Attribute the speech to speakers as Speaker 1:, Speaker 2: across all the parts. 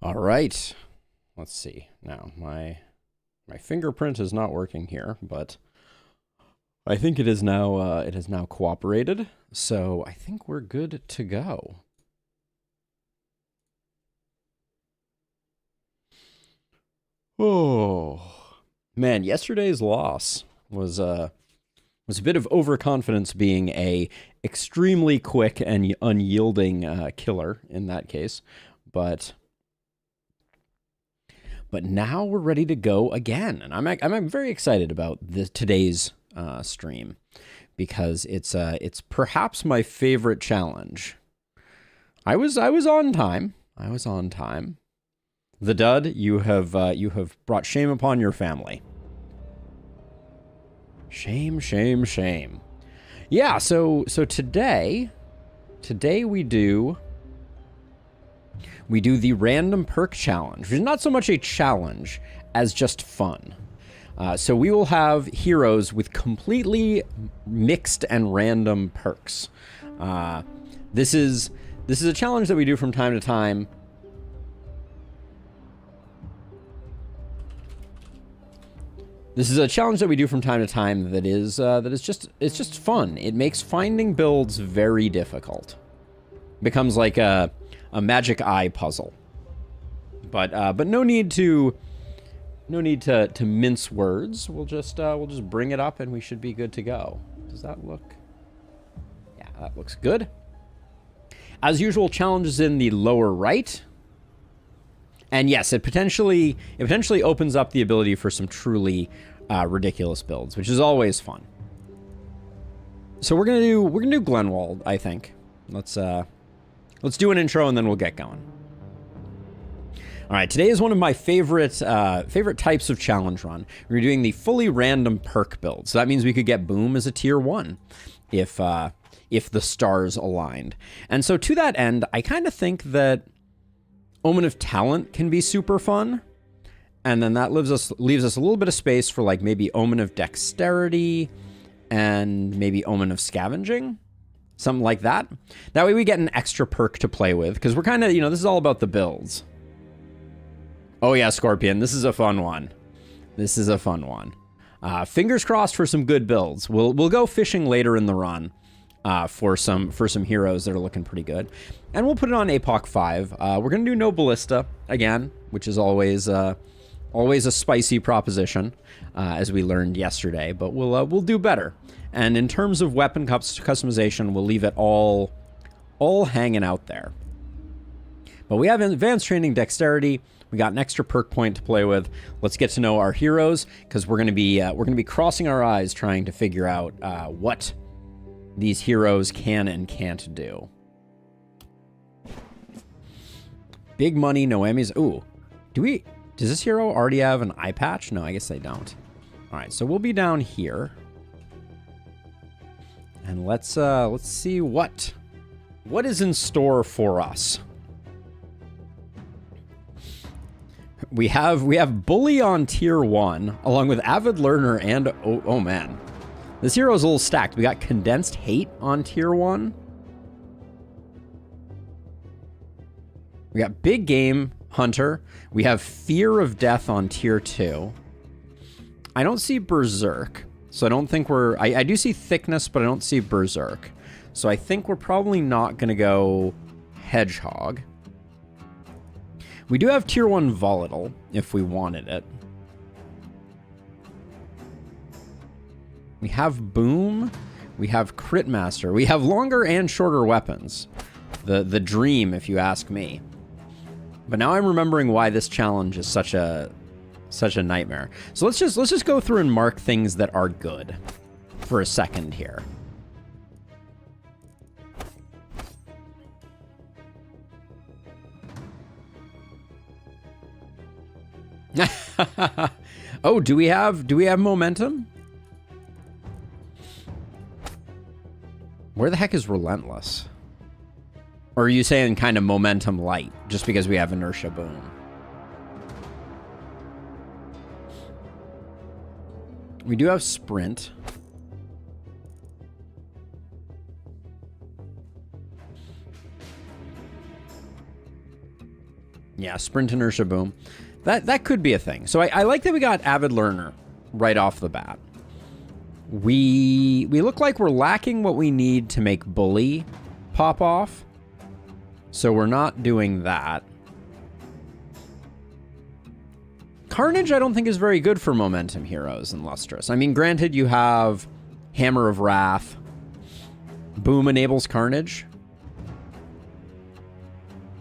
Speaker 1: All right. Let's see. Now, my fingerprint is not working here, but I think it is now cooperated. So I think we're good to go. Oh, man, yesterday's loss was a bit of overconfidence being a extremely quick and unyielding killer in that case, but now we're ready to go again, and I'm very excited about today's stream because it's perhaps my favorite challenge. I was on time. I was on time. The Dud, you have brought shame upon your family. Shame, shame, shame. Yeah, so today we do the random perk challenge, which is not so much a challenge as just fun. So we will have heroes with completely mixed and random perks. This is a challenge that we do from time to time. This is a challenge that we do from time to time that is just fun. It makes finding builds very difficult. It becomes like a magic eye puzzle. But no need to mince words. We'll just bring it up and we should be good to go. Does that look? Yeah, that looks good. As usual, challenges in the lower right. And yes, it potentially opens up the ability for some truly ridiculous builds, which is always fun. So we're gonna do Glenwald, I think. Let's do an intro and then we'll get going. All right, today is one of my favorite types of challenge run. We're doing the fully random perk build. So that means we could get Boom as a tier 1 if the stars aligned. And so to that end, I kind of think that Omen of Talent can be super fun, and then that leaves us a little bit of space for like maybe Omen of Dexterity and maybe Omen of Scavenging, something like that. That way we get an extra perk to play with, because we're kind of, this is all about the builds. Oh yeah, Scorpion, this is a fun one. This is a fun one. Fingers crossed for some good builds. We'll go fishing later in the run. For some heroes that are looking pretty good. And we'll put it on Apoc 5. We're going to do no Ballista again, which is always a spicy proposition, as we learned yesterday, but we'll do better. And in terms of weapon customization, we'll leave it all hanging out there. But we have advanced training dexterity. We got an extra perk point to play with. Let's get to know our heroes, because we're going to be crossing our eyes trying to figure out what these heroes can and can't do. Big money, Noemi's. Ooh, does this hero already have an eye patch? No, I guess they don't. All right, so we'll be down here, and let's see what is in store for us. We have Bully on tier 1, along with Avid Learner and oh man. This hero is a little stacked. We got Condensed Hate on tier 1. We got Big Game Hunter. We have Fear of Death on tier 2. I don't see Berserk, so I don't think I do see Thickness, but I don't see Berserk. So I think we're probably not going to go Hedgehog. We do have tier 1 Volatile, if we wanted it. We have Boom, we have Crit Master, we have longer and shorter weapons. The dream, if you ask me. But now I'm remembering why this challenge is such a nightmare. So let's just go through and mark things that are good for a second here. Oh, do we have momentum? Where the heck is Relentless? Or are you saying kind of momentum light, just because we have Inertia Boom? We do have Sprint. Yeah, sprint inertia boom. That could be a thing. So I like that we got Avid Learner right off the bat. We look like we're lacking what we need to make Bully pop off. So we're not doing that. Carnage, I don't think is very good for momentum heroes in Lustrous. I mean, granted, you have Hammer of Wrath. Boom enables Carnage.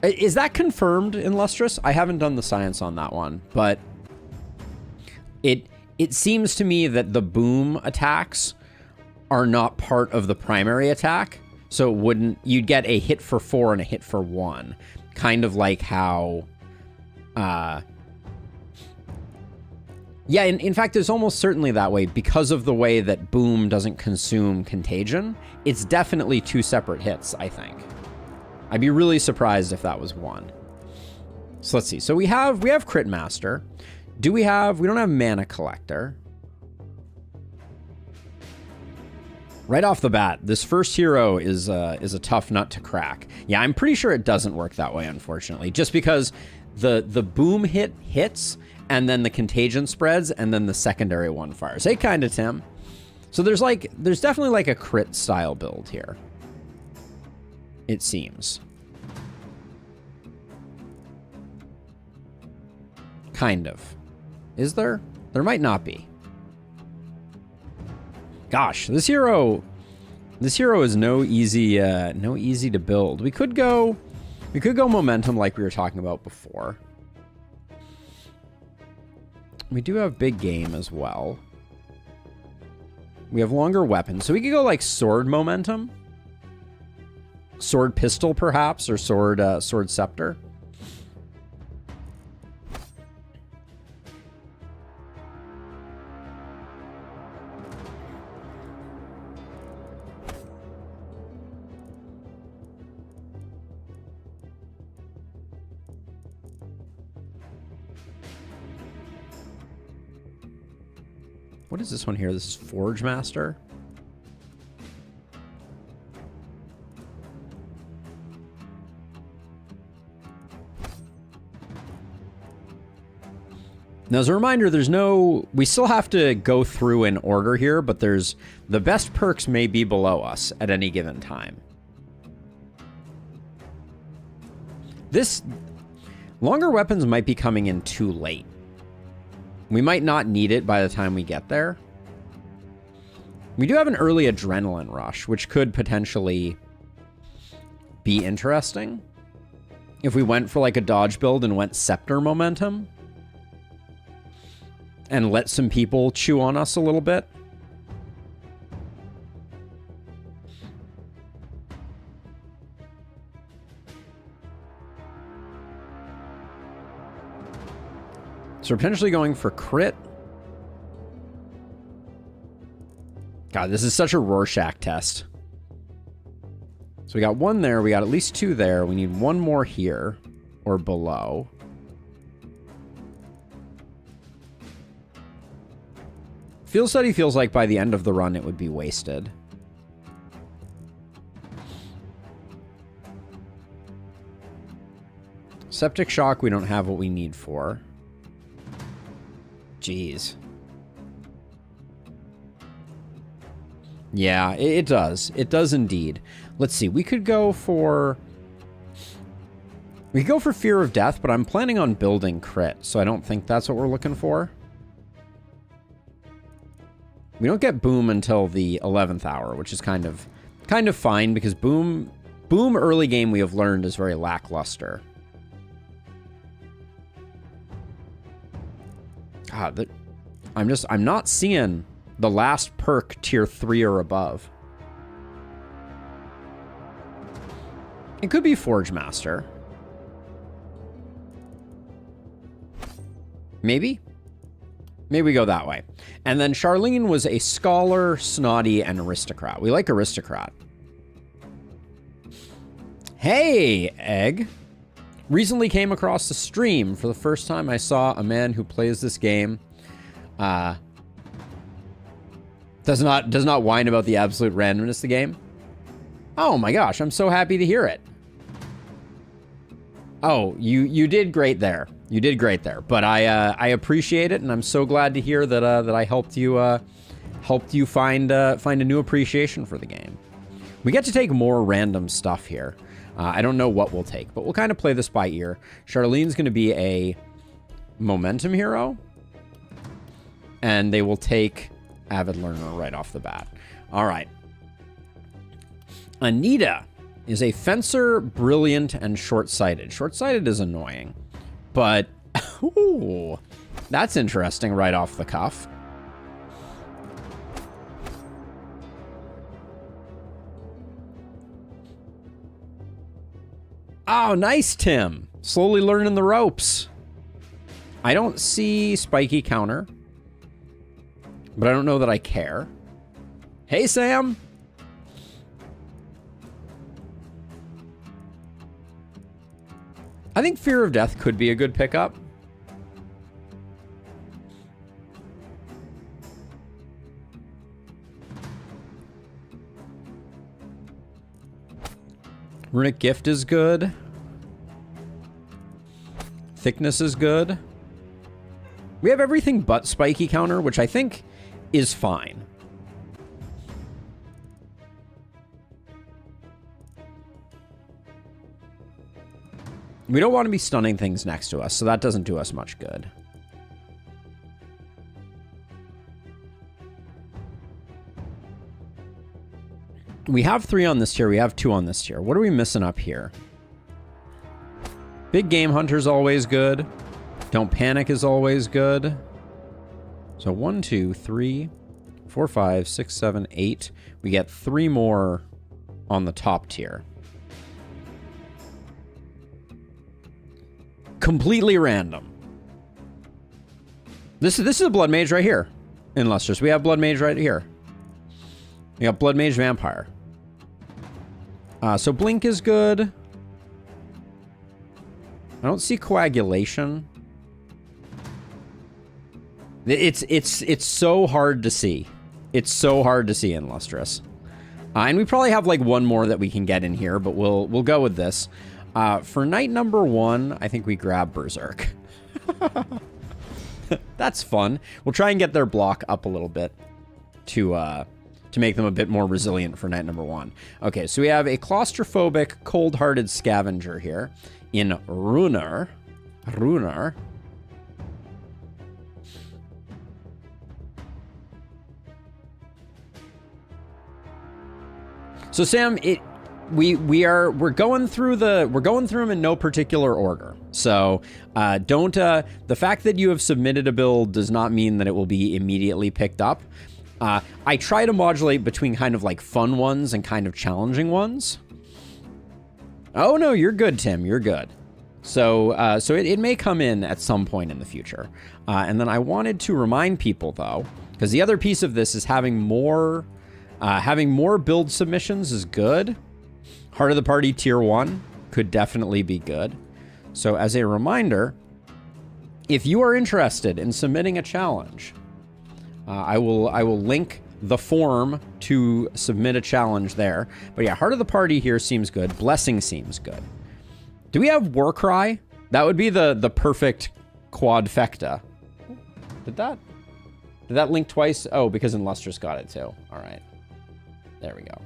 Speaker 1: Is that confirmed in Lustrous? I haven't done the science on that one, but it seems to me that the boom attacks are not part of the primary attack. So it wouldn't, you'd get a hit for 4 and a hit for 1. Kind of like how, yeah, in fact, it's almost certainly that way because of the way that boom doesn't consume contagion. It's definitely 2 separate hits, I think. I'd be really surprised if that was 1. So let's see. So we have Crit Master. We don't have Mana Collector. Right off the bat, this first hero is a tough nut to crack. Yeah, I'm pretty sure it doesn't work that way, unfortunately. Just because the boom hits, and then the contagion spreads, and then the secondary one fires. Hey, kinda, Tim. So there's definitely like a crit style build here. It seems. Kind of. Is there? There might not be. Gosh, this hero is no easy to build. We could go momentum like we were talking about before. We do have big game as well. We have longer weapons, so we could go like sword momentum. Sword pistol, perhaps, or sword scepter. What is this one here? This is Forge Master. Now, as a reminder, we still have to go through in order here, but the best perks may be below us at any given time. Longer weapons might be coming in too late. We might not need it by the time we get there. We do have an early adrenaline rush, which could potentially be interesting. If we went for like a dodge build and went scepter momentum. And let some people chew on us a little bit. So we're potentially going for crit. God, this is such a Rorschach test. So we got 1 there. We got at least 2 there. We need 1 more here or below. Field Study feels like by the end of the run it would be wasted. Septic Shock we don't have what we need for. Jeez. Yeah, it does. It does indeed. Let's see. We could go for Fear of Death, but I'm planning on building crit, so I don't think that's what we're looking for. We don't get boom until the 11th hour, which is kind of fine because boom early game we have learned is very lackluster. God, I'm not seeing the last perk tier 3 or above. It could be Forge Master. Maybe we go that way. And then Charlene was a scholar, snotty, and aristocrat. We like aristocrat. Hey, Egg. Recently came across the stream. For the first time, I saw a man who plays this game. Does not whine about the absolute randomness of the game. Oh my gosh, I'm so happy to hear it. Oh, you did great there. You did great there. But I appreciate it, and I'm so glad to hear that that I helped you find a new appreciation for the game. We get to take more random stuff here. I don't know what we'll take, but we'll kind of play this by ear. Charlene's going to be a momentum hero, and they will take Avid Learner right off the bat. All right. Anita is a fencer, brilliant, and short-sighted. Short-sighted is annoying, but ooh, that's interesting right off the cuff. Oh, nice, Tim. Slowly learning the ropes. I don't see spiky counter, but I don't know that I care. Hey, Sam. I think Fear of Death could be a good pickup. Runic Gift is good. Thickness is good. We have everything but spiky counter, which I think is fine. We don't want to be stunning things next to us, so that doesn't do us much good. We have 3 on this tier. We have 2 on this tier. What are we missing up here? Big Game Hunter's always good. Don't Panic is always good. So 1, 2, 3, 4, 5, 6, 7, 8. We get 3 more on the top tier. Completely random. This is a Blood Mage right here in Lustrous. We have Blood Mage right here. We got Blood Mage Vampire. So Blink is good. I don't see Coagulation. It's so hard to see. It's so hard to see in Lustrous. And we probably have like one more that we can get in here, but we'll go with this. For night number 1, I think we grab Berserk. That's fun. We'll try and get their block up a little bit to make them a bit more resilient for night number 1. Okay, so we have a claustrophobic, cold-hearted scavenger here in Runar. So Sam, we're going through them in no particular order. So the fact that you have submitted a build does not mean that it will be immediately picked up. I try to modulate between kind of like fun ones and kind of challenging ones. Oh no, you're good, Tim. You're good. So it may come in at some point in the future. And then I wanted to remind people though, because the other piece of this is having more build submissions is good. Heart of the Party Tier 1 could definitely be good. So as a reminder, if you are interested in submitting a challenge, I will link the form to submit a challenge there. But yeah, Heart of the Party here seems good. Blessing seems good. Do we have Warcry? That would be the perfect quadfecta. Did that link twice? Oh, because Illustrious got it too. All right. There we go.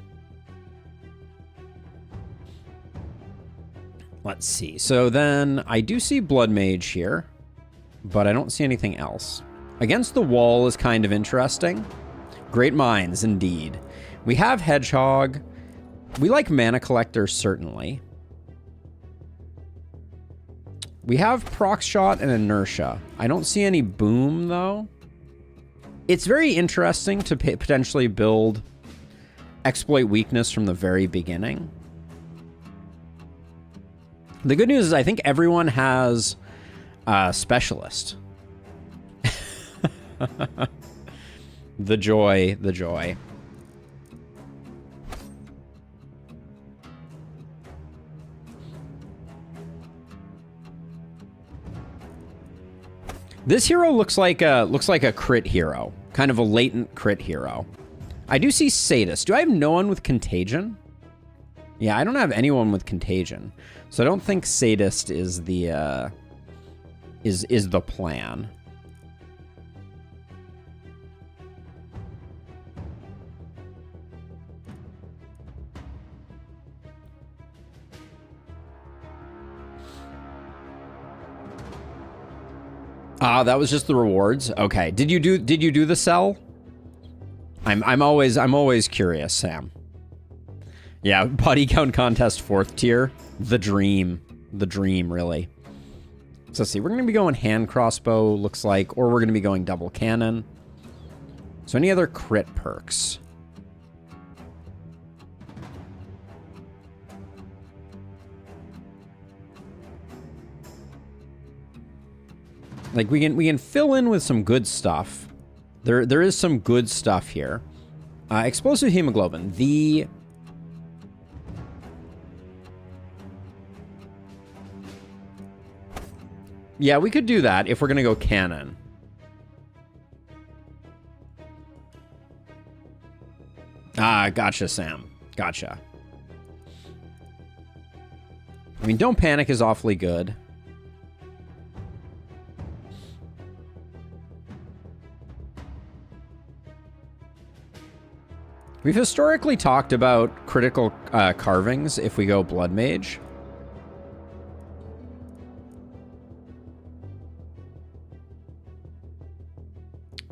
Speaker 1: Let's see. So then I do see Blood Mage here, but I don't see anything else. Against the Wall is kind of interesting. Great minds, indeed. We have Hedgehog. We like Mana Collector, certainly. We have Proc Shot and Inertia. I don't see any Boom, though. It's very interesting to potentially build Exploit Weakness from the very beginning. The good news is I think everyone has Specialist. The joy, the joy. This hero looks like a crit hero, kind of a latent crit hero. I do see Sadist. Do I have no one with Contagion? Yeah, I don't have anyone with contagion, so I don't think sadist is the is the plan. Ah, that was just the rewards. Okay. Did you do the sell? I'm always curious, Sam. Yeah, body count contest 4th tier. The dream. The dream, really. So let's see. We're going to be going hand crossbow, looks like, or we're going to be going double cannon. So any other crit perks? Like we can fill in with some good stuff. There is some good stuff here. Explosive hemoglobin. Yeah, we could do that if we're gonna go cannon. Ah, gotcha, Sam. Gotcha. I mean, don't panic is awfully good. We've historically talked about critical carvings if we go Blood Mage.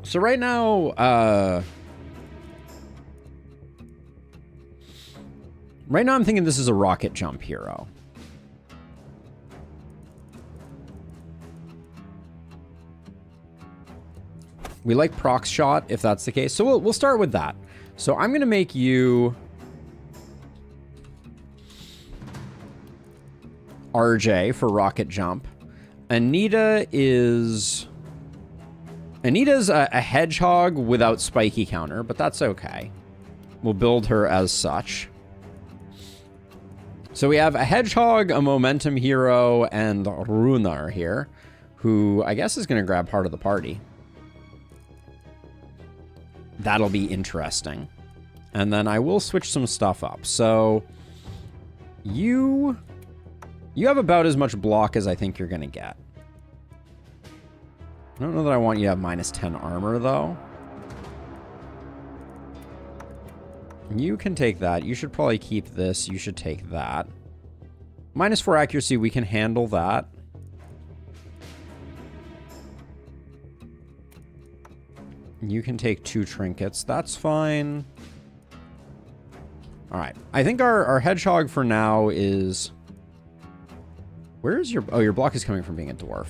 Speaker 1: So right now, I'm thinking this is a rocket jump hero. We like proc shot if that's the case. So we'll start with that. So I'm going to make you RJ for rocket jump. Anita's a hedgehog without spiky counter, but that's okay. We'll build her as such. So we have a hedgehog, a momentum hero, and Runar here, who I guess is going to grab part of the party. That'll be interesting. And then I will switch some stuff up. So you have about as much block as I think you're going to get. I don't know that I want you to have -10 armor, though. You can take that. You should probably keep this. You should take that. -4 accuracy, we can handle that. You can take 2 trinkets. That's fine. All right. I think our hedgehog for now is... Where is your... Oh, your block is coming from being a dwarf.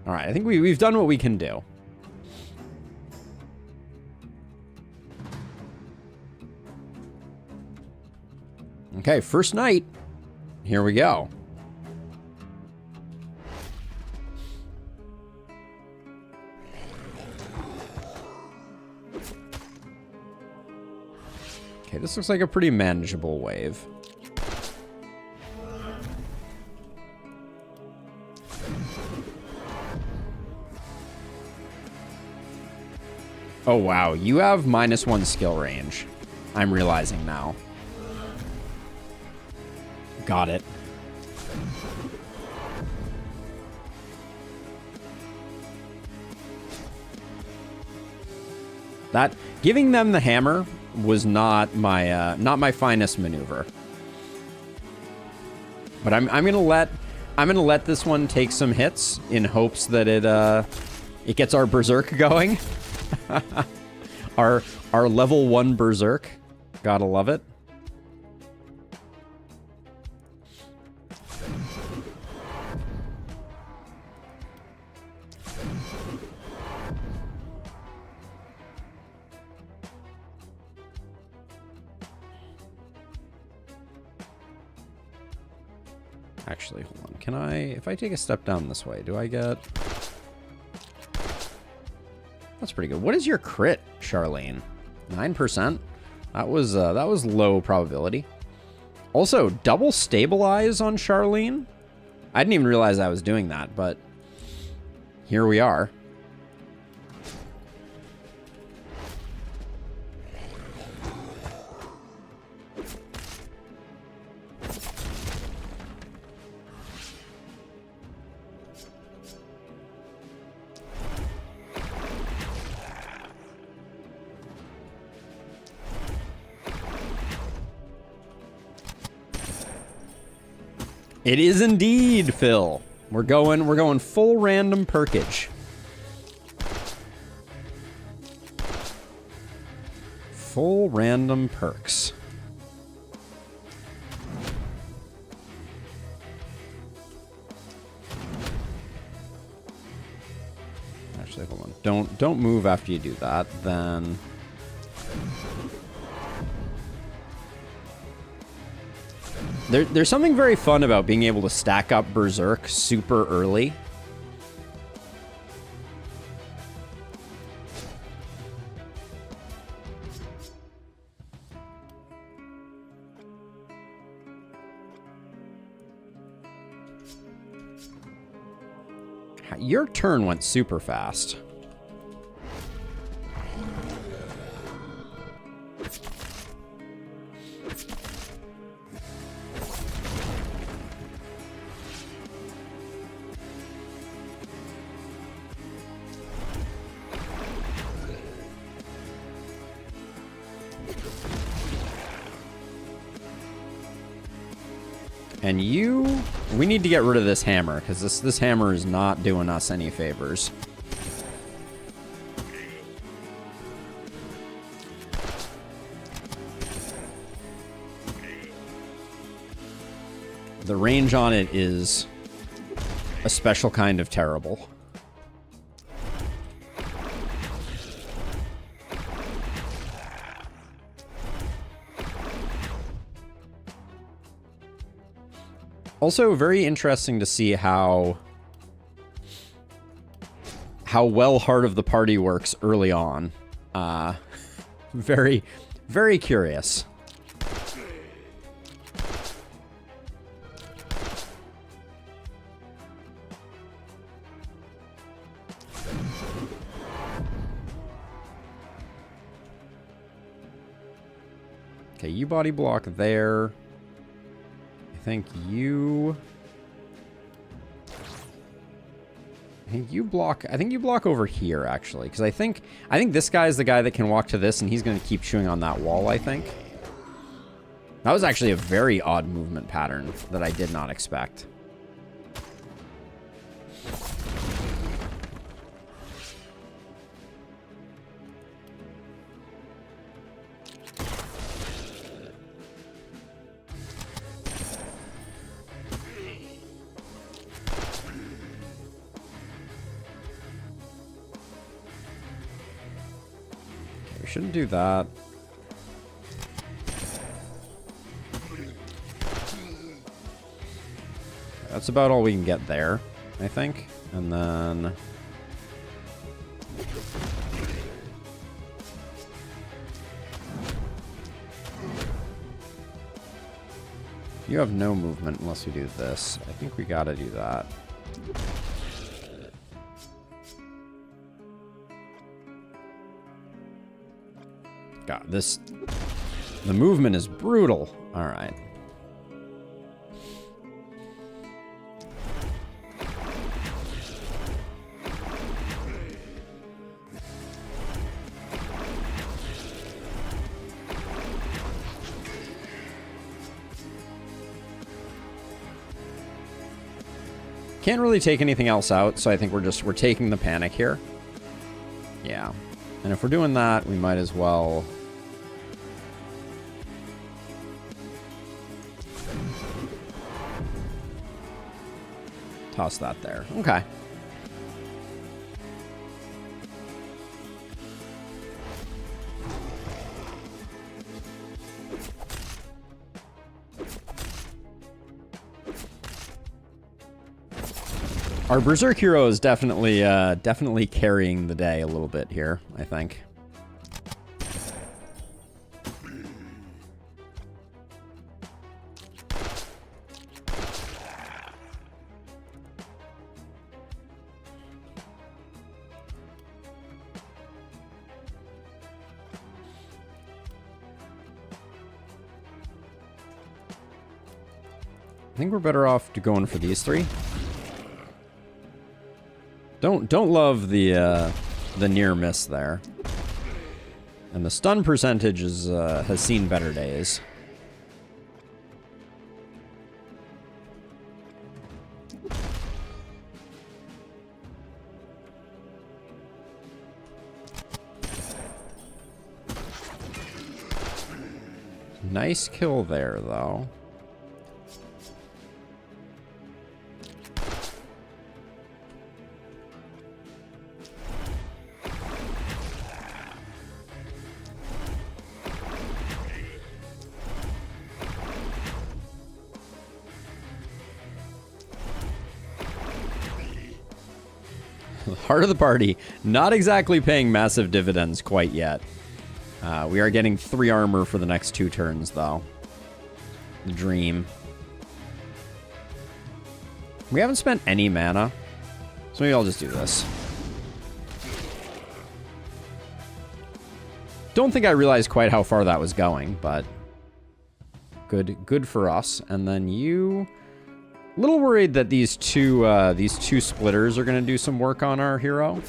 Speaker 1: All right. I think we've done what we can do. Okay, first night. Here we go. Okay, this looks like a pretty manageable wave. Oh, wow. You have -1 skill range. I'm realizing now. Got it. That giving them the hammer was not my finest maneuver. But I'm gonna let this one take some hits in hopes that it gets our berserk going. our level 1 berserk. Gotta love it. Actually, hold on. Can I, if I take a step down this way, do I get... That's pretty good. What is your crit, Charlene? 9%? That was low probability. Also, double stabilize on Charlene? I didn't even realize I was doing that, but here we are. It is indeed, Phil. We're going full random perkage. Full random perks. Actually, hold on. Don't move after you do that. Then there's something very fun about being able to stack up Berserk super early. Your turn went super fast. And we need to get rid of this hammer, because this hammer is not doing us any favors. The range on it is a special kind of terrible. Also, very interesting to see how well Heart of the Party works early on. Very, very curious. Okay, you body block there. I think you block over here, actually, because I think this guy is the guy that can walk to this, and he's going to keep chewing on that wall, I think. That was actually a very odd movement pattern that I did not expect. Shouldn't do that. That's about all we can get there, I think. And then you have no movement unless we do this. I think we gotta do that. God, the movement is brutal. All right. Can't really take anything else out, so I think we're taking the panic here. Yeah. And if we're doing that, we might as well toss that there. Okay. Our Berserk hero is definitely carrying the day a little bit here, I think. I think we're better off going for these three. Don't love the near miss there. And the stun percentage is has seen better days. Nice kill there, though. Heart of the party, not exactly paying massive dividends quite yet. We are getting 3 armor for the next 2 turns, though. The dream. We haven't spent any mana, so maybe I'll just do this. Don't think I realized quite how far that was going, but good for us. And then you... A little worried that these two splitters are going to do some work on our hero.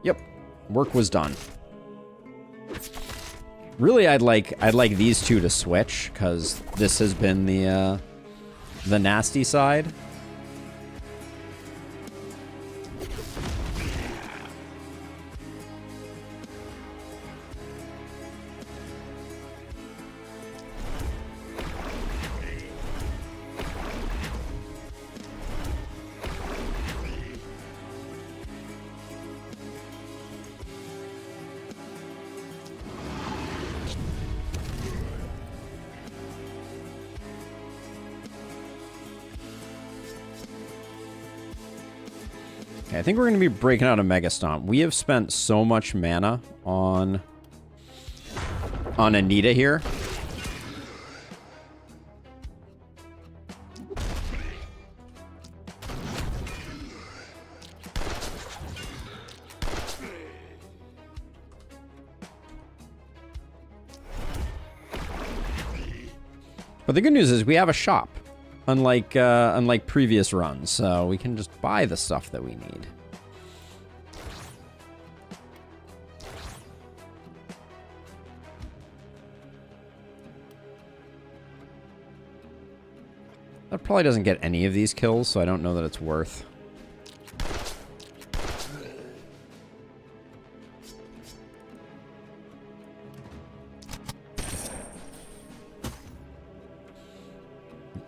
Speaker 1: Yep, work was done. Really, I'd like these two to switch, because this has been the nasty side. I think we're going to be breaking out a Mega Stomp. We have spent so much mana on Anita here. But the good news is we have a shop. Unlike previous runs, so we can just buy the stuff that we need. That probably doesn't get any of these kills, so I don't know that it's worth.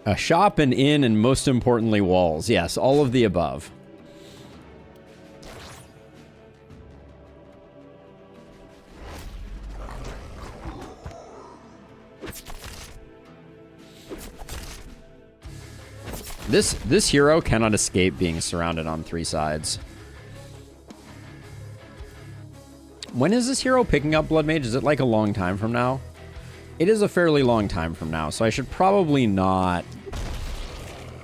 Speaker 1: A shop, an inn, and most importantly, walls. Yes, all of the above. This hero cannot escape being surrounded on 3 sides. When is this hero picking up Blood Mage? Is it like a long time from now? It is a fairly long time from now, so I should probably not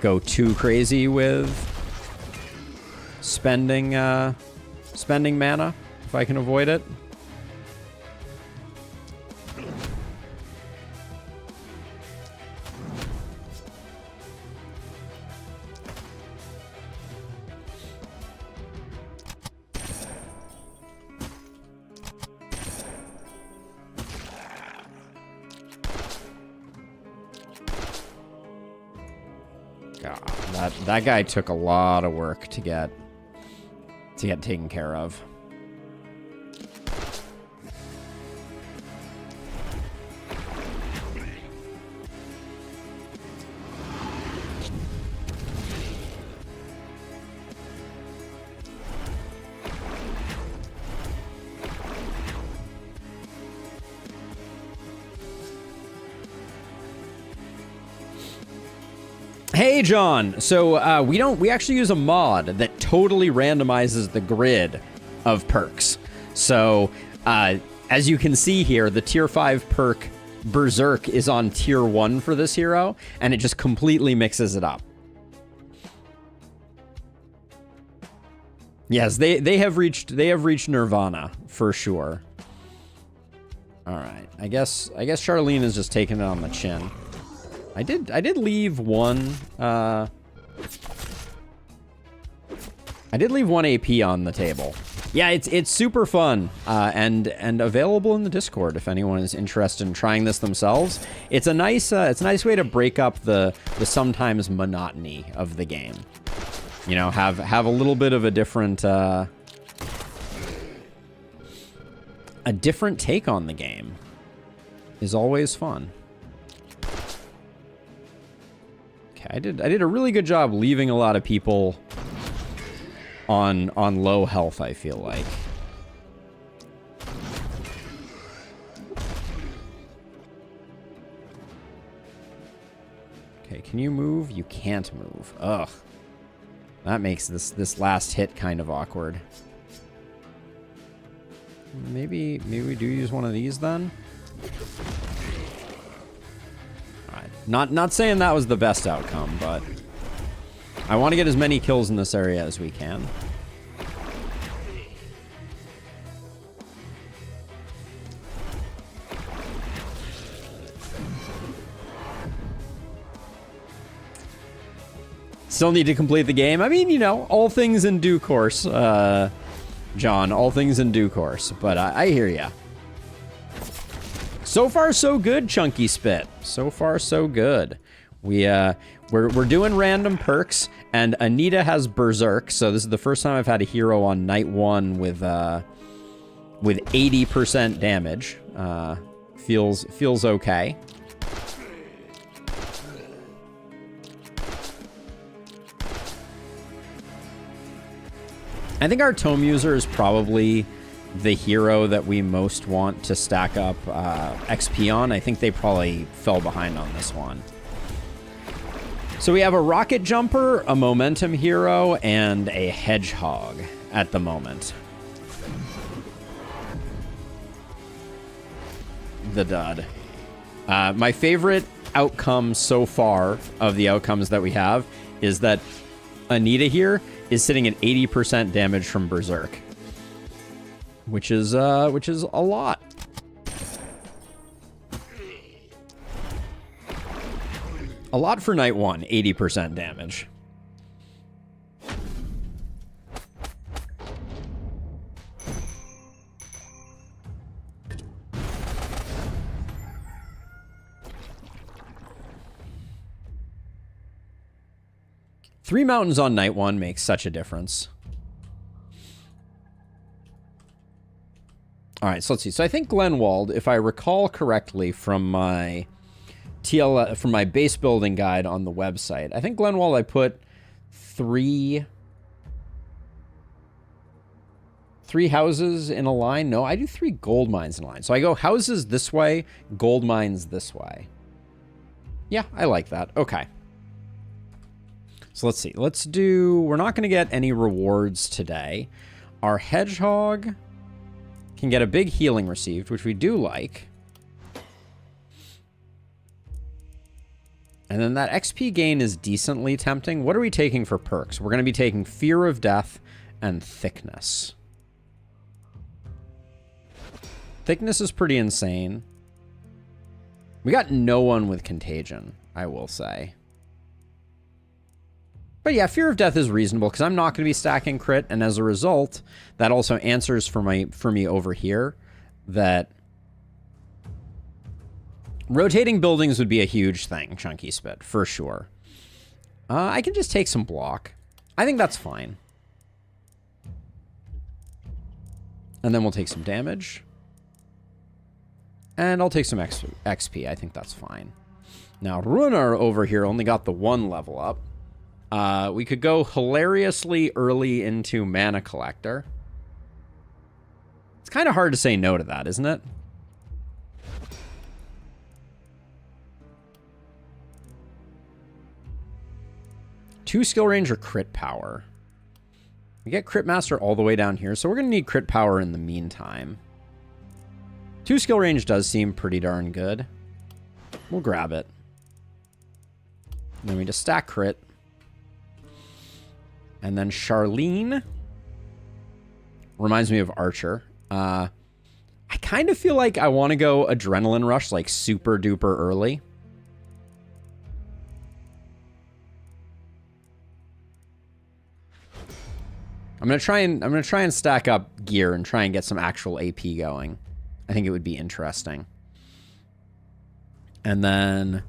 Speaker 1: go too crazy with spending mana if I can avoid it. That guy took a lot of work to get taken care of. Hey, John. So we actually use a mod that totally randomizes the grid of perks. So as you can see here, the tier 5 perk Berserk is on tier 1 for this hero, and it just completely mixes it up. Yes, they have reached Nirvana for sure. All right, I guess Charlene is just taking it on the chin. I did leave one. I did leave 1 AP on the table. Yeah, it's super fun and available in the Discord if anyone is interested in trying this themselves. It's a nice way to break up the sometimes monotony of the game. You know, have a little bit of a different take on the game is always fun. I did a really good job leaving a lot of people on low health, I feel like. Okay, can you move? You can't move. Ugh. That makes this last hit kind of awkward. Maybe we do use one of these then? Alright. Not saying that was the best outcome, but I want to get as many kills in this area as we can. Still need to complete the game. I mean, you know, all things in due course, John. All things in due course. But I hear ya. So far, so good, Chunky Spit. So far, so good. We're doing random perks, and Anita has Berserk. So this is the first time I've had a hero on night 1 with 80% damage. Feels okay. I think our Tome User is probably the hero that we most want to stack up XP on. I think they probably fell behind on this one. So we have a Rocket Jumper, a Momentum Hero, and a Hedgehog at the moment. The dud. My favorite outcome so far of the outcomes that we have is that Anita here is sitting at 80% damage from Berserk, which is a lot. A lot for night 1, 80% damage. Three mountains on night 1 makes such a difference. All right, so let's see. So I think Glenwald, if I recall correctly from my from my base building guide on the website, I think Glenwald I put three houses in a line. No, I do 3 gold mines in a line. So I go houses this way, gold mines this way. Yeah, I like that. Okay. So let's see. Let's do... We're not going to get any rewards today. Our Hedgehog can get a big healing received, which we do like. And then that XP gain is decently tempting. What are we taking for perks? We're going to be taking Fear of Death and Thickness. Thickness is pretty insane. We got no one with Contagion, I will say. But yeah, Fear of Death is reasonable because I'm not going to be stacking crit, and as a result, that also answers for me over here that rotating buildings would be a huge thing, Chunky Spit, for sure. I can just take some block. I think that's fine. And then we'll take some damage. And I'll take some XP. I think that's fine. Now, Ruiner over here only got the 1 level up. We could go hilariously early into Mana Collector. It's kind of hard to say no to that, isn't it? Two skill range or crit power. We get Crit Master all the way down here, so we're going to need crit power in the meantime. 2 skill range does seem pretty darn good. We'll grab it. And then we just stack crit. And then Charlene reminds me of Archer. I kind of feel like I want to go Adrenaline Rush like super duper early. I'm gonna try and stack up gear and try and get some actual AP going. I think it would be interesting. And then,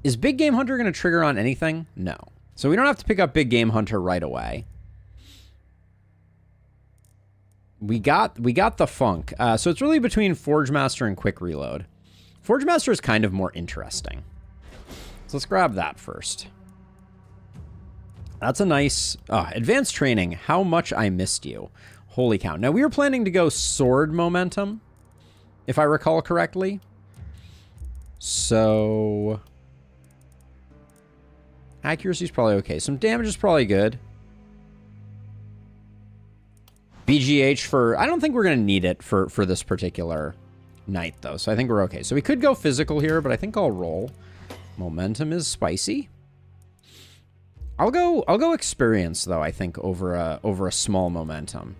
Speaker 1: is Big Game Hunter gonna trigger on anything? No. So we don't have to pick up Big Game Hunter right away. We got the Funk. So it's really between Forge Master and Quick Reload. Forge Master is kind of more interesting. So let's grab that first. That's a nice... advanced training. How much I missed you. Holy cow. Now, we were planning to go sword momentum, if I recall correctly. So... accuracy's probably okay. Some damage is probably good. BGH for... I don't think we're going to need it for this particular night, though. So I think we're okay. So we could go physical here, but I think I'll roll. Momentum is spicy. I'll go experience, though, I think, over a small momentum.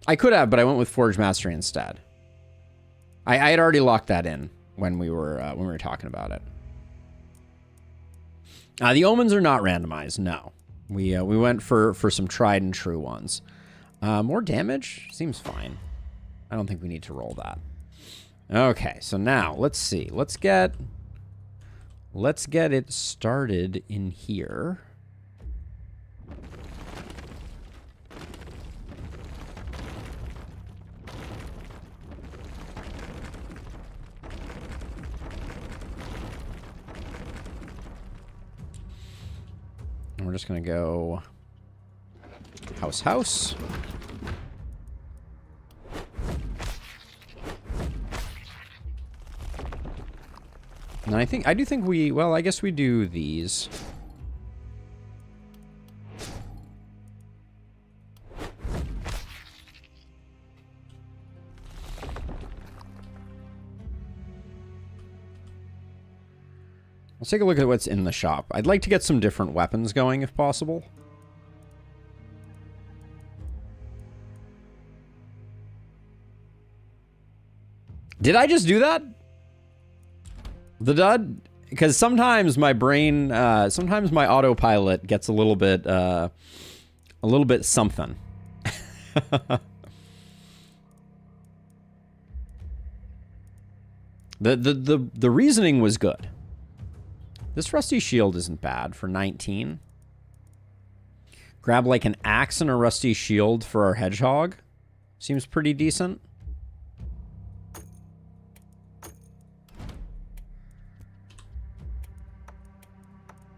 Speaker 1: I could have, but I went with Forge Mastery instead. I had already locked that in when we were talking about it. The omens are not randomized, no. We went for some tried and true ones. More damage seems fine. I don't think we need to roll that. Okay, so now let's see. Let's get it started in here. And we're just going to go house. And I do think we, well, I guess we do these. Let's take a look at what's in the shop. I'd like to get some different weapons going if possible. Did I just do that? The dud? Because sometimes my brain, sometimes my autopilot gets a little bit something. The reasoning was good. This rusty shield isn't bad for 19. Grab like an axe and a rusty shield for our hedgehog. Seems pretty decent.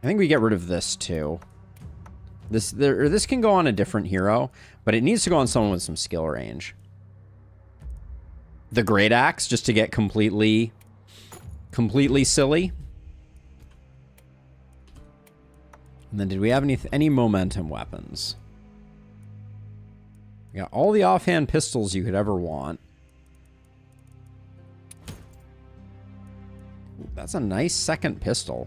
Speaker 1: I think we get rid of this too. This can go on a different hero, but it needs to go on someone with some skill range. The great axe, just to get completely silly. And then did we have any momentum weapons? We got all the offhand pistols you could ever want. Ooh, that's a nice second pistol.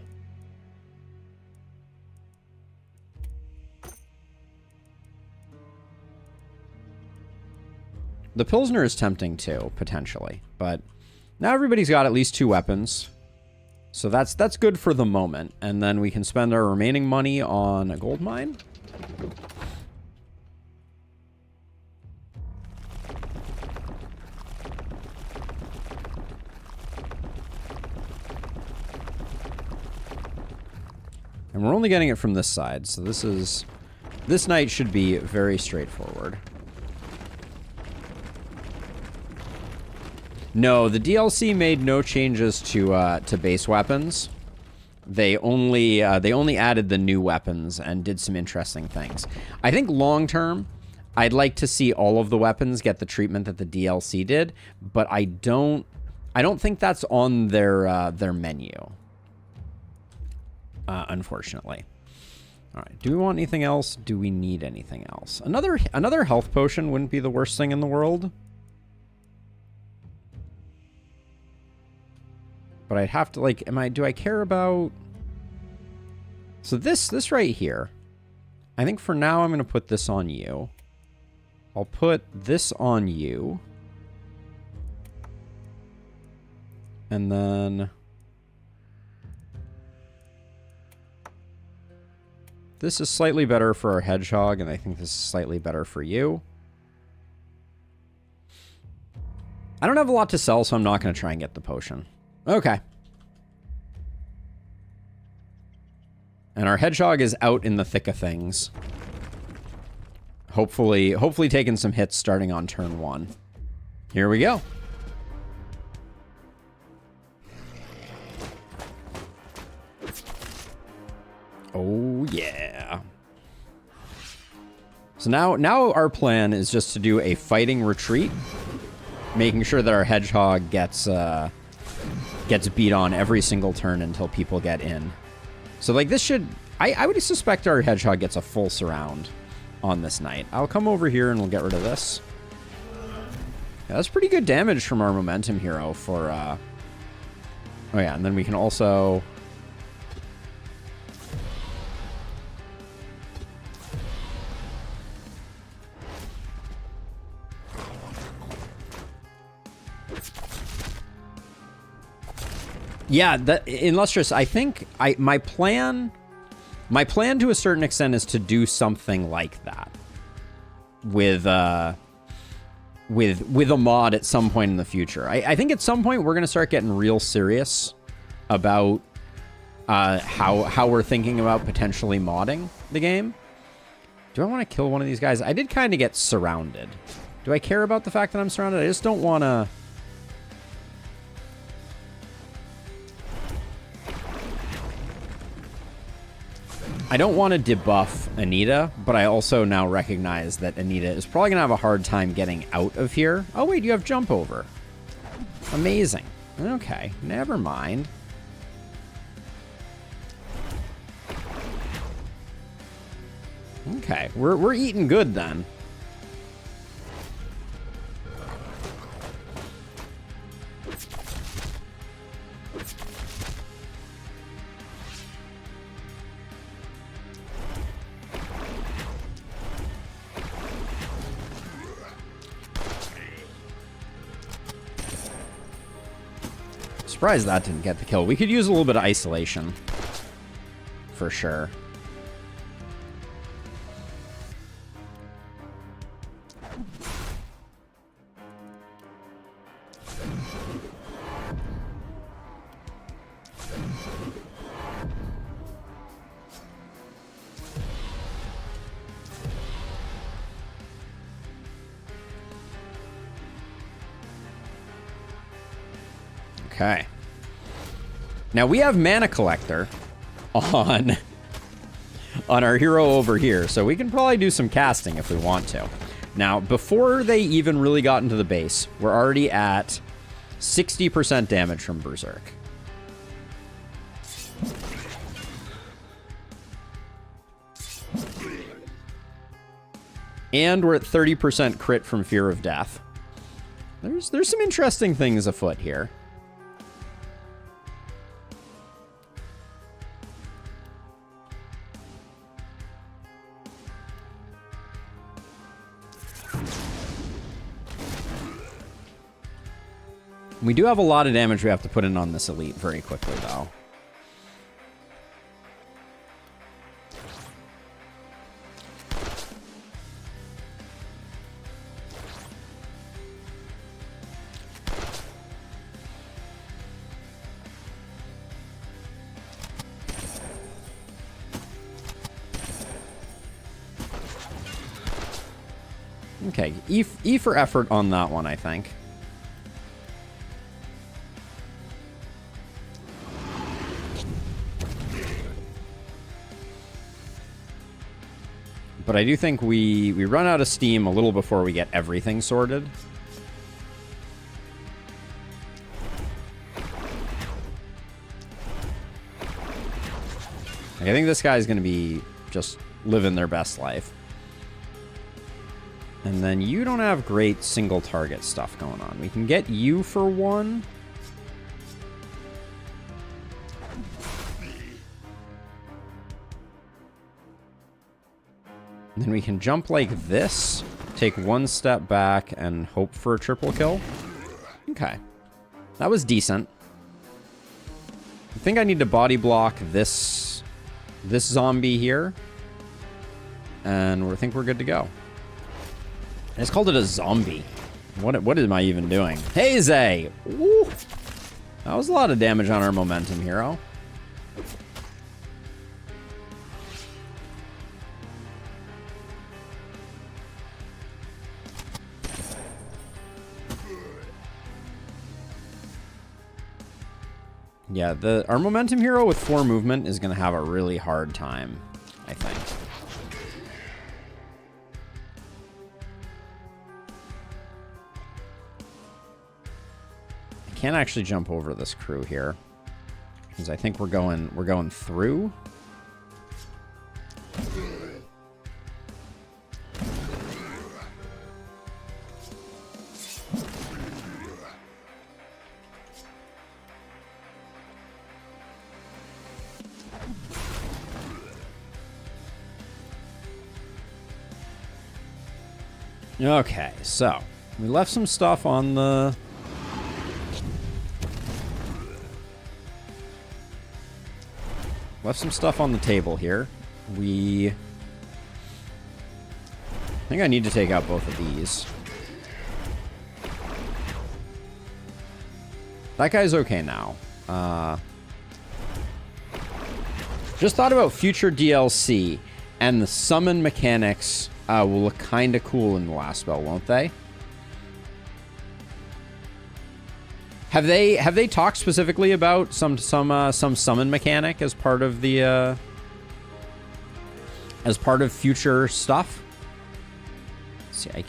Speaker 1: The Pilsner is tempting too, potentially. But now everybody's got at least 2 weapons. So that's good for the moment. And then we can spend our remaining money on a gold mine. And we're only getting it from this side. So this night should be very straightforward. No, the DLC made no changes to base weapons. They only added the new weapons and did some interesting things. I think long term, I'd like to see all of the weapons get the treatment that the DLC did, but I don't think that's on their menu. Unfortunately. All right. Do we want anything else? Do we need anything else? Another health potion wouldn't be the worst thing in the world. But I'd have to, like, do I care about... So this right here, I think for now I'm going to put this on you. I'll put this on you. And then... this is slightly better for our hedgehog, and I think this is slightly better for you. I don't have a lot to sell, so I'm not going to try and get the potion. Okay. And our hedgehog is out in the thick of things. Hopefully taking some hits starting on turn 1. Here we go. Oh, yeah. So now our plan is just to do a fighting retreat, making sure that our hedgehog gets beat on every single turn until people get in. So, like, this should... I would suspect our hedgehog gets a full surround on this night. I'll come over here and we'll get rid of this. Yeah, that's pretty good damage from our momentum hero for... Oh, yeah, and then we can also... Yeah, Illustrious, I think my plan to a certain extent is to do something like that with a mod at some point in the future. I think at some point we're going to start getting real serious about how we're thinking about potentially modding the game. Do I want to kill one of these guys? I did kind of get surrounded. Do I care about the fact that I'm surrounded? I just don't want to... I don't want to debuff Anita, but I also now recognize that Anita is probably going to have a hard time getting out of here. Oh, wait, you have jump over. Amazing. Okay, never mind. Okay, we're eating good then. Surprised that didn't get the kill. We could use a little bit of isolation. For sure. Okay. Now we have Mana Collector on our hero over here, so we can probably do some casting if we want to. Now, before they even really got into the base, we're already at 60% damage from Berserk. And we're at 30% crit from Fear of Death. There's some interesting things afoot here. We do have a lot of damage we have to put in on this elite very quickly, though. Okay, E for effort on that one, I think. But I do think we run out of steam a little before we get everything sorted. Like, I think this guy's going to be just living their best life. And then you don't have great single target stuff going on. We can get you for one. Then we can jump like this, take one step back, and hope for a triple kill. Okay. That was decent. I think I need to body block this zombie here. And I think we're good to go. I just called it a zombie. What am I even doing? Hey, Zay! Woo! That was a lot of damage on our momentum hero. Yeah, our momentum hero with 4 movement is going to have a really hard time, I think. I can't actually jump over this crew here because I think we're going through. Okay, so we left some stuff on the... Left some stuff on the table here. I think I need to take out both of these. That guy's okay now. Just thought about future DLC, and the summon mechanics will look kind of cool in the last spell, won't they? Have they talked specifically about some summon mechanic as part of the as part of future stuff? See, I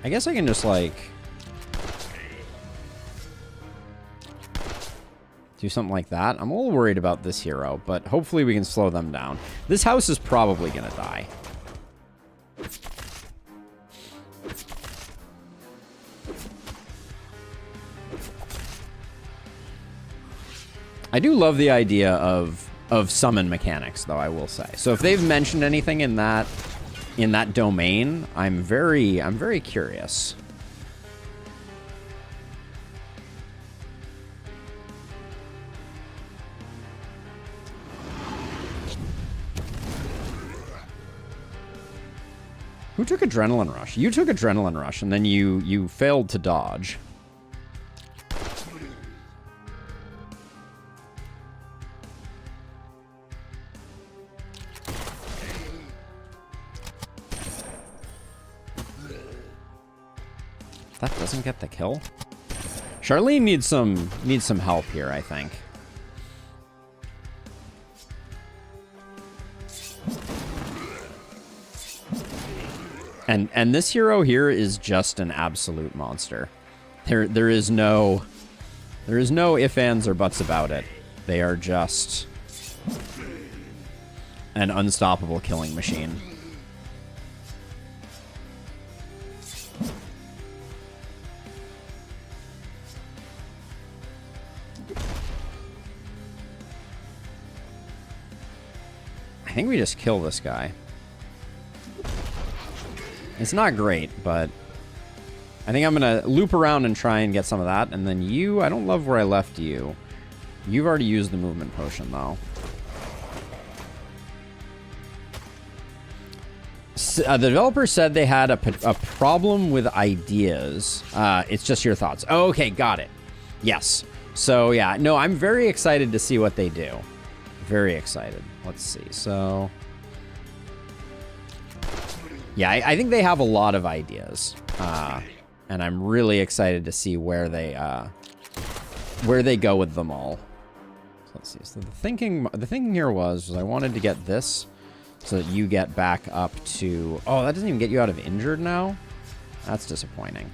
Speaker 1: guess I can just like do something like that. I'm a little worried about this hero, but hopefully we can slow them down. This house is probably gonna die. I do love the idea of summon mechanics, though, I will say. So if they've mentioned anything in that domain, I'm very curious. Who took Adrenaline Rush? You took Adrenaline Rush, and then you failed to dodge. That doesn't get the kill. Charlene needs some help here, I think. And this hero here is just an absolute monster. There is no ifs, ands, or buts about it. They are just an unstoppable killing machine. I think we just kill this guy. It's not great, but I think I'm going to loop around and try and get some of that. And then you, I don't love where I left you. You've already used the movement potion, though. The developer said they had a problem with ideas. It's just your thoughts. Oh, okay, got it. Yes. So, yeah. No, I'm very excited to see what they do. Very excited. Let's see. So, yeah, I think they have a lot of ideas, and I'm really excited to see where they go with them all. So let's see. So the thinking here was I wanted to get this so that you get back up to. Oh, that doesn't even get you out of injured now. That's disappointing.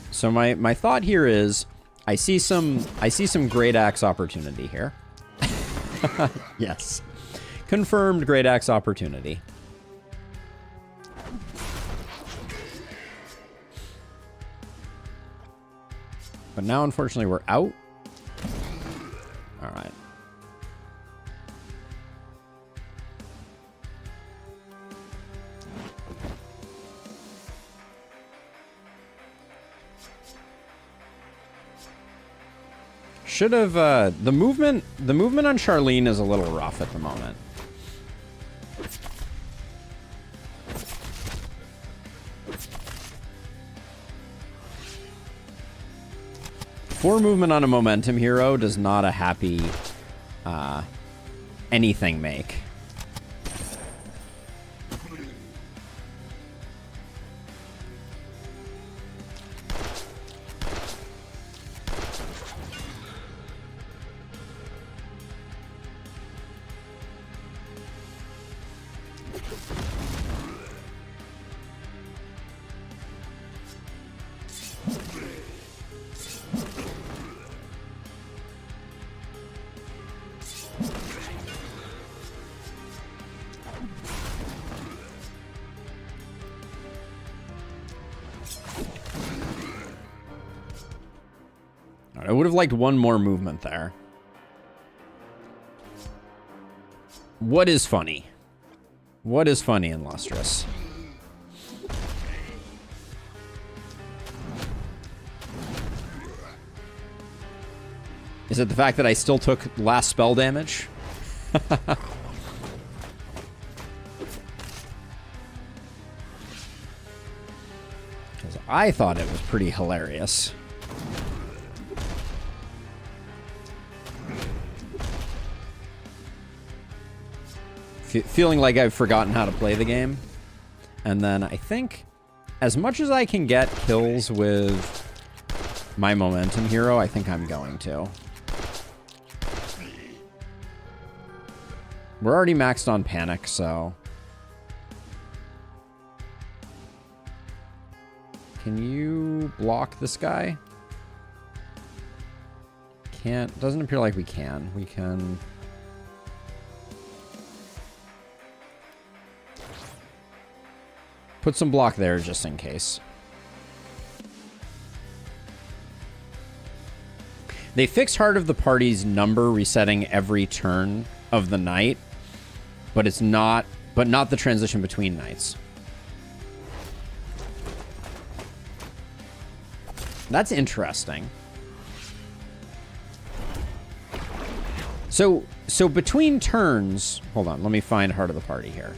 Speaker 1: So my thought here is I see some Great Axe opportunity here. Yes. Confirmed Great Axe opportunity. But now unfortunately we're out. All right. Should have, the movement on Charlene is a little rough at the moment. 4 movement on a momentum hero does not a happy anything make. I would have liked one more movement there. What is funny? What is funny in Lustrous? Is it the fact that I still took last spell damage? Because I thought it was pretty hilarious. Feeling like I've forgotten how to play the game. And then I think as much as I can get kills with my momentum hero, I think I'm going to. We're already maxed on panic, so... Can you block this guy? Can't. Doesn't appear like we can. We can... Put some block there just in case. They fixed Heart of the Party's number resetting every turn of the night, but it's not, not the transition between nights. That's interesting. So between turns, hold on, let me find Heart of the Party here.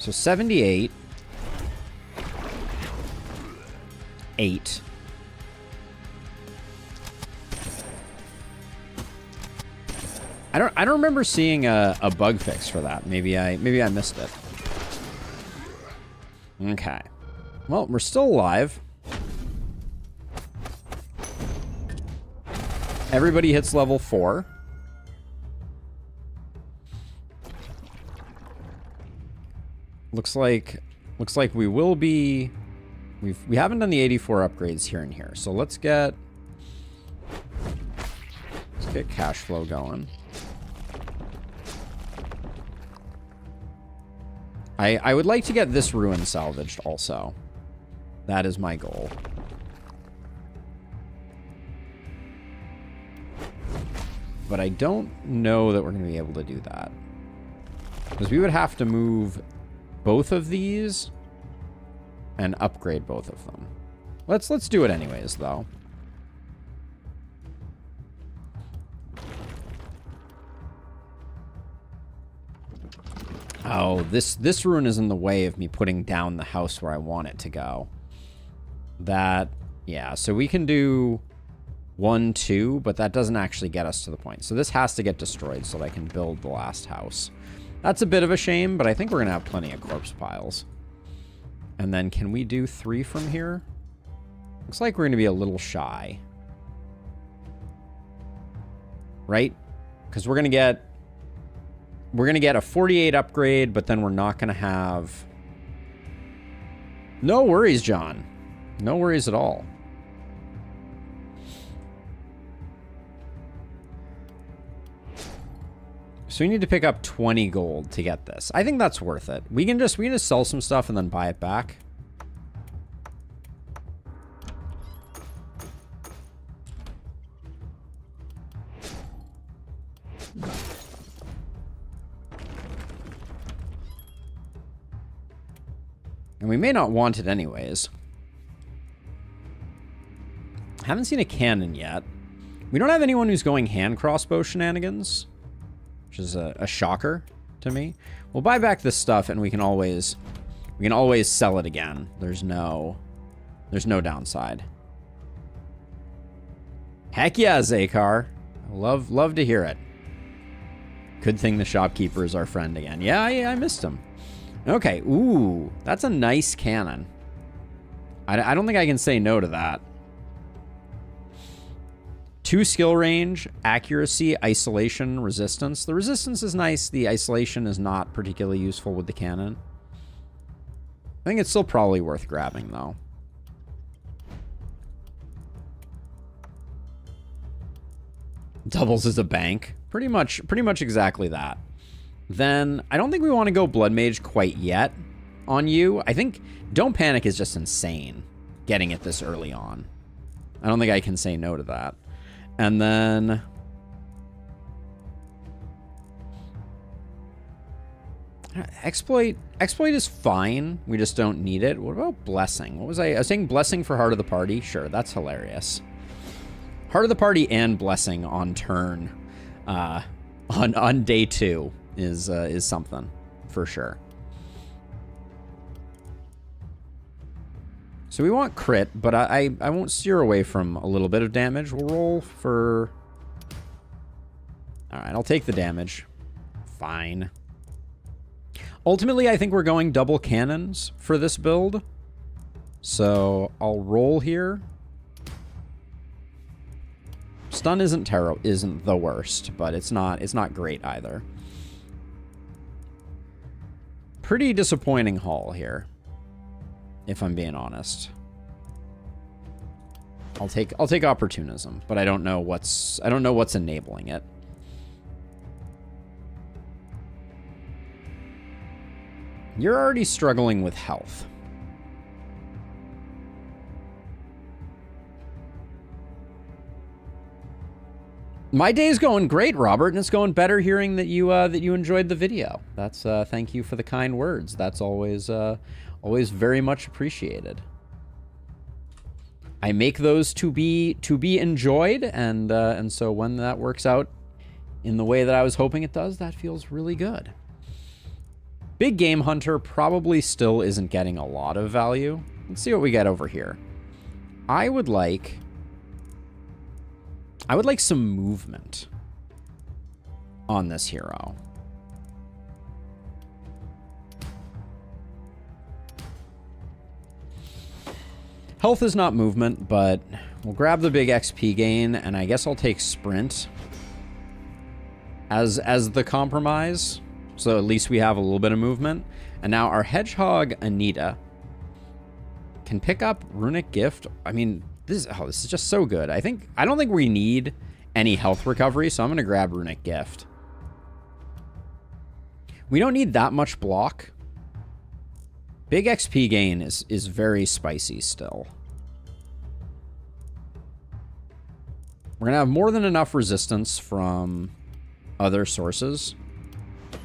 Speaker 1: So 78, 8. I don't remember seeing a bug fix for that. Maybe I missed it. Okay. Well, we're still alive. Everybody hits level 4. Looks like we will be... We haven't done the 84 upgrades here and here. So let's get cash flow going. I would like to get this ruin salvaged also. That is my goal. But I don't know that we're going to be able to do that. Because we would have to move both of these and upgrade both of them. Let's do it anyways, though. Oh, this rune is in the way of me putting down the house where I want it to go. That, yeah, so we can do 1, 2, but that doesn't actually get us to the point. So this has to get destroyed so that I can build the last house. That's a bit of a shame, but I think we're going to have plenty of corpse piles. And then can we do 3 from here? Looks like we're going to be a little shy. Right? Because we're going to get a 48 upgrade, but then we're not going to have... No worries, John. No worries at all. So we need to pick up 20 gold to get this. I think that's worth it. We can just sell some stuff and then buy it back. And we may not want it anyways. Haven't seen a cannon yet. We don't have anyone who's going hand crossbow shenanigans, which is a shocker to me. We'll buy back this stuff and we can always sell it again. There's no downside. Heck yeah, Zakar. Love to hear it. Good thing the shopkeeper is our friend again. Yeah, I missed him. Okay, ooh, that's a nice cannon. I don't think I can say no to that. 2 skill range, accuracy, isolation, resistance. The resistance is nice. The isolation is not particularly useful with the cannon. I think it's still probably worth grabbing, though. Doubles as a bank. Pretty much exactly that. Then, I don't think we want to go Blood Mage quite yet on you. I think Don't Panic is just insane, getting it this early on. I don't think I can say no to that. And then... Exploit is fine. We just don't need it. What about Blessing? What was I was saying Blessing for Heart of the Party? Sure, that's hilarious. Heart of the Party and Blessing on turn. On day 2 is something, for sure. So we want crit, but I won't steer away from a little bit of damage. We'll roll for... Alright, I'll take the damage. Fine. Ultimately, I think we're going double cannons for this build. So I'll roll here. Stun isn't the worst, but it's not great either. Pretty disappointing haul here, if I'm being honest. I'll take opportunism, but I don't know what's enabling it. You're already struggling with health. My day's going great, Robert, and it's going better hearing that you enjoyed the video. That's thank you for the kind words. That's always very much appreciated. I make those to be enjoyed, and so when that works out in the way that I was hoping it does, that feels really good. Big Game Hunter probably still isn't getting a lot of value. Let's see what we get over here. I would like some movement on this hero. Health is not movement, but we'll grab the big XP gain, and I guess I'll take Sprint as the compromise. So at least we have a little bit of movement. And now our Hedgehog Anita can pick up Runic Gift. I mean, this is just so good. I don't think we need any health recovery, so I'm going to grab Runic Gift. We don't need that much block. Big XP gain is very spicy still. We're going to have more than enough resistance from other sources.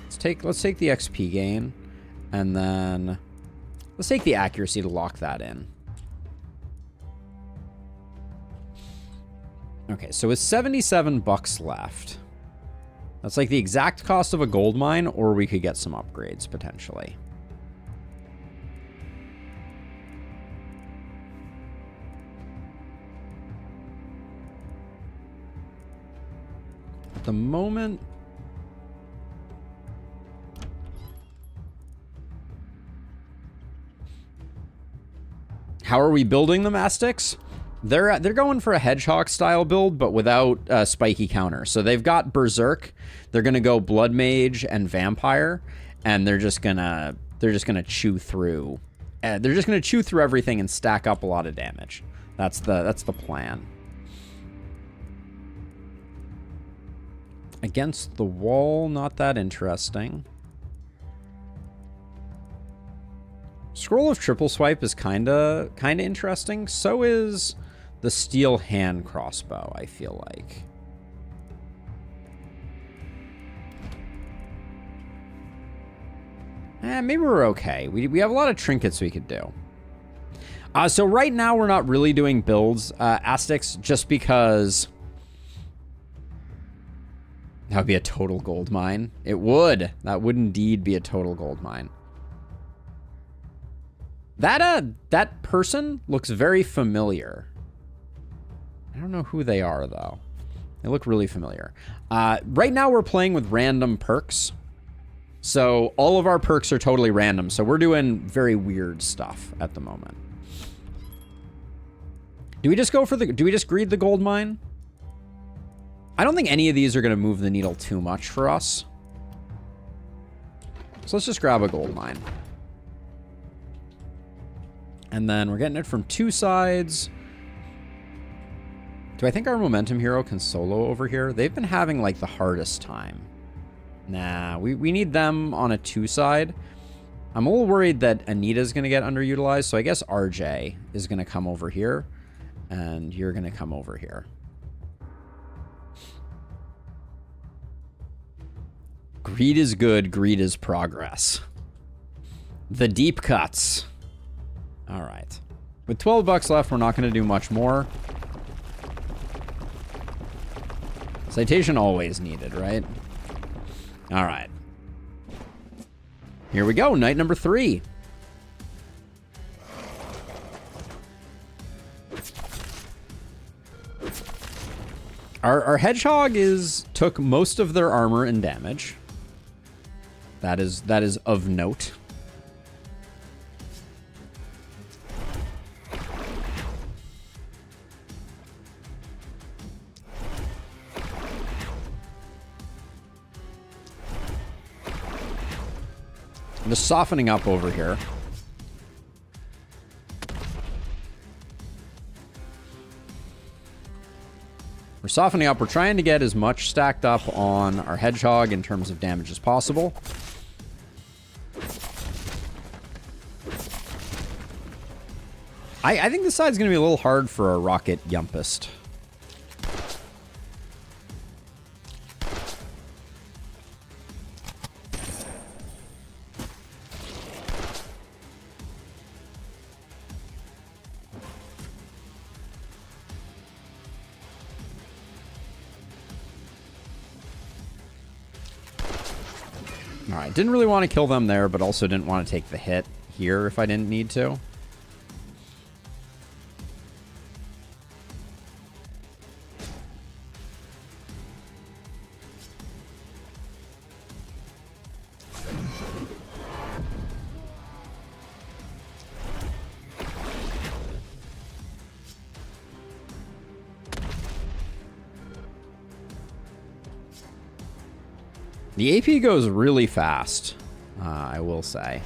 Speaker 1: Let's take the XP gain, and then let's take the accuracy to lock that in. Okay, so with 77 bucks left, that's like the exact cost of a gold mine, or we could get some upgrades potentially. At the moment, how are we building the Mastics? They're going for a Hedgehog style build, but without spiky counter. So they've got Berserk. They're gonna go Blood Mage and Vampire, and they're just gonna chew through. They're just gonna chew through everything and stack up a lot of damage. That's the plan. Against the wall, not that interesting. Scroll of Triple Swipe is kinda interesting. So is the Steel Hand Crossbow, I feel like. Maybe we're okay. We have a lot of trinkets we could do. So right now we're not really doing builds, Aztecs, just because that would be a total gold mine. It would. That would indeed be a total gold mine. That person looks very familiar. I don't know who they are, though. They look really familiar. Right now, we're playing with random perks. So all of our perks are totally random. So we're doing very weird stuff at the moment. Do we just go for the... Do we just greed the gold mine? I don't think any of these are going to move the needle too much for us. So let's just grab a gold mine. And then we're getting it from 2 sides. Do I think our momentum hero can solo over here? They've been having, like, the hardest time. Nah, we need them on a 2 side. I'm a little worried that Anita's going to get underutilized, so I guess RJ is going to come over here, and you're going to come over here. Greed is good, greed is progress. The deep cuts. All right. With 12 bucks left, we're not going to do much more. Citation always needed, right? All right. Here we go, night number 3. Our hedgehog took most of their armor and damage. That is of note. I'm just softening up over here. We're softening up. We're trying to get as much stacked up on our hedgehog in terms of damage as possible. I think this side's going to be a little hard for a rocket yumpist. Alright, didn't really want to kill them there, but also didn't want to take the hit here if I didn't need to. The AP goes really fast, I will say.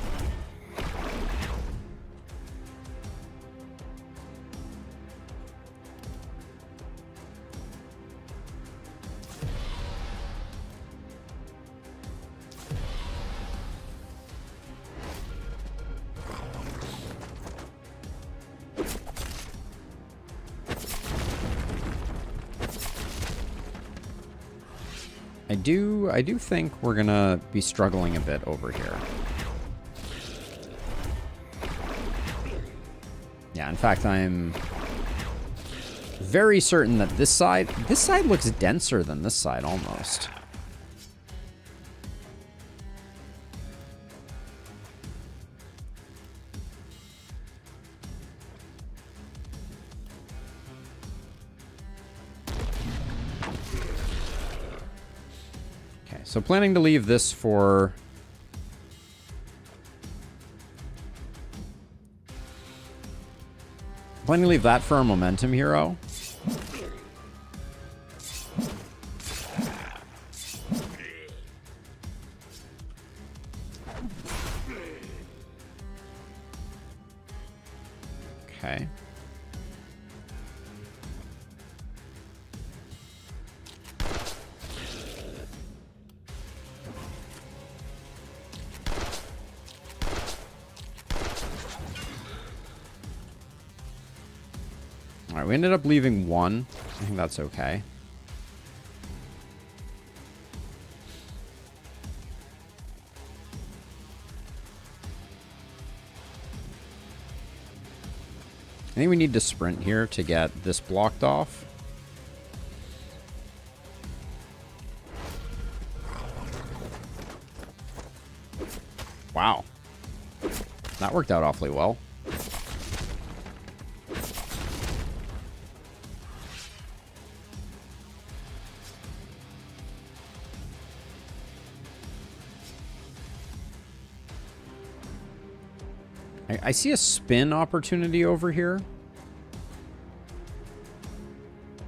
Speaker 1: I do think we're gonna be struggling a bit over here. Yeah, in fact, I'm very certain that this side looks denser than this side almost. So planning to leave this for... Planning to leave that for our momentum hero. Okay. Alright, we ended up leaving 1. I think that's okay. I think we need to sprint here to get this blocked off. Wow. That worked out awfully well. I see a spin opportunity over here.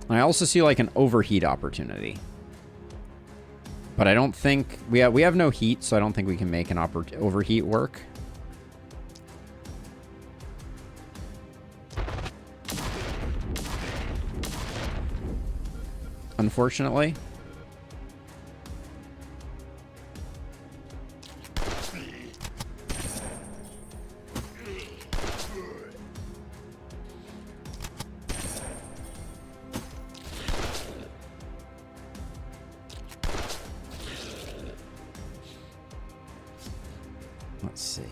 Speaker 1: And I also see like an overheat opportunity. But I don't think... We have no heat, so I don't think we can make an overheat work. Unfortunately. Let's see.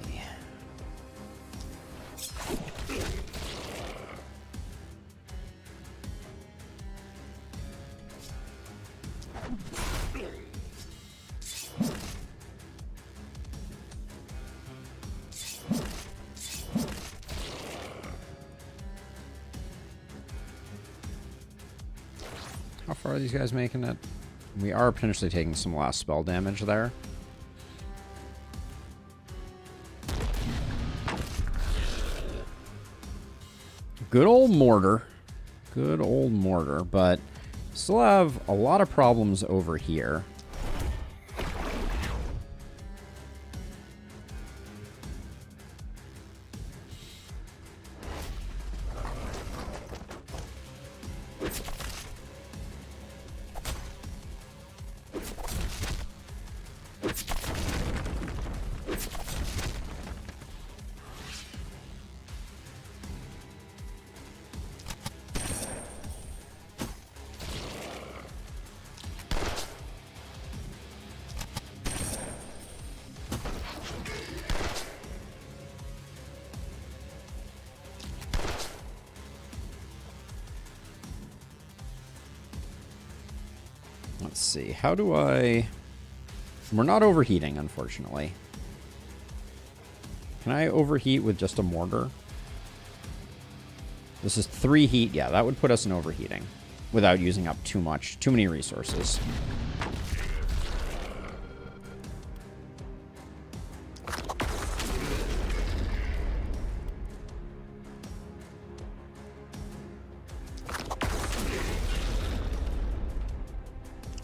Speaker 1: How far are these guys making it? We are potentially taking some last spell damage there. Good old mortar. Good old mortar, but still have a lot of problems over here. Let's see. How do I... We're not overheating, unfortunately. Can I overheat with just a mortar? This is 3 heat. Yeah, that would put us in overheating without using up too many resources.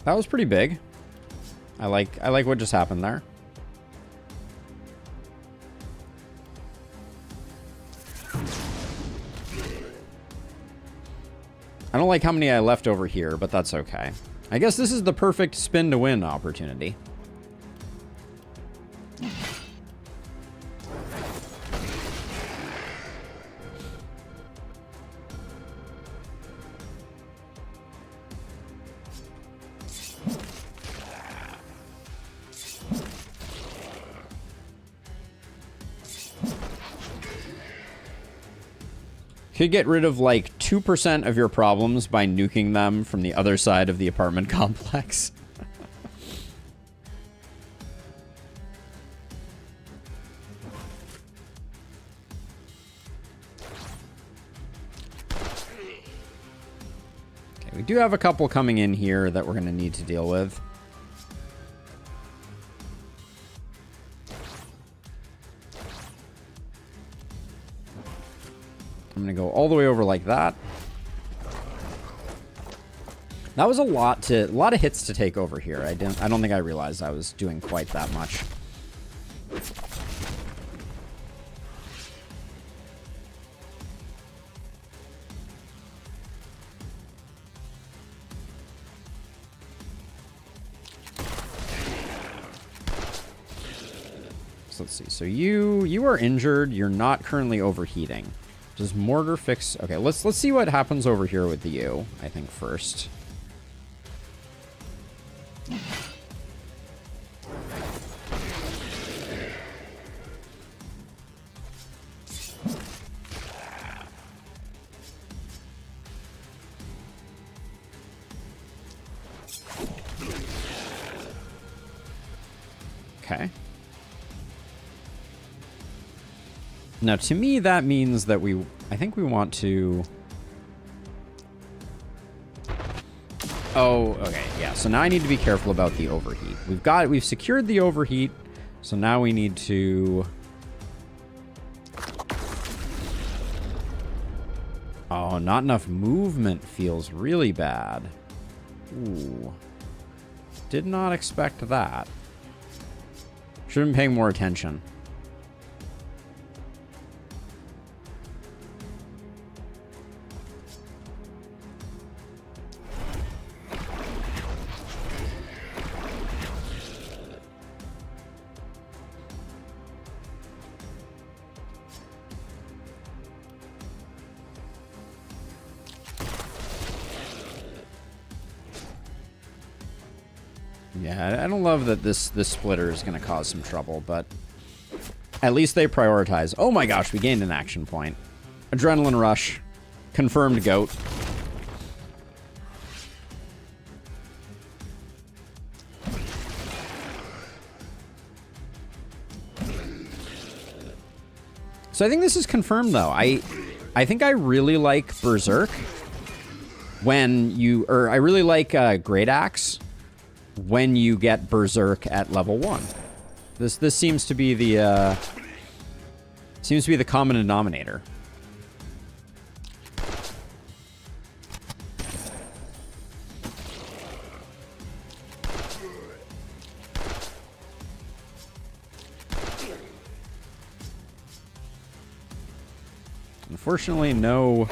Speaker 1: That was pretty big. I like what just happened there. I don't like how many I left over here, but that's okay. I guess this is the perfect spin to win opportunity. Could get rid of like 2% of your problems by nuking them from the other side of the apartment complex. Okay, we do have a couple coming in here that we're going to need to deal with. I'm going to go all the way over like that. That was a lot of hits to take over here. I don't think I realized I was doing quite that much. So let's see. So you are injured. You're not currently overheating. Does mortar fix... Okay, let's see what happens over here with the U, I think, first. Okay. Now, to me, that means that I think we want to... Oh, okay, yeah. So now I need to be careful about the overheat. We've secured the overheat, so now we need to Oh, not enough movement feels really bad. Ooh. Did not expect that. Should have been paying more attention. Yeah, I don't love that this splitter is going to cause some trouble, but at least they prioritize. Oh my gosh, we gained an action point. Adrenaline rush. Confirmed goat. So I think this is confirmed, though. I think I really like Berserk when you... Or I really like Great Axe when you get Berserk at level 1. This seems to be the common denominator. Unfortunately, no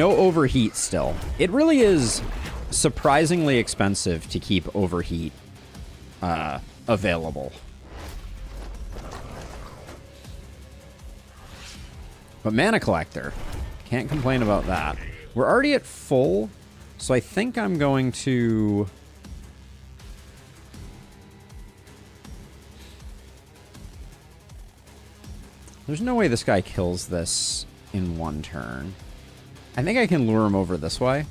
Speaker 1: overheat still. It really is surprisingly expensive to keep overheat available. But Mana Collector, can't complain about that. We're already at full, so I think I'm going to... There's no way this guy kills this in one turn. I think I can lure him over this way.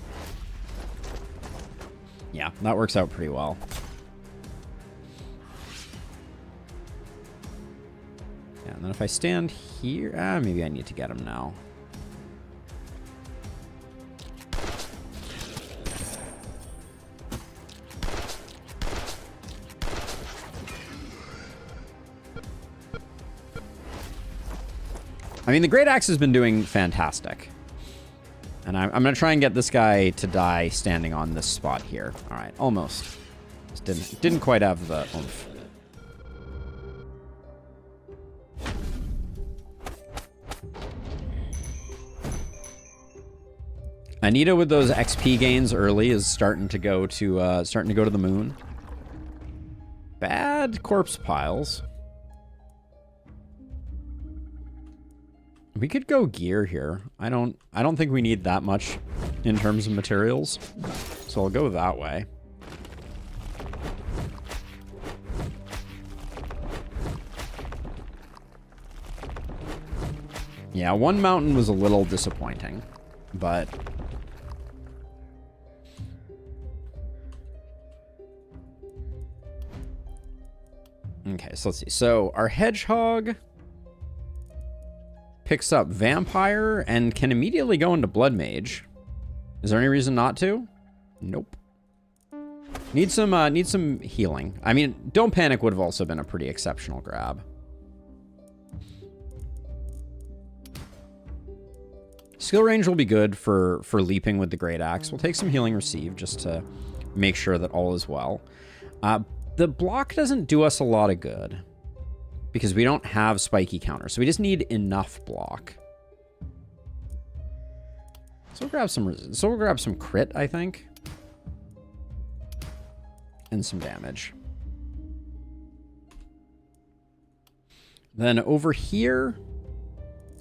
Speaker 1: Yeah, that works out pretty well. Yeah, and then if I stand here... maybe I need to get him now. I mean, the Great Axe has been doing fantastic. And I'm going to try and get this guy to die standing on this spot here. All right, almost. Just didn't quite have the oomph. Anita with those XP gains early is starting to go to the moon. Bad corpse piles. We could go gear here. I don't think we need that much in terms of materials. So I'll go that way. Yeah, one mountain was a little disappointing, but okay, so let's see. So our hedgehog picks up Vampire and can immediately go into Blood Mage. Is there any reason not to? Nope. Need some healing. I mean, Don't Panic would have also been a pretty exceptional grab. Skill range will be good for leaping with the Great Axe. We'll take some healing received just to make sure that all is well. The block doesn't do us a lot of good, because we don't have spiky counters, so we just need enough block. So we'll grab some crit, I think, and some damage. Then over here,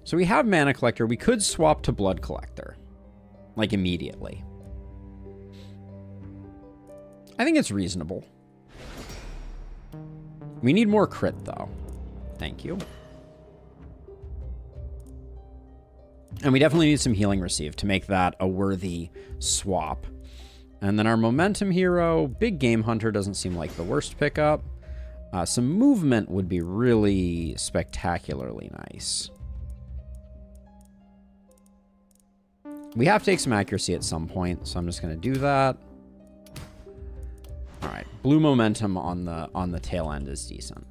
Speaker 1: so we have Mana Collector. We could swap to Blood Collector, like immediately. I think it's reasonable. We need more crit, though. Thank you. And we definitely need some healing received to make that a worthy swap. And then our momentum hero, Big Game Hunter, doesn't seem like the worst pickup. Some movement would be really spectacularly nice. We have to take some accuracy at some point, so I'm just going to do that. All right, blue momentum on the tail end is decent.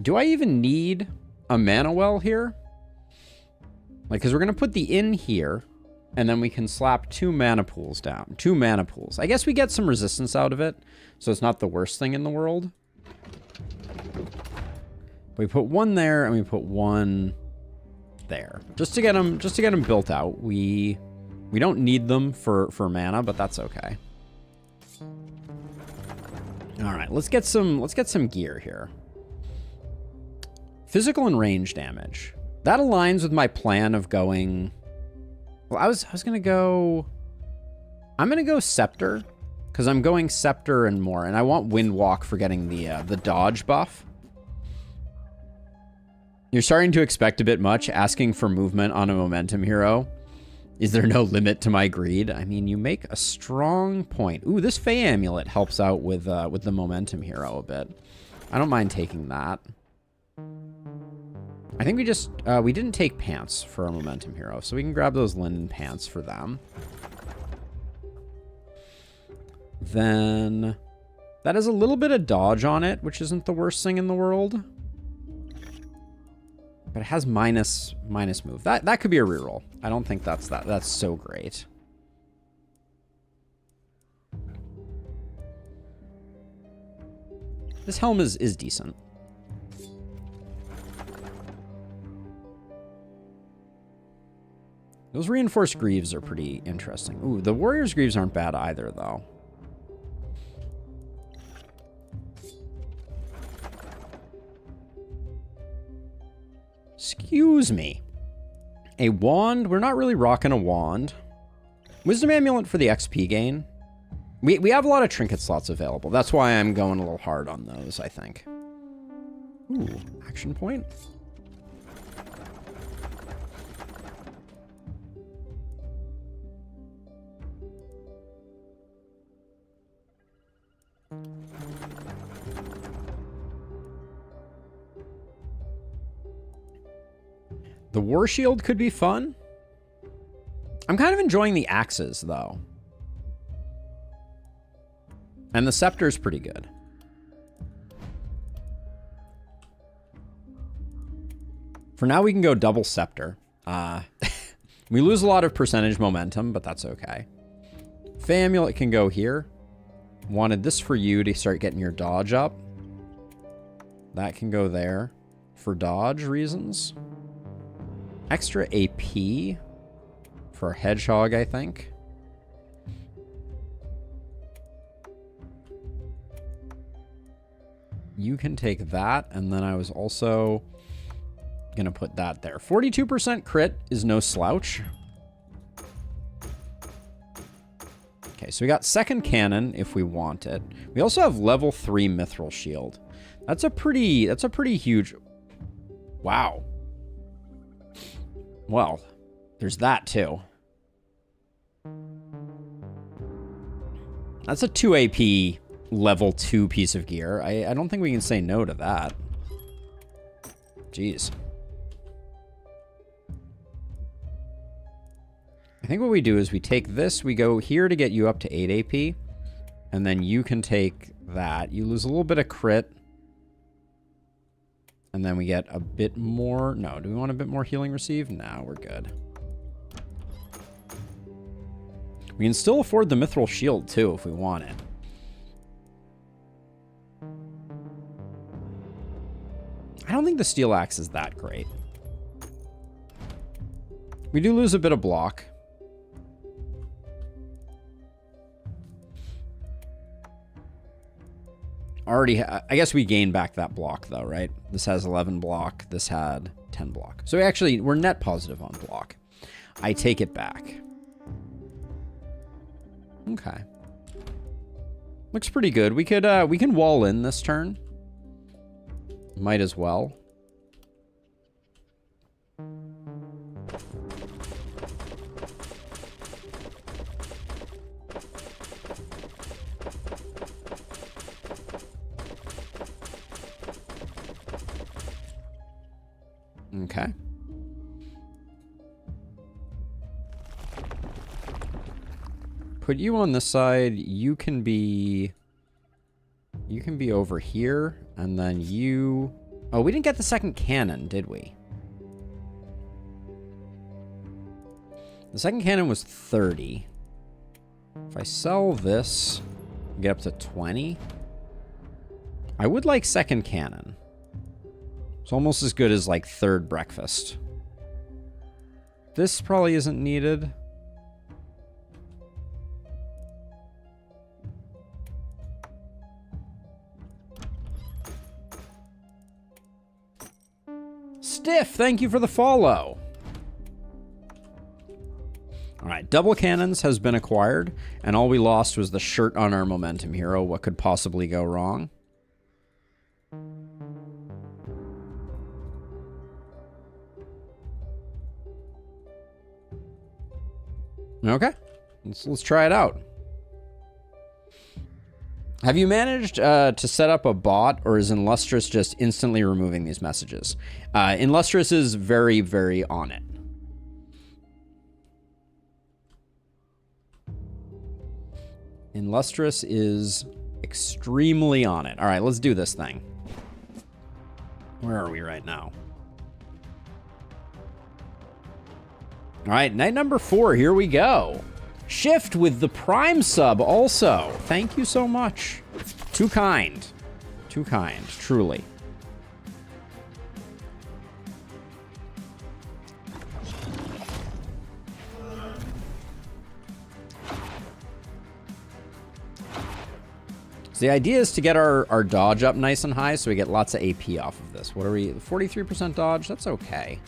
Speaker 1: Do I even need a mana well here? Like, because we're going to put the inn here, and then we can slap 2 mana pools down. 2 mana pools. I guess we get some resistance out of it, so it's not the worst thing in the world. We put 1 there, and we put 1 there. Just to get them built out. We don't need them for mana, but that's okay. All right, let's get some gear here. Physical and range damage. That aligns with my plan of going... Well, I was going to go... I'm going to go Scepter, because I'm going Scepter and more, and I want Windwalk for getting the dodge buff. You're starting to expect a bit much, asking for movement on a momentum hero. Is there no limit to my greed? I mean, you make a strong point. Ooh, this Fey Amulet helps out with the momentum hero a bit. I don't mind taking that. I think we didn't take pants for our momentum hero, so we can grab those linen pants for them. Then that has a little bit of dodge on it, which isn't the worst thing in the world. But it has minus move. That could be a reroll. I don't think that's so great. This helm is decent. Those reinforced greaves are pretty interesting. Ooh, the warrior's greaves aren't bad either, though. Excuse me. A wand? We're not really rocking a wand. Wisdom Amulet for the XP gain. We have a lot of trinket slots available. That's why I'm going a little hard on those, I think. Ooh, action point. The War Shield could be fun. I'm kind of enjoying the axes, though. And the Scepter's pretty good. For now, we can go double Scepter. We lose a lot of percentage momentum, but that's okay. Fey Amulet can go here. Wanted this for you to start getting your dodge up. That can go there for dodge reasons. Extra AP for a Hedgehog, I think. You can take that, and then I was also going to put that there. 42% crit is no slouch. Okay, so we got second cannon if we want it. We also have level 3 mithril shield. That's a pretty huge... Wow. Well, there's that too. That's a 2 AP level 2 piece of gear. I don't think we can say no to that. Jeez. I think what we do is we take this, we go here to get you up to 8 AP, and then you can take that. You lose a little bit of crit. And then we get a bit more... No, do we want a bit more healing receive? No, we're good. We can still afford the mithril shield, too, if we want it. I don't think the steel axe is that great. We do lose a bit of block. I guess we gained back that block, though, right? This has 11 block. This had 10 block. So we're net positive on block. I take it back. Okay. Looks pretty good. We can wall in this turn. Might as well. Okay. Put you on this side. You can be over here, and then you Oh, we didn't get the second cannon, did we? The second cannon was 30. If I sell this, get up to 20. I would like second cannon. It's almost as good as like third breakfast. This probably isn't needed. Stiff, thank you for the follow. All right, double cannons has been acquired, and all we lost was the shirt on our momentum hero. What could possibly go wrong? Okay, let's try it out. Have you managed to set up a bot, or is Illustrious just instantly removing these messages? Illustrious is very, very on it. Illustrious is extremely on it. All right, let's do this thing. Where are we right now? All right, night number 4, here we go. Shift with the Prime sub also. Thank you so much. Too kind. Too kind, truly. So the idea is to get our dodge up nice and high so we get lots of AP off of this. What are we, 43% dodge? That's okay.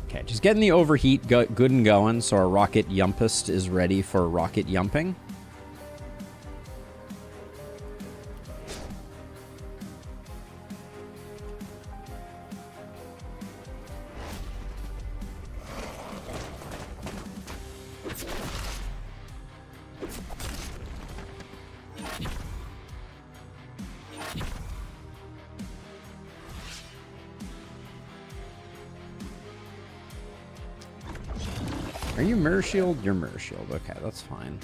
Speaker 1: Okay, just getting the overheat good and going so our rocket yumpist is ready for rocket yumping. Are you Mirror Shield? You're Mirror Shield. Okay, that's fine.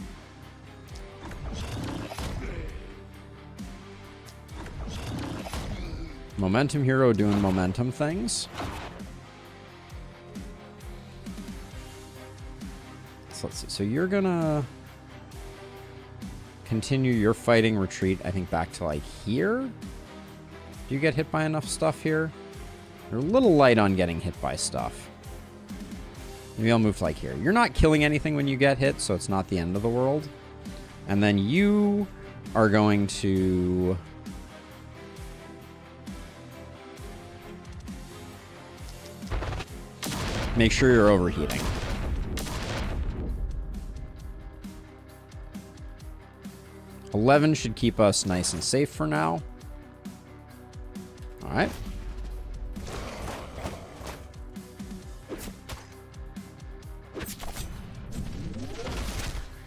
Speaker 1: Momentum hero doing momentum things. So let's see. So you're gonna continue your fighting retreat, I think, back to like here. Do you get hit by enough stuff here? You're a little light on getting hit by stuff. Maybe I'll move to like here. You're not killing anything when you get hit, so it's not the end of the world. And then you are going to... make sure you're overheating. $11 should keep us nice and safe for now. All right.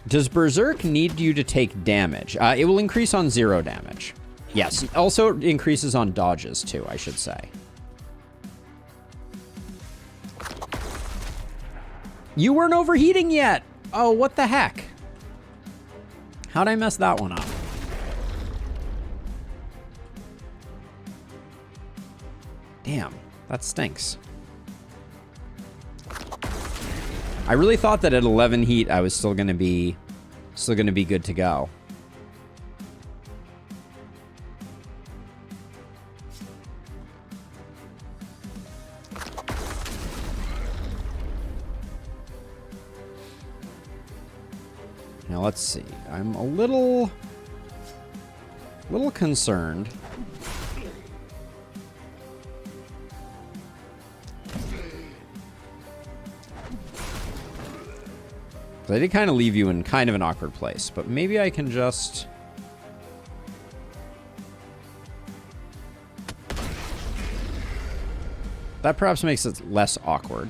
Speaker 1: Does Berserk need you to take damage? It will increase on 0 damage. Yes, also it increases on dodges too, I should say. You weren't overheating yet! Oh, what the heck? How'd I mess that one up? Damn, that stinks. I really thought that at 11 heat I was still gonna be good to go. Now let's see. I'm a little concerned. I did kind of leave you in kind of an awkward place, but maybe I can just... That perhaps makes it less awkward.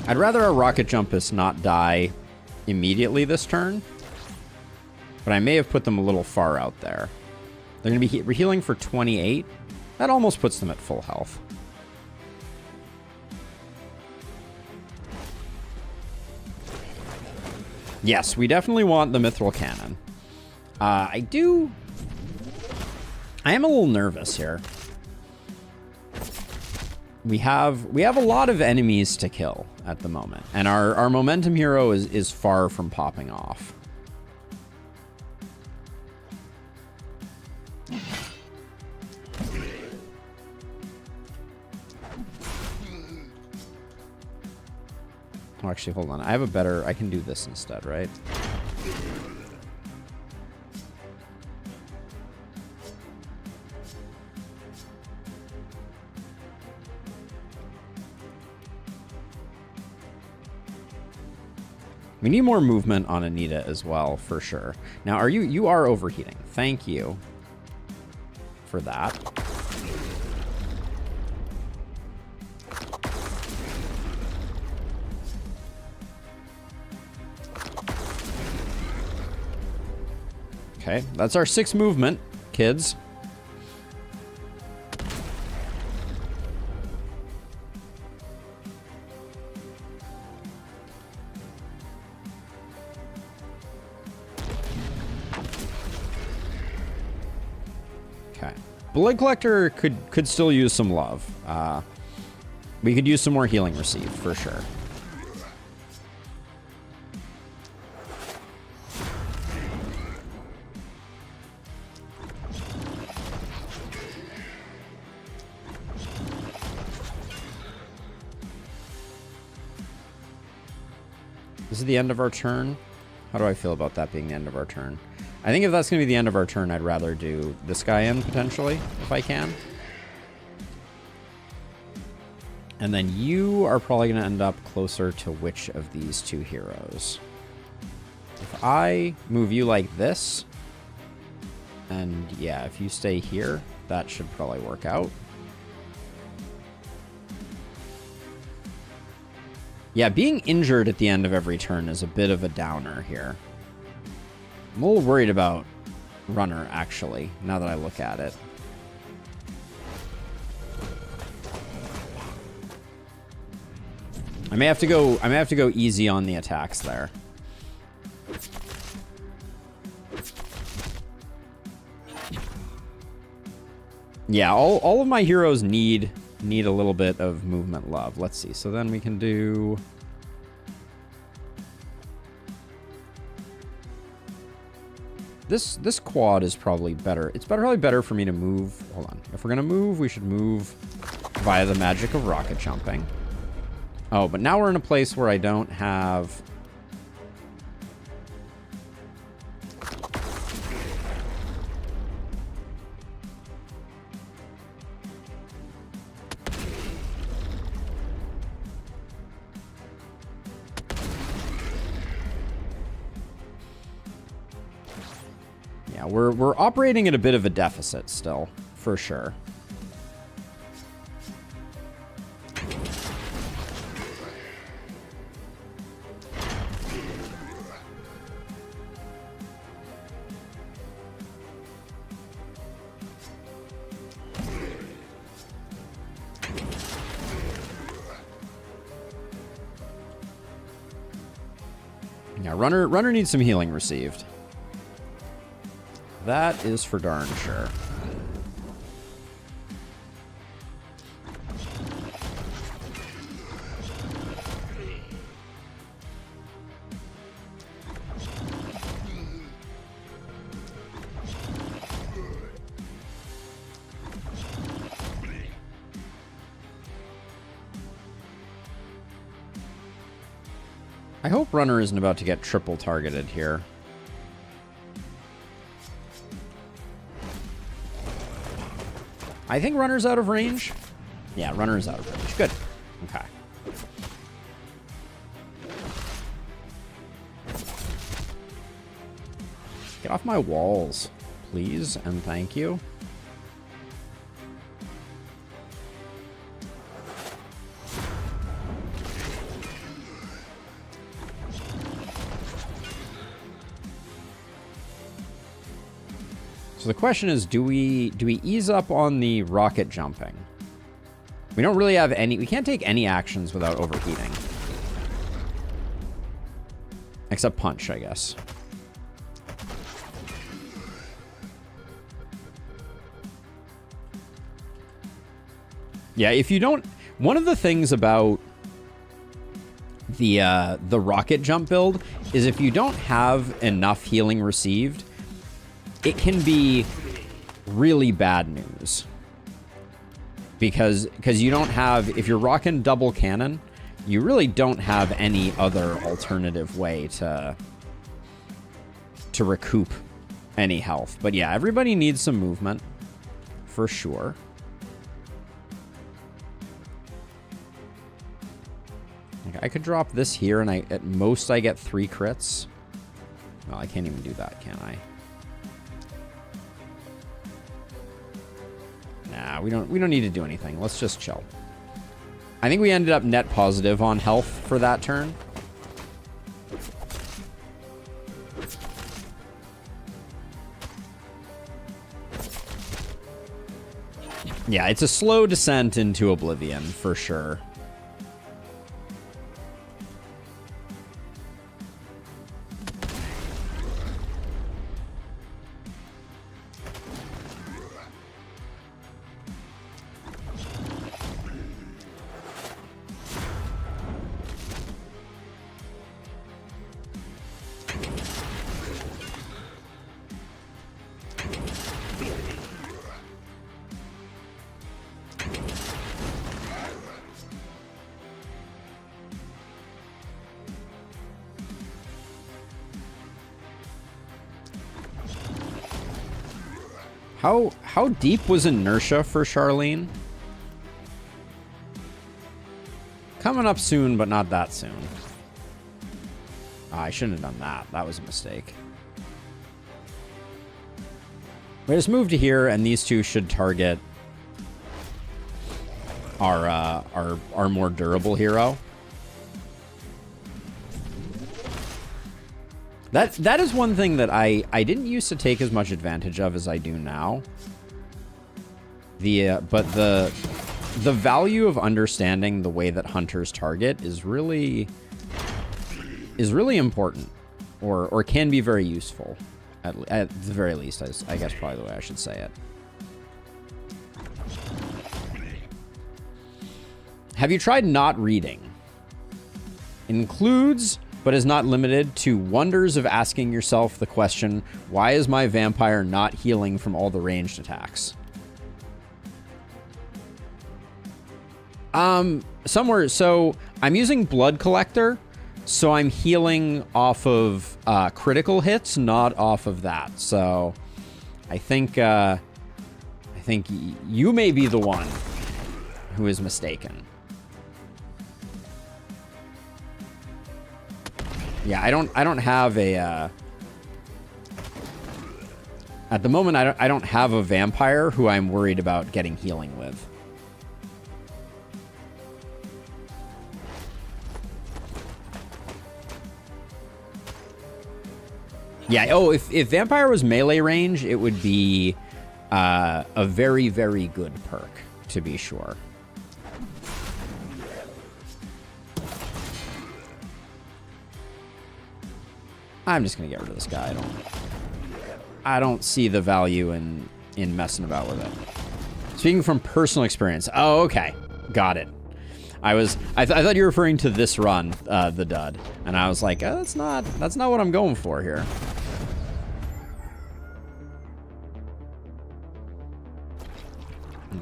Speaker 1: I'd rather our rocket jumpists not die immediately this turn, but I may have put them a little far out there. They're going to be healing for 28. That almost puts them at full health. Yes, we definitely want the mithril cannon. I am a little nervous here. We have a lot of enemies to kill at the moment, and our momentum hero is far from popping off. Oh, actually, hold on. I can do this instead, right? We need more movement on Anita as well, for sure. Now, you are overheating. Thank you for that. Okay, that's our 6 movement, kids. Okay. Blood Collector could still use some love. We could use some more healing received, for sure. This is the end of our turn. How do I feel about that being the end of our turn? I think if that's going to be the end of our turn, I'd rather do this guy in, potentially, if I can. And then you are probably going to end up closer to which of these 2 heroes? If I move you like this, and yeah, if you stay here, that should probably work out. Yeah, being injured at the end of every turn is a bit of a downer here. I'm a little worried about Runner, actually, now that I look at it. I may have to go easy on the attacks there. Yeah, all of my heroes need a little bit of movement love. Let's see. So then we can do... This quad is probably better. It's probably better for me to move... Hold on. If we're going to move, we should move via the magic of rocket jumping. Oh, but now we're in a place where I don't have... Yeah, we're operating at a bit of a deficit still, for sure. Yeah, runner needs some healing received. That is for darn sure. I hope Runner isn't about to get triple targeted here. I think Runner's out of range. Yeah, Runner's out of range. Good. Okay. Get off my walls, please, and thank you. So the question is, do we ease up on the rocket jumping? We don't really have any... We can't take any actions without overheating. Except punch, I guess. Yeah, if you don't... One of the things about the rocket jump build is if you don't have enough healing received, it can be really bad news. Because you don't have... If you're rocking double cannon, you really don't have any other alternative way to recoup any health. But yeah, everybody needs some movement, for sure. I could drop this here, and at most I get 3 crits. Well, I can't even do that, can I? Nah, we don't need to do anything. Let's just chill. I think we ended up net positive on health for that turn. Yeah, it's a slow descent into oblivion, for sure. How deep was inertia for Charlene? Coming up soon, but not that soon. Oh, I shouldn't have done that. That was a mistake. We just moved to here, and these two should target our more durable hero. That is one thing that I didn't used to take as much advantage of as I do now. But the value of understanding the way that hunters target is really important, or can be very useful, at the very least. I guess probably the way I should say it. Have you tried not reading? Includes, but is not limited to, wonders of asking yourself the question, why is my vampire not healing from all the ranged attacks? Somewhere, so I'm using Blood Collector, so I'm healing off of critical hits, not off of that. So I think you may be the one who is mistaken. Yeah, I don't have a at the moment I don't have a vampire who I'm worried about getting healing with. Yeah, oh, if vampire was melee range, it would be a very, very good perk, to be sure. I'm just gonna get rid of this guy. I don't see the value in messing about with it. Speaking from personal experience. Oh, okay, got it. I thought you were referring to this run, the dud, and I was like, that's not what I'm going for here.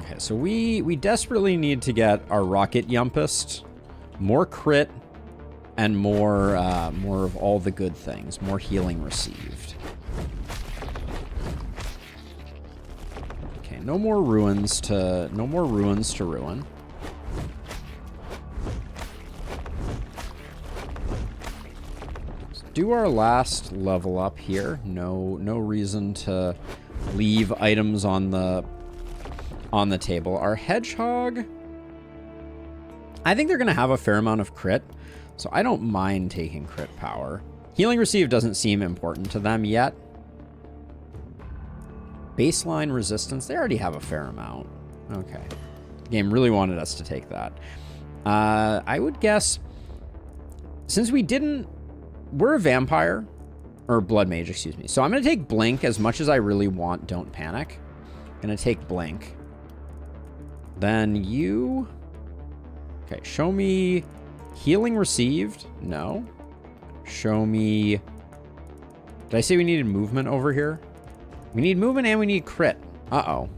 Speaker 1: Okay, so we desperately need to get our rocket yumpist, more crit, and more of all the good things, more healing received. Okay, no more ruins to ruin. Let's do our last level up here. No reason to leave items on the table. Our hedgehog, I think they're gonna have a fair amount of crit, so I don't mind taking crit power. Healing received doesn't seem important to them yet. Baseline resistance. They already have a fair amount. Okay. The game really wanted us to take that. I would guess, since we didn't... We're a vampire. Or blood mage, excuse me. So I'm going to take Blink as much as I really want Don't Panic. Going to take Blink. Then you... Okay, show me healing received. No. Show me... Did I say we needed movement over here? We need movement and we need crit. Uh-oh.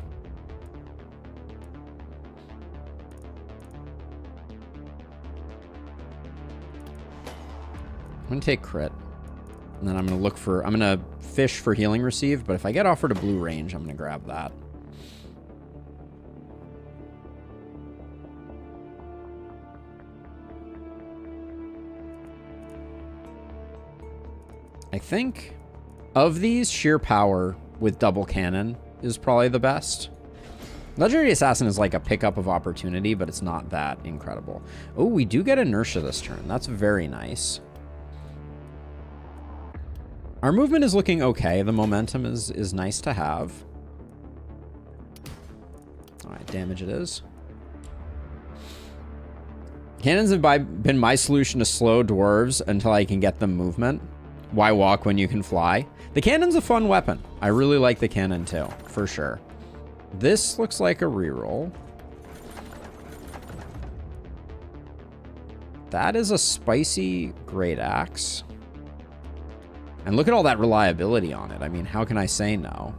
Speaker 1: I'm going to take crit. And then I'm going to look for... I'm going to fish for healing received, but if I get offered a blue range, I'm going to grab that. I think of these, sheer power with double cannon is probably the best. Legendary Assassin is like a pickup of opportunity, but it's not that incredible. Oh, we do get inertia this turn. That's very nice. Our movement is looking okay. The momentum is nice to have. All right, damage it is. Cannons have been my solution to slow dwarves until I can get them movement. Why walk when you can fly? The cannon's a fun weapon. I really like the cannon too, for sure. This looks like a reroll. That is a spicy great axe. And look at all that reliability on it. I mean, how can I say no?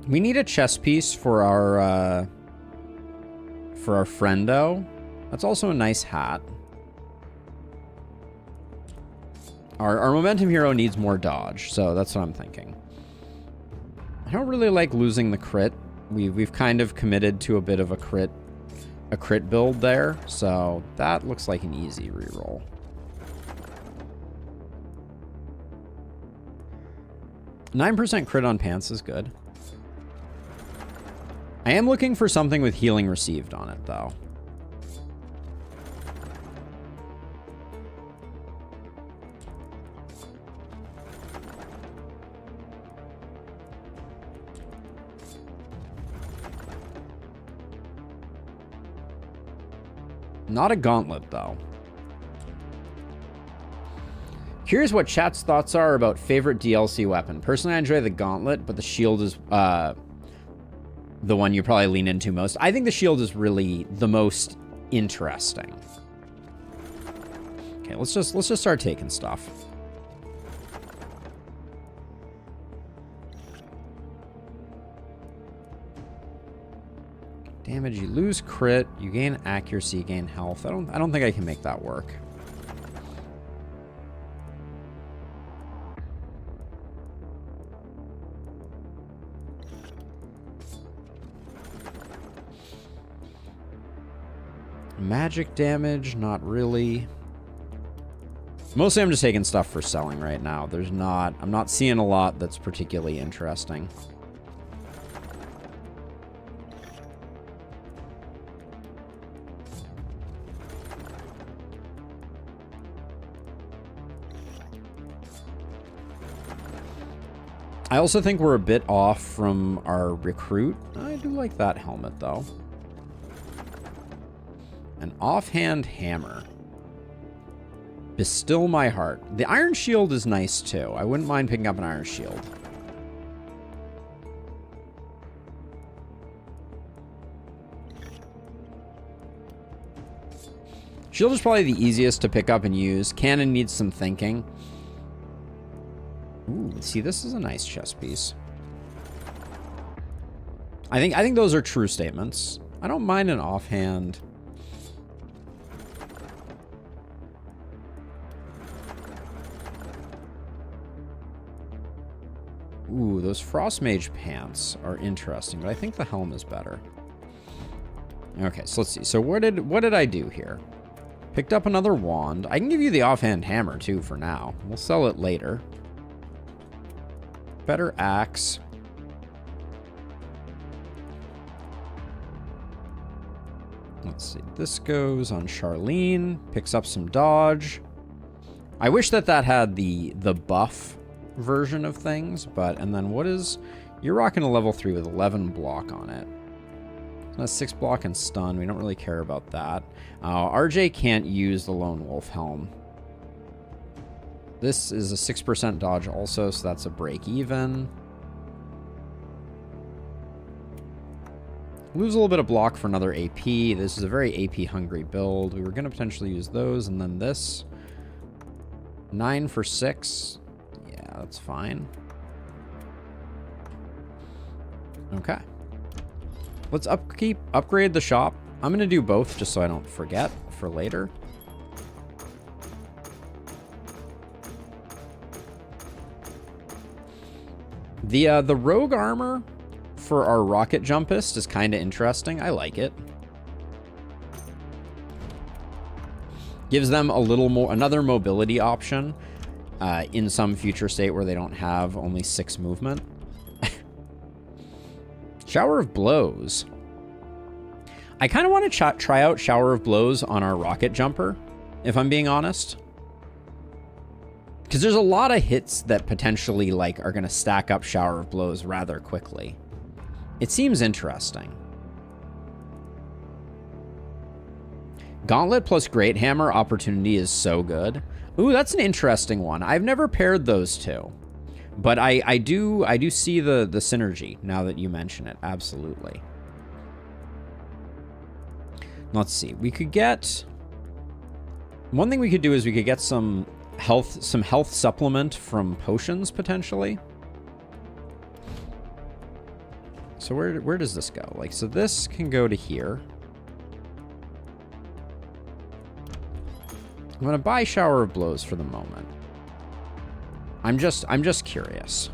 Speaker 1: We need a chess piece for our friendo. That's also a nice hat. Our momentum hero needs more dodge, so that's what I'm thinking. I don't really like losing the crit. We've kind of committed to a bit of a crit build there, so that looks like an easy reroll. %9 crit on pants is good. I am looking for something with healing received on it, though. Not a gauntlet, though. Curious what chat's thoughts are about favorite DLC weapon. Personally, I enjoy the gauntlet, but the shield is the one you probably lean into most. I think the shield is really the most interesting. Okay, let's just start taking stuff. Damage, you lose crit, you gain accuracy, you gain health. I don't think I can make that work. Magic damage, not really. Mostly I'm just taking stuff for selling right now. I'm not seeing a lot that's particularly interesting. I also think we're a bit off from our recruit. I do like that helmet, though. An offhand hammer. Bestill my heart. The iron shield is nice, too. I wouldn't mind picking up an iron shield. Shield is probably the easiest to pick up and use. Cannon needs some thinking. Ooh, see, this is a nice chess piece. I think those are true statements. I don't mind an offhand. Ooh, those Frost Mage pants are interesting, but I think the helm is better. Okay, so let's see. So what did I do here? Picked up another wand. I can give you the offhand hammer too for now. We'll sell it later. Better axe. Let's see. This goes on Charlene. Picks up some dodge. I wish that had the buff version of things, but... And then what is... You're rocking a level 3 with 11 block on it. That's 6 block and stun. We don't really care about that. RJ can't use the Lone Wolf Helm. This is a 6% dodge also, so that's a break even. Lose a little bit of block for another AP. This is a very AP hungry build. We were going to potentially use those, and then this. 9 for 6. Yeah, that's fine. Okay. Let's upgrade the shop. I'm going to do both just so I don't forget for later. The rogue armor for our rocket jumpist is kind of interesting. I like it. Gives them a little more, another mobility option in some future state where they don't have only 6 movement. Shower of Blows. I kind of want to try out Shower of Blows on our rocket jumper, if I'm being honest. Because there's a lot of hits that potentially are going to stack up Shower of Blows rather quickly. It seems interesting. Gauntlet plus Great Hammer opportunity is so good. Ooh, that's an interesting one. I've never paired those two. But I do see the synergy now that you mention it. Absolutely. Let's see. We could get... One thing we could do is we could get some health supplement from potions, potentially. So where does this go? So this can go to here. I'm going to buy Shower of Blows for the moment. I'm just curious.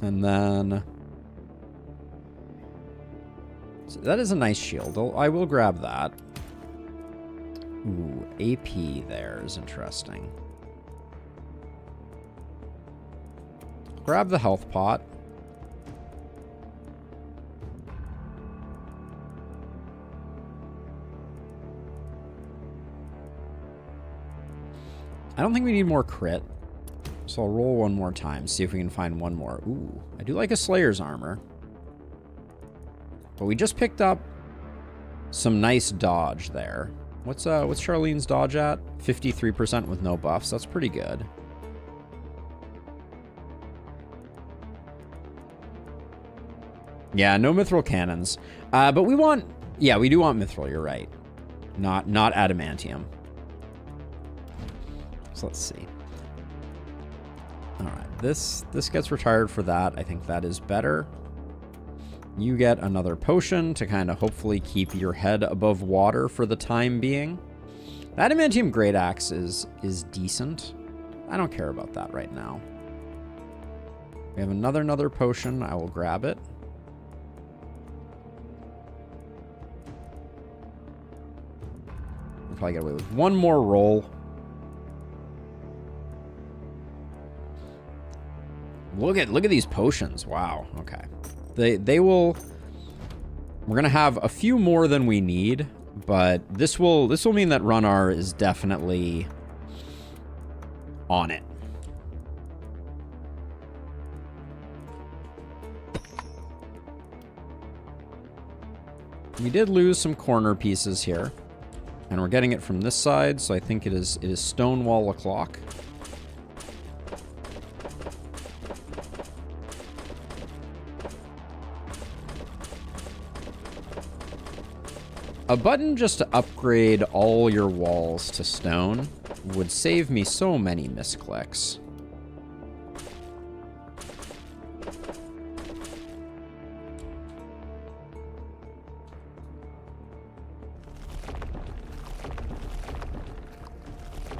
Speaker 1: And then... So that is a nice shield. I will grab that. Ooh, AP there is interesting. Grab the health pot. I don't think we need more crit. So I'll roll one more time, see if we can find one more. Ooh, I do like a Slayer's armor. But we just picked up some nice dodge there. What's Charlene's dodge at? 53% with no buffs. That's pretty good. Yeah, no mithril cannons. But we want... Yeah, we do want mithril, you're right. Not adamantium. So let's see. All right, this gets retired for that. I think that is better. You get another potion to kind of hopefully keep your head above water for the time being. The adamantium great axe is decent. I don't care about that right now. We have another potion. I will grab it. We'll probably get away with one more roll. Look at these potions. Wow. Okay. They will... We're going to have a few more than we need, but this will mean that Runnar is definitely on it. We did lose some corner pieces here, and we're getting it from this side, so I think it is Stonewall o'clock. A button just to upgrade all your walls to stone would save me so many misclicks.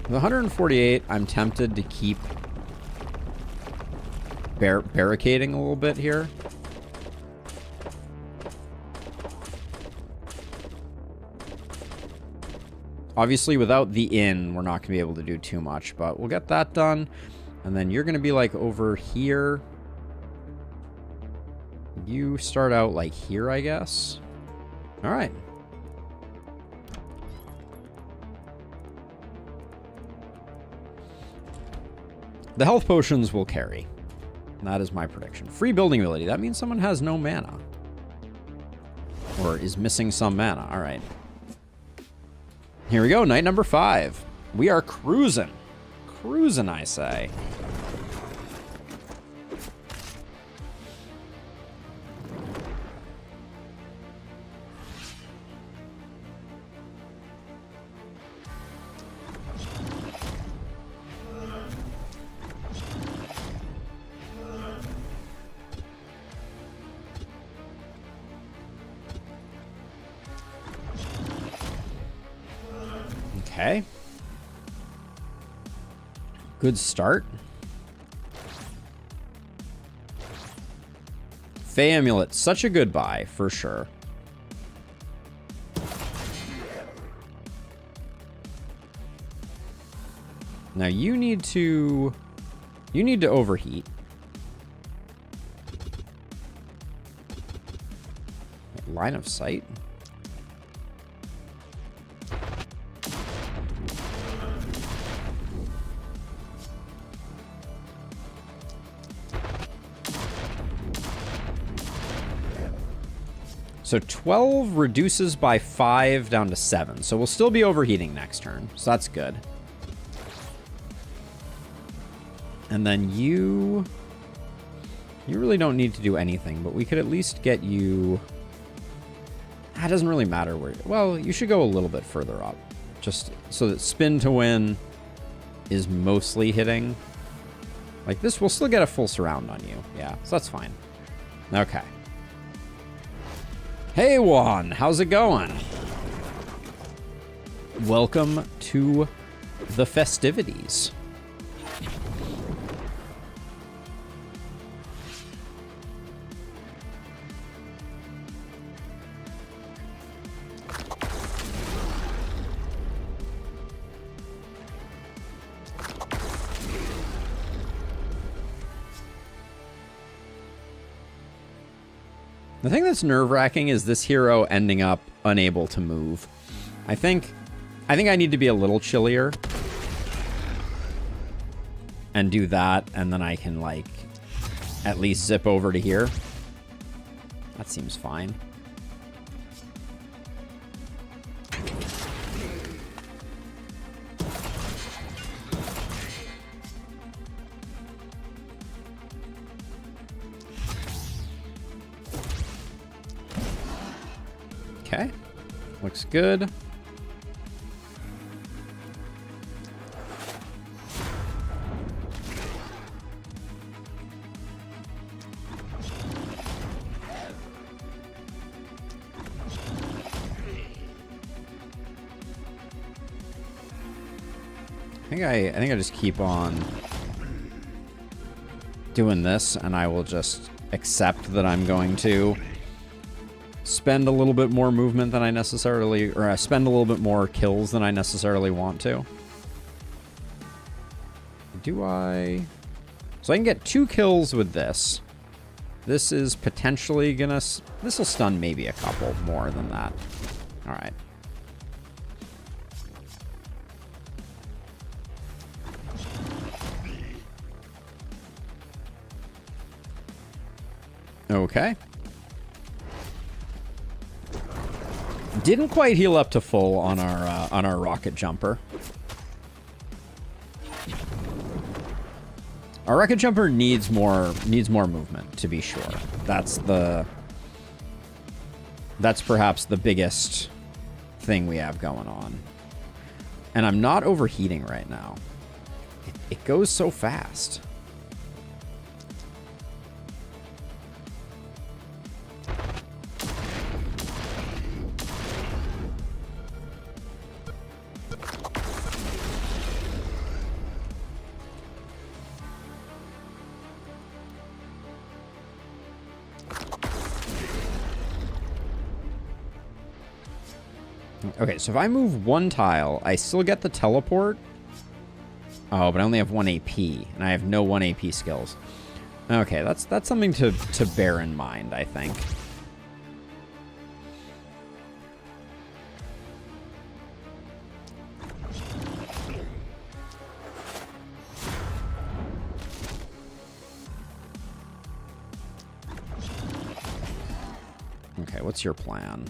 Speaker 1: The 148, I'm tempted to keep barricading a little bit here. Obviously, without the inn, we're not going to be able to do too much, but we'll get that done. And then you're going to be, over here. You start out like here, I guess. All right. The health potions will carry. That is my prediction. Free building ability. That means someone has no mana. Or is missing some mana. All right. Here we go. Night number 5. We are cruising. Cruising, I say. Okay. Good start. Fey Amulet, such a good buy, for sure. Now you need to overheat. Line of sight. So 12 reduces by 5 down to 7. So we'll still be overheating next turn. So that's good. And then you really don't need to do anything, but we could at least get you... It doesn't really matter where... Well, you should go a little bit further up. Just so that spin to win is mostly hitting. Like this, we'll still get a full surround on you. Yeah, so that's fine. Okay. Hey Juan, how's it going? Welcome to the festivities. The thing that's nerve-wracking is this hero ending up unable to move. I think I need to be a little chillier and do that, and then I can, like, at least zip over to here. That seems fine. Okay, looks good. I think I just keep on doing this, and I will just accept that I'm going to spend a little bit more movement than I necessarily, or spend a little bit more kills than I necessarily want to. Do I? So I can get 2 kills with this. This is potentially gonna, this will stun maybe a couple more than that. All right. Okay. Didn't quite heal up to full on our rocket jumper. Our rocket jumper needs more movement, to be sure. That's perhaps the biggest thing we have going on. And I'm not overheating right now. It goes so fast. Okay, so if I move 1 tile, I still get the teleport. Oh, but I only have 1 AP, and I have no 1 AP skills. Okay, that's something to bear in mind, I think. Okay, what's your plan?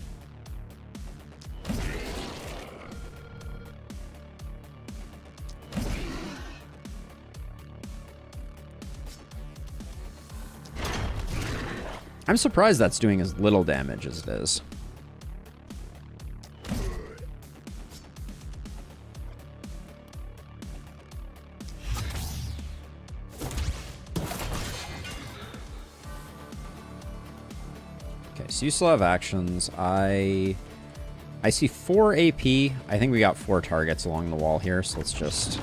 Speaker 1: I'm surprised that's doing as little damage as it is. Okay, so you still have actions. I see 4 AP. I think we got 4 targets along the wall here, so let's just...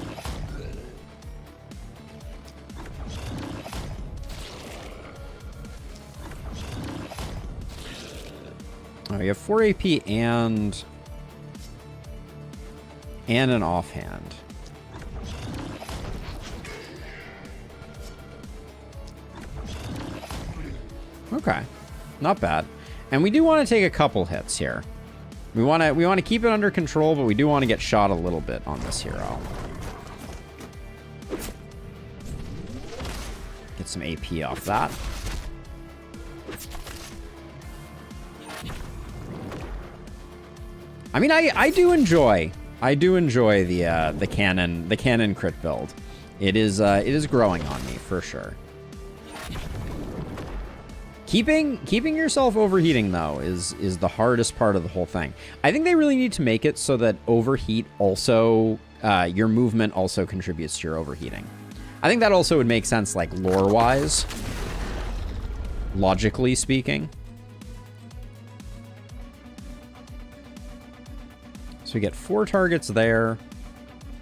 Speaker 1: Oh, you have 4 AP and an offhand. Okay, not bad. And we do want to take a couple hits here. We want to keep it under control, but we do want to get shot a little bit on this hero. Get some AP off that. I mean, I do enjoy the cannon crit build. It is growing on me for sure. Keeping yourself overheating though is the hardest part of the whole thing. I think they really need to make it so that overheat also your movement also contributes to your overheating. I think that also would make sense, like lore wise, logically speaking. So we get 4 targets there.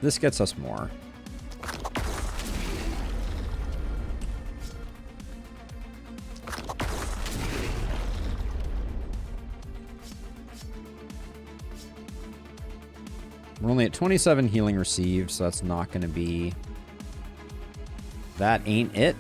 Speaker 1: This gets us more. We're only at 27 healing received, so that's not going to be... That ain't it.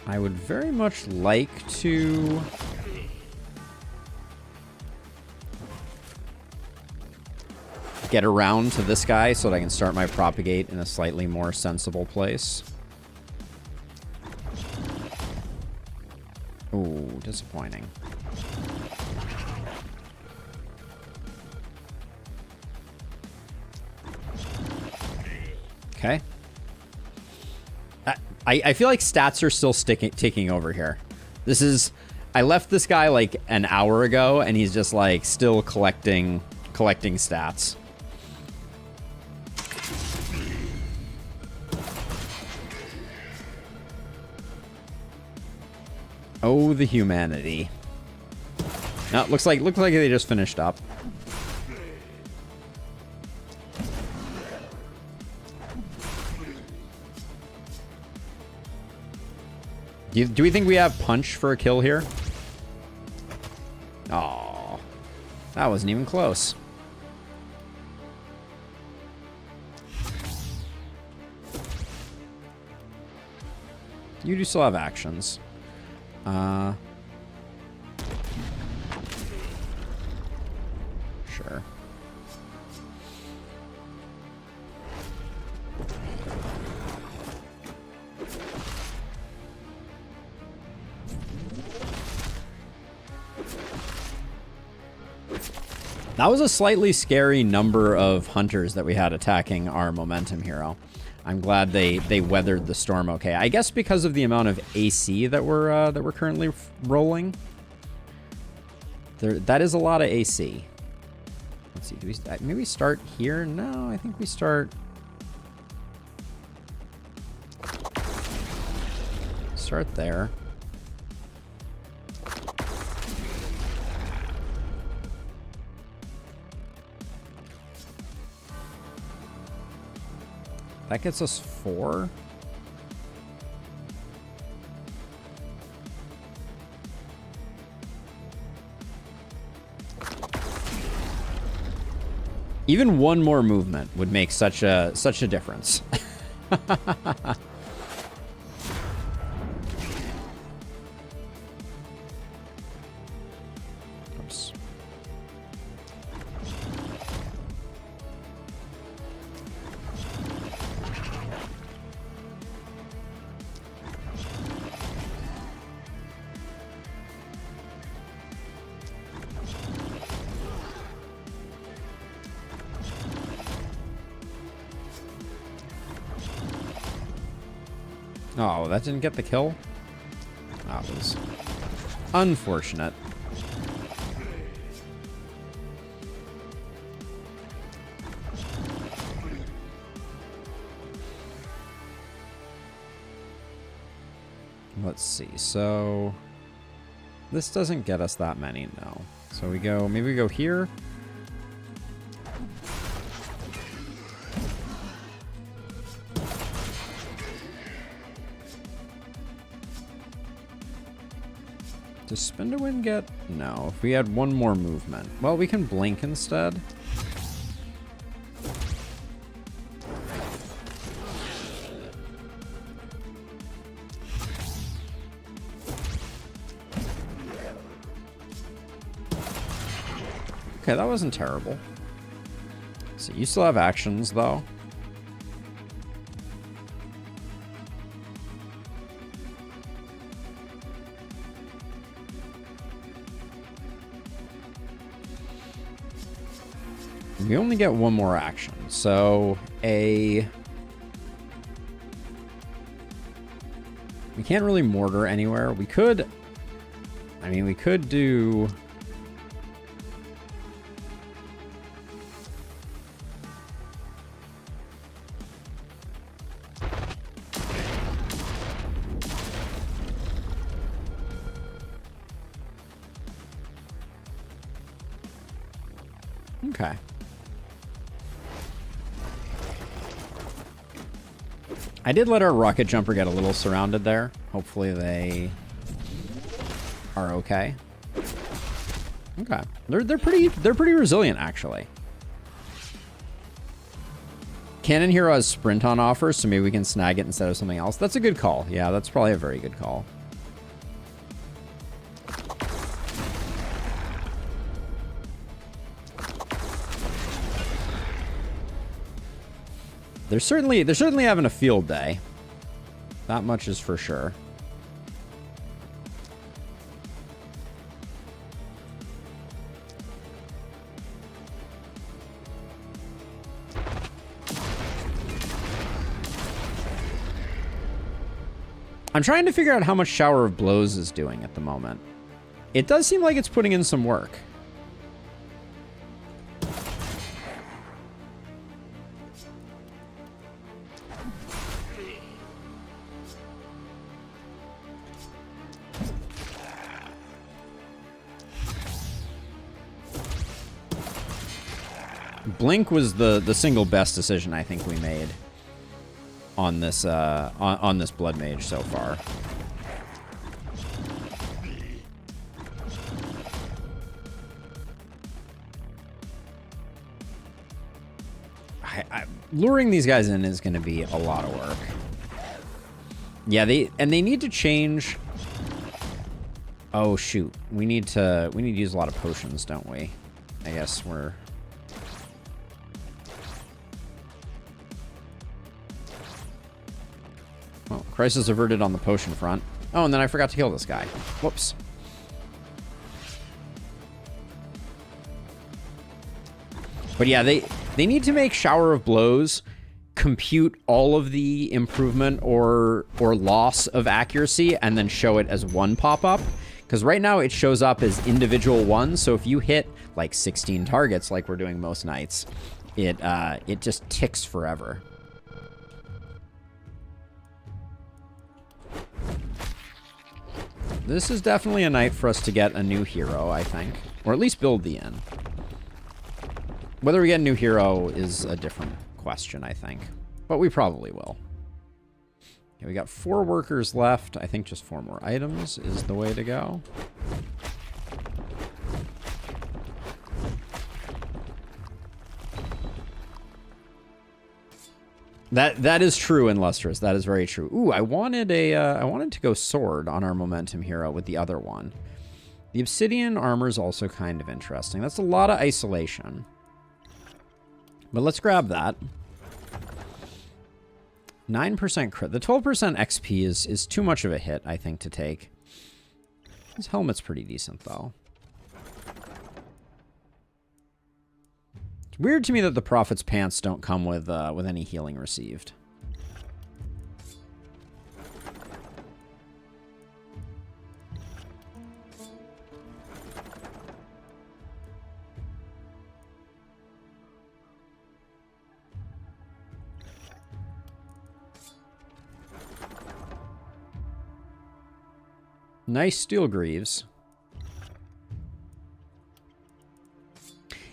Speaker 1: I would very much like to get around to this guy so that I can start my propagate in a slightly more sensible place. Ooh, disappointing. Okay. I feel like stats are still ticking over here. This is... I left this guy like an hour ago, and he's just like still collecting stats. Oh, the humanity. No, looks like they just finished up. Do we think we have punch for a kill here? Oh, that wasn't even close. You do still have actions. Sure. That was a slightly scary number of hunters that we had attacking our momentum hero. I'm glad they weathered the storm okay. I guess because of the amount of AC that we're currently rolling. That is a lot of AC. Let's see. Do we maybe start here? No, I think we start there. That gets us 4. Even one more movement would make such a difference. Oops. Oh, that didn't get the kill? That was unfortunate. Let's see. So this doesn't get us that many, no. So we go, maybe we go here. Does Spin to Win get? No. If we had one more movement. Well, we can blink instead. Okay, that wasn't terrible. So you still have actions, though. We only get one more action, so we can't really mortar anywhere. We could, I mean, we could do... Okay. I did let our rocket jumper get a little surrounded there. Hopefully they are okay. Okay. They're pretty resilient actually. Cannon Hero has sprint on offer, so maybe we can snag it instead of something else. That's a good call. Yeah, that's probably a very good call. They're certainly having a field day. That much is for sure. I'm trying to figure out how much Shower of Blows is doing at the moment. It does seem like it's putting in some work. Blink was the single best decision I think we made on this on this Blood Mage so far. Luring these guys in is going to be a lot of work. Yeah, they need to change. Oh shoot, we need to use a lot of potions, don't we? I guess we're. Well, crisis averted on the potion front. Oh, and then I forgot to kill this guy. Whoops. But yeah, they need to make Shower of Blows compute all of the improvement or loss of accuracy and then show it as one pop-up. Because right now it shows up as individual ones. So if you hit like 16 targets like we're doing most nights, it just ticks forever. This is definitely a night for us to get a new hero, I think. Or at least build the inn. Whether we get a new hero is a different question, I think. but we probably will. Okay, we got 4 workers left. I think just 4 more items is the way to go. That is true in Lustrous. That is very true. Ooh, I wanted to go sword on our momentum hero with the other one. The obsidian armor is also kind of interesting. That's a lot of isolation. But let's grab that. 9% crit. The 12% XP is too much of a hit, I think, to take. His helmet's pretty decent, though. It's weird to me that the Prophet's pants don't come with any healing received. Nice steel greaves.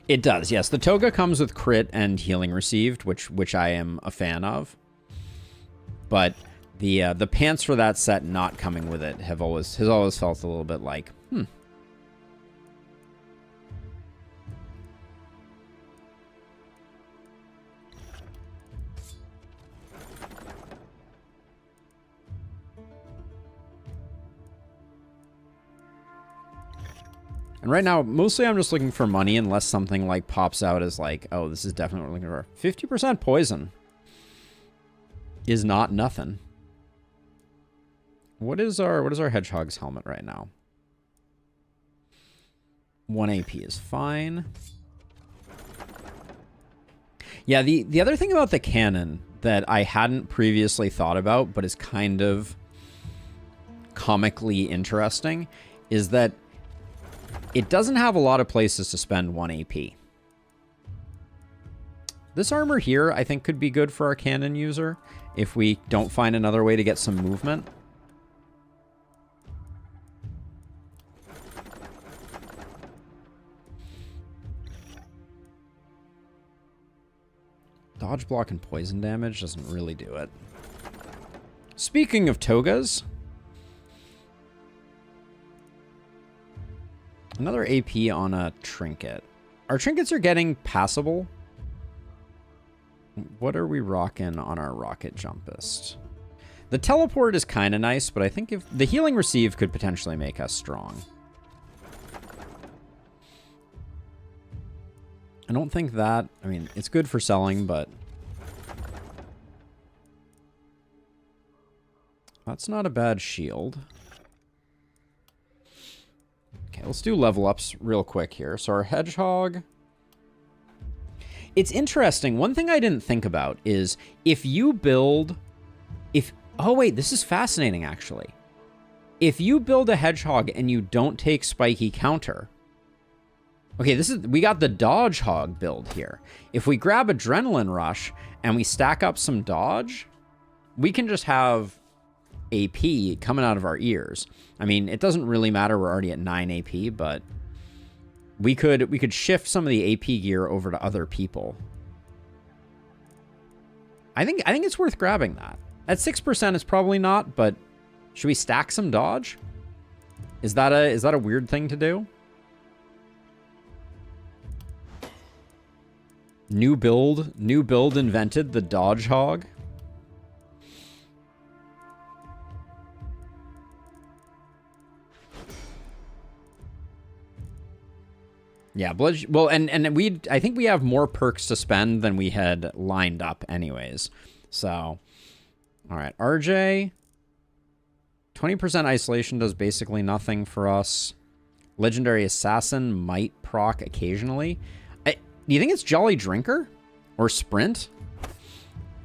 Speaker 1: It does, yes. The toga comes with crit and healing received, which I am a fan of. But the pants for that set not coming with it has always felt a little bit like, And right now, mostly I'm just looking for money unless something like pops out as like, oh, this is definitely what we're looking for. 50% poison is not nothing. What is our hedgehog's helmet right now? 1 AP is fine. Yeah, the other thing about the cannon that I hadn't previously thought about, but is kind of comically interesting, is that it doesn't have a lot of places to spend 1 AP. This armor here, I think, could be good for our cannon user if we don't find another way to get some movement. Dodge block and poison damage doesn't really do it. Speaking of togas, another AP on a trinket. Our trinkets are getting passable. What are we rocking on our rocket jumpist? The teleport is kind of nice, but I think if the healing receive could potentially make us strong. I don't think that, I mean, it's good for selling, but that's not a bad shield. Okay, let's do level ups real quick here. So our hedgehog. It's interesting. One thing I didn't think about is if you build, oh wait, this is fascinating actually. If you build a hedgehog and you don't take spiky counter. Okay, we got the dodge hog build here. If we grab adrenaline rush and we stack up some dodge, we can just have AP coming out of our ears. I mean, it doesn't really matter. We're already at 9 AP, but we could shift some of the AP gear over to other people. I think it's worth grabbing that. At 6% it's probably not, but should we stack some dodge? Is that a weird thing to do? New build invented, the dodge hog. Yeah, well, and I think we have more perks to spend than we had lined up anyways. So, all right, RJ, 20% isolation does basically nothing for us. Legendary Assassin might proc occasionally. Do you think it's Jolly Drinker or Sprint?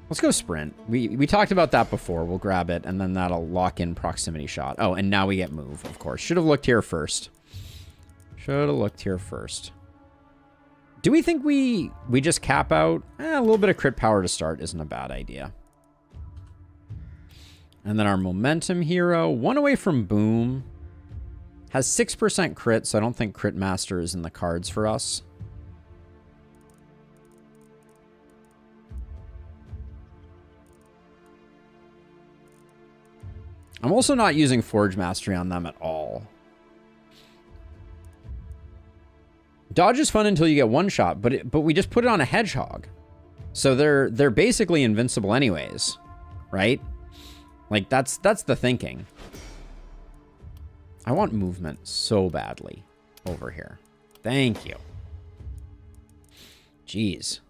Speaker 1: Let's go Sprint. We talked about that before. We'll grab it, and then that'll lock in proximity shot. Oh, and now we get move, of course. Should have looked here first. Should have looked here first. Do we think we just cap out? A little bit of crit power to start isn't a bad idea. And then our momentum hero, 1 away from boom. Has 6% crit, so I don't think crit master is in the cards for us. I'm also not using Forge Mastery on them at all. Dodge is fun until you get one shot, but we just put it on a hedgehog. So they're basically invincible anyways, right? Like that's the thinking. I want movement so badly over here. Thank you. Jeez.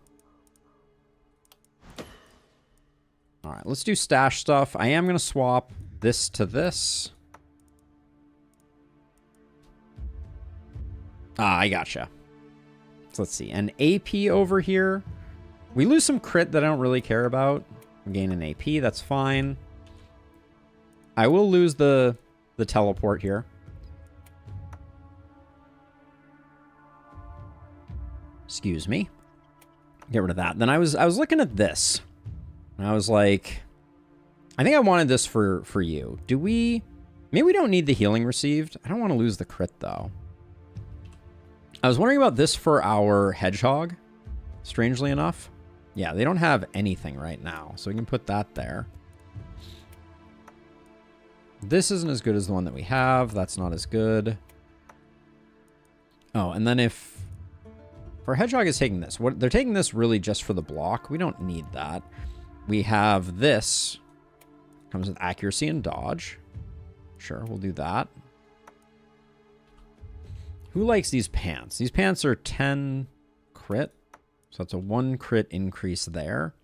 Speaker 1: All right, let's do stash stuff. I am going to swap this to this. Ah, I gotcha. So let's see. An AP over here. We lose some crit that I don't really care about. We gain an AP. That's fine. I will lose the teleport here. Excuse me. Get rid of that. Then I was looking at this. And I was like, I think I wanted this for you. Do we... Maybe we don't need the healing received. I don't want to lose the crit, though. I was wondering about this for our hedgehog, strangely enough. Yeah, they don't have anything right now, so we can put that there. This isn't as good as the one that we have. That's not as good. Oh, and then if our hedgehog is taking this, they're taking this really just for the block. We don't need that. We have this. Comes with accuracy and dodge. Sure, we'll do that. Who likes these pants? These pants are 10 crit. So that's a 1 crit increase there.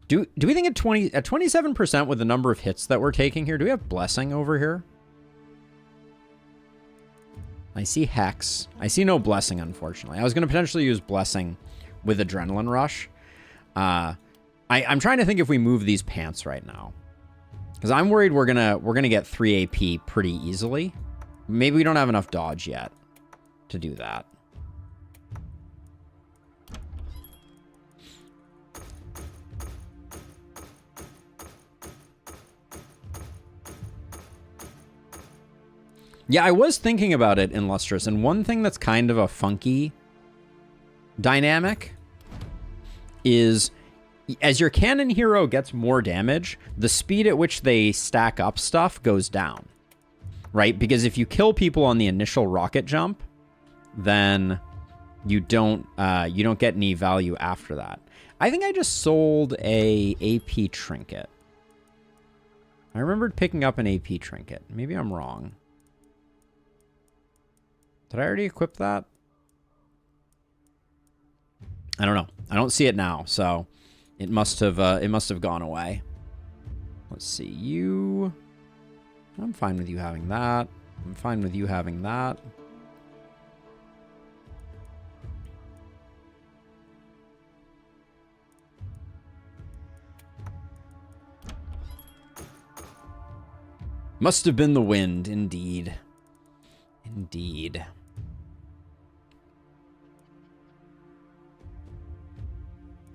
Speaker 1: Do we think at 27% with the number of hits that we're taking here, do we have blessing over here? I see Hex. I see no blessing, unfortunately. I was going to potentially use blessing with Adrenaline Rush. I'm trying to think if we move these pants right now. Because I'm worried we're gonna get 3 AP pretty easily. Maybe we don't have enough dodge yet to do that. Yeah, I was thinking about it in Lustrous, and one thing that's kind of a funky dynamic is as your cannon hero gets more damage, the speed at which they stack up stuff goes down, right? Because if you kill people on the initial rocket jump, then you don't get any value after that. I think I just sold a AP trinket. I remembered picking up an AP trinket. Maybe I'm wrong. Did I already equip that? I don't know. I don't see it now, so it must have gone away. Let's see. You. I'm fine with you having that. I'm fine with you having that. Must have been the wind, indeed. Indeed.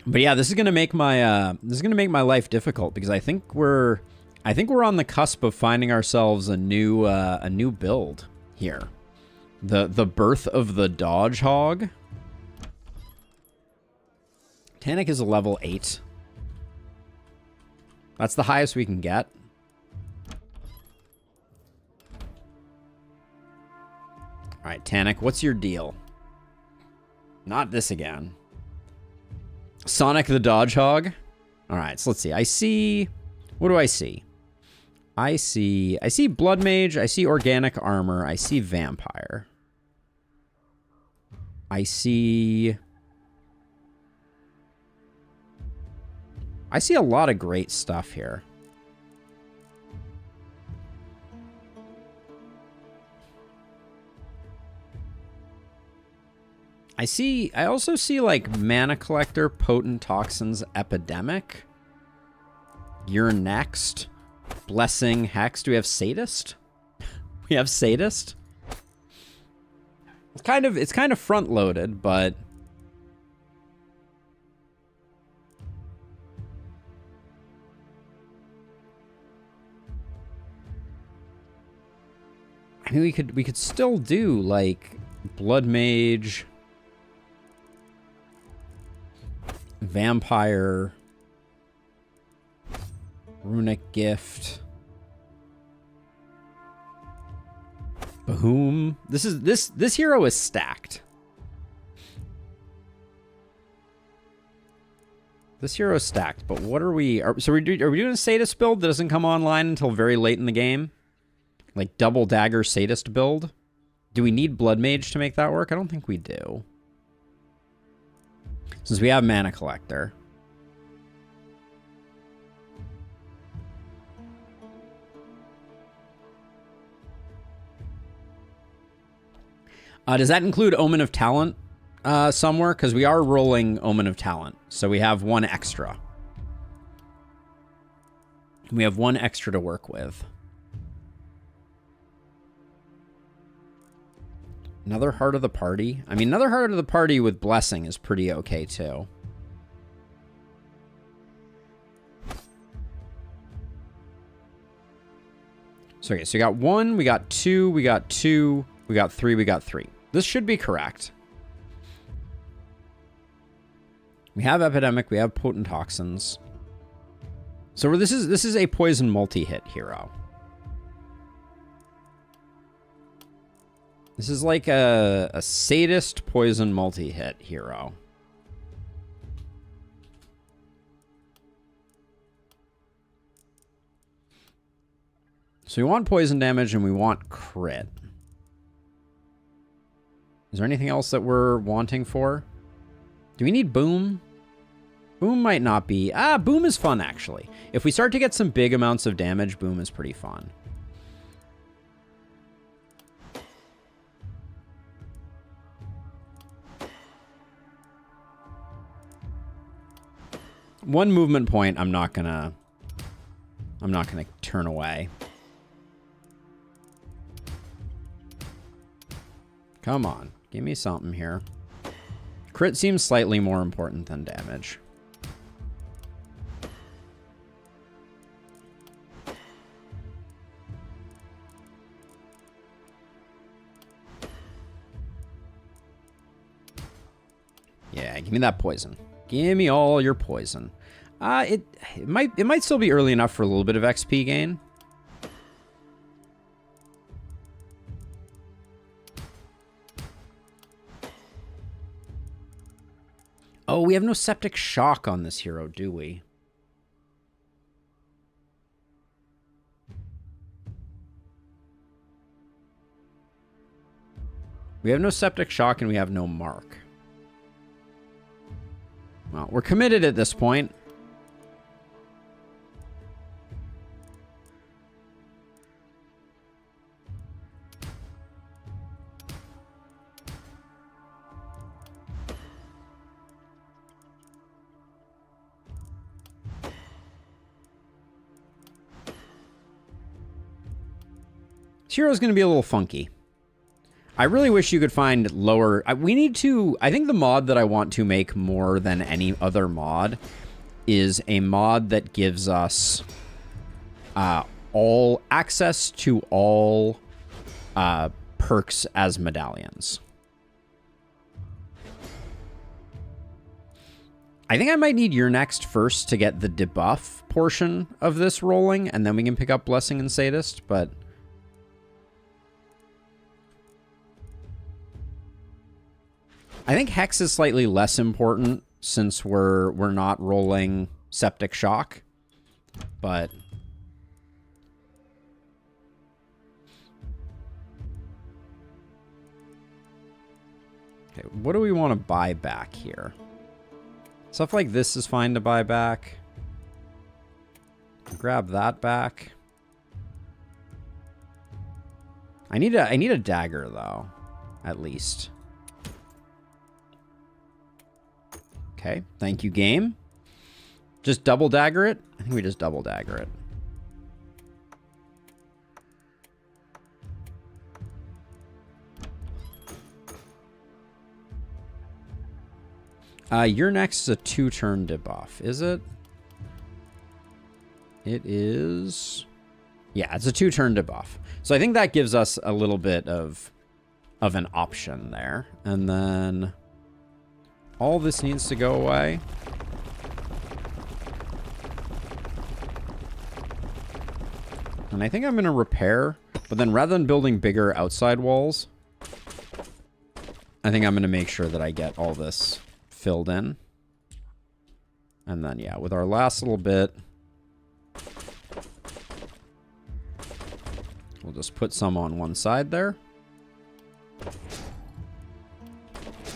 Speaker 1: But yeah, this is gonna make my life difficult because I think we're on the cusp of finding ourselves a new build here. The birth of the Dodge Hog. Tannic is a level 8. That's the highest we can get. All right, Tannic, what's your deal? Not this again. Sonic the Dodge Hog. All right, so let's see. I see... What do I see? I see Blood Mage. I see Organic Armor. I see Vampire. I see a lot of great stuff here. I also see like Mana Collector, Potent Toxins, Epidemic. You're next. Blessing, Hex. Do we have Sadist? We have Sadist. It's kind of front loaded, but I mean we could still do like Blood Mage, Vampire. Runic Gift. Boom. This hero is stacked. This hero is stacked, but what are we... Are we doing a Sadist build that doesn't come online until very late in the game? Like double dagger Sadist build? Do we need Blood Mage to make that work? I don't think we do. Since we have Mana Collector. Does that include Omen of Talent somewhere? Because we are rolling Omen of Talent. So we have one extra. We have one extra to work with. Another Heart of the Party. I mean, another Heart of the Party with Blessing is pretty okay, too. So, okay, so we got 1, we got 2, we got 2, we got 3, we got 3. This should be correct. We have Epidemic, we have Potent Toxins. So this is a poison multi-hit hero. This is like a sadist poison multi-hit hero. So we want poison damage and we want crit. Is there anything else that we're wanting for? Do we need Boom? Boom might not be... Boom is fun, actually. If we start to get some big amounts of damage, Boom is pretty fun. One movement point I'm not gonna turn away. Come on, give me something here. Crit seems slightly more important than damage. Yeah, give me that poison. Give me all your poison. It might still be early enough for a little bit of XP gain. Oh, we have no Septic Shock on this hero, do we? We have no Septic Shock and we have no Mark. Well, we're committed at this point. This hero's going to be a little funky. I really wish you could find lower... we need to... I think the mod that I want to make more than any other mod is a mod that gives us all access to all perks as medallions. I think I might need Your Next first to get the debuff portion of this rolling, and then we can pick up Blessing and Sadist, but... I think Hex is slightly less important since we're not rolling Septic Shock, but okay, what do we want to buy back here? Stuff like this is fine to buy back. Grab that back. I need a dagger though, at least. Okay, thank you, game. Just double dagger it? I think we just double dagger it. Your next is a 2-turn debuff, is it? It is... Yeah, it's a 2-turn debuff. So I think that gives us a little bit of an option there. And then... all this needs to go away. And I think I'm going to repair. But then rather than building bigger outside walls, I think I'm going to make sure that I get all this filled in. And then, yeah, with our last little bit, we'll just put some on one side there.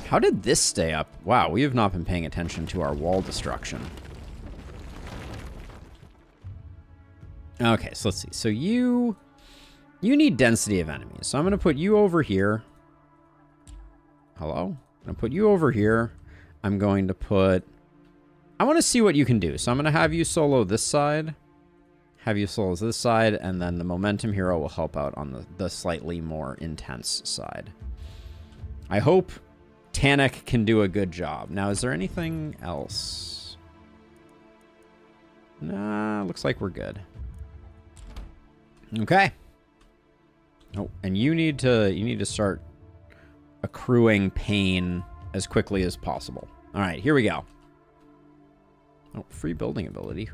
Speaker 1: How did this stay up? Wow, we have not been paying attention to our wall destruction. Okay, so let's see. So you need density of enemies. So I'm going to put you over here. Hello? I'm going to put you over here. I'm going to put... I want to see what you can do. So I'm going to have you solo this side. Have you solo this side. And then the momentum hero will help out on the slightly more intense side. I hope Tannic can do a good job. Now, is there anything else? Nah, looks like we're good. Okay. Oh, and you need to start accruing pain as quickly as possible. All right, here we go. Oh, free building ability.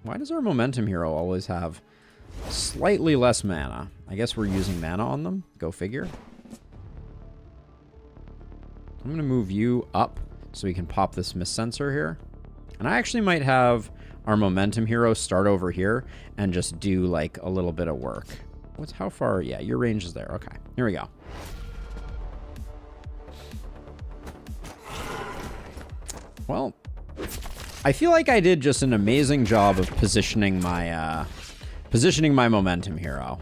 Speaker 1: Why does our momentum hero always have slightly less mana? I guess we're using mana on them. Go figure. I'm going to move you up so we can pop this mist sensor here. And I actually might have our momentum hero start over here and just do like a little bit of work. How far? Yeah, your range is there. Okay, here we go. Well, I feel like I did just an amazing job of positioning my momentum hero.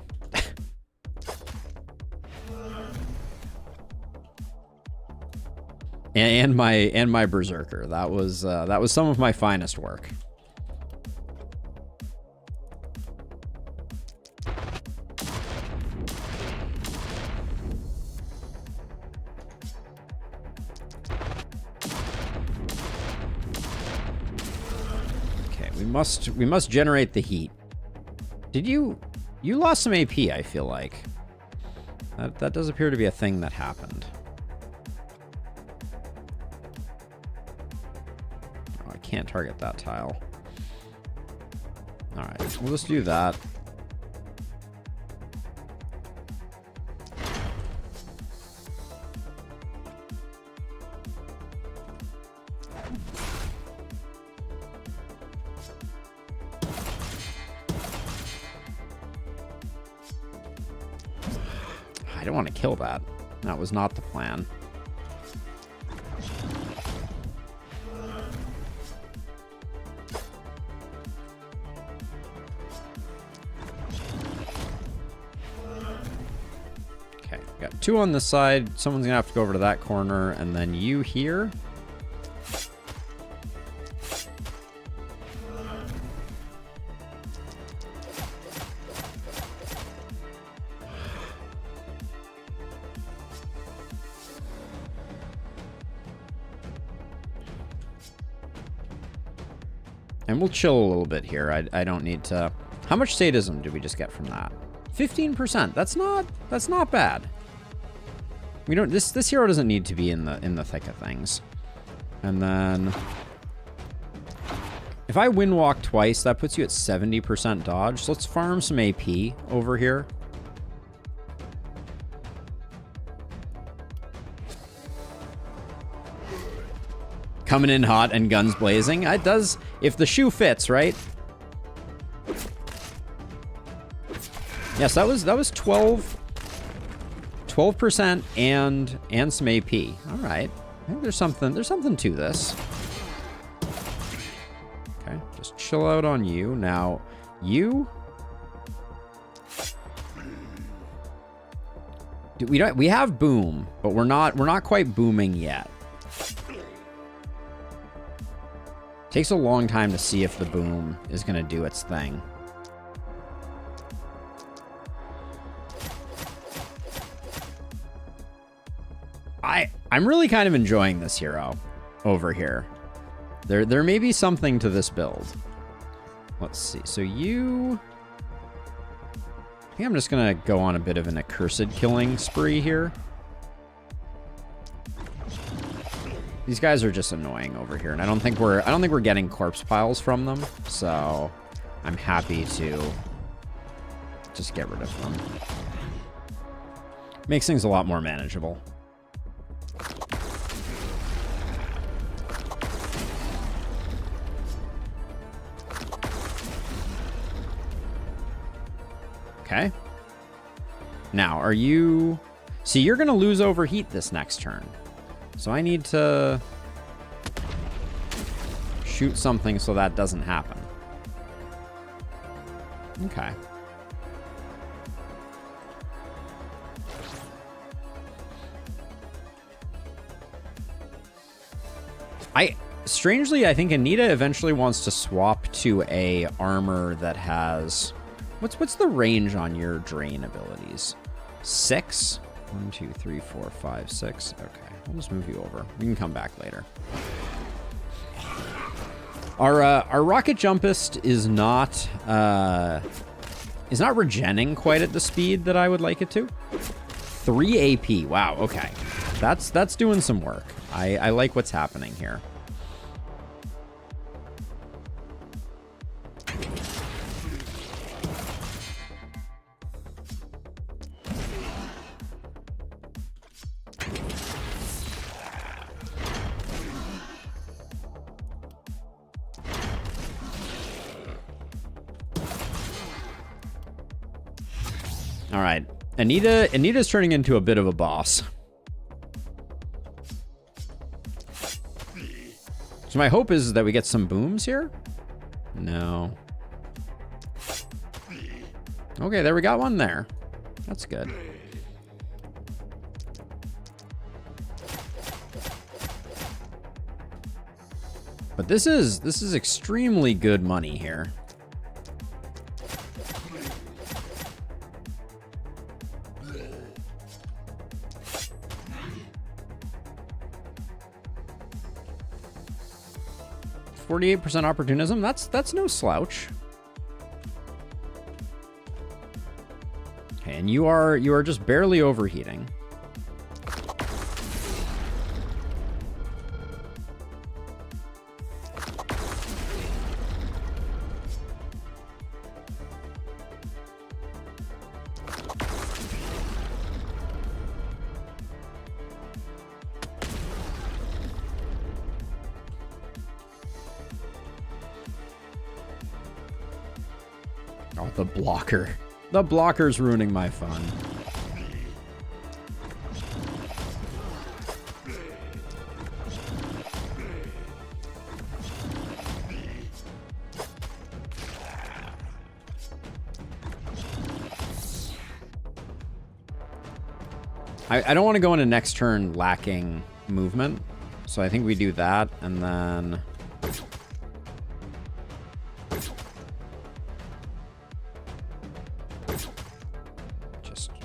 Speaker 1: and my berserker. That was some of my finest work. We must generate the heat. Did you lost some AP, I feel like. That does appear to be a thing that happened. Oh, I can't target that tile. All right, we'll just do that. I don't want to kill that. That was not the plan. Okay, got two on this side. Someone's gonna have to go over to that corner, and then you here. And we'll chill a little bit here. I don't need to... How much sadism did we just get from that? 15%. That's not bad. We don't... This hero doesn't need to be in the thick of things. And then... If I wind walk twice, that puts you at 70% dodge. So let's farm some AP over here. Coming in hot and guns blazing. It does, if the shoe fits, right? Yes, that was 12% and some AP. All right. I think there's something to this. Okay, just chill out on you. Now, you we have boom, but we're not quite booming yet. Takes a long time to see if the boom is going to do its thing. I'm really kind of enjoying this hero over here. There may be something to this build. Let's see. So I think I'm just going to go on a bit of an accursed killing spree here. These guys are just annoying over here, and I don't think we're getting corpse piles from them, so I'm happy to just get rid of them. Makes things a lot more manageable. Okay. Now, are you... See, you're going to lose overheat this next turn. So I need to shoot something so that doesn't happen. Okay. Strangely, I think Anita eventually wants to swap to a armor that has... What's the range on your drain abilities? 6? 1, 2, 3, 4, 5, 6. Okay, I'll just move you over. We can come back later. Our rocket jumpist is not regenning quite at the speed that I would like it to. 3 AP. Wow. Okay, that's doing some work. I like what's happening here. All right, Anita's turning into a bit of a boss. So my hope is that we get some booms here. No. Okay, there we got one there. That's good. But this is extremely good money here. %, opportunism. That's no slouch. Okay, and you are just barely overheating. Oh, the blocker. The blocker's ruining my fun. I don't want to go into next turn lacking movement, so I think we do that, and then...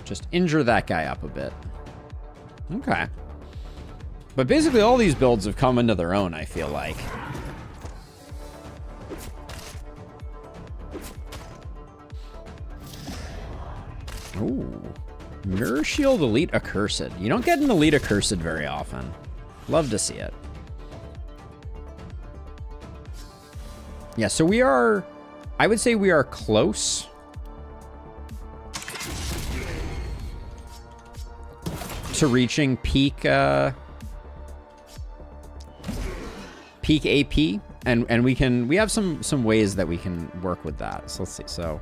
Speaker 1: Just injure that guy up a bit. Okay. But basically all these builds have come into their own, I feel like. Ooh. Mirror Shield Elite Accursed. You don't get an Elite Accursed very often. Love to see it. Yeah, so we are... I would say we are close... to reaching peak peak AP, and we have some ways that we can work with that. So let's see. So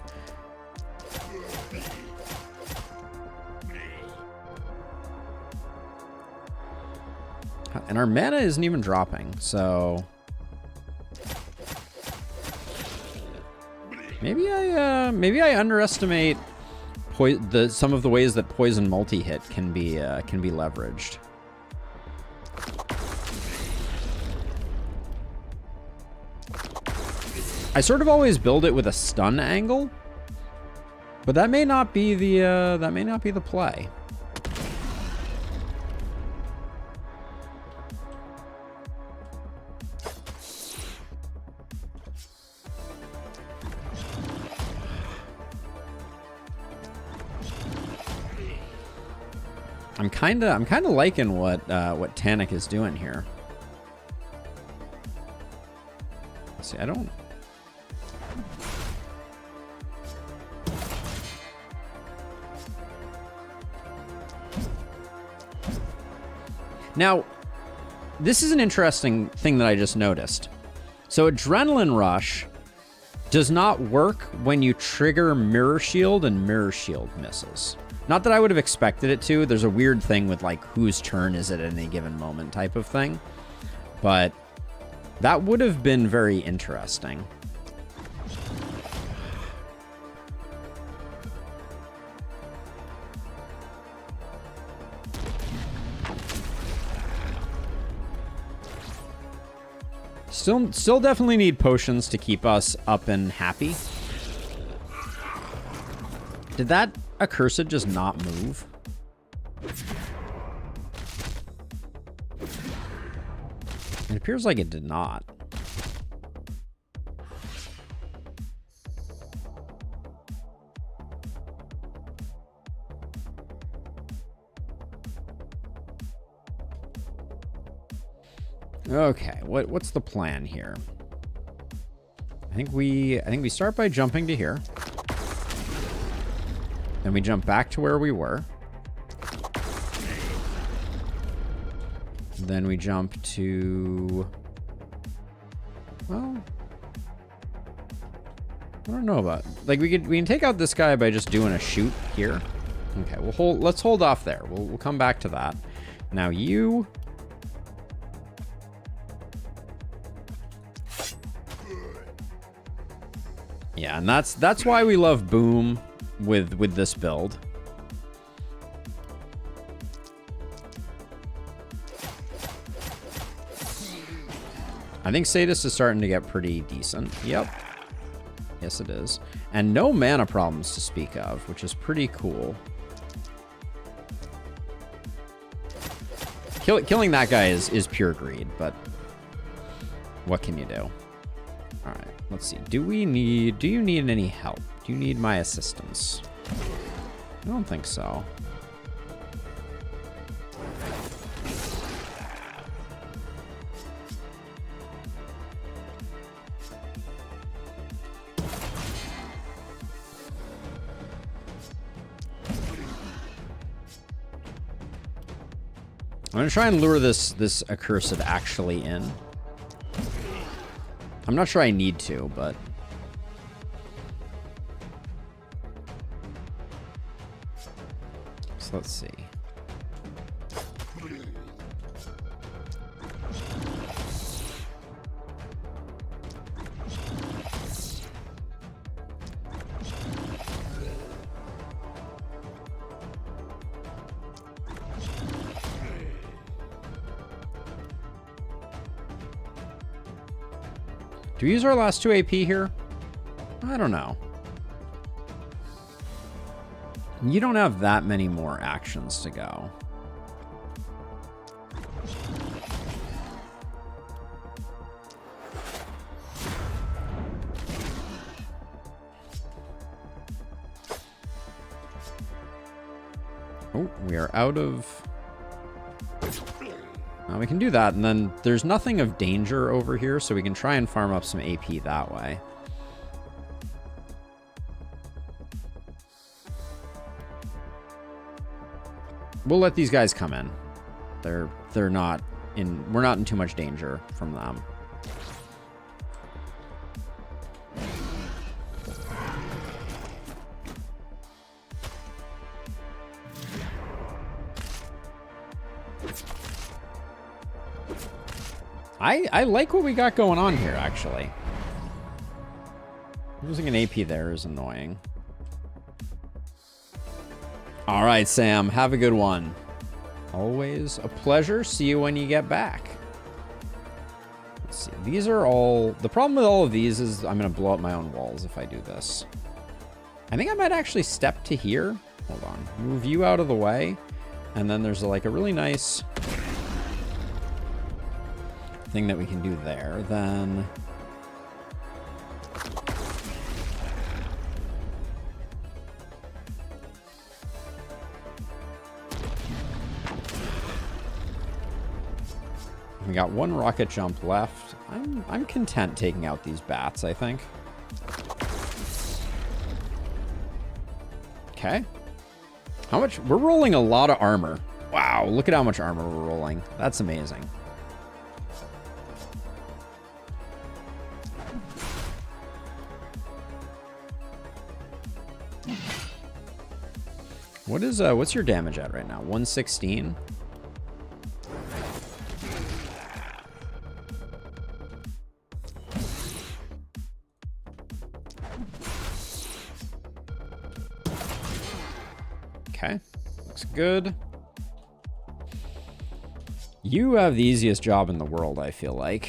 Speaker 1: and our mana isn't even dropping, so maybe I underestimate some of the ways that poison multi-hit can be leveraged. I sort of always build it with a stun angle, but that may not be the play. I'm kind of liking what Tanic is doing here. Let's see, I don't. Now, this is an interesting thing that I just noticed. So Adrenaline Rush does not work when you trigger Mirror Shield and Mirror Shield misses. Not that I would have expected it to. There's a weird thing with like whose turn is it at any given moment type of thing. But that would have been very interesting. Still definitely need potions to keep us up and happy. Did that accursed just not move? It appears like it did not. Okay, what's the plan here? I think we start by jumping to here. Then we jump back to where we were. Then we jump to... Well... I don't know about... Like, we can take out this guy by just doing a shoot here. Okay, let's hold off there. We'll come back to that. Now you... Yeah, and that's why we love Boom with this build. I think Sadist is starting to get pretty decent. Yep. Yes, it is. And no mana problems to speak of, which is pretty cool. Killing that guy is pure greed, but what can you do? All right, let's see. Do you need any help? Do you need my assistance? I don't think so. I'm gonna try and lure this accursed actually in. I'm not sure I need to, but... So let's see. Do we use our last 2 AP here? I don't know. You don't have that many more actions to go. Oh, we are out of... we can do that, and then there's nothing of danger over here, so we can try and farm up some AP that way. We'll let these guys come in. They're not in... We're not in too much danger from them. I like what we got going on here, actually. Losing an AP there is annoying. All right, Sam. Have a good one. Always a pleasure. See you when you get back. Let's see. These are all... The problem with all of these is I'm going to blow up my own walls if I do this. I think I might actually step to here. Hold on. Move you out of the way. And then there's like a really nice... thing that we can do there, then we got one rocket jump left. I'm content taking out these bats, I think. Okay. How much? We're rolling a lot of armor. Wow, look at how much armor we're rolling. That's amazing. What is what's your damage at right now? 116? Okay. Looks good. You have the easiest job in the world, I feel like.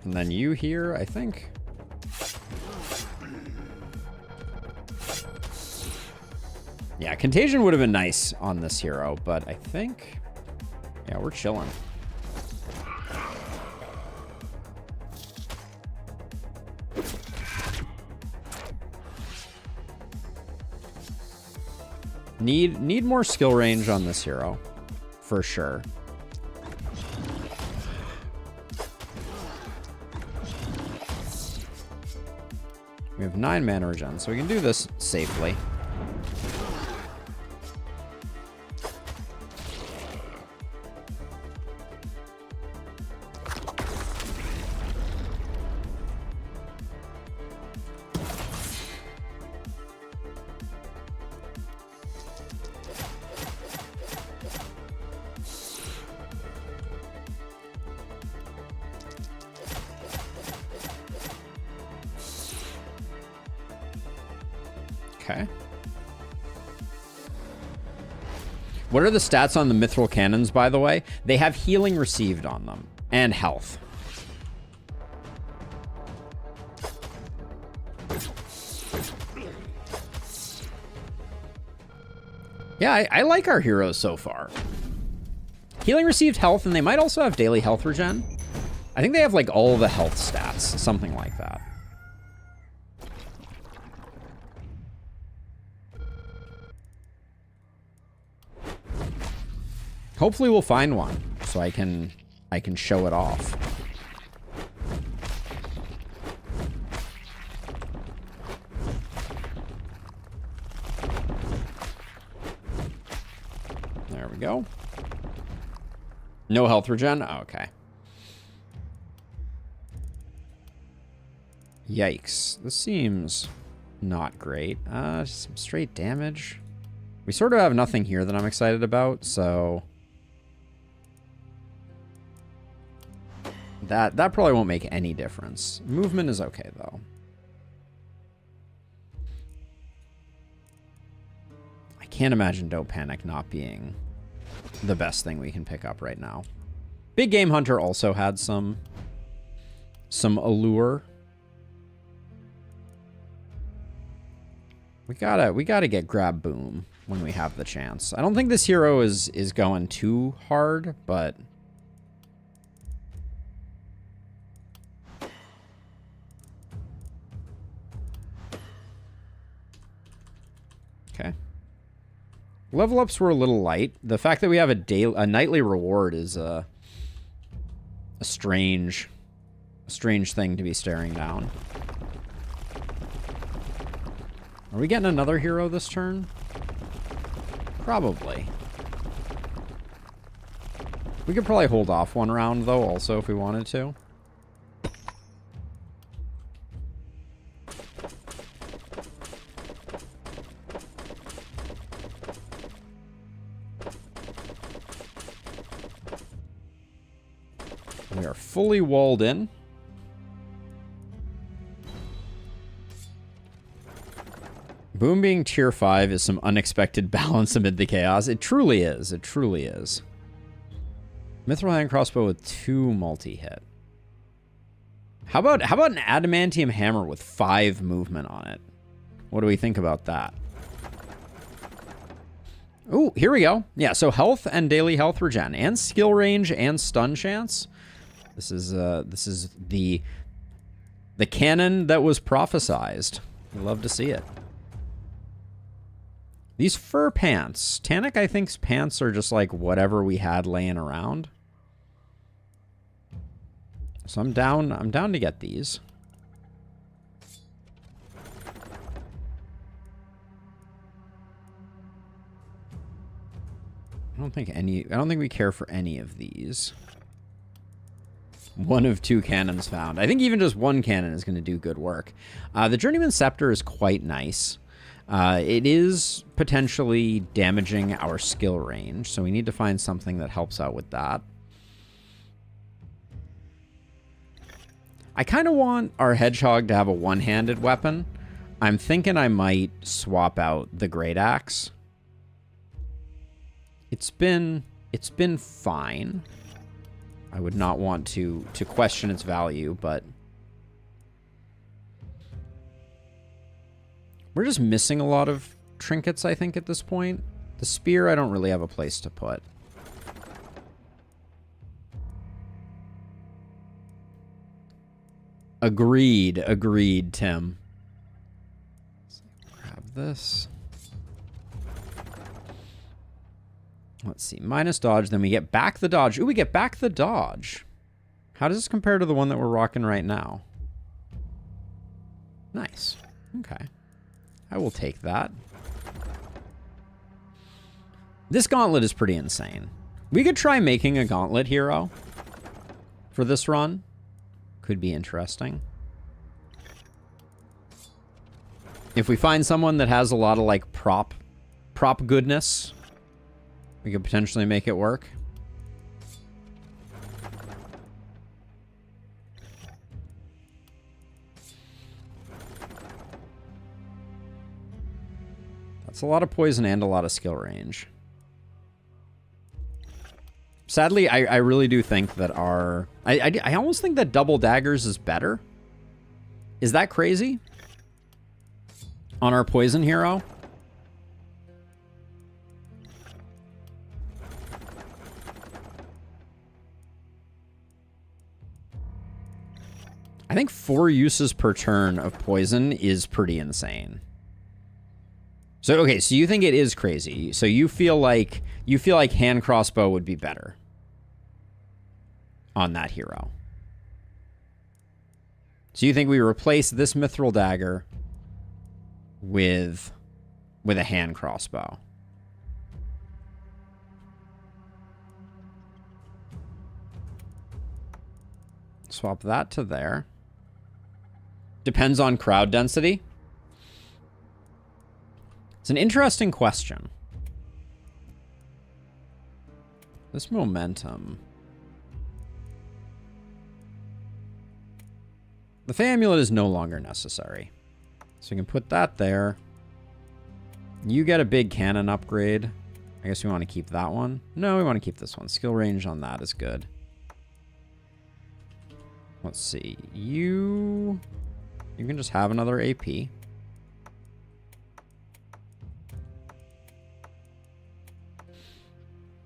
Speaker 1: And then you here, I think. Yeah, Contagion would have been nice on this hero, but I think... Yeah, we're chilling. Need more skill range on this hero, for sure. We have 9 mana regen, so we can do this safely. Okay. What are the stats on the mithril cannons, by the way? They have healing received on them and health. Yeah, I like our heroes so far. Healing received health, and they might also have daily health regen. I think they have like all the health stats, something like that. Hopefully we'll find one so I can show it off. There we go. No health regen? Oh, okay. Yikes. This seems not great. Some straight damage. We sort of have nothing here that I'm excited about, so... That probably won't make any difference. Movement is okay, though. I can't imagine Don't Panic not being the best thing we can pick up right now. Big Game Hunter also had some allure. We gotta get Grab Boom when we have the chance. I don't think this hero is going too hard, but... Okay. Level ups were a little light. The fact that we have a nightly reward is a strange thing to be staring down. Are we getting another hero this turn? Probably. We could probably hold off one round though, also, if we wanted to. We are fully walled in. Boom being tier 5 is some unexpected balance amid the chaos. It truly is. It truly is. Mithril hand crossbow with 2 multi-hit. How about an adamantium hammer with 5 movement on it? What do we think about that? Ooh, here we go. Yeah, so health and daily health regen and skill range and stun chance. This is the cannon that was prophesized. We love to see it. These fur pants. Tannic, I think's pants are just like whatever we had laying around. So I'm down to get these. I don't think we care for any of these. One of 2 cannons found. I think even just 1 cannon is going to do good work. The Journeyman Scepter is quite nice. It is potentially damaging our skill range, so we need to find something that helps out with that. I kind of want our Hedgehog to have a one-handed weapon. I'm thinking I might swap out the Great Axe. It's been fine. I would not want to question its value, but we're just missing a lot of trinkets, I think, at this point. The spear, I don't really have a place to put. Agreed, Tim. Let's grab this. Let's see, minus dodge, then we get back the dodge. Ooh, we get back the dodge. How does this compare to the one that we're rocking right now? Nice. Okay. I will take that. This gauntlet is pretty insane. We could try making a gauntlet hero for this run. Could be interesting. If we find someone that has a lot of, like, prop goodness, we could potentially make it work. That's a lot of poison and a lot of skill range. Sadly, I really do think that our... I almost think that double daggers is better. Is that crazy? On our poison hero? I think 4 uses per turn of poison is pretty insane. So, okay, so you think it is crazy. So you feel like hand crossbow would be better on that hero. So you think we replace this mithril dagger with a hand crossbow. Swap that to there. Depends on crowd density. It's an interesting question. This momentum. The Fey Amulet is no longer necessary. So we can put that there. You get a big cannon upgrade. I guess we want to keep that one. No, we want to keep this one. Skill range on that is good. Let's see. You can just have another AP.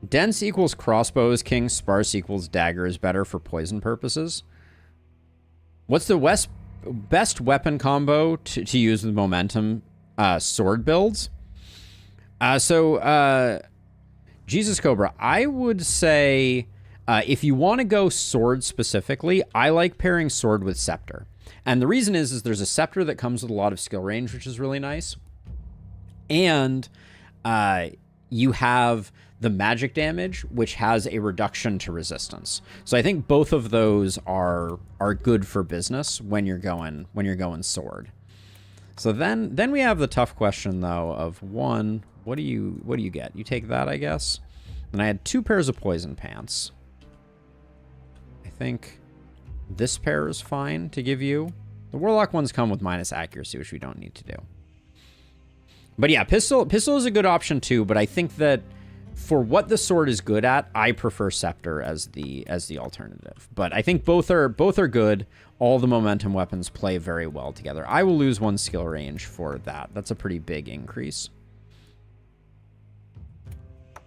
Speaker 1: Dense equals crossbow is king. Sparse equals dagger is better for poison purposes. What's the best weapon combo to use with momentum sword builds? Jesus Cobra, I would say if you want to go sword specifically, I like pairing sword with scepter. And the reason is there's a scepter that comes with a lot of skill range, which is really nice. And you have the magic damage, which has a reduction to resistance. So I think both of those are good for business when you're going sword. So then we have the tough question though of one, what do you get? You take that, I guess. And I had 2 pairs of poison pants. I think this pair is fine to give you. The warlock ones come with minus accuracy, which we don't need to do. But yeah, pistol is a good option too, but I think that for what the sword is good at, I prefer scepter as the alternative. But I think both are good. All the momentum weapons play very well together. I will lose 1 skill range for that. That's a pretty big increase.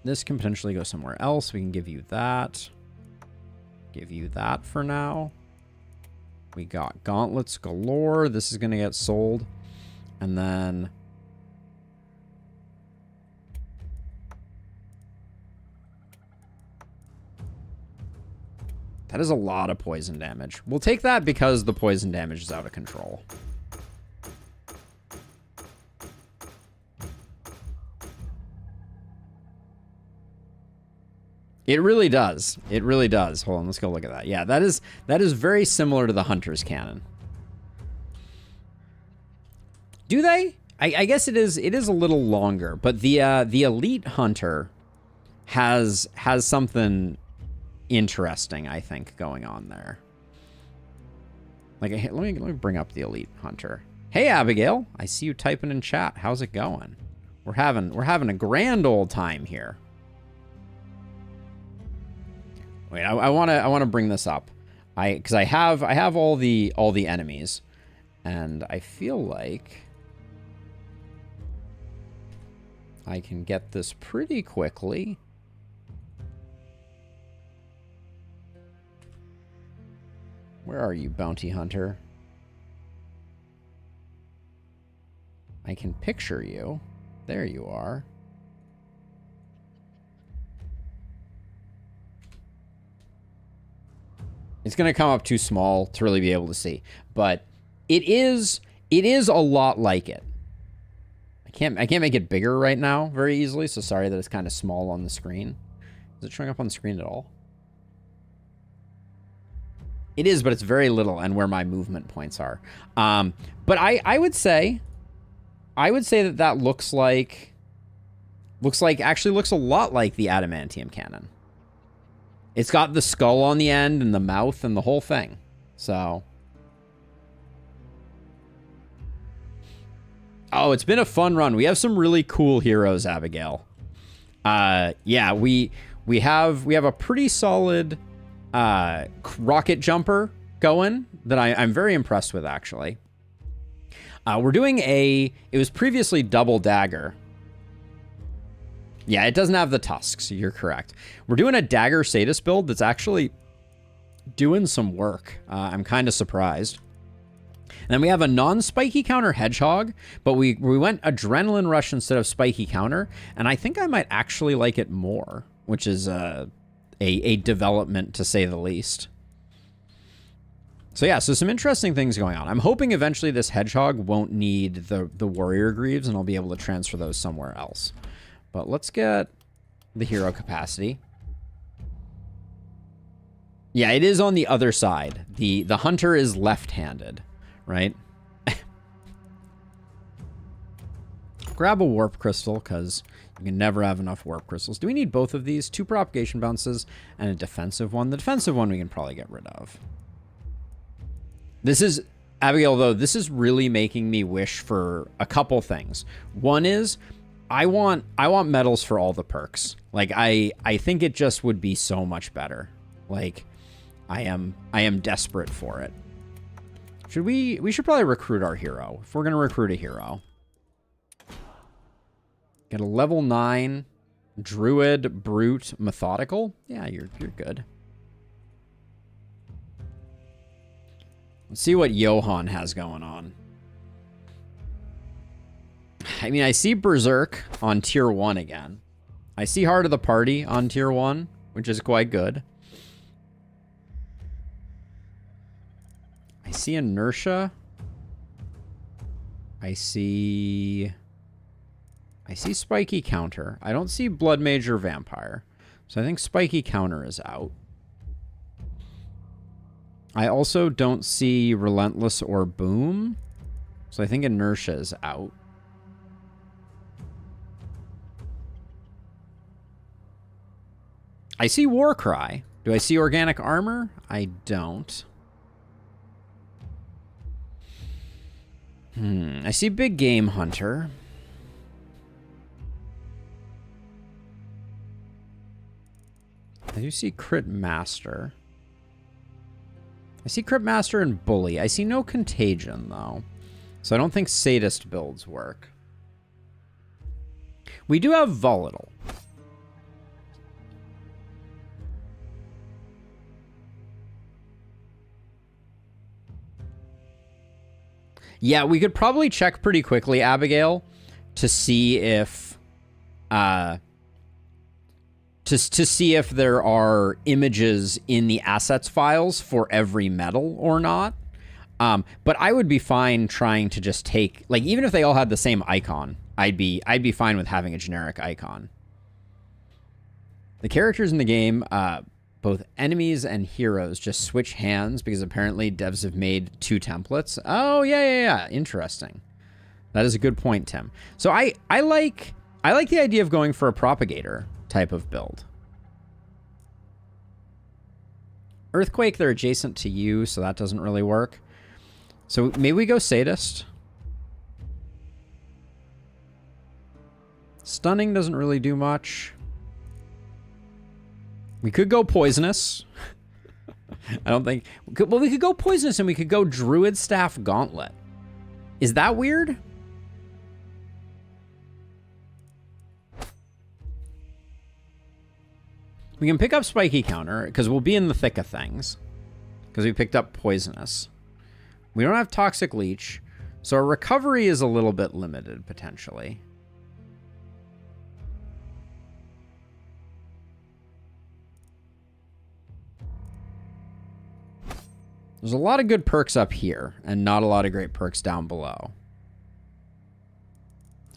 Speaker 1: This can potentially go somewhere else. We can give you that. Give you that for now. We got gauntlets galore. This is going to get sold. And then That is a lot of poison damage. We'll take that because the poison damage is out of control. It really does. It really does. Hold on, let's go look at that. Yeah, that is very similar to the Hunter's Cannon. Do they? I guess it is a little longer, but the Elite Hunter has something interesting, I think, going on there. Like, let me bring up the Elite Hunter. Hey, Abigail, I see you typing in chat. How's it going? We're having a grand old time here. Wait, I want to bring this up. Because I have all the enemies, and I feel like I can get this pretty quickly. Where are you, Bounty Hunter? I can picture you. There you are. It's going to come up too small to really be able to see, but it is a lot like it. I can't make it bigger right now very easily, so sorry that it's kind of small on the screen. Is it showing up on the screen at all? It is, but it's very little and where my movement points are. But I would say that looks a lot like the Adamantium Cannon. It's got the skull on the end and the mouth and the whole thing. So. Oh, it's been a fun run. We have some really cool heroes, Abigail. Yeah, we have a pretty solid rocket jumper going that I'm very impressed with, actually. We're doing it was previously double dagger. Yeah, it doesn't have the tusks. You're correct. We're doing a dagger sadist build that's actually doing some work. I'm kind of surprised. And then we have a non-spiky counter hedgehog, but we went adrenaline rush instead of spiky counter, and I think I might actually like it more, which is a development to say the least. So yeah, so some interesting things going on. I'm hoping eventually this hedgehog won't need the warrior greaves, and I'll be able to transfer those somewhere else. But let's get the hero capacity. Yeah, it is on the other side. The hunter is left-handed, right? Grab a warp crystal, because you can never have enough warp crystals. Do we need both of these? 2 propagation bounces and a defensive one. The defensive one we can probably get rid of. This is, Abigail, though, this is really making me wish for a couple things. One is, I want medals for all the perks. Like, I think it just would be so much better. Like, I am desperate for it. We should probably recruit our hero, if we're going to recruit a hero. Get a level 9 druid, brute, methodical. Yeah, you're good. Let's see what Johan has going on. I mean, I see Berserk on tier 1 again. I see Heart of the Party on tier 1, which is quite good. I see Inertia. I see Spiky Counter. I don't see Blood Mage or Vampire. So I think Spiky Counter is out. I also don't see Relentless or Boom. So I think Inertia is out. I see Warcry. Do I see Organic Armor? I don't. I see Big Game Hunter. I do see Crit Master. I see Crit Master and Bully. I see no Contagion, though. So I don't think Sadist builds work. We do have Volatile. Yeah, we could probably check pretty quickly, Abigail, to see if to see if there are images in the assets files for every medal or not. But I would be fine trying to just take, like, even if they all had the same icon, I'd be fine with having a generic icon. The characters in the game, both enemies and heroes, just switch hands because apparently devs have made 2 templates. Oh, yeah. Interesting. That is a good point, Tim. So I like the idea of going for a propagator type of build. Earthquake, they're adjacent to you, so that doesn't really work. So maybe we go Sadist. Stunning doesn't really do much. We could go Poisonous. I don't think... Well, we could go Poisonous and we could go Druid Staff Gauntlet. Is that weird? We can pick up Spiky Counter, because we'll be in the thick of things. Because we picked up Poisonous. We don't have Toxic Leech, so our recovery is a little bit limited, potentially. There's a lot of good perks up here, and not a lot of great perks down below.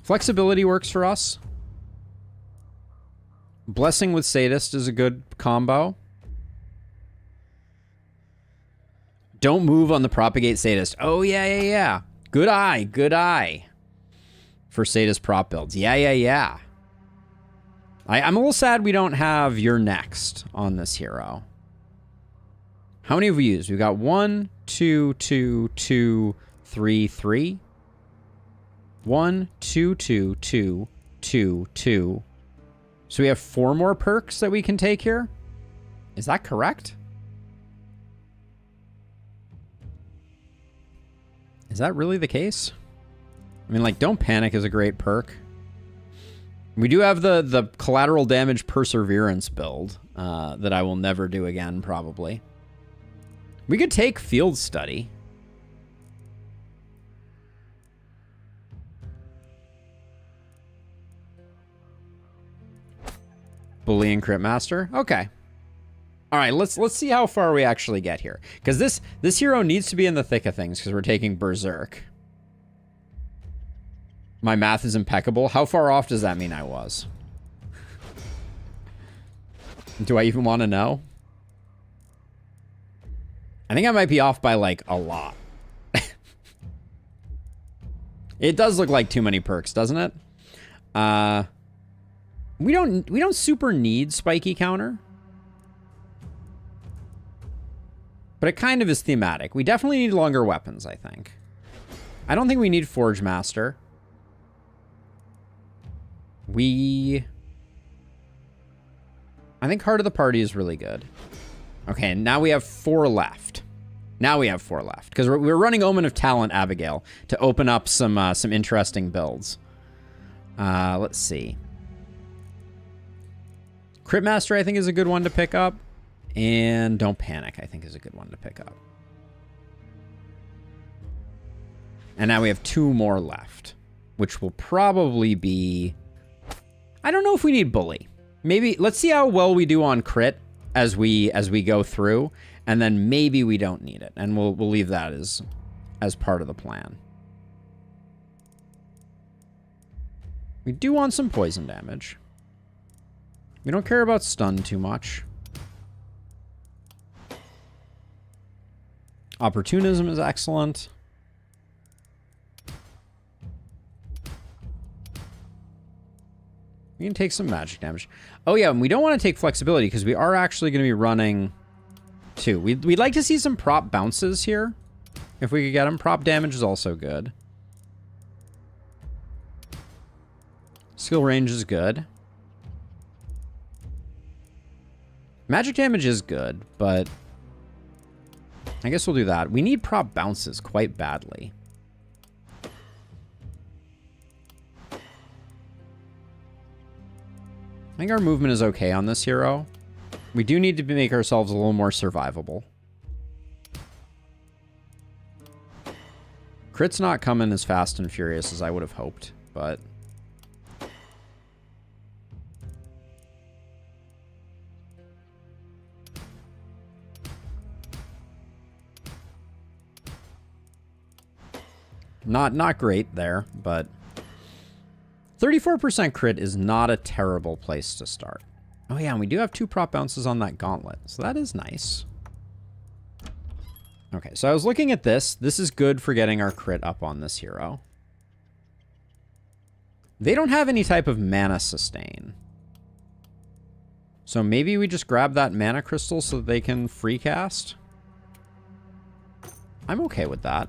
Speaker 1: Flexibility works for us. Blessing with Sadist is a good combo. Don't move on the Propagate Sadist. Oh, yeah. Good eye. For Sadist prop builds. Yeah. I'm a little sad we don't have You're Next on this hero. How many have we used? We've got 1, 2, 2, 2, 3, 3. 1, 2, 2, 2, 2, 2. So we have 4 more perks that we can take here? Is that correct? Is that really the case? I mean, like, Don't Panic is a great perk. We do have the collateral damage Perseverance build that I will never do again, probably. We could take Field Study. Bully and Crit Master. Okay. All right, let's see how far we actually get here. Because this hero needs to be in the thick of things because we're taking Berserk. My math is impeccable. How far off does that mean I was? Do I even want to know? I think I might be off by, like, a lot. It does look like too many perks, doesn't it? We don't super need Spiky Counter. But it kind of is thematic. We definitely need longer weapons, I think. I don't think we need Forge Master. I think Heart of the Party is really good. Okay, and now we have 4 left. Because we're running Omen of Talent Abigail to open up some interesting builds. Let's see. Crit Master, I think, is a good one to pick up. And Don't Panic, I think, is a good one to pick up. And now we have 2 more left, which will probably be... I don't know if we need Bully. Maybe, let's see how well we do on crit as we go through, and then maybe we don't need it, and we'll leave that as part of the plan. We do want some poison damage. We don't care about stun too much. Opportunism is excellent. We can take some magic damage. Oh yeah, and we don't want to take flexibility because we are actually going to be running 2. We'd like to see some prop bounces here. If we could get them. Prop damage is also good. Skill range is good. Magic damage is good, but I guess we'll do that. We need prop bounces quite badly. I think our movement is okay on this hero. We do need to make ourselves a little more survivable. Crit's not coming as fast and furious as I would have hoped, but... Not great there, but 34% crit is not a terrible place to start. Oh yeah, and we do have 2 prop bounces on that gauntlet, so that is nice. Okay, so I was looking at this. This is good for getting our crit up on this hero. They don't have any type of mana sustain. So maybe we just grab that mana crystal so that they can free cast. I'm okay with that.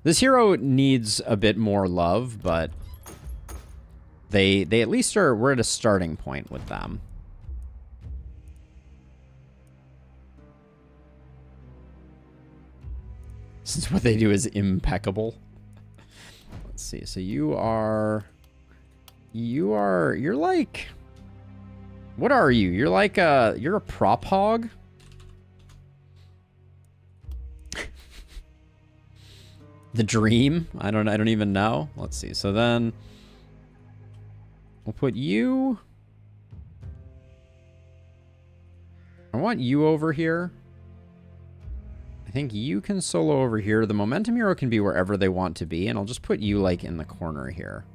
Speaker 1: This hero needs a bit more love, but they at least we're at a starting point with them. Since what they do is impeccable. Let's see. So you're like, what are you? You're like you're a prop hog. The dream. I don't even know. Let's see. So then we'll put you. I want you over here. I think you can solo over here. The momentum hero can be wherever they want to be, and I'll just put you like in the corner here.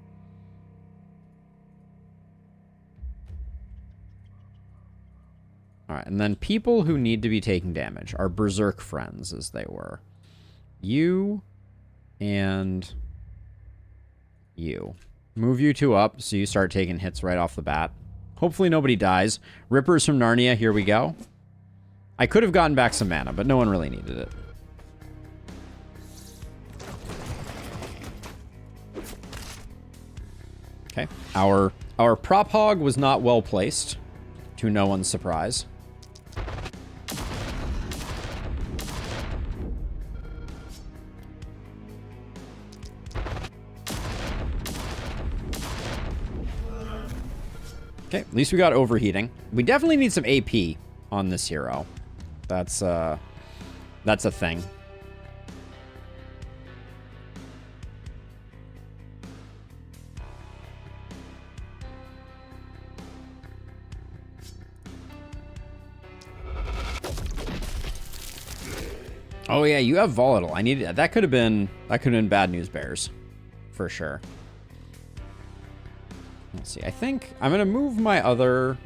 Speaker 1: All right, and then people who need to be taking damage are berserk friends, as they were. You and you. Move you 2 up so you start taking hits right off the bat. Hopefully nobody dies. Rippers from Narnia, here we go. I could have gotten back some mana, but no one really needed it. Okay. Our prop hog was not well placed, to no one's surprise. Okay, at least we got overheating. We definitely need some AP on this hero. That's a thing. Oh yeah, you have volatile. I need that could have been bad news bears for sure. Let's see. I think I'm gonna move my other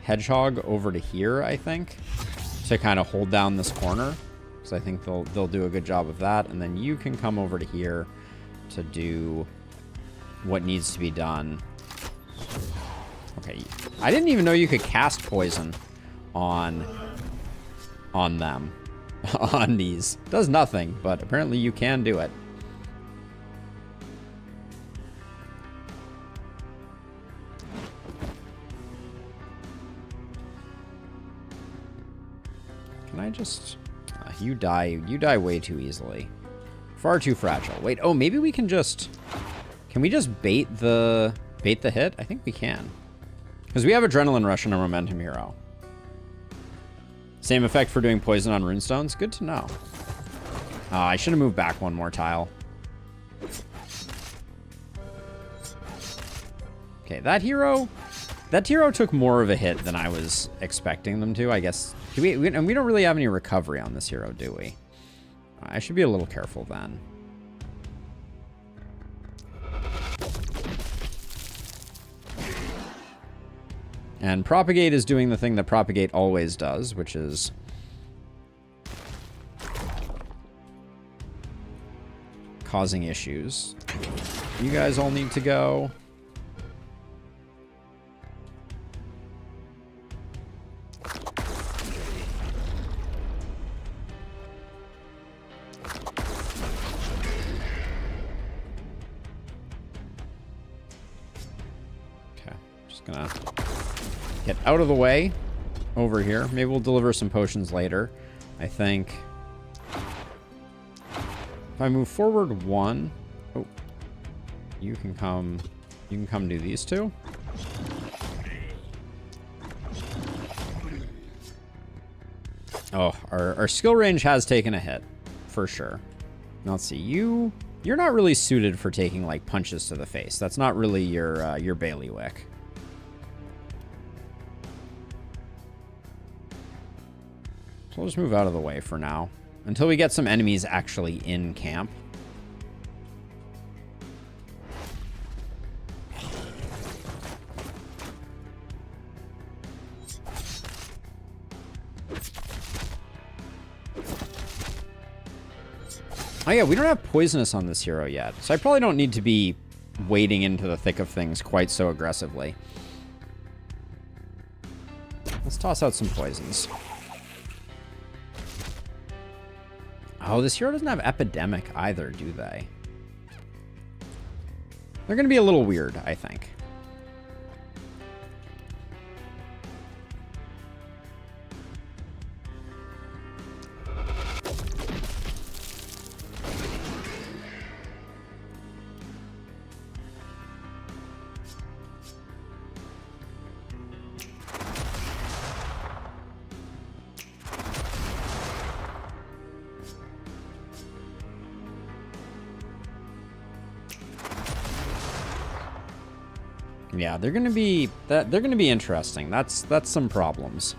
Speaker 1: hedgehog over to here, I think, to kind of hold down this corner, because I think they'll do a good job of that. And then you can come over to here to do what needs to be done. Okay, I didn't even know you could cast poison on them. On these. Does nothing, but apparently you can do it. Can I just... you die way too easily. Far too fragile. Wait, oh, maybe we can just... Can we just bait the hit? I think we can. Because we have Adrenaline Rush on our Momentum Hero. Same effect for doing poison on runestones? Good to know. I should have moved back one more tile. Okay, that hero took more of a hit than I was expecting them to, I guess. And we don't really have any recovery on this hero, do we? I should be a little careful then. And Propagate is doing the thing that Propagate always does, which is causing issues. You guys all need to go. Okay, just gonna get out of the way over here. Maybe we'll deliver some potions later. I think if I move forward one, oh, you can come do these two. Oh, our skill range has taken a hit for sure. Now, let's see, you're not really suited for taking like punches to the face. That's not really your bailiwick. So we'll just move out of the way for now. Until we get some enemies actually in camp. Oh yeah, we don't have poisonous on this hero yet, so I probably don't need to be wading into the thick of things quite so aggressively. Let's toss out some poisons. Oh, this hero doesn't have epidemic either, do they? They're going to be a little weird, I think. Yeah, they're gonna be interesting. That's some problems.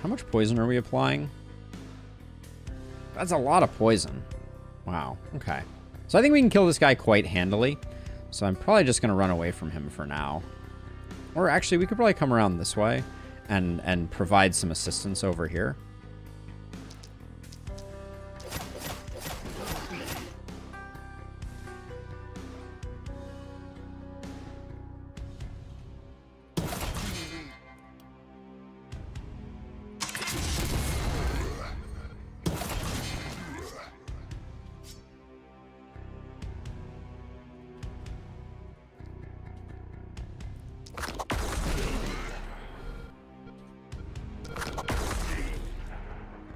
Speaker 1: How much poison are we applying? That's a lot of poison. Wow. Okay. So I think we can kill this guy quite handily. So I'm probably just gonna run away from him for now. Or actually, we could probably come around this way and provide some assistance over here.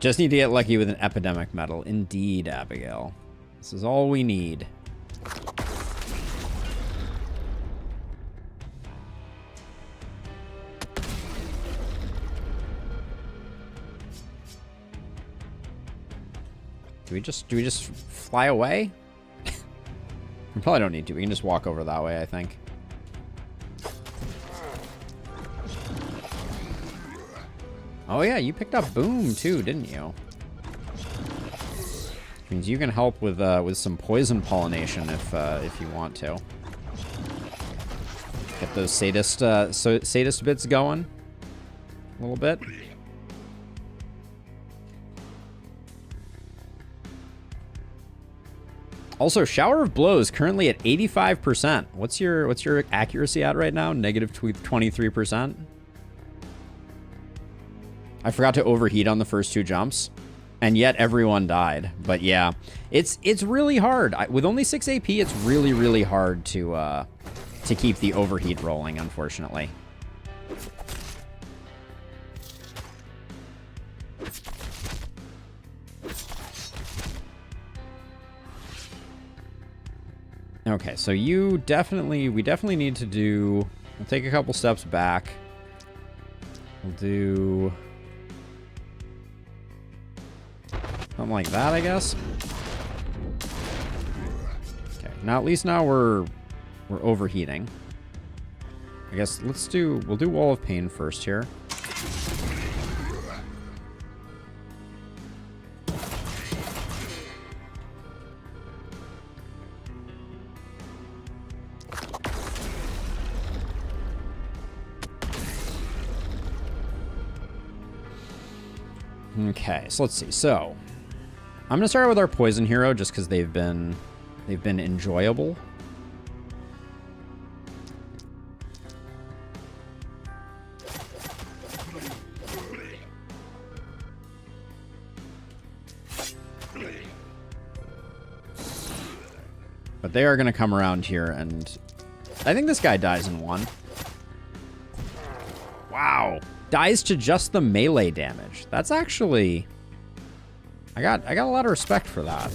Speaker 1: Just need to get lucky with an epidemic medal. Indeed, Abigail. This is all we need. Do we just fly away? We probably don't need to. We can just walk over that way, I think. Oh yeah, you picked up Boom too, didn't you? Which means you can help with some poison pollination if you want to. Get those sadist bits going a little bit. Also, Shower of Blows currently at 85%. What's your accuracy at right now? Negative 23%. I forgot to overheat on the first two jumps, and yet everyone died. But yeah, it's really hard. With only 6 AP, it's really hard to keep the overheat rolling, unfortunately. Okay, so we definitely need to do. We'll take a couple steps back. We'll do something like that, I guess. Okay, now at least now we're overheating. I guess we'll do Wall of Pain first here. Okay, so let's see. So I'm gonna start with our poison hero just because they've been enjoyable. But they are gonna come around here, and I think this guy dies in one. Wow. Dies to just the melee damage. That's actually... I got a lot of respect for that.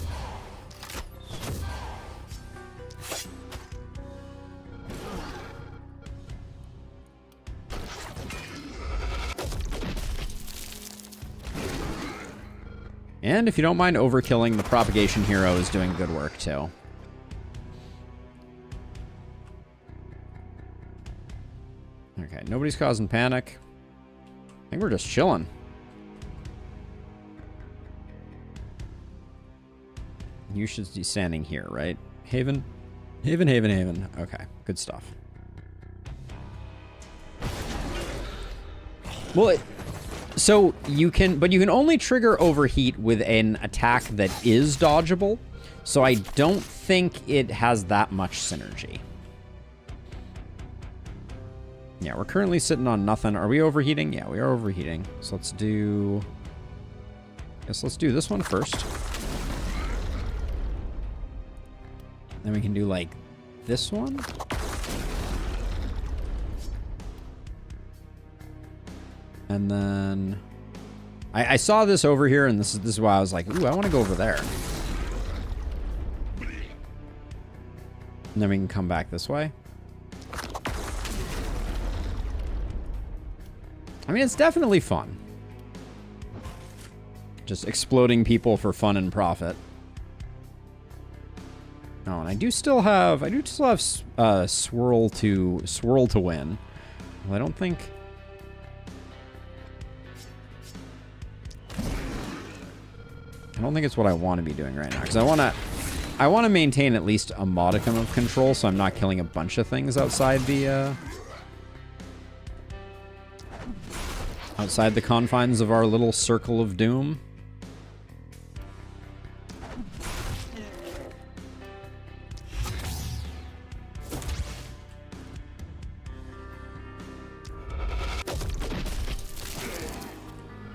Speaker 1: And if you don't mind overkilling, the propagation hero is doing good work too. Okay, nobody's causing panic. I think we're just chilling. You should be standing here, right? Haven? Haven, Haven, Haven. Okay, good stuff. Well, so you can, but you can only trigger overheat with an attack that is dodgeable. So I don't think it has that much synergy. Yeah, we're currently sitting on nothing. Are we overheating? Yeah, we are overheating. So let's do... I guess let's do this one first. Then we can do, like, this one. And then... I saw this over here, and this is why I was like, ooh, I want to go over there. And then we can come back this way. I mean, it's definitely fun. Just exploding people for fun and profit. Oh, and I do still have swirl to win. Well, I don't think it's what I want to be doing right now, because I want to maintain at least a modicum of control, so I'm not killing a bunch of things outside the confines of our little circle of doom.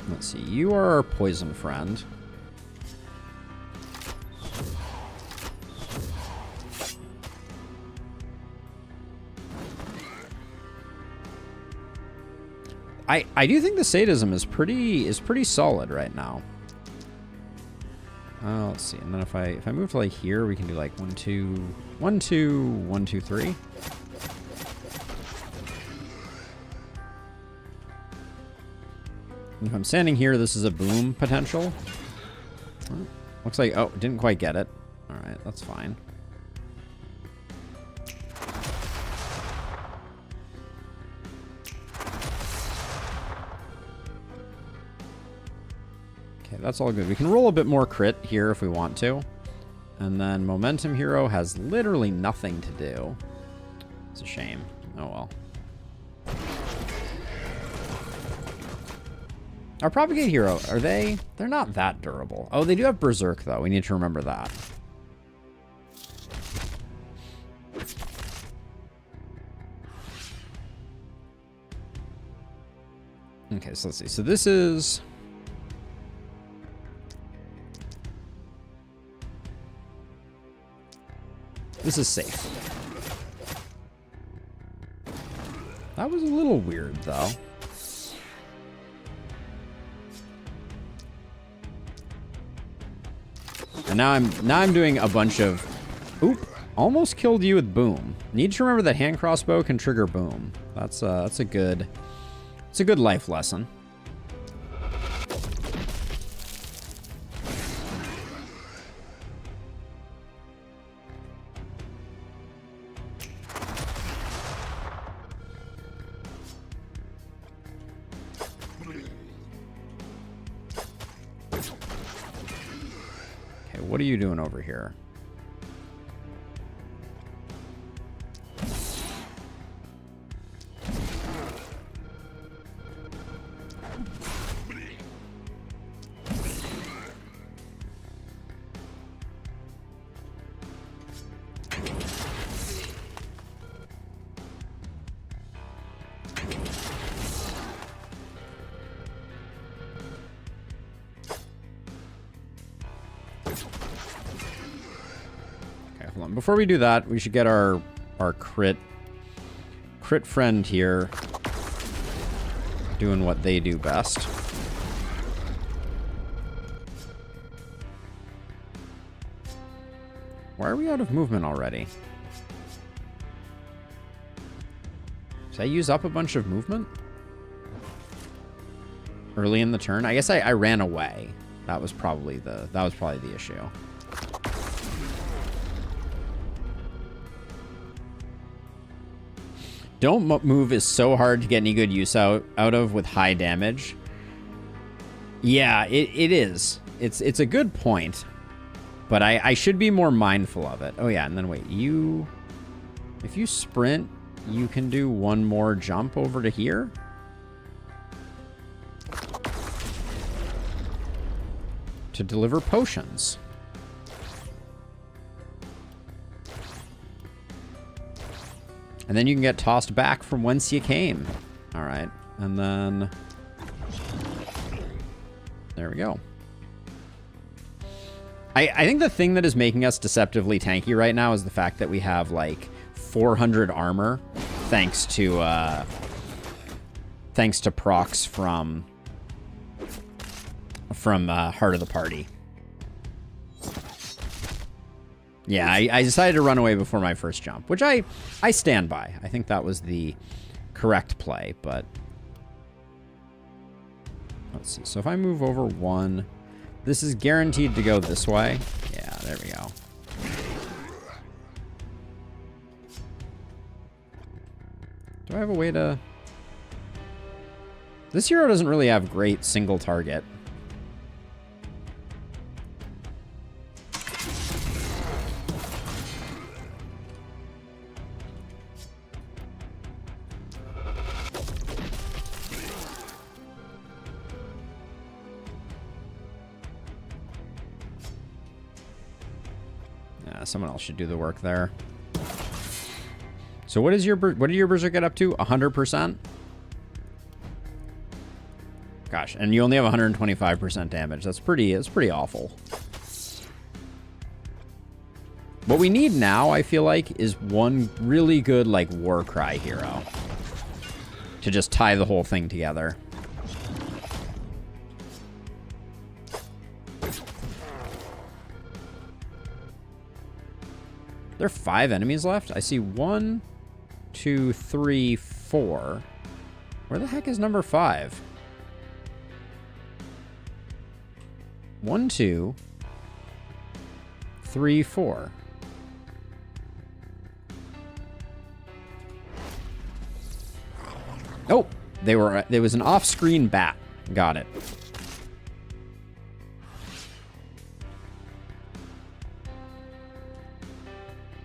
Speaker 1: Let's see, you are our poison friend. I do think the sadism is pretty solid right now. Let's see, and then if I move to like here, we can do like 1, 2, 1, 2, 1, 2, 3. If I'm standing here, this is a boom potential. Oh, looks like, oh, didn't quite get it. All right, that's fine. Okay, that's all good. We can roll a bit more crit here if we want to. And then Momentum Hero has literally nothing to do. It's a shame. Oh well. Our Propagate Hero, are they? They're not that durable. Oh, they do have Berserk, though. We need to remember that. Okay, so let's see. So this is... This is safe. That was a little weird, though. And now I'm doing a bunch of... Oop! Almost killed you with boom. Need to remember that hand crossbow can trigger boom. That's a good life lesson. What are you doing over here? Before we do that, we should get our crit friend here doing what they do best. Why are we out of movement already? Did I use up a bunch of movement early in the turn? I guess I ran away. That was probably the issue. Don't move is so hard to get any good use out of with high damage. Yeah, it is. It's a good point. But I should be more mindful of it. Oh, yeah, and then wait. If you sprint, you can do one more jump over to here. To deliver potions. And then you can get tossed back from whence you came. All right. And then... there we go. I think the thing that is making us deceptively tanky right now is the fact that we have, like, 400 armor thanks to procs from Heart of the Party. Yeah, I decided to run away before my first jump, which I stand by. I think that was the correct play, but... let's see. So if I move over one... this is guaranteed to go this way. Yeah, there we go. Do I have a way to... this hero doesn't really have great single target. Someone else should do the work there. So what did your berserk get up to? 100%? Gosh, and you only have 125% damage. That's pretty awful. What we need now, I feel like, is one really good, like, war cry hero to just tie the whole thing together. There are 5 enemies left? I see 1, 2, 3, 4. Where the heck is number 5? 1, 2, 3, 4. Oh, there was an off-screen bat. Got it.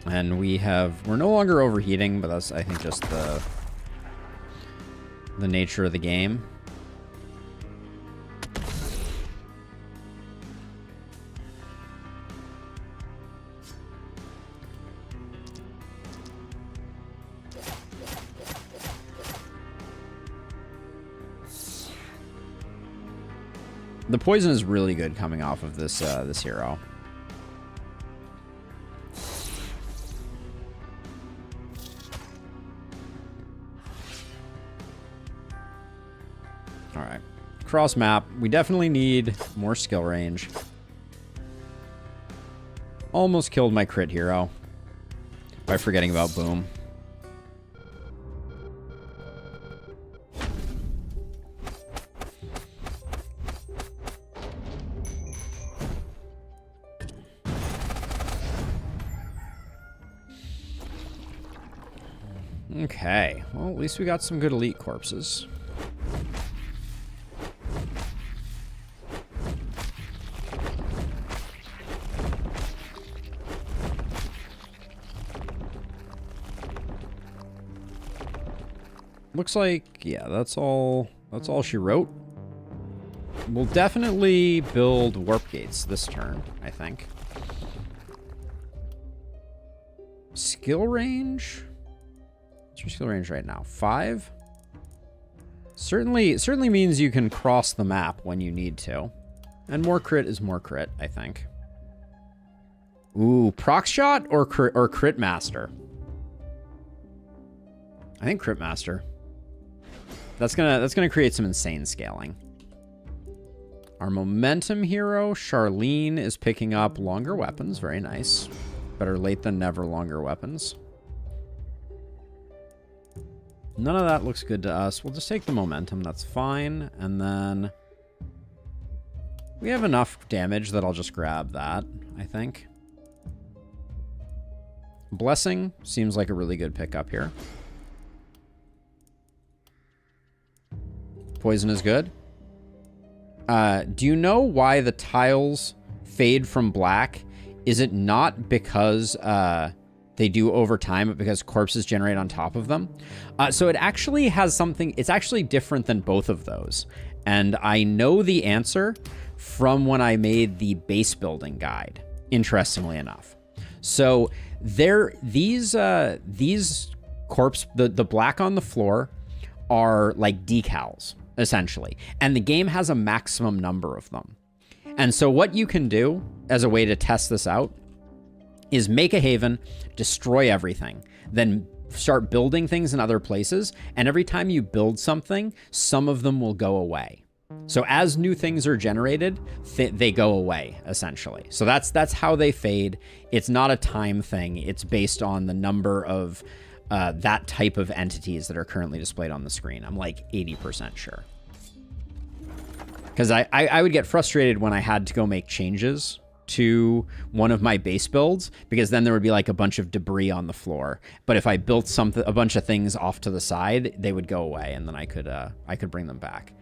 Speaker 1: And we're no longer overheating, but that's, I think, just the nature of the game. The poison is really good coming off of this this hero. Alright. Cross map. We definitely need more skill range. Almost killed my crit hero by forgetting about boom. Okay. Well, at least we got some good elite corpses. Looks like, yeah, that's all she wrote. We'll definitely build warp gates this turn, I think. Skill range? What's your skill range right now? 5? Certainly means you can cross the map when you need to. And more crit is more crit, I think. Ooh, proc shot or crit master? I think crit master. That's gonna create some insane scaling. Our momentum hero, Charlene, is picking up longer weapons. Very nice. Better late than never, longer weapons. None of that looks good to us. We'll just take the momentum. That's fine. And then we have enough damage that I'll just grab that, I think. Blessing seems like a really good pickup here. Poison is good. Do you know why the tiles fade from black? Is it not because they do over time, but because corpses generate on top of them? So it actually has something, it's actually different than both of those. And I know the answer from when I made the base building guide, interestingly enough. So these corpse, the black on the floor are like decals, essentially. And the game has a maximum number of them. And so what you can do as a way to test this out is make a haven, destroy everything, then start building things in other places. And every time you build something, some of them will go away. So as new things are generated, they go away, essentially. So that's how they fade. It's not a time thing. It's based on the number of that type of entities that are currently displayed on the screen. I'm like 80% sure. Because I would get frustrated when I had to go make changes to one of my base builds, because then there would be like a bunch of debris on the floor. But if I built a bunch of things off to the side, they would go away, and then I could bring them back.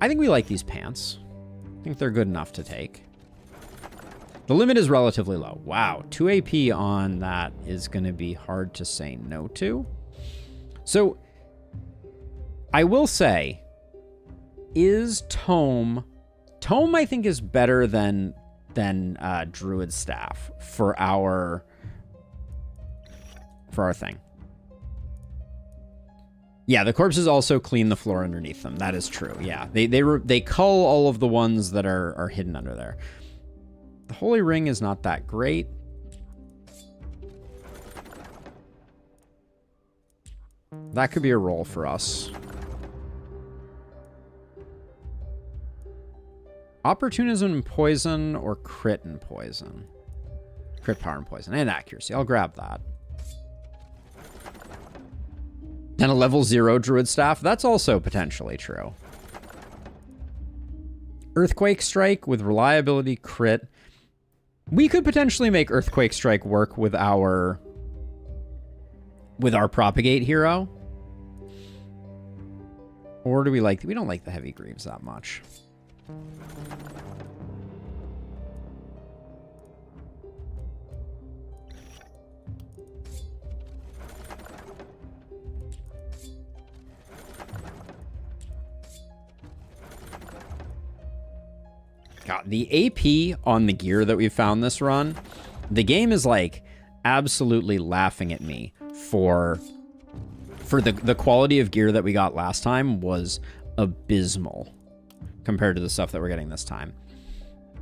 Speaker 1: I think we like these pants. I think they're good enough to take. The limit is relatively low. Wow, 2 AP on that is going to be hard to say no to. So I will say, is Tome I think is better than Druid Staff for our thing. Yeah, the corpses also clean the floor underneath them. That is true. Yeah, they cull all of the ones that are hidden under there. The Holy Ring is not that great. That could be a roll for us. Opportunism and poison, or crit and poison? Crit power and poison, and accuracy. I'll grab that. And a level 0 Druid Staff. That's also potentially true. Earthquake Strike with reliability, crit. We could potentially make Earthquake Strike work with our Propagate hero. Or do we like... We don't like the Heavy Greaves that much. God, the AP on the gear that we found this run, the game is like absolutely laughing at me for the quality of gear that we got last time was abysmal compared to the stuff that we're getting this time.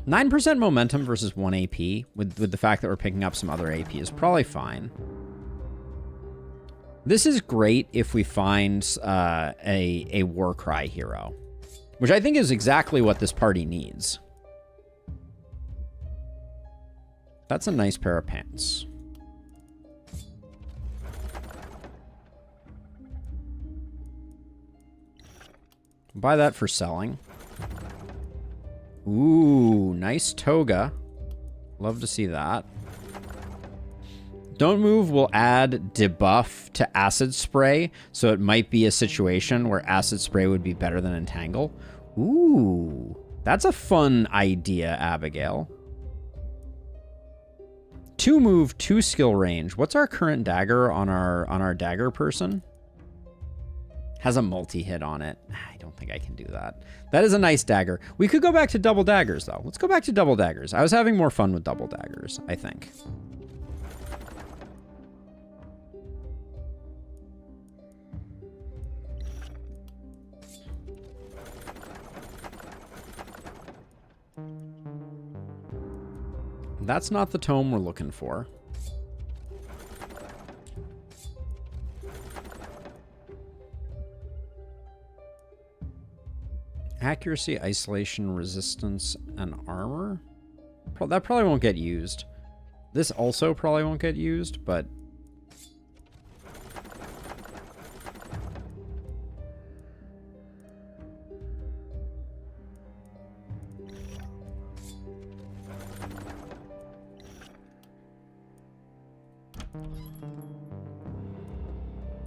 Speaker 1: 9% momentum versus 1 AP with the fact that we're picking up some other AP is probably fine. This is great if we find a Warcry hero, which I think is exactly what this party needs. That's a nice pair of pants. Buy that for selling. Ooh, nice toga. Love to see that. Don't Move will add debuff to Acid Spray, so it might be a situation where Acid Spray would be better than Entangle. Ooh, that's a fun idea, Abigail. 2 move, 2 skill range. What's our current dagger on our dagger person? Has a multi-hit on it. I don't think I can do that. That is a nice dagger. We could go back to double daggers, though. Let's go back to double daggers. I was having more fun with double daggers, I think. That's not the tome we're looking for. Accuracy, isolation, resistance, and armor? That probably won't get used. This also probably won't get used, but...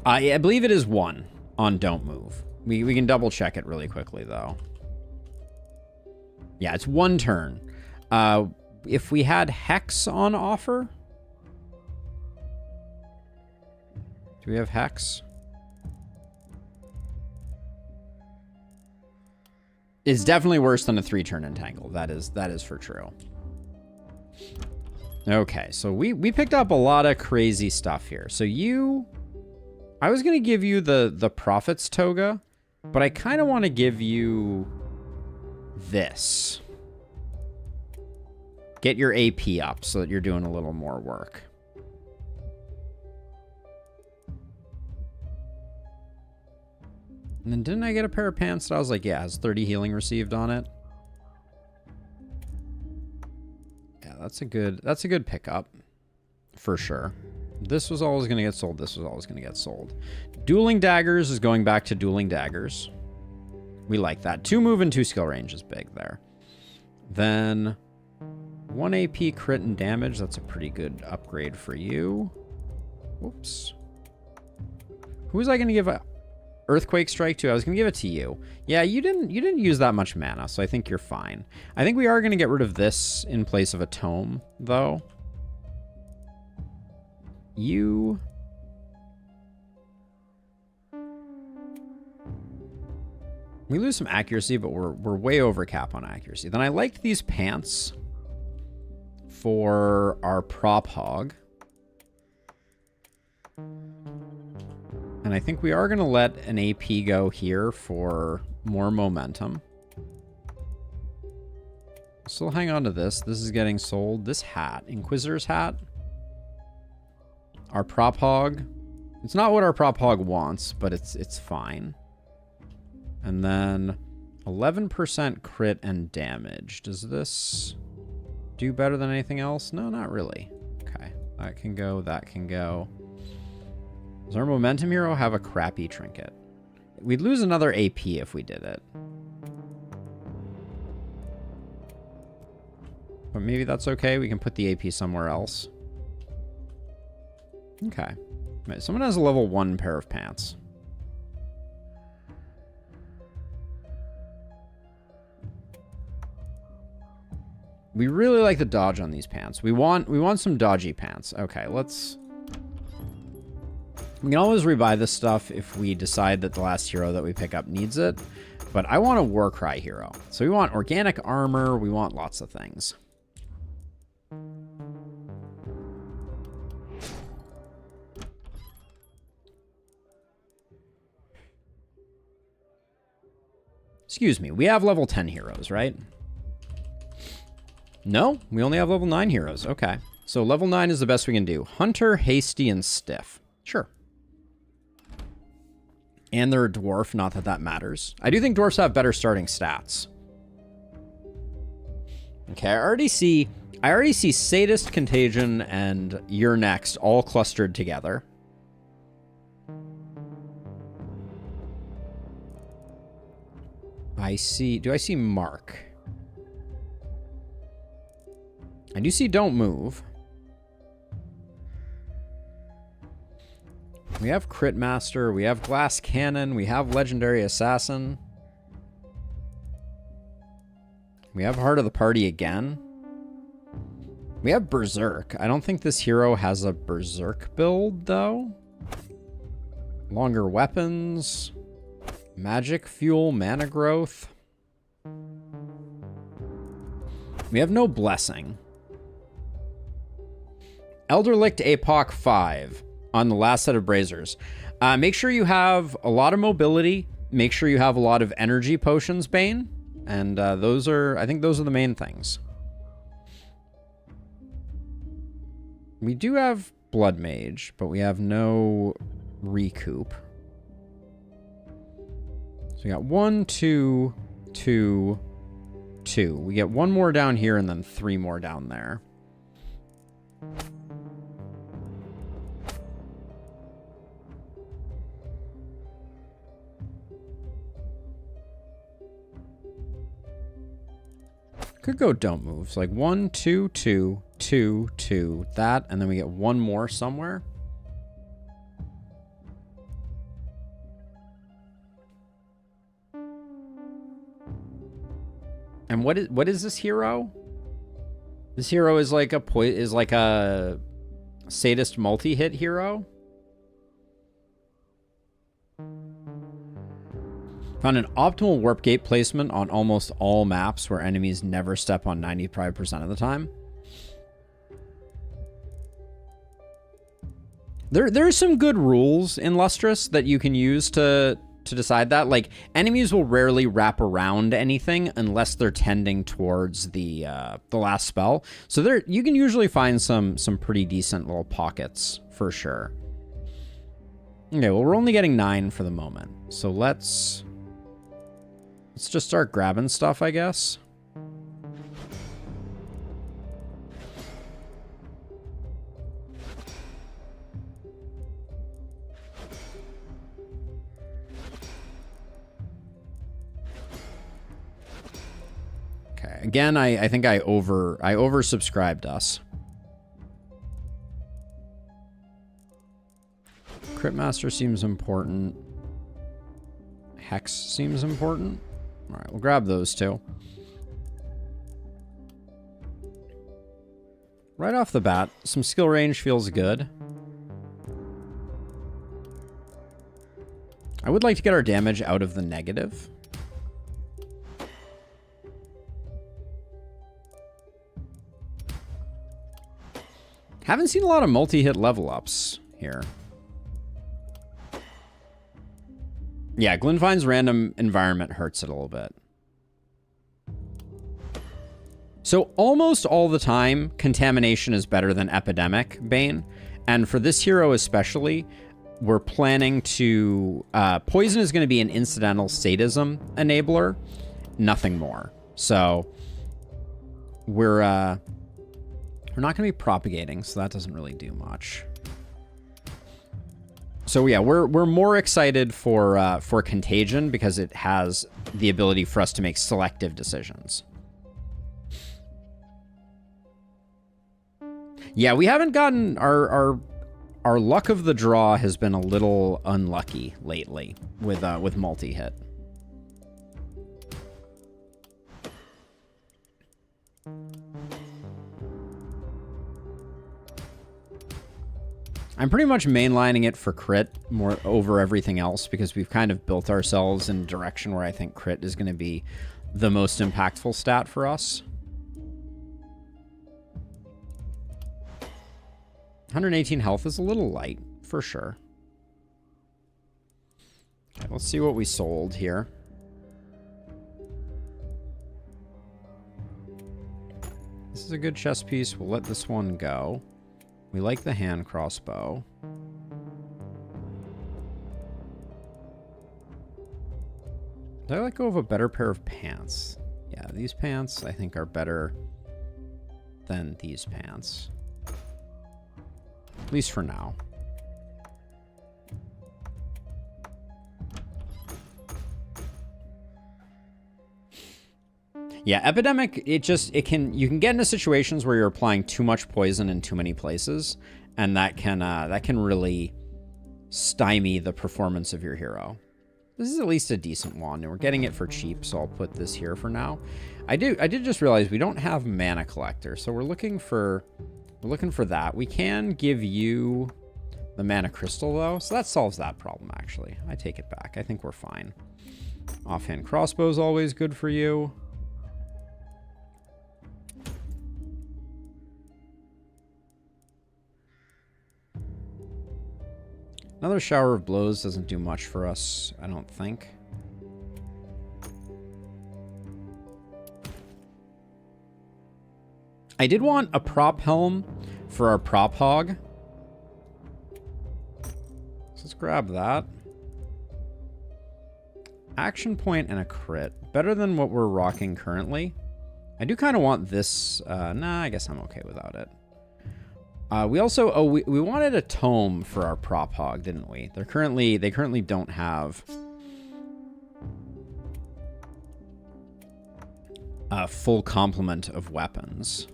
Speaker 1: I believe it is 1 on Don't Move. We can double check it really quickly, though. Yeah, it's 1 turn. If we had Hex on offer... Do we have Hex? It's definitely worse than a 3-turn Entangle. That is for true. Okay, so we picked up a lot of crazy stuff here. So I was going to give you the Prophet's Toga, but I kind of want to give you this. Get your AP up so that you're doing a little more work. And then didn't I get a pair of pants that I was like, yeah, it has 30 healing received on it? Yeah, that's a good pickup. For sure. This was always going to get sold. This was always going to get sold. Dueling Daggers is going back to Dueling Daggers. We like that. 2 move and 2 skill range is big there. Then 1 AP crit and damage. That's a pretty good upgrade for you. Whoops. Who was I going to give a Earthquake Strike to? I was going to give it to you. Yeah, you didn't use that much mana, so I think you're fine. I think we are going to get rid of this in place of a Tome, though. You... We lose some accuracy, but we're way over cap on accuracy. Then I liked these pants for our Prop Hog. And I think we are going to let an AP go here for more momentum. Still hang on to this. This is getting sold. This hat, Inquisitor's hat. Our Prop Hog. It's not what our Prop Hog wants, but it's fine. And then 11% crit and damage. Does this do better than anything else? No, not really. Okay. That can go. That can go. Does our Momentum Hero have a crappy trinket? We'd lose another AP if we did it. But maybe that's okay. We can put the AP somewhere else. Okay. Right, someone has a level 1 pair of pants. We really like the dodge on these pants. We want some dodgy pants. Okay, let's... We can always rebuy this stuff if we decide that the last hero that we pick up needs it. But I want a Warcry hero. So we want organic armor. We want lots of things. Excuse me. We have level 10 heroes, right? No, we only have level 9 heroes. Okay. So level 9 is the best we can do. Hunter, Hasty, and Stiff. Sure. And they're a dwarf, not that that matters. I do think dwarfs have better starting stats. Okay, I already see Sadist, Contagion, and You're Next all clustered together. Do I see Mark? I do see Don't Move. We have Crit Master, we have Glass Cannon, we have Legendary Assassin. We have Heart of the Party again. We have Berserk. I don't think this hero has a Berserk build, though. Longer weapons. Magic Fuel, Mana Growth. We have no Blessing. Elderlicht Apoc 5 on the last set of Brazers. Make sure you have a lot of mobility. Make sure you have a lot of energy potions, Bane. And I think those are the main things. We do have Blood Mage, but we have no recoup. So we got 1, 2, 2, 2. We get 1 more down here and then 3 more down there. Could go Don't Move. So like 1, 2, 2, 2, 2, that, and then we get 1 more somewhere. And what is this hero? This hero is like a sadist multi-hit hero. Found an optimal warp gate placement on almost all maps where enemies never step on 95% of the time. There's some good rules in Lustrous that you can use to decide that. Like, enemies will rarely wrap around anything unless they're tending towards the last spell. So there, you can usually find some pretty decent little pockets for sure. Okay, well, we're only getting 9 for the moment. So let's just start grabbing stuff, I guess. Okay, again, I think I oversubscribed us. Crit Master seems important. Hex seems important. All right, we'll grab those two. Right off the bat, some skill range feels good. I would like to get our damage out of the negative. Haven't seen a lot of multi-hit level ups here. Yeah, Glenvind's random environment hurts it a little bit. So almost all the time, Contamination is better than Epidemic Bane. And for this hero especially, we're planning to... Poison is going to be an incidental sadism enabler, nothing more. So we're not going to be propagating, so that doesn't really do much. So yeah, we're more excited for Contagion because it has the ability for us to make selective decisions. Yeah, we haven't gotten our luck of the draw has been a little unlucky lately with multi-hit. I'm pretty much mainlining it for crit more over everything else because we've kind of built ourselves in a direction where I think crit is going to be the most impactful stat for us. 118 health is a little light, for sure. Okay, let's see what we sold here. This is a good chest piece. We'll let this one go. We like the hand crossbow. Did I let go of a better pair of pants? Yeah, these pants I think are better than these pants. At least for now. Yeah, Epidemic, you can get into situations where you're applying too much poison in too many places, and that can really stymie the performance of your hero. This is at least a decent one, and we're getting it for cheap, so I'll put this here for now. I did just realize we don't have Mana Collector, so we're looking for that. We can give you the Mana Crystal though, so that solves that problem actually. I take it back. I think we're fine. Offhand crossbow is always good for you. Another shower of blows doesn't do much for us, I don't think. I did want a prop helm for our prop hog. So let's grab that. Action point and a crit. Better than what we're rocking currently. I do kind of want this. Nah, I guess I'm okay without it. We also, we wanted a tome for our prop hog, didn't we? They currently don't have a full complement of weapons.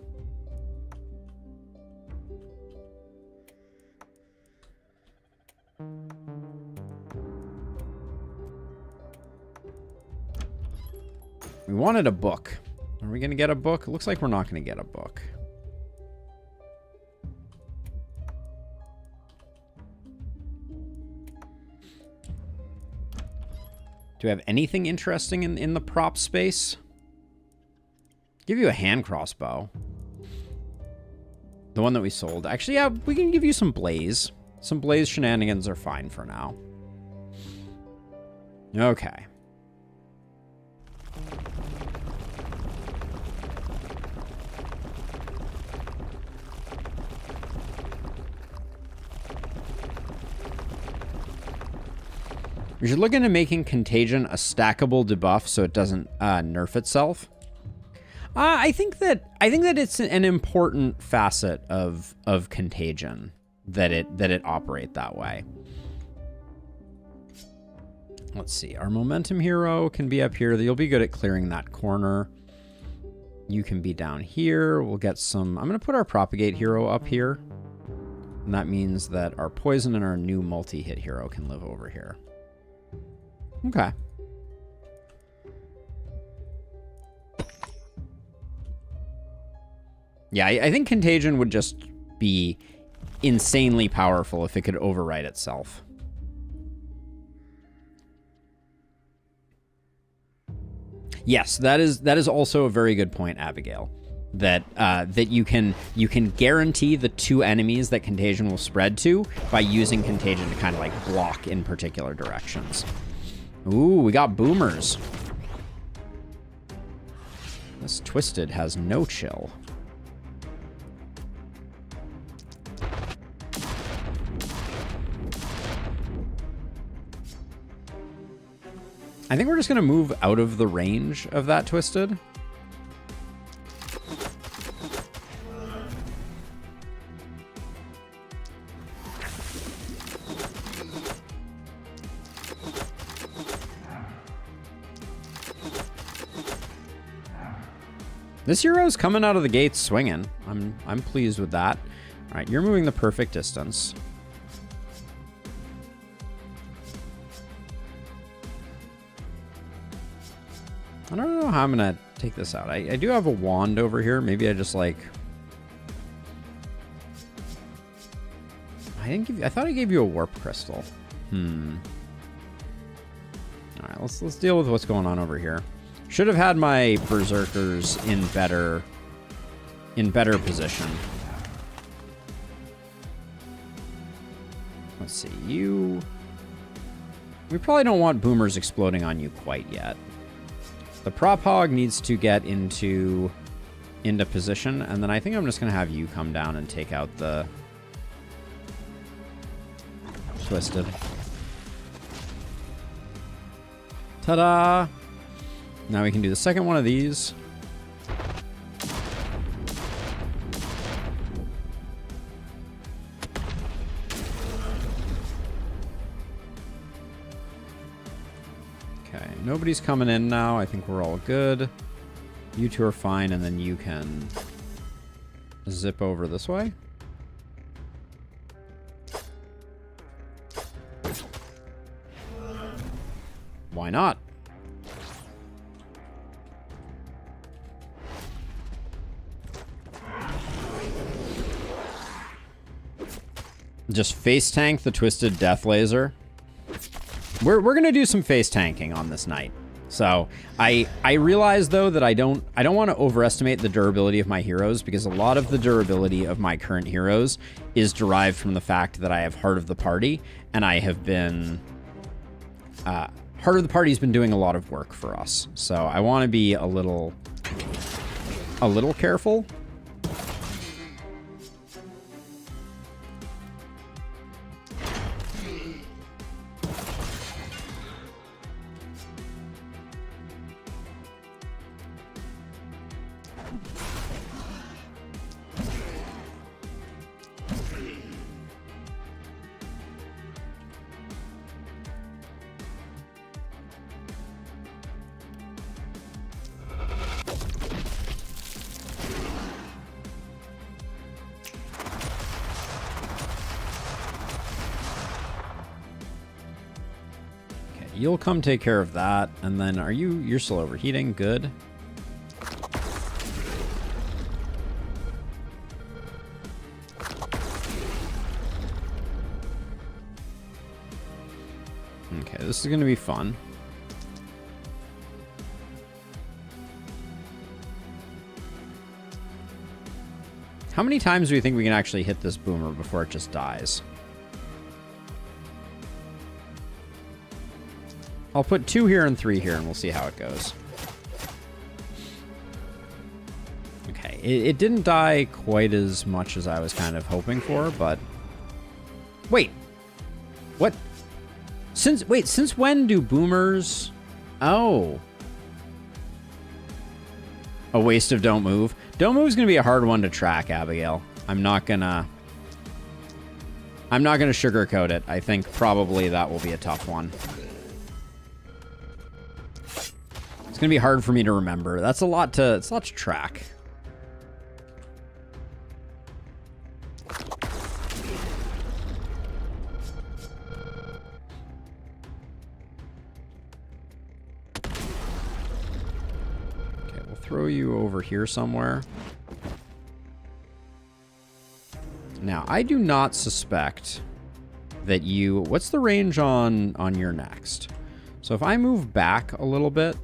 Speaker 1: We wanted a book. we going to get a book? It looks like we're not going to get a book. Do we have anything interesting in the prop space? Give you a hand crossbow. The one that we sold. Actually, yeah, we can give you some blaze. Some blaze shenanigans are fine for now. Okay. We should look into making Contagion a stackable debuff so it doesn't nerf itself. I think that it's an important facet of Contagion that it operate that way. Let's see. Our momentum hero can be up here. You'll be good at clearing that corner. You can be down here. We'll get some... I'm going to put our propagate hero up here. And that means that our poison and our new multi-hit hero can live over here. Okay. Yeah, I think Contagion would just be insanely powerful if it could overwrite itself. Yes, that is also a very good point, Abigail. That you can guarantee the 2 enemies that Contagion will spread to by using Contagion to kind of like block in particular directions. Ooh, we got boomers. This Twisted has no chill. I think we're just going to move out of the range of that Twisted. This hero's coming out of the gates swinging. I'm pleased with that. All right, you're moving the perfect distance. I don't know how I'm gonna take this out. I do have a wand over here. Maybe I just like... I thought I gave you a warp crystal. All right, let's deal with what's going on over here. Should have had my berserkers in better position. Let's see, you... We probably don't want boomers exploding on you quite yet. The prop hog needs to get into position, and then I think I'm just going to have you come down and take out the Twisted. Ta-da! Now we can do the second one of these. Okay, nobody's coming in now. I think we're all good. You two are fine, and then you can zip over this way. Why not? Just face tank the Twisted Death Laser. We're gonna do some face tanking on this night. So I realize though that I don't want to overestimate the durability of my heroes, because a lot of the durability of my current heroes is derived from the fact that I have Heart of the Party, and I have been Heart of the Party's been doing a lot of work for us. So I want to be a little careful. You'll come take care of that, and then you're still overheating. Good. Okay, this is going to be fun. How many times do you think we can actually hit this boomer before it just dies? I'll put 2 here and 3 here, and we'll see how it goes. Okay, it didn't die quite as much as I was kind of hoping for, but... Wait. What? Since when do boomers... Oh. A waste of don't move. Don't move is going to be a hard one to track, Abigail. I'm not gonna sugarcoat it. I think probably that will be a tough one. It's going to be hard for me to remember. It's a lot to track. Throw you over here somewhere. Now, I do not suspect that you... What's the range on your next? So if I move back a little bit,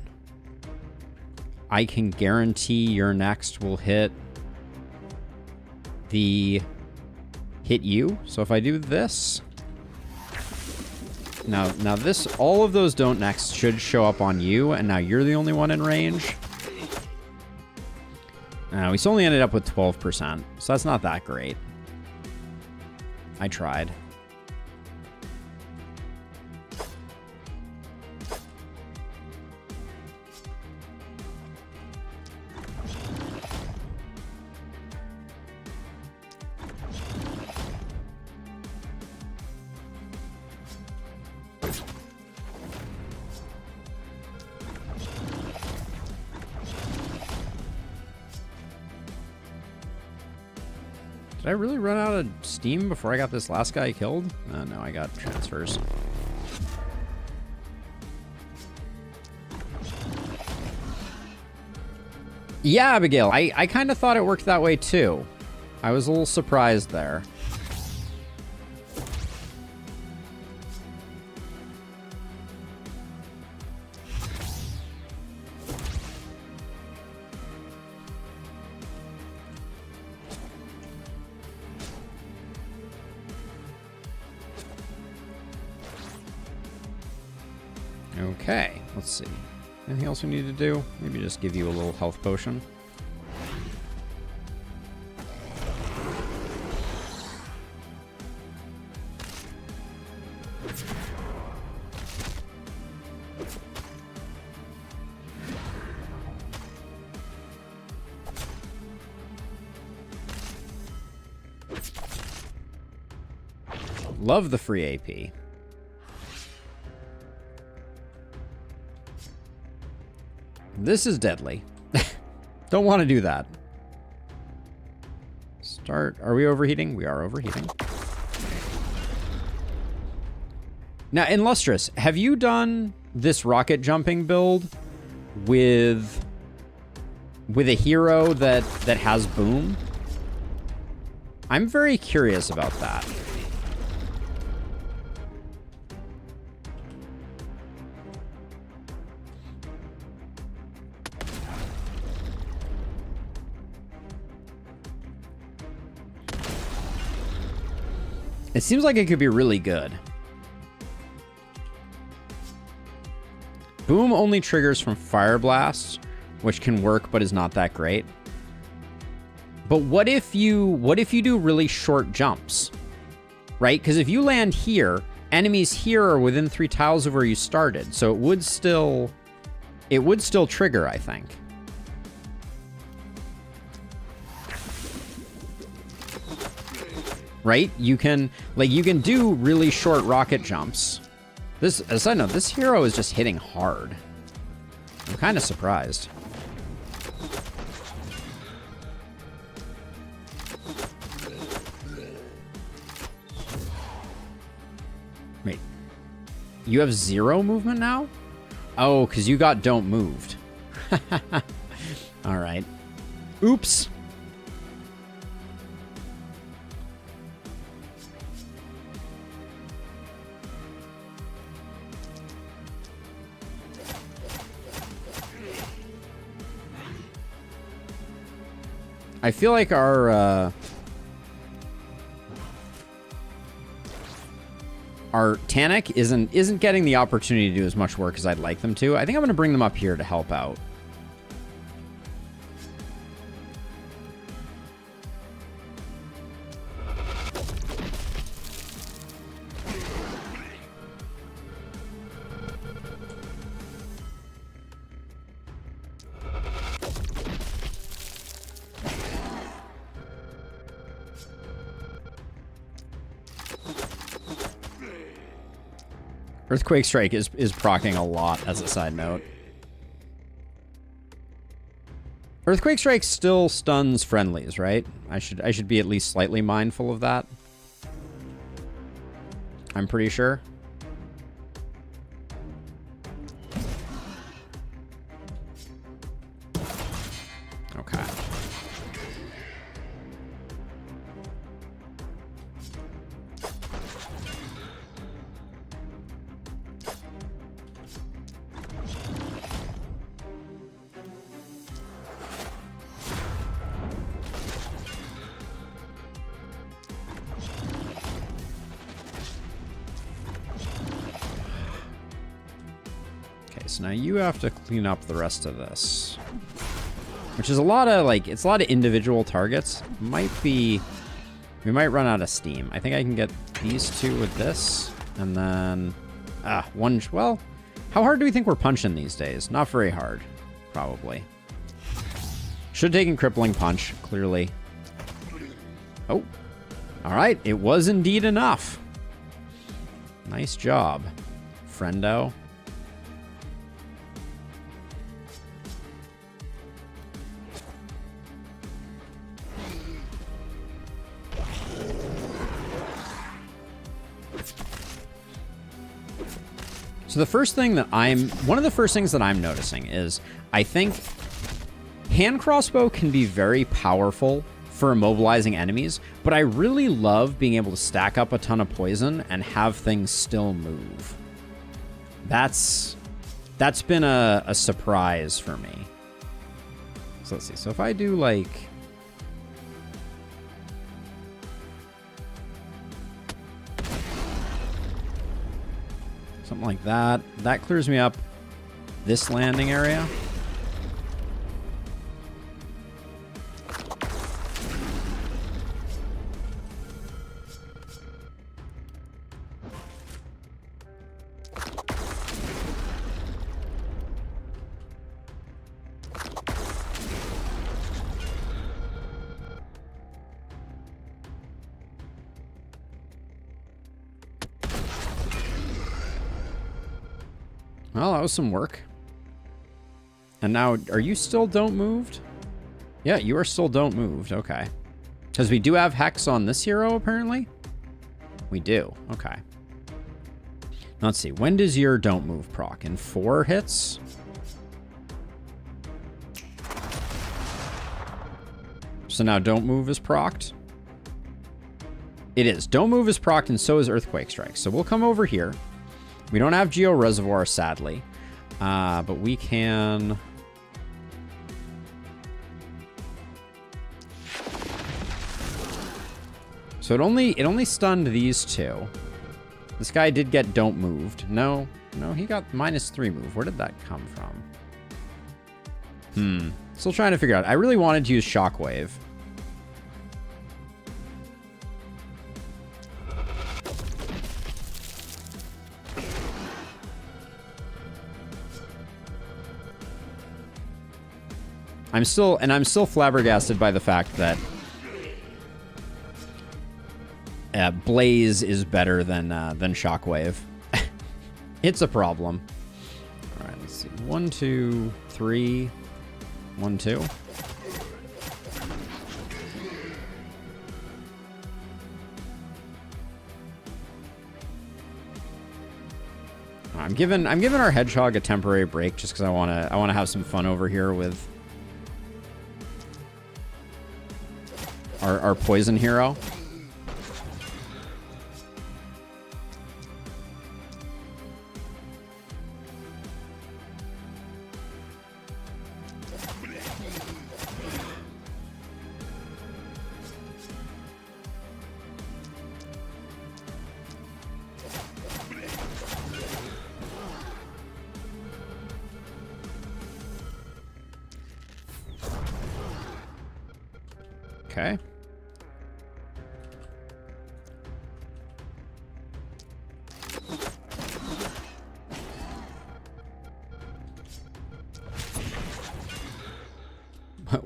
Speaker 1: I can guarantee your next will hit you. So if I do this... Now this... All of those don't next should show up on you, and now you're the only one in range. We still only ended up with 12%, so that's not that great. I tried. Did I really run out of steam before I got this last guy killed? No, I got transfers. Yeah, Abigail, I kind of thought it worked that way too. I was a little surprised there. Okay, let's see. Anything else we need to do? Maybe just give you a little health potion. Love the free AP. This is deadly. Don't want to do that. Start. Are we overheating? We are overheating. Now, Illustrious, have you done this rocket jumping build with a hero that has boom? I'm very curious about that. It seems like it could be really good. Boom only triggers from Fire Blast, which can work but is not that great. But what if you do really short jumps? Right? Because if you land here, enemies here are within 3 tiles of where you started. So it would still trigger, I think. Right? You can do really short rocket jumps. This, as I know, this hero is just hitting hard. I'm kind of surprised. Wait. You have 0 movement now? Oh, because you got don't moved. All right. Oops. I feel like our Tanic isn't getting the opportunity to do as much work as I'd like them to. I think I'm going to bring them up here to help out. Earthquake Strike is proccing a lot, as a side note. Earthquake Strike still stuns friendlies, right? I should be at least slightly mindful of that. I'm pretty sure. Okay. So now you have to clean up the rest of this, which is a lot of it's a lot of individual targets. We might run out of steam. I think I can get these two with this, and then one. Well, how hard do we think we're punching these days? Not very hard, probably. Should have taken crippling punch, clearly. Oh, all right. It was indeed enough. Nice job, friendo. So one of the first things that I'm noticing is I think hand crossbow can be very powerful for immobilizing enemies, but I really love being able to stack up a ton of poison and have things still move. That's been a surprise for me. So let's see. So if I do something like that. That clears me up this landing area. Well, that was some work. And now, are you still don't moved? Yeah, you are still don't moved. Okay. Because we do have Hex on this hero, apparently. We do. Okay. Let's see. When does your don't move proc? In 4 hits? So now don't move is procced? It is. Don't move is procced, and so is Earthquake Strike. So we'll come over here. We don't have Geo Reservoir, sadly, but we can... So it only stunned these two. This guy did get don't moved. No, he got -3 move. Where did that come from? Still trying to figure out. I really wanted to use Shockwave. I'm still flabbergasted by the fact that Blaze is better than Shockwave. It's a problem. All right, let's see. 1, 2, 3. 1, 2. I'm giving our Hedgehog a temporary break just because I wanna have some fun over here with our poison hero. Okay.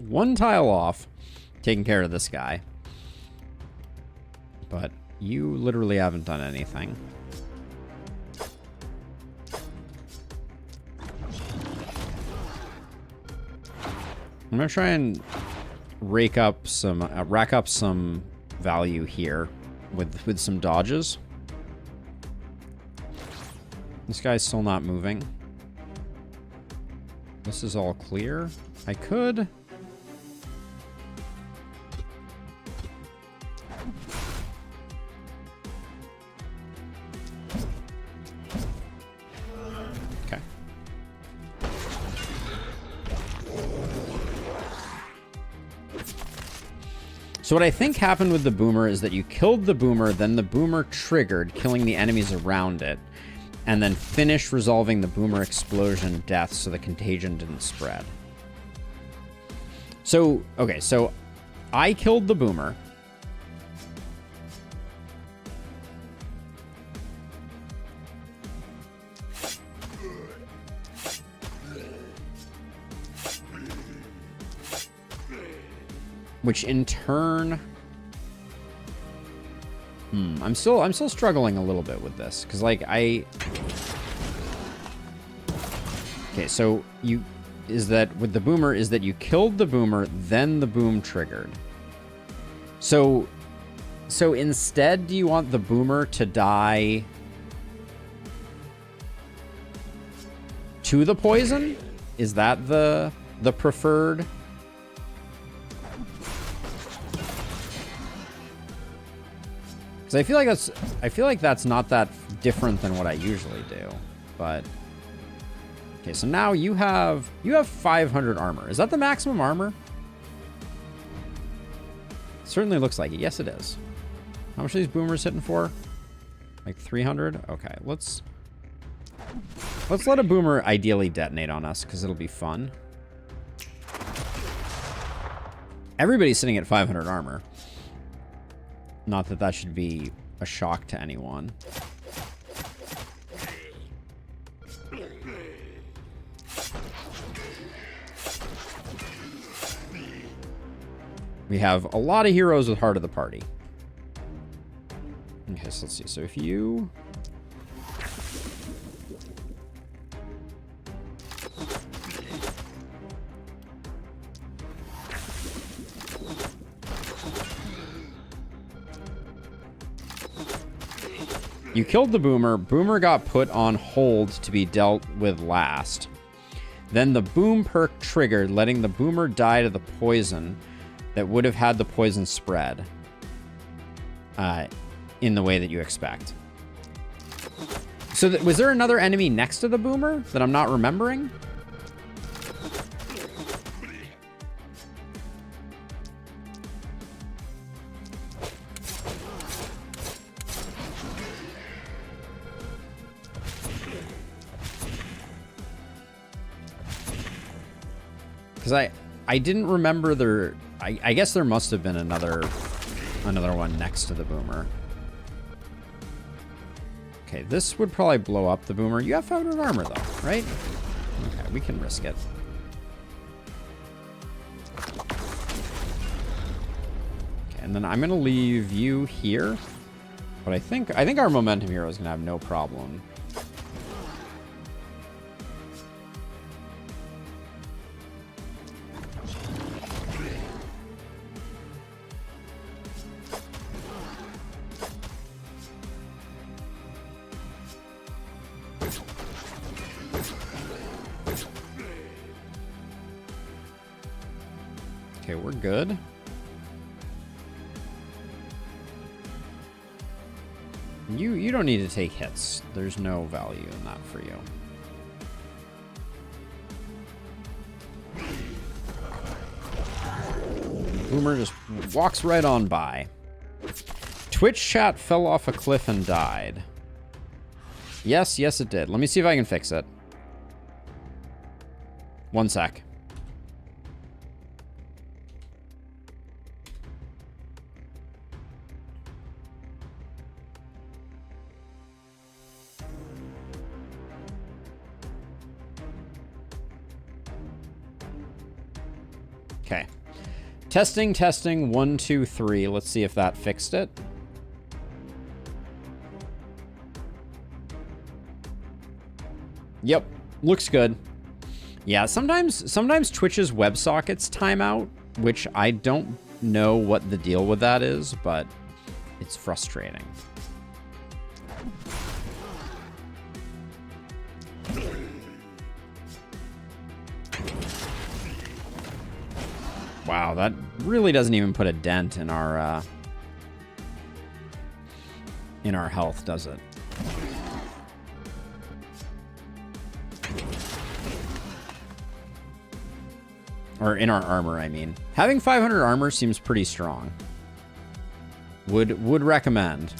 Speaker 1: One tile off, taking care of this guy. But you literally haven't done anything. I'm gonna try and rack up some value here with some dodges. This guy's still not moving. This is all clear. I could. Okay. So what I think happened with the boomer is that you killed the boomer, then the boomer triggered, killing the enemies around it, and then finished resolving the boomer explosion death so the contagion didn't spread. So, okay, so I killed the boomer. Which in turn... I'm still struggling a little bit with this. Because, like, Okay, so is that with the boomer is that you killed the boomer, then the boom triggered. So instead, do you want the boomer to die to the poison? Is that the preferred? Because I feel like that's not that different than what I usually do, but. Okay, so now you have 500 armor. Is that the maximum armor? Certainly looks like it. Yes, it is. How much are these boomers hitting for? Like 300? Okay, let's let a boomer ideally detonate on us because it'll be fun. Everybody's sitting at 500 armor. Not that that should be a shock to anyone. We have a lot of heroes with Heart of the Party. Okay, so let's see. So if you... You killed the boomer. Boomer got put on hold to be dealt with last. Then the boom perk triggered, letting the boomer die to the poison that would have had the poison spread in the way that you expect. So was there another enemy next to the boomer that I'm not remembering? Because I didn't remember there... I guess there must have been another one next to the boomer. Okay, this would probably blow up the boomer. You have 500 armor, though, right? Okay, we can risk it. Okay, and then I'm going to leave you here. But I think our momentum hero is going to have no problem. Okay, we're good. You don't need to take hits. There's no value in that for you. Boomer just walks right on by. Twitch chat fell off a cliff and died. Yes, yes it did. Let me see if I can fix it. One sec. Okay. Testing, testing, 1, 2, 3. Let's see if that fixed it. Yep, looks good. Yeah, sometimes Twitch's WebSockets time out, which I don't know what the deal with that is, but it's frustrating. Wow, that really doesn't even put a dent in our health, does it? Or in our armor, I mean. Having 500 armor seems pretty strong. Would recommend.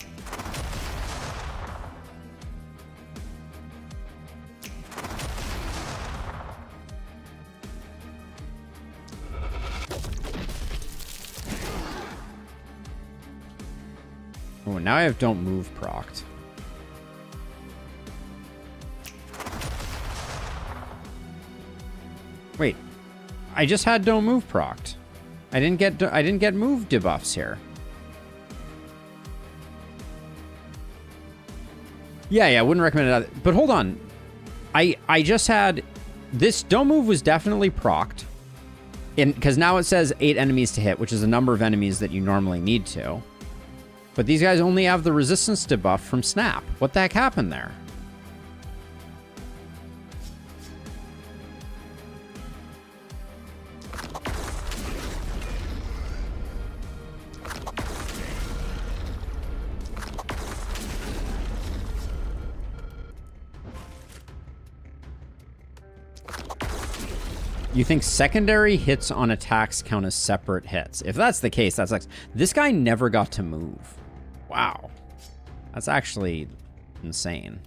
Speaker 1: Oh, now I have don't move procced. Wait. I just had don't move procced. I didn't get move debuffs here. Yeah, I wouldn't recommend it. But hold on. I just had this don't move was definitely procced. Because now it says 8 enemies to hit, which is a number of enemies that you normally need to. But these guys only have the resistance debuff from snap. What the heck happened there? You think secondary hits on attacks count as separate hits? If that's the case, that sucks. This guy never got to move. Wow. That's actually insane.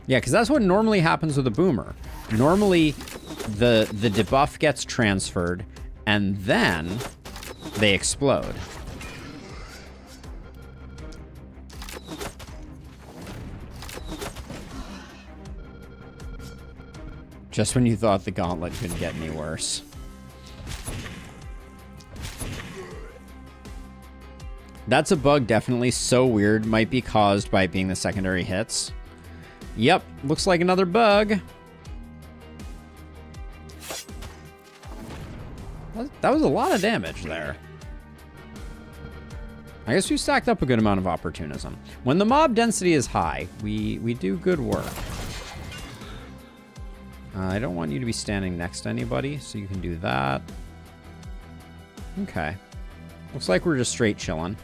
Speaker 1: Yeah, because that's what normally happens with a boomer. Normally, the debuff gets transferred, and then they explode. Just when you thought the gauntlet couldn't get any worse. That's a bug definitely so weird. Might be caused by it being the secondary hits. Yep, looks like another bug. That was a lot of damage there. I guess we stacked up a good amount of opportunism. When the mob density is high, we do good work. I don't want you to be standing next to anybody, so you can do that. Okay. Looks like we're just straight chilling.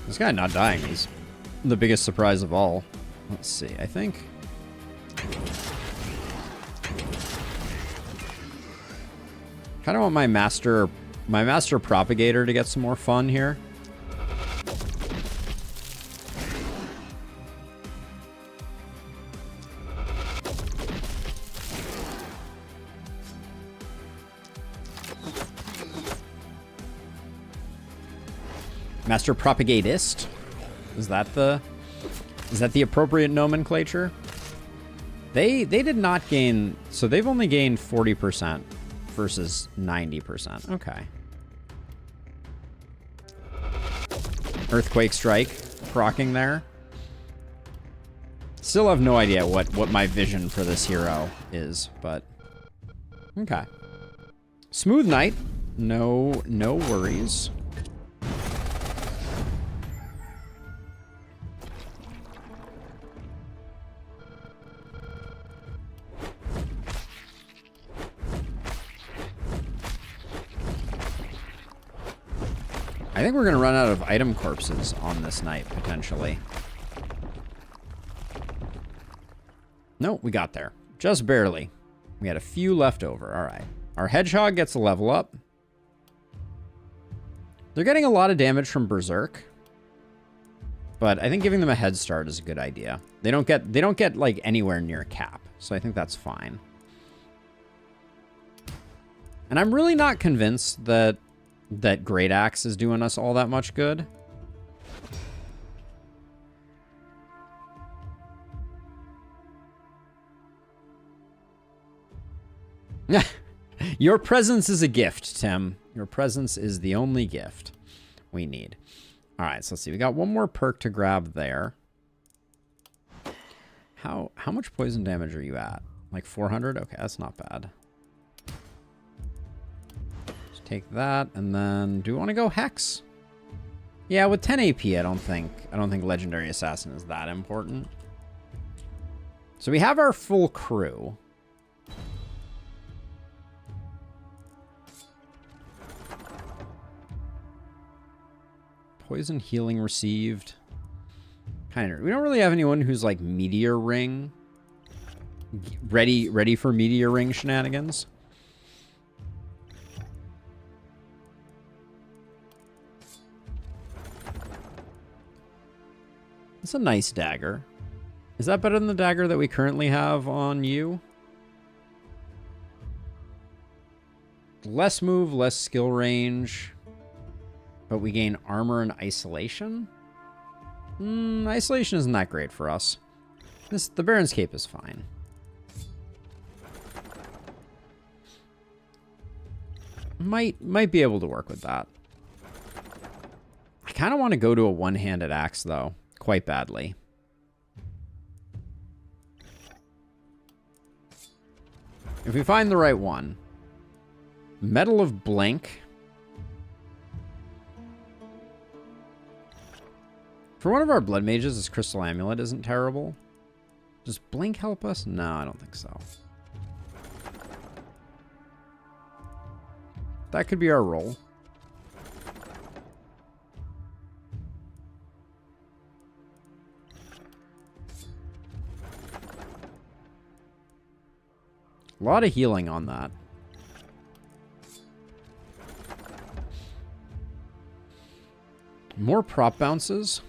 Speaker 1: This guy not dying is the biggest surprise of all. Let's see, I think... kind of want my master propagator to get some more fun here. Master Propagatist? Is that the appropriate nomenclature? They did not gain, so they've only gained 40% versus 90%. Okay. Earthquake Strike proccing there. Still have no idea what my vision for this hero is, but okay. Smooth Knight. No worries. I think we're going to run out of item corpses on this night, potentially. No, we got there. Just barely. We had a few left over. All right. Our hedgehog gets a level up. They're getting a lot of damage from Berserk, but I think giving them a head start is a good idea. They don't get like anywhere near cap, so I think that's fine. And I'm really not convinced that Great Axe is doing us all that much good. Your presence is a gift, Tim. Your presence is the only gift we need. All right, so let's see. We got one more perk to grab there. How much poison damage are you at? Like 400? Okay, that's not bad. Just take that, and then do we want to go Hex? Yeah, with 10 AP, I don't think Legendary Assassin is that important. So we have our full crew. Poison healing received. Kind of. We don't really have anyone who's like Meteor Ring. Ready for Meteor Ring shenanigans. It's a nice dagger. Is that better than the dagger that we currently have on you? Less move, less skill range. But we gain armor and isolation? Isolation isn't that great for us. The Baron's Cape is fine. Might be able to work with that. I kind of want to go to a one-handed axe, though. Quite badly. If we find the right one. Medal of Blank. For one of our blood mages, this crystal amulet isn't terrible. Does Blink help us? No, I don't think so. That could be our role. A lot of healing on that. More prop bounces.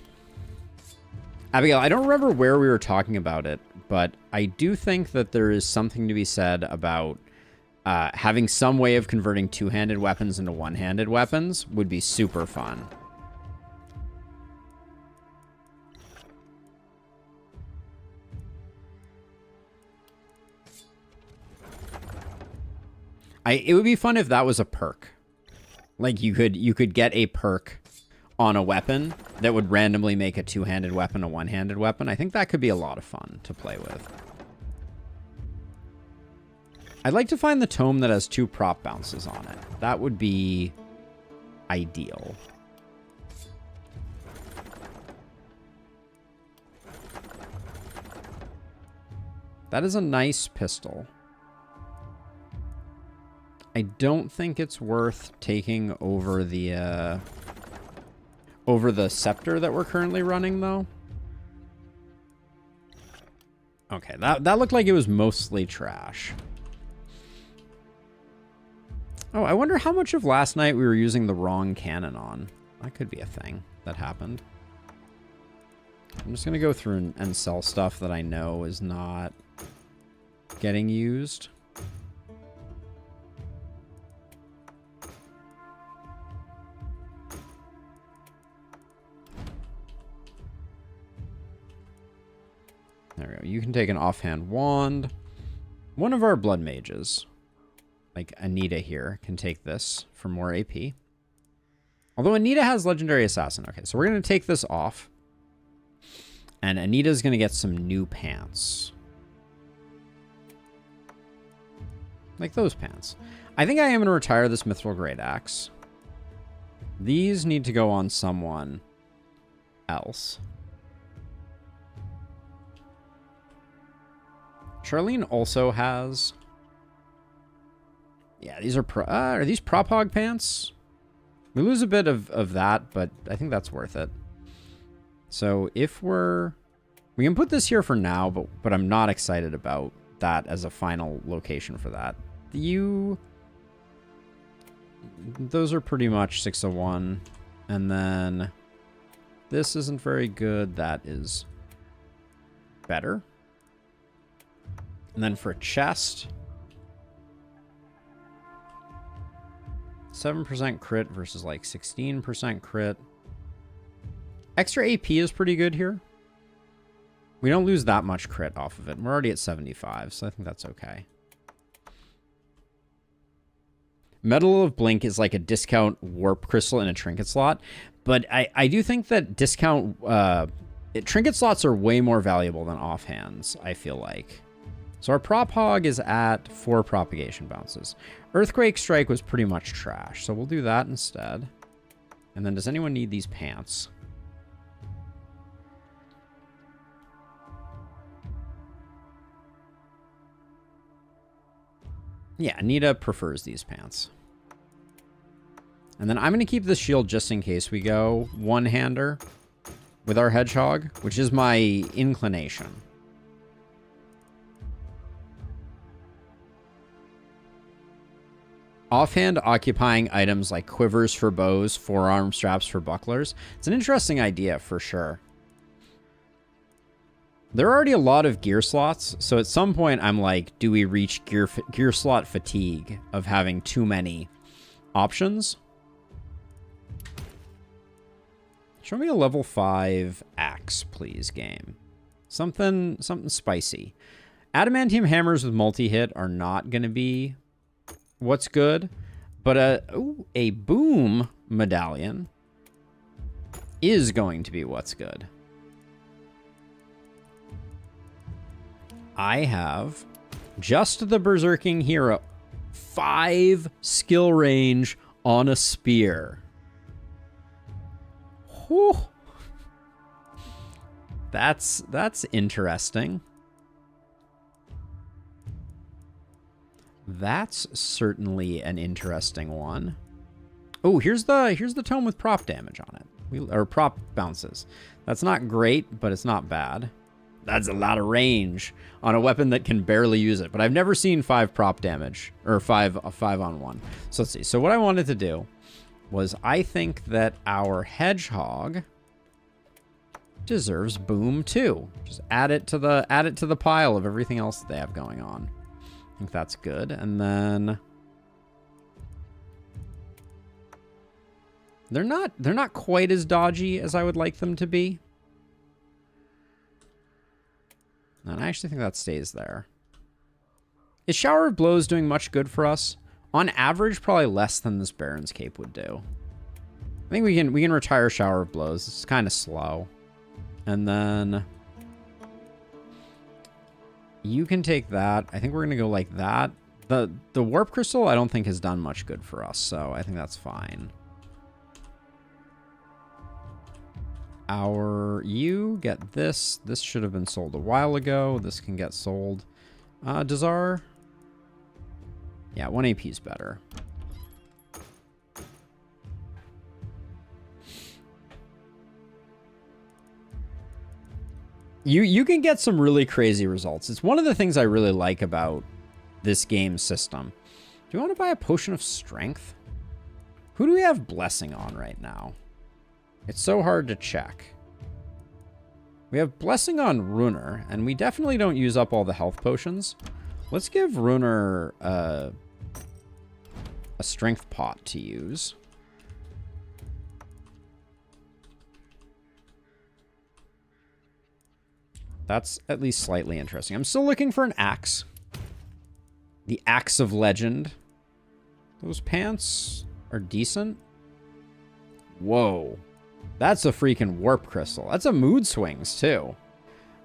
Speaker 1: Abigail, I don't remember where we were talking about it, but I do think that there is something to be said about having some way of converting two-handed weapons into one-handed weapons would be super fun. It would be fun if that was a perk. Like you could get a perk on a weapon that would randomly make a two-handed weapon a one-handed weapon. I think that could be a lot of fun to play with. I'd like to find the tome that has 2 prop bounces on it. That would be ideal. That is a nice pistol. I don't think it's worth taking over the scepter that we're currently running, though. Okay, that looked like it was mostly trash. Oh, I wonder how much of last night we were using the wrong cannon on. That could be a thing that happened. I'm just going to go through and sell stuff that I know is not getting used. There we go. You can take an offhand wand. One of our blood mages, like Anita here, can take this for more AP. Although Anita has Legendary Assassin. Okay, so we're going to take this off. And Anita's going to get some new pants. Like those pants. I think I am going to retire this Mithril Great Axe. These need to go on someone else. Charlene also has... Yeah, these are these prop hog pants? We lose a bit of that, but I think that's worth it. So if we can put this here for now, but I'm not excited about that as a final location for that. You Those are pretty much 6 of 1. And then this isn't very good. That is better. And then for a chest, 7% crit versus like 16% crit. Extra AP is pretty good here. We don't lose that much crit off of it. We're already at 75, so I think that's okay. Medal of Blink is like a discount warp crystal in a trinket slot, but I do think that discount trinket slots are way more valuable than offhands, I feel like. So our prop hog is at 4 propagation bounces. Earthquake Strike was pretty much trash, so we'll do that instead. And then does anyone need these pants? Yeah, Anita prefers these pants. And then I'm going to keep this shield just in case we go one-hander with our hedgehog, which is my inclination. Offhand occupying items like quivers for bows, forearm straps for bucklers. It's an interesting idea for sure. There are already a lot of gear slots, so at some point I'm like, do we reach gear slot fatigue of having too many options? Show me a level 5 axe, please, game. Something spicy. Adamantium hammers with multi-hit are not going to be what's good, but a boom medallion is going to be what's good. I have just the Berserking Hero. 5 skill range on a spear. Whew. That's interesting. That's certainly an interesting one. Oh, here's the tome with prop damage on it. Or prop bounces. That's not great, but it's not bad. That's a lot of range on a weapon that can barely use it. But I've never seen 5 prop damage, or 5 on 1. So let's see. So what I wanted to do was I think that our hedgehog deserves boom too. Just add it to the pile of everything else that they have going on. I think that's good. And then they're not quite as dodgy as I would like them to be. And I actually think that stays there. Is Shower of Blows doing much good for us? On average, probably less than this Baron's Cape would do. I think we can retire Shower of Blows. It's kind of slow. And then you can take that. I think we're going to go like that. The Warp Crystal I don't think has done much good for us, so I think that's fine. You get this. This should have been sold a while ago. This can get sold. Does our... Yeah, 1 AP is better. You can get some really crazy results. It's one of the things I really like about this game system. Do you want to buy a Potion of Strength? Who do we have Blessing on right now? It's so hard to check. We have Blessing on Runer, and we definitely don't use up all the health potions. Let's give Runer a strength pot to use. That's at least slightly interesting. I'm still looking for an axe. The Axe of Legend. Those pants are decent. Whoa. That's a freaking warp crystal. That's a mood swings, too.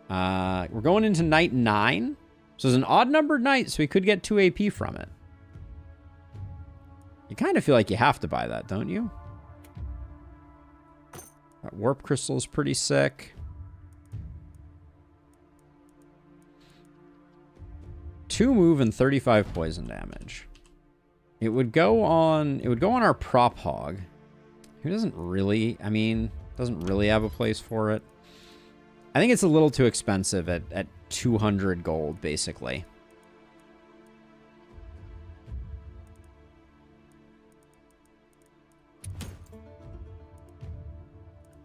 Speaker 1: We're going into night 9. So it's an odd-numbered night, so we could get 2 AP from it. You kind of feel like you have to buy that, don't you? That warp crystal is pretty sick. 2 move and 35 poison damage. It would go on our prop hog. Who doesn't really have a place for it. I think it's a little too expensive at 200 gold, basically.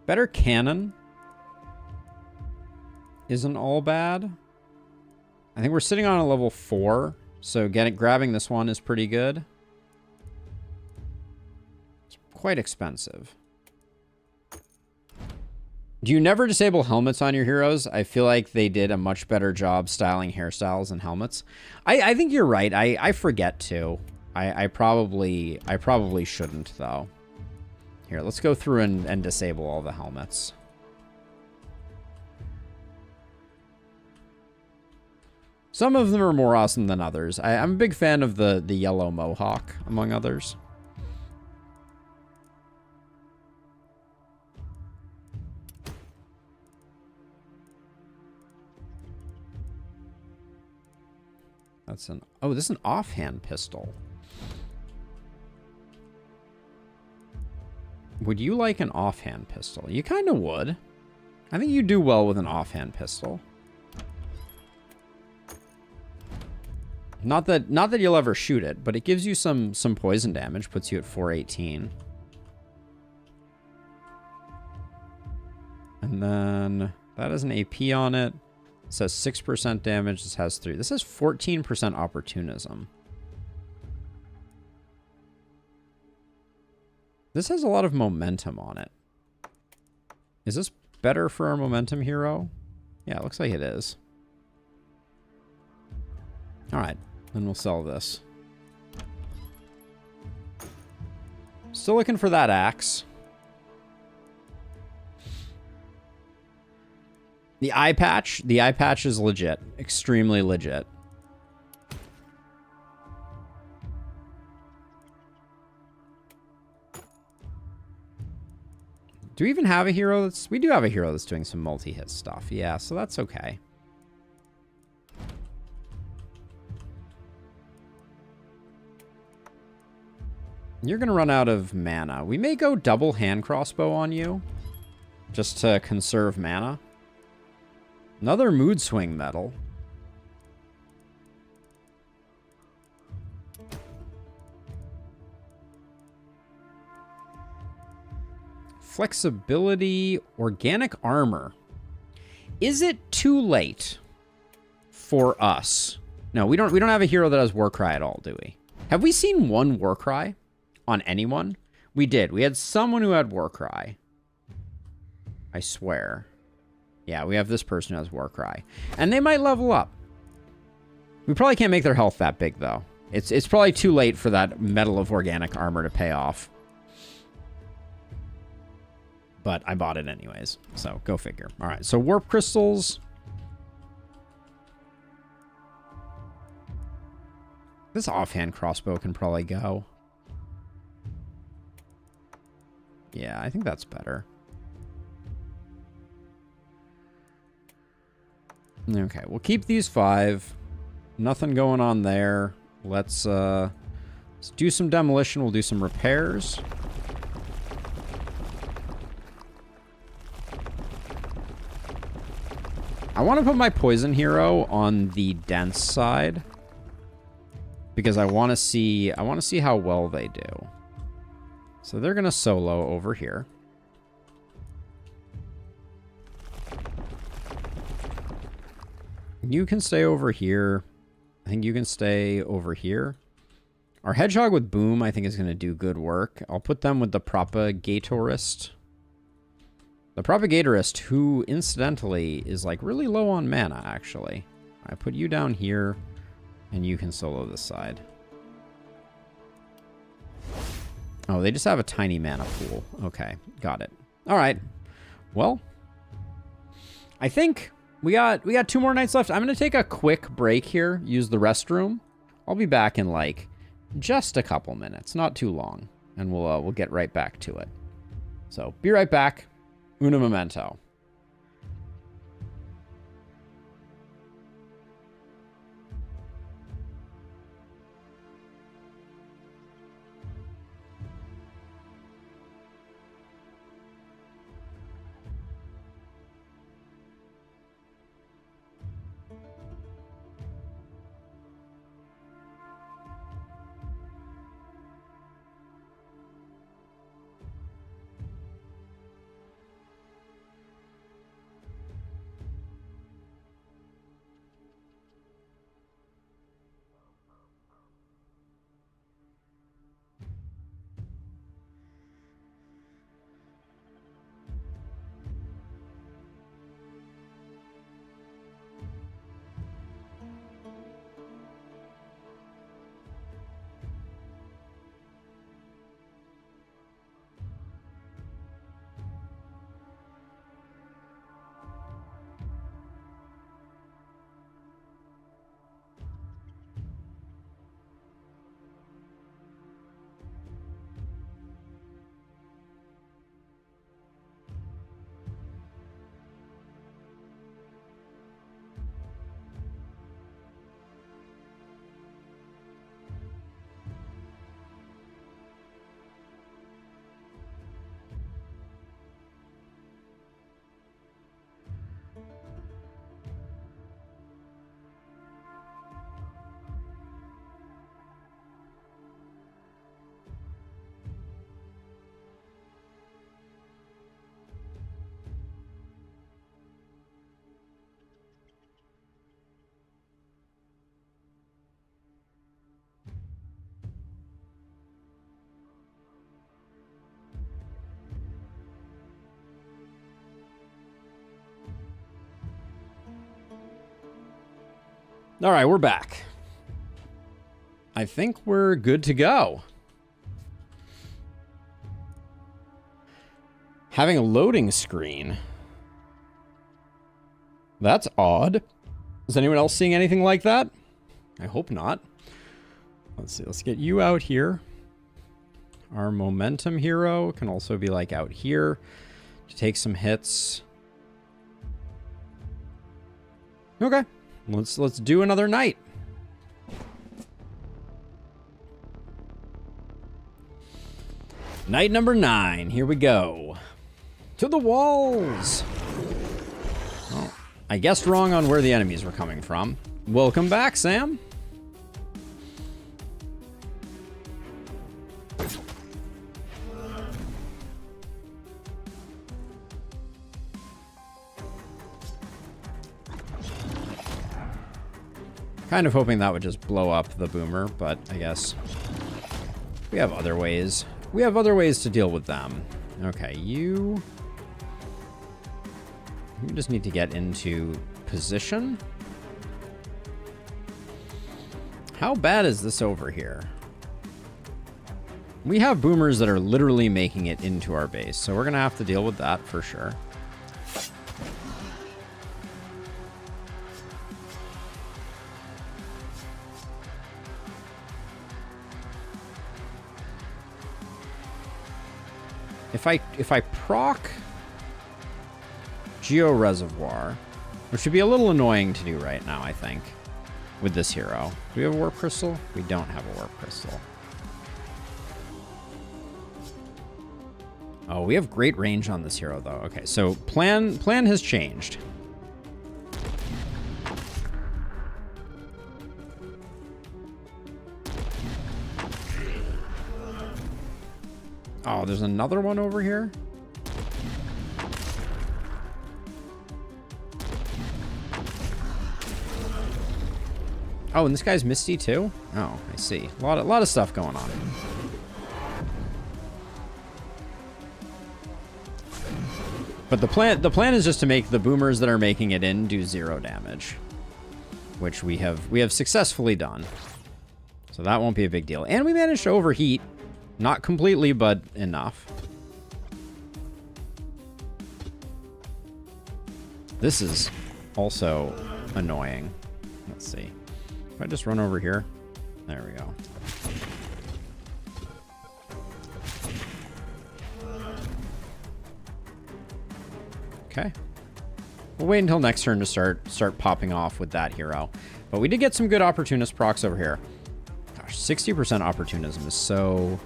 Speaker 1: Better cannon isn't all bad. I think we're sitting on a level 4, so grabbing this one is pretty good. It's quite expensive. Do you never disable helmets on your heroes? I feel like they did a much better job styling hairstyles and helmets. I think you're right. I forget to. I probably shouldn't, though. Here, let's go through and disable all the helmets. Some of them are more awesome than others. I'm a big fan of the yellow mohawk, among others. That's an... Oh, this is an offhand pistol. Would you like an offhand pistol? You kind of would. I think you do well with an offhand pistol. Not that you'll ever shoot it, but it gives you some poison damage, puts you at 418. And then that has an AP on it. It says 6% damage. This has 3. This has 14% opportunism. This has a lot of momentum on it. Is this better for our momentum hero? Yeah, it looks like it is. All right, then we'll sell this. Still looking for that axe. The eye patch is legit. Extremely legit. Do we even have a hero that's... We do have a hero that's doing some multi-hit stuff. Yeah, so that's okay. You're going to run out of mana. We may go double hand crossbow on you, just to conserve mana. Another mood swing medal. Flexibility, organic armor. Is it too late for us? No, we don't have a hero that has Warcry at all, do we? Have we seen one Warcry on anyone? We did. We had someone who had Warcry. I swear. Yeah, we have this person who has Warcry. And they might level up. We probably can't make their health that big, though. It's probably too late for that Medal of Organic Armor to pay off. But I bought it anyways, so go figure. All right, so Warp Crystals. This offhand crossbow can probably go. Yeah, I think that's better. Okay, we'll keep these 5. Nothing going on there. Let's do some demolition. We'll do some repairs. I want to put my poison hero on the dense side because I want to see how well they do. So they're going to solo over here. You can stay over here. I think you can stay over here. Our hedgehog with boom, I think, is going to do good work. I'll put them with the propagatorist. The propagatorist, who incidentally is like really low on mana, actually. I put you down here, and you can solo this side. Oh, they just have a tiny mana pool. Okay, got it. All right. Well, I think we got 2 more nights left. I'm going to take a quick break here, use the restroom. I'll be back in like just a couple minutes, not too long, and we'll get right back to it. So, be right back. Una momento. All right, we're back. I think we're good to go. Having a loading screen. That's odd. Is anyone else seeing anything like that? I hope not. Let's see. Let's get you out here. Our momentum hero can also be like out here to take some hits. Okay. Let's do another night. Night number 9. Here we go. To the walls. Oh, I guessed wrong on where the enemies were coming from. Welcome back, Sam. Kind of hoping that would just blow up the boomer, but I guess we have other ways. We have other ways to deal with them. Okay, you just need to get into position. How bad is this over here? We have boomers that are literally making it into our base, so we're going to have to deal with that for sure. If I proc Geo Reservoir, which would be a little annoying to do right now, I think, with this hero. Do we have a Warp Crystal? We don't have a Warp Crystal. Oh, we have great range on this hero, though. Okay, so plan has changed. Oh, there's another one over here? Oh, and this guy's Misty too? Oh, I see. A lot of stuff going on. But the plan is just to make the boomers that are making it in do 0 damage, which we have successfully done. So that won't be a big deal. And we managed to overheat. Not completely, but enough. This is also annoying. Let's see. If I just run over here. There we go. Okay. We'll wait until next turn to start popping off with that hero. But we did get some good opportunist procs over here. Gosh, 60% opportunism is so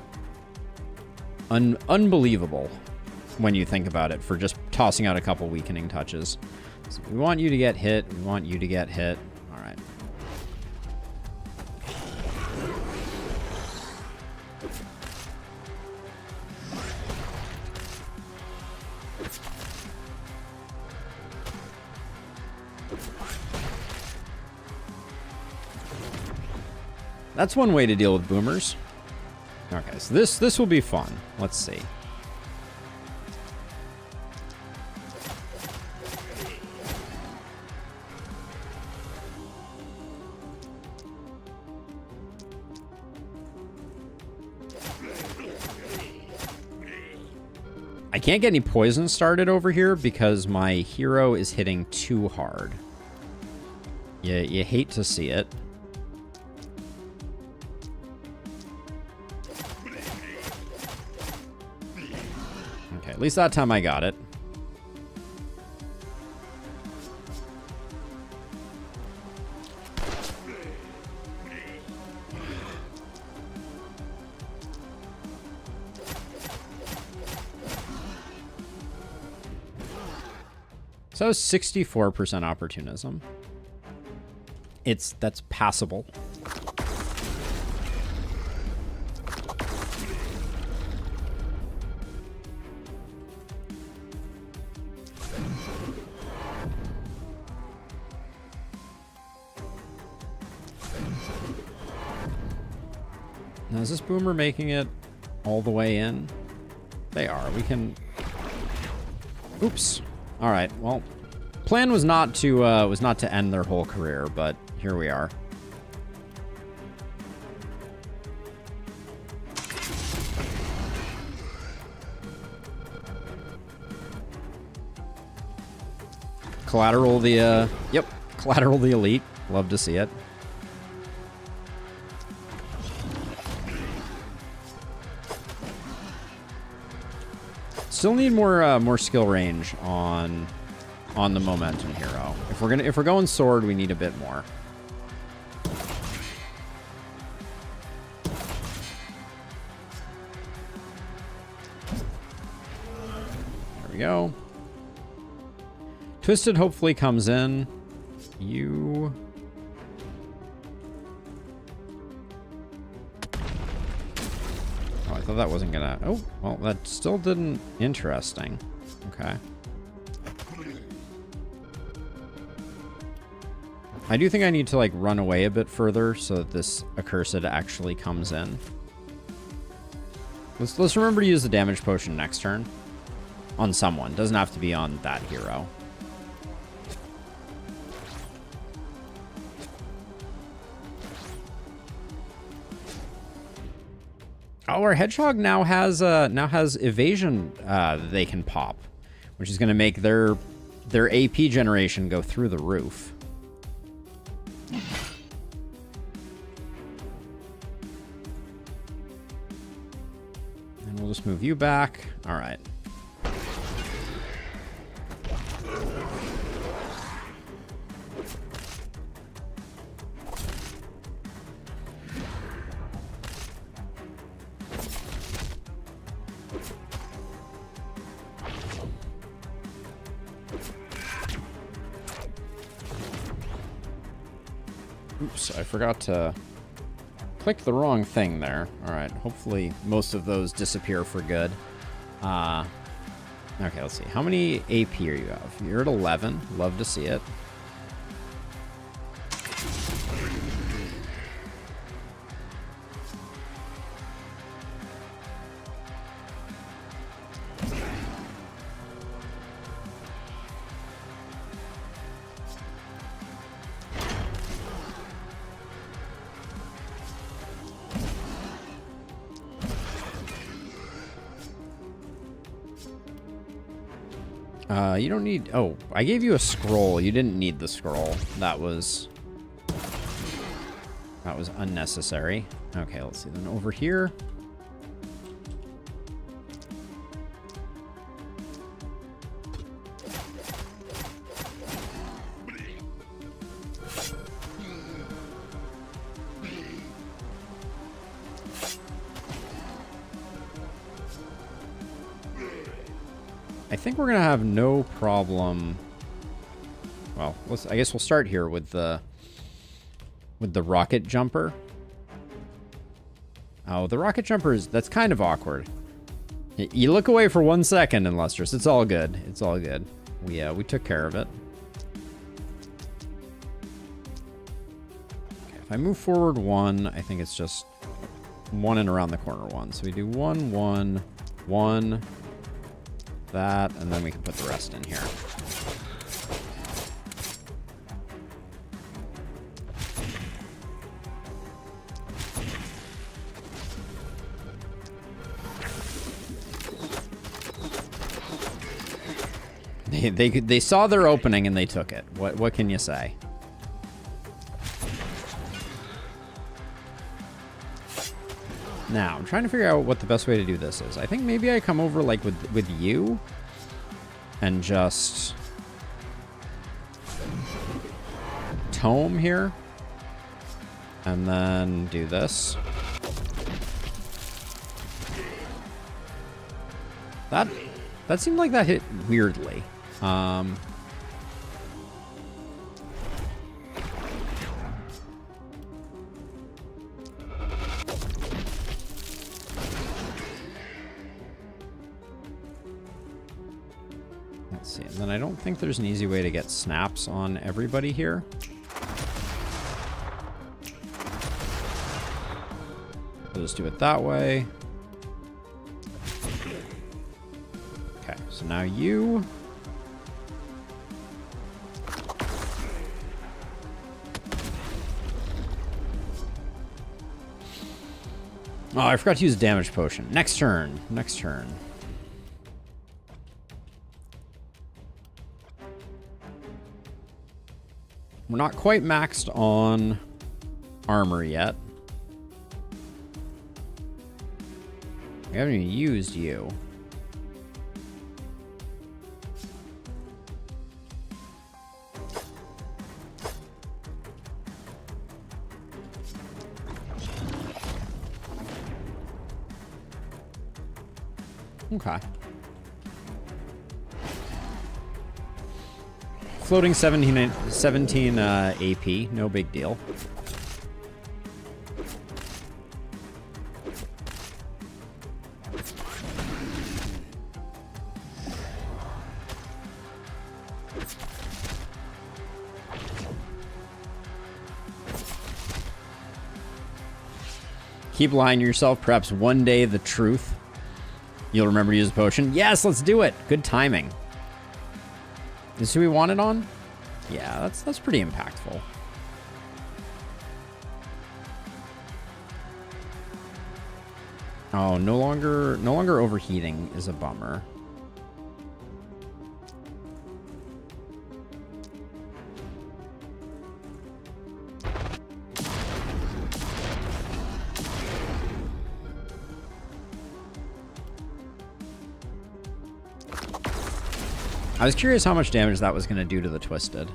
Speaker 1: unbelievable when you think about it for just tossing out a couple weakening touches. So we want you to get hit. We want you to get hit. All right. That's one way to deal with boomers. Okay, so this will be fun. Let's see. I can't get any poison started over here because my hero is hitting too hard. You hate to see it. At least that time I got it. So 64% opportunism. That's passable. Now, is this boomer making it all the way in? They are. We can... Oops. All right, well, Plan was not to end their whole career, but here we are. Collateral the Collateral the elite. Love to see it. Still need more skill range on the momentum hero. If we're going sword, we need a bit more. There we go. Twisted hopefully comes in. You. Oh, I thought that wasn't gonna. Oh, well, that still didn't. Interesting. Okay. I do think I need to like run away a bit further so that this accursed actually comes in. Let's remember to use the damage potion next turn on someone. Doesn't have to be on that hero. Oh, our hedgehog now has evasion they can pop, which is going to make their AP generation go through the roof. And we'll just move you back. All right. Oops, I forgot to click the wrong thing there. All right, hopefully most of those disappear for good. Okay, let's see. How many AP are you have? You're at 11. Love to see it. You don't need... Oh, I gave you a scroll. You didn't need the scroll. That was unnecessary. Okay, let's see. Then over here... I think we're gonna have no problem. Well, I guess we'll start here with the rocket jumper. Oh, the rocket jumper that's kind of awkward. You look away for 1 second in Lustrous. It's all good. It's all good. We took care of it. Okay, if I move forward 1, I think it's just 1 and around the corner 1. So we do 1, 1, 1. That, and then we can put the rest in here. They saw their opening and they took it. What can you say? Now, I'm trying to figure out what the best way to do this is. I think maybe I come over like with you and just tome here and then do this. That seemed like that hit weirdly. Let's see, and then I don't think there's an easy way to get snaps on everybody here. We'll just do it that way. Okay, so now you... Oh, I forgot to use a damage potion. Next turn. Next turn. We're not quite maxed on armor yet. We haven't even used you. Okay. Floating 17 AP, no big deal. Keep lying to yourself. Perhaps one day the truth. You'll remember to use a potion. Yes, let's do it. Good timing. Is this who we want it on? Yeah, that's pretty impactful. Oh, no longer overheating is a bummer. I was curious how much damage that was going to do to the Twisted.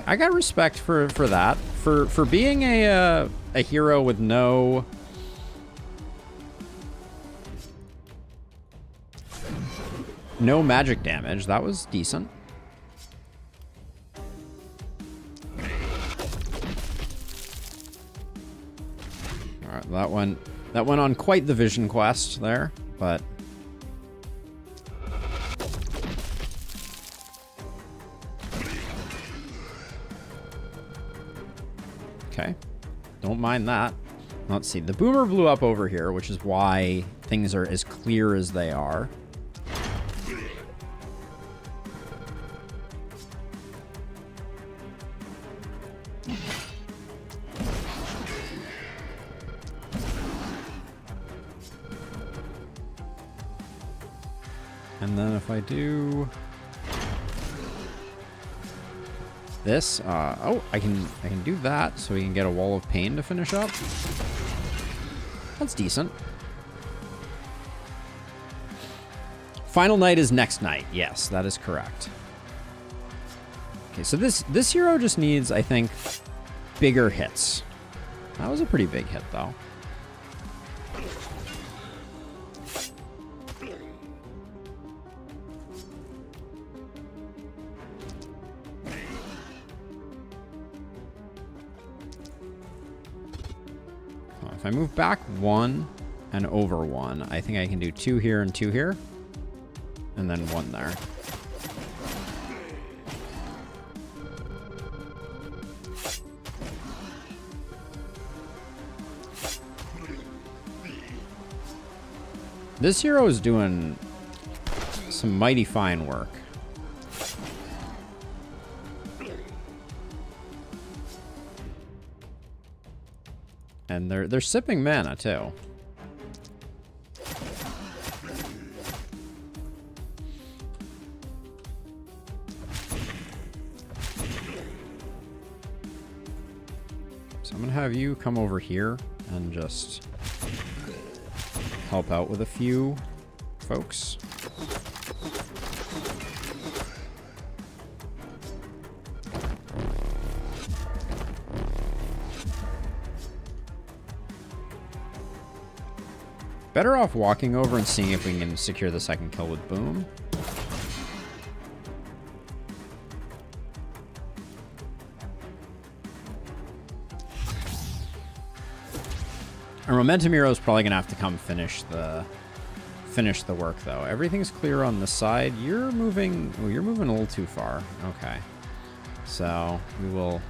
Speaker 1: I got respect for that. For being a hero with no magic damage, that was decent. That went on quite the vision quest there, but okay, don't mind that. Let's see, the boomer blew up over here, which is why things are as clear as they are. And then if I do this, oh, I can do that so we can get a wall of pain to finish up. That's decent. Final night is next night. Yes, that is correct. Okay, so this hero just needs, I think, bigger hits. That was a pretty big hit, though. If I move back 1 and over 1, I think I can do 2 here and 2 here. And then 1 there. This hero is doing some mighty fine work. And they're sipping mana too. So I'm gonna have you come over here and just help out with a few folks. Better off walking over and seeing if we can secure the second kill with Boom. Our Momentum Hero is probably gonna have to come finish the work though. Everything's clear on the side. You're moving a little too far. Okay. So we will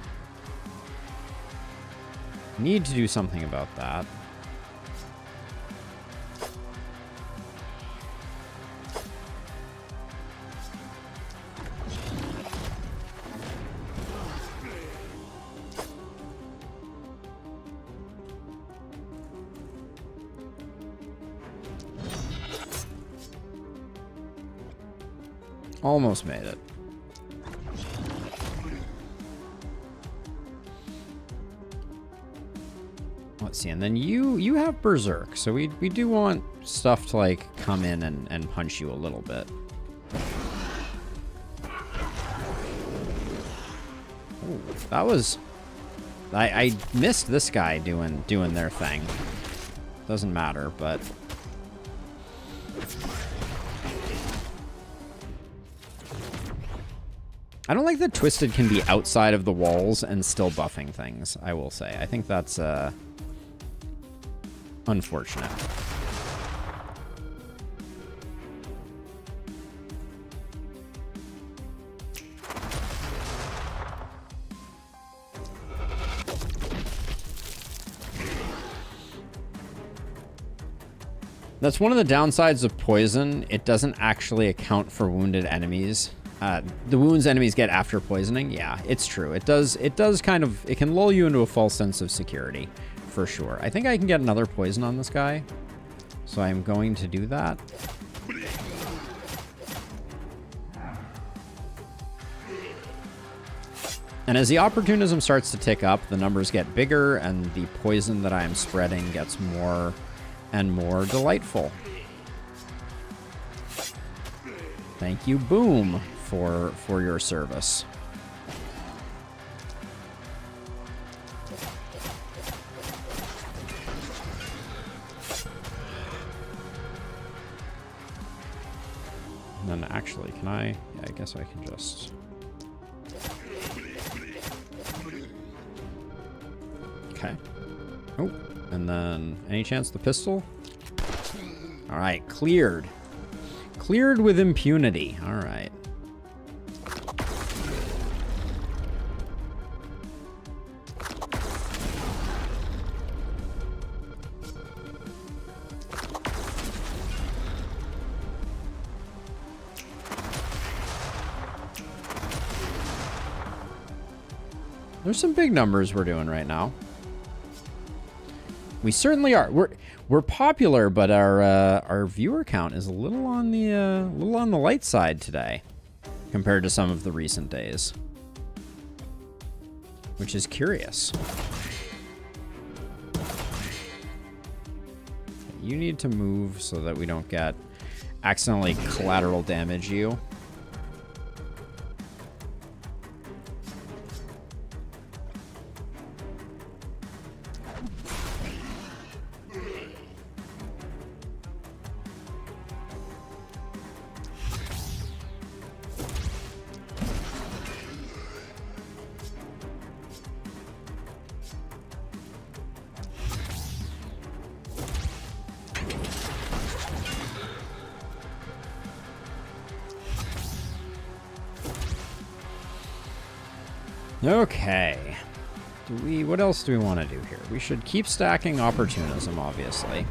Speaker 1: need to do something about that. Almost made it. Let's see, and then you have Berserk, so we do want stuff to, like, come in and punch you a little bit. Ooh, that was... I missed this guy doing their thing. Doesn't matter, but... I don't like that Twisted can be outside of the walls and still buffing things, I will say. I think that's unfortunate. That's one of the downsides of poison. It doesn't actually account for wounded enemies. The wounds enemies get after poisoning, yeah, it's true. It does kind of, it can lull you into a false sense of security, for sure. I think I can get another poison on this guy, so I'm going to do that. And as the opportunism starts to tick up, the numbers get bigger, and the poison that I am spreading gets more and more delightful. Thank you, Boom, for your service. And then actually, can I? Yeah, I guess I can just... Okay. Oh, and then any chance the pistol? All right, cleared. Cleared with impunity. All right. There's some big numbers we're doing right now. We certainly are. We're popular, but our viewer count is a little on the light side today, compared to some of the recent days, which is curious. You need to move so that we don't get accidentally collateral damage you. Okay. What else do we want to do here? We should keep stacking opportunism, obviously.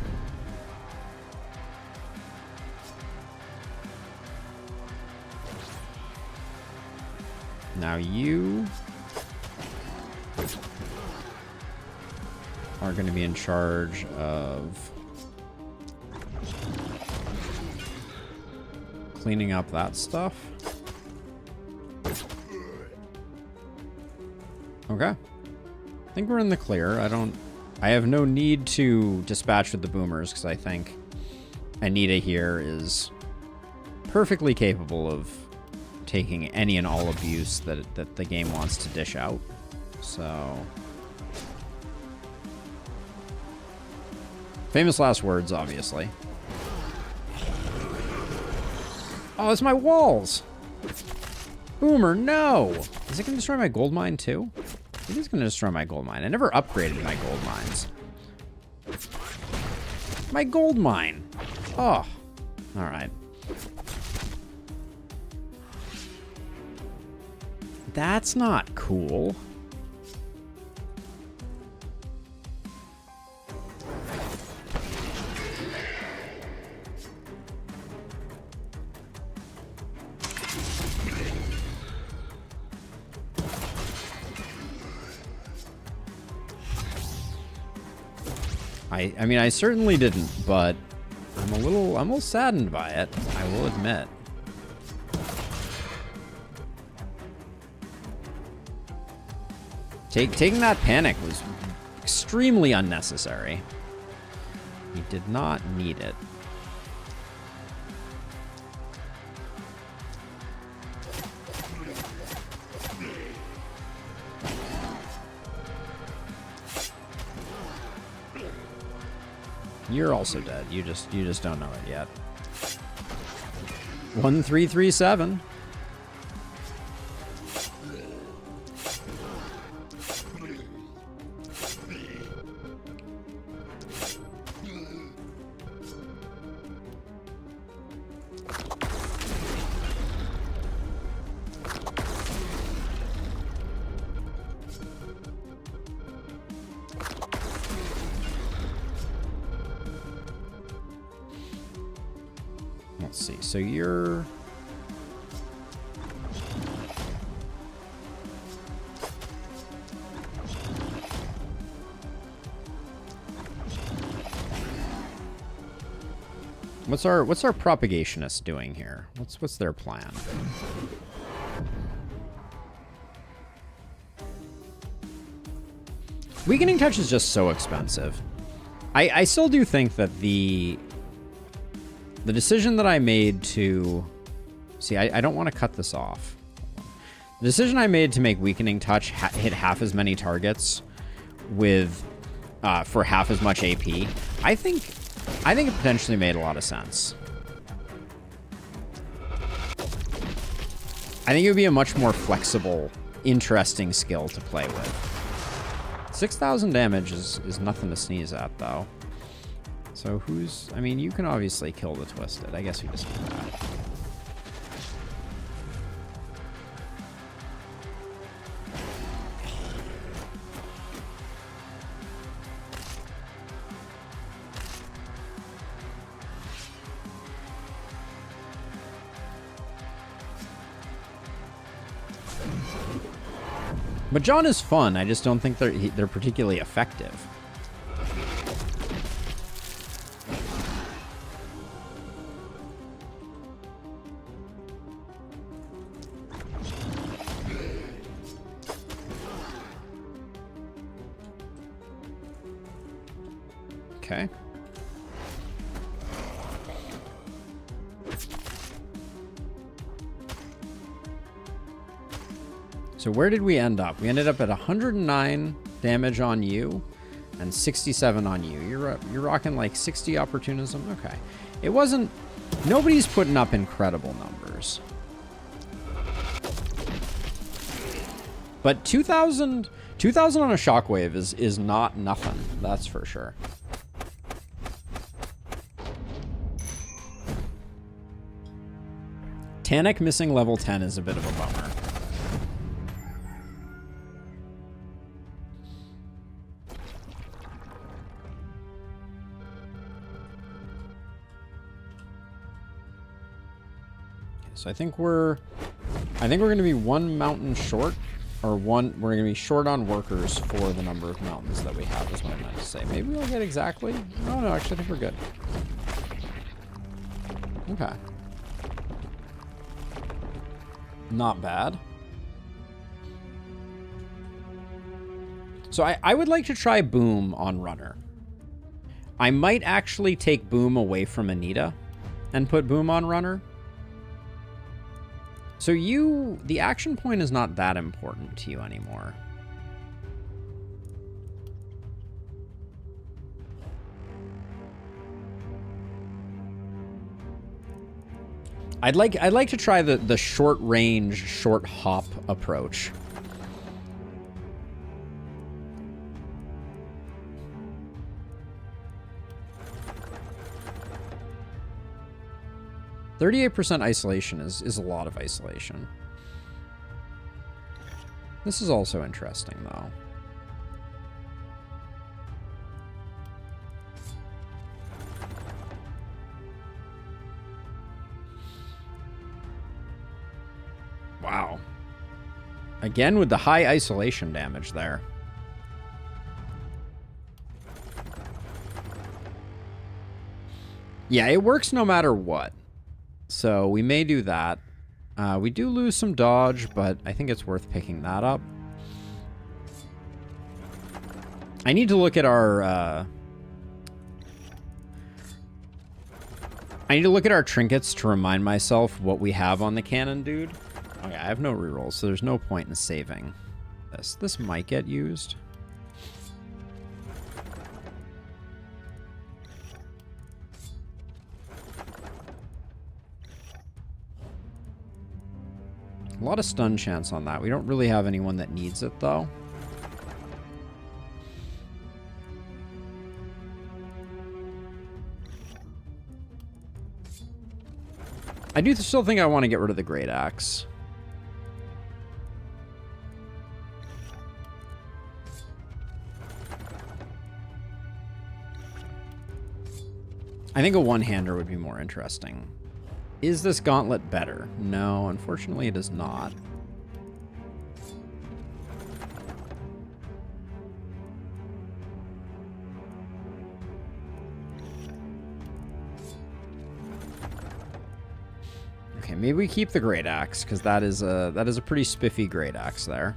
Speaker 1: Now you are going to be in charge of cleaning up that stuff. Okay. I think we're in the clear. I have no need to dispatch with the boomers because I think Anita here is perfectly capable of taking any and all abuse that the game wants to dish out. So, famous last words, obviously. Oh, it's my walls. Boomer, no. Is it going to destroy my gold mine too? It is going to destroy my gold mine. I never upgraded my gold mines. My gold mine. Oh. All right. That's not cool. I mean, I certainly didn't, but I'm a little saddened by it, I will admit. Taking that panic was extremely unnecessary. He did not need it. You're also dead. You just don't know it yet. 1337. Let's see. So you're... What's our propagationist doing here? What's their plan? Weakening Touch is just so expensive. I still do think that the decision that I made to... See, I don't want to cut this off. The decision I made to make Weakening Touch hit half as many targets with for half as much AP, I think it potentially made a lot of sense. I think it would be a much more flexible, interesting skill to play with. 6,000 damage is nothing to sneeze at, though. So who's... I mean, you can obviously kill the Twisted. I guess we just do that. But John is fun. I just don't think they're particularly effective. Okay. So where did we end up? We ended up at 109 damage on you and 67 on you. You're rocking like 60 opportunism. Okay. It wasn't... Nobody's putting up incredible numbers. But 2,000 on a shockwave is not nothing. That's for sure. Tanic missing level 10 is a bit of a bummer. So I think we're going to be one mountain short, or we're going to be short on workers for the number of mountains that we have, is what I meant to say. Maybe we'll get exactly. No, actually I think we're good. Okay. Not bad. So I would like to try Boom on Runner. I might actually take Boom away from Anita and put Boom on Runner. So the action point is not that important to you anymore. I'd like to try the short range, short hop approach. %38 isolation is a lot of isolation. This is also interesting, though. Wow. Again with the high isolation damage there. Yeah, it works no matter what. So we may do that. We do lose some dodge, but I think it's worth picking that up. I need to look at our... I need to look at our trinkets to remind myself what we have on the cannon, dude. Okay, I have no rerolls, so there's no point in saving this. This might get used. A lot of stun chance on that. We don't really have anyone that needs it, though. I do still think I want to get rid of the Great Axe. I think a one-hander would be more interesting. Is this gauntlet better? No, unfortunately it is not. Okay, maybe we keep the Great Axe, because that is a pretty spiffy Great Axe there.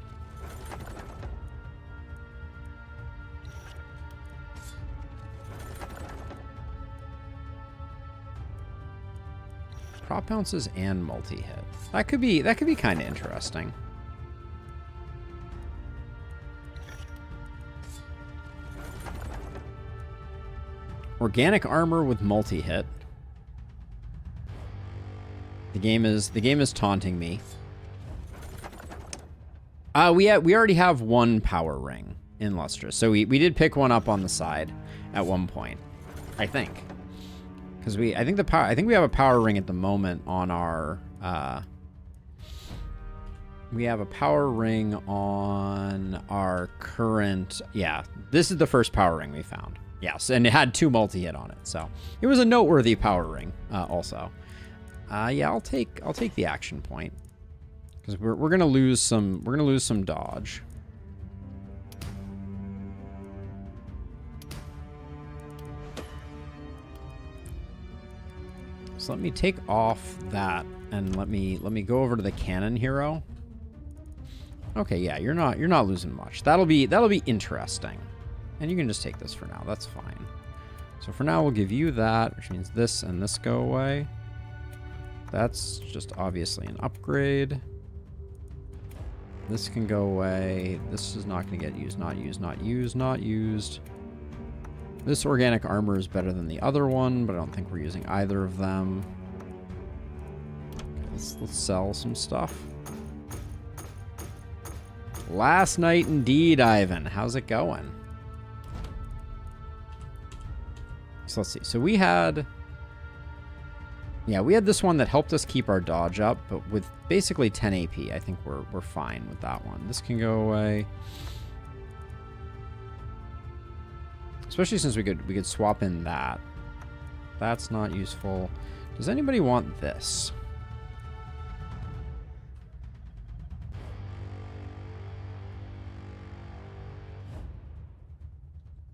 Speaker 1: Prop bounces and multi-hit. That could be kind of interesting. Organic armor with multi-hit. The game is taunting me. We already have one power ring in Lustrous, so we did pick one up on the side at one point, I think. Because I think we have a power ring at the moment on our we have a power ring on our current, yeah, this is the first power ring we found. Yes, and it had 2 multi-hit on it, so it was a noteworthy power ring also. Yeah, I'll take the action point, because we're gonna lose some dodge. So let me take off that and let me go over to the cannon hero. Okay, yeah, you're not losing much. That'll be interesting. And you can just take this for now. That's fine. So for now we'll give you that, which means this and this go away. That's just obviously an upgrade. This can go away. This is not going to get used. Not used, not used, not used. This organic armor is better than the other one, but I don't think we're using either of them. Okay, let's sell some stuff. Last night indeed, Ivan. How's it going? So let's see. So we had... Yeah, we had this one that helped us keep our dodge up, but with basically 10 AP, I think we're fine with that one. This can go away. Especially since we could swap in that. That's not useful. Does anybody want this?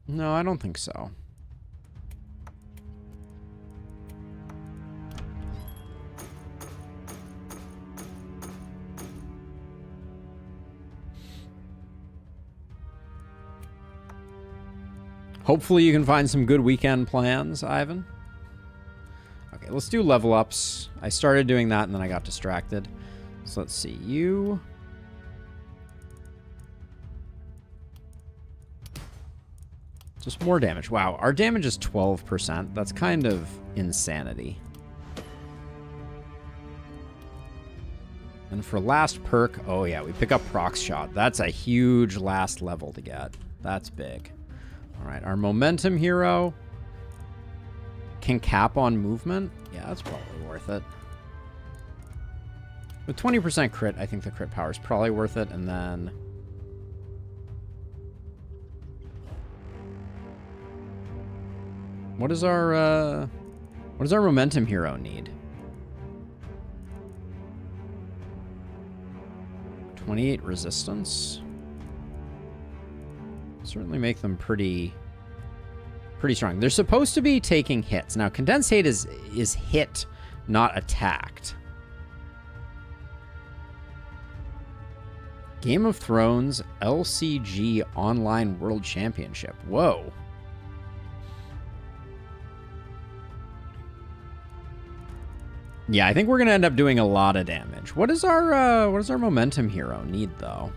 Speaker 1: No, I don't think so. Hopefully you can find some good weekend plans, Ivan. Okay, let's do level ups. I started doing that and then I got distracted. So let's see. You... Just more damage. Wow, our damage is 12%. That's kind of insanity. And for last perk, oh yeah, we pick up Proc Shot. That's a huge last level to get. That's big. All right, our momentum hero can cap on movement. Yeah, that's probably worth it. With 20% crit, I think the crit power is probably worth it. And then... What does our momentum hero need? 28 resistance. Certainly make them pretty strong. They're supposed to be taking hits. Now, Condensed Hate is hit, not attacked. Game of Thrones LCG Online World Championship. Whoa. Yeah, I think we're gonna end up doing a lot of damage. What does our momentum hero need though?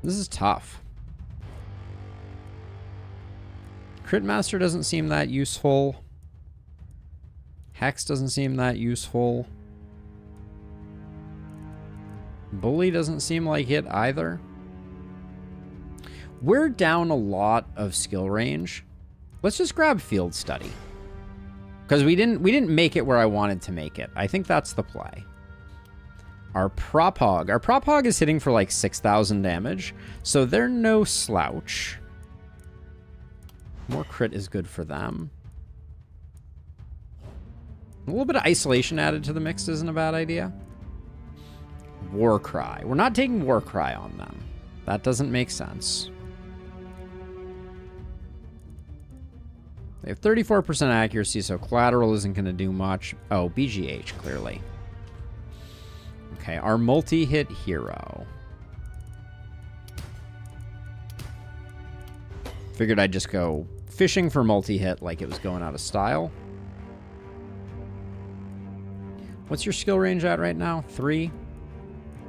Speaker 1: This is tough. Crit Master doesn't seem that useful. Hex doesn't seem that useful. Bully doesn't seem like it either. We're down a lot of skill range. Let's just grab Field Study. Because we didn't make it where I wanted to make it. I think that's the play. Our Prop Hog. Our Prop Hog is hitting for like 6,000 damage. So they're no slouch. More crit is good for them. A little bit of isolation added to the mix isn't a bad idea. Warcry. We're not taking Warcry on them. That doesn't make sense. They have 34% accuracy, so collateral isn't going to do much. Oh, BGH, clearly. Okay, our multi-hit hero. Figured I'd just go fishing for multi-hit like it was going out of style. What's your skill range at right now? 3?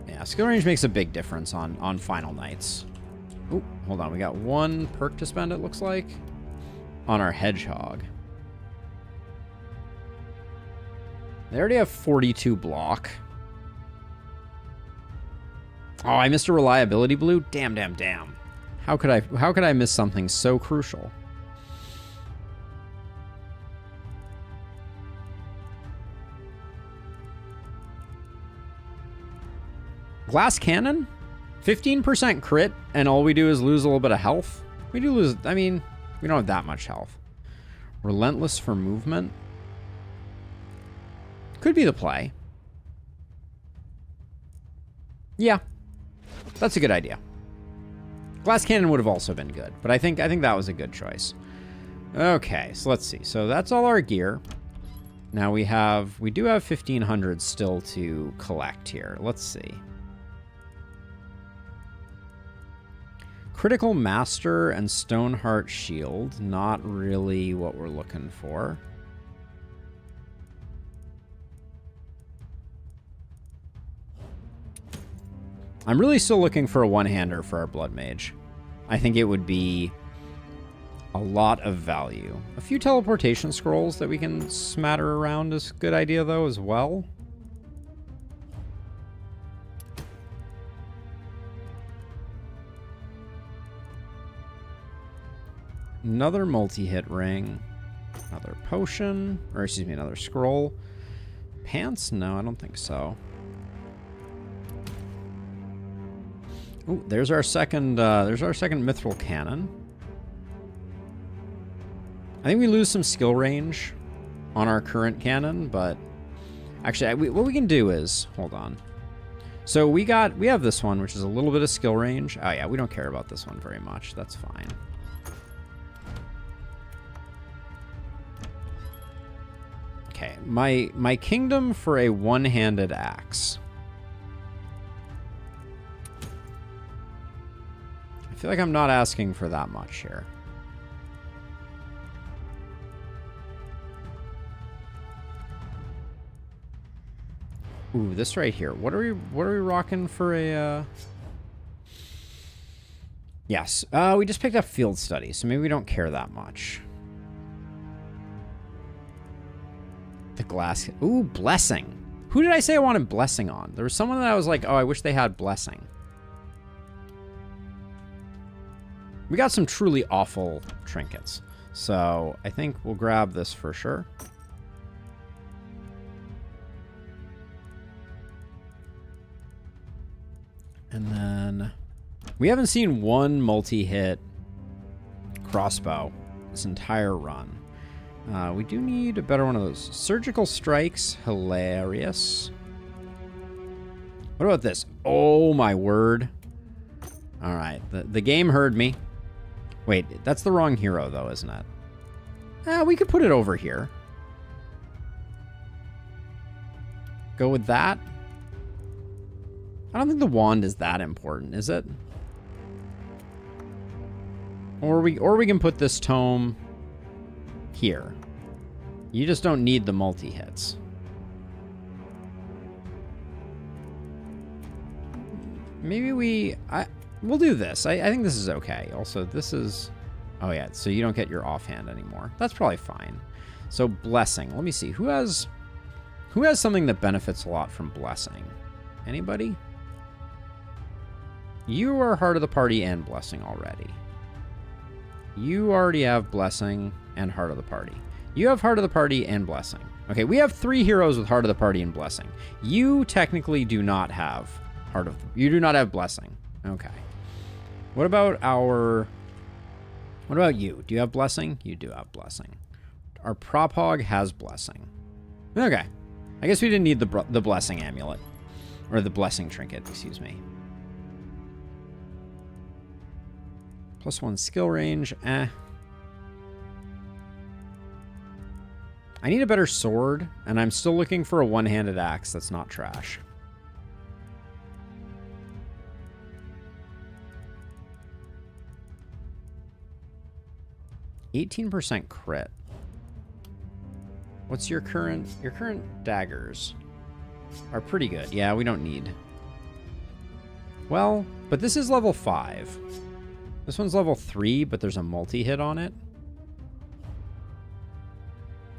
Speaker 1: Yeah, skill range makes a big difference on final nights. Oh, hold on. We got 1 perk to spend, it looks like, on our Hedgehog. They already have 42 block. Oh, I missed a reliability blue? Damn, damn, damn. How could I miss something so crucial? Glass Cannon? 15% crit, and all we do is lose a little bit of health? We do lose... I mean, we don't have that much health. Relentless for movement? Could be the play. Yeah. That's a good idea. Glass Cannon would have also been good, but I think that was a good choice. Okay, so let's see. So that's all our gear. Now we do have 1,500 still to collect here. Let's see. Critical Master and Stoneheart Shield, not really what we're looking for. I'm really still looking for a one-hander for our Blood Mage. I think it would be a lot of value. A few teleportation scrolls that we can smatter around is a good idea, though, as well. Another multi-hit ring. Another potion. Or, excuse me, another scroll. Pants? No, I don't think so. Ooh, there's our second mithril cannon. I think we lose some skill range on our current cannon, but actually, what we can do is, hold on. So we have this one, which is a little bit of skill range. Oh yeah, we don't care about this one very much. That's fine. Okay, my kingdom for a one-handed axe. I feel like I'm not asking for that much here. Ooh, this right here. What are we rocking for a Yes. We just picked up Field Study, so maybe we don't care that much. The glass. Ooh, Blessing. Who did I say I wanted Blessing on? There was someone that I was like, oh, I wish they had Blessing. We got some truly awful trinkets. So I think we'll grab this for sure. And then we haven't seen one multi-hit crossbow this entire run. We do need a better one of those. Surgical Strikes, hilarious. What about this? Oh my word. All right, the game heard me. Wait, that's the wrong hero though, isn't it? We could put it over here. Go with that. I don't think the wand is that important, is it? Or we can put this tome here. You just don't need the multi-hits. Maybe we'll do this. I think this is okay. Also, this is... Oh, yeah. So you don't get your offhand anymore. That's probably fine. So, blessing. Let me see. Who has something that benefits a lot from blessing? Anybody? You are heart of the party and blessing already. You already have blessing and heart of the party. You have heart of the party and blessing. Okay, we have 3 heroes with heart of the party and blessing. You technically do not have you do not have blessing. Okay. What about you? Do you have blessing? You do have blessing. Our prop hog has blessing. Okay. I guess we didn't need the blessing amulet. Or the blessing trinket, excuse me. +1 skill range. I need a better sword, and I'm still looking for a one-handed axe that's not trash. 18% crit. What's your current daggers are pretty good. Yeah, we don't need. Well, but this is level 5. This one's level 3, but there's a multi-hit on it.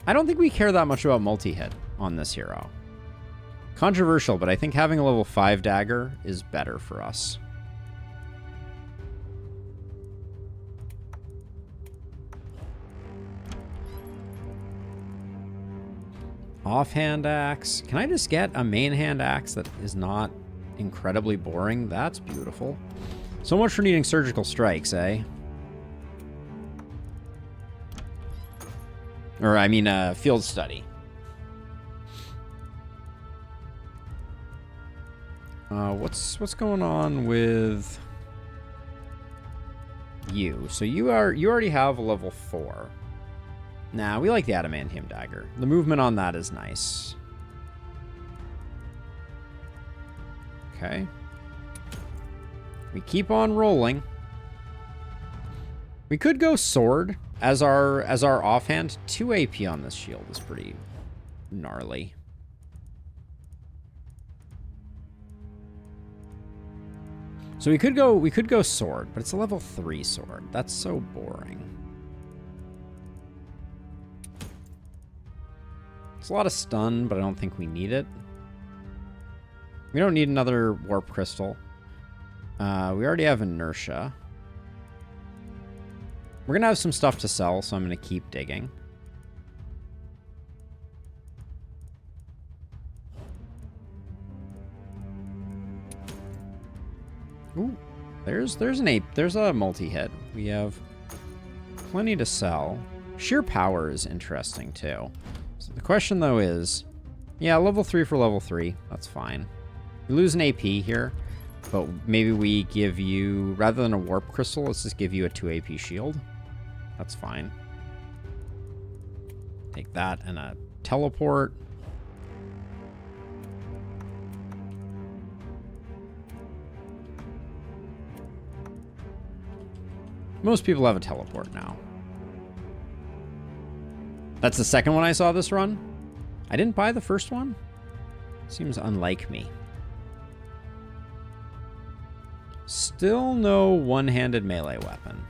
Speaker 1: I don't think we care that much about multi-hit on this hero. Controversial, but I think having a level 5 dagger is better for us. Offhand axe. Can I just get a main hand axe that is not incredibly boring? That's beautiful. So much for needing surgical strikes, eh? Or, I mean, field study. What's going on with you? So you already have a level 4. Nah, we like the adamantium dagger. The movement on that is nice. Okay. We keep on rolling. We could go sword as our offhand. 2 AP on this shield is pretty gnarly. So we could go sword, but it's a level 3 sword. That's so boring. It's a lot of stun, but I don't think we need it. We don't need another warp crystal. We already have inertia. We're going to have some stuff to sell, so I'm going to keep digging. Ooh, there's a multi-hit. We have plenty to sell. Sheer power is interesting too. So the question though is, yeah, level 3 for level 3. That's fine. We lose an AP here, but maybe we give you, rather than a warp crystal, let's just give you a 2 AP shield. That's fine. Take that and a teleport. Most people have a teleport now. That's the second one I saw this run. I didn't buy the first one. Seems unlike me. Still no one-handed melee weapon.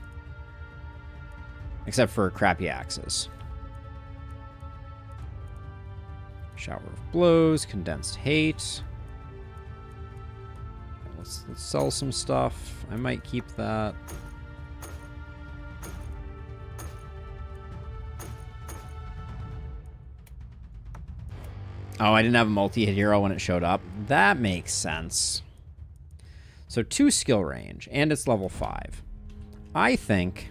Speaker 1: Except for crappy axes. Shower of blows, condensed hate. Let's sell some stuff. I might keep that. Oh, I didn't have a multi-hit hero when it showed up. That makes sense. So 2 skill range, and it's level 5. I think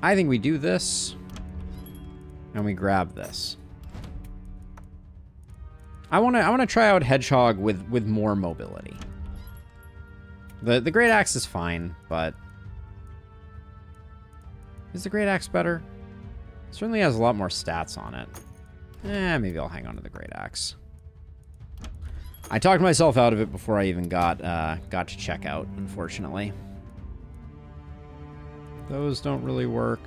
Speaker 1: we do this, and we grab this. I wanna try out Hedgehog with more mobility. The Great Axe is fine, but is the Great Axe better? It certainly has a lot more stats on it. Maybe I'll hang on to the Great Axe. I talked myself out of it before I even got to checkout, unfortunately. Those don't really work.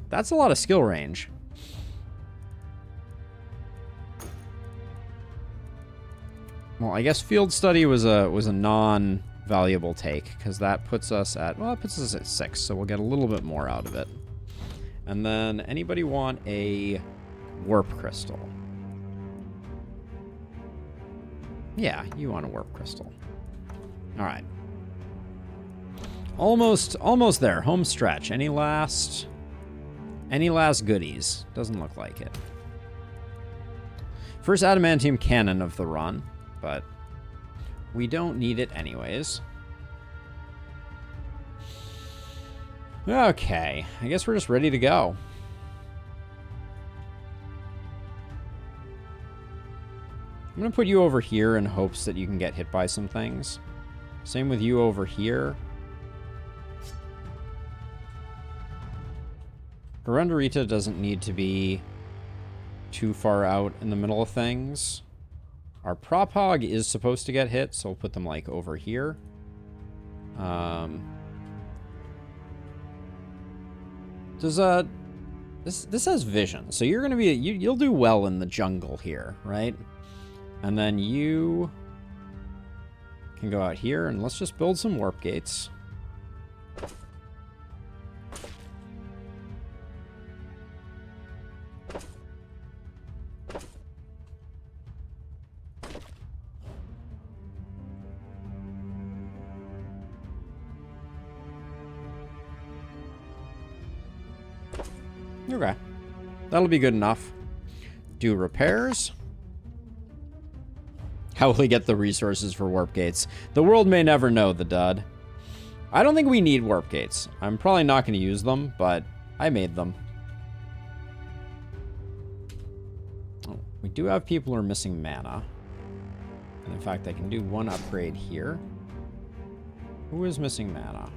Speaker 1: That's a lot of skill range. Well, I guess field study was a non-valuable take, because that puts us at, well, it puts us at 6, so we'll get a little bit more out of it. And then, anybody want a warp crystal? Yeah, you want a warp crystal. All right. Almost there. Home stretch. Any last goodies? Doesn't look like it. First adamantium cannon of the run, but we don't need it anyways. Okay, I guess we're just ready to go. I'm going to put you over here in hopes that you can get hit by some things. Same with you over here. Garunderita doesn't need to be too far out in the middle of things. Our prop hog is supposed to get hit, so we'll put them like over here. This has vision, so you're gonna be you'll do well in the jungle here, right? And then you can go out here and let's just build some warp gates. Okay. That'll be good enough. Do repairs. How will he get the resources for warp gates? The world may never know, the dud. I don't think we need warp gates. I'm probably not going to use them, but I made them. Oh, we do have people who are missing mana. And in fact, I can do one upgrade here. Who is missing mana?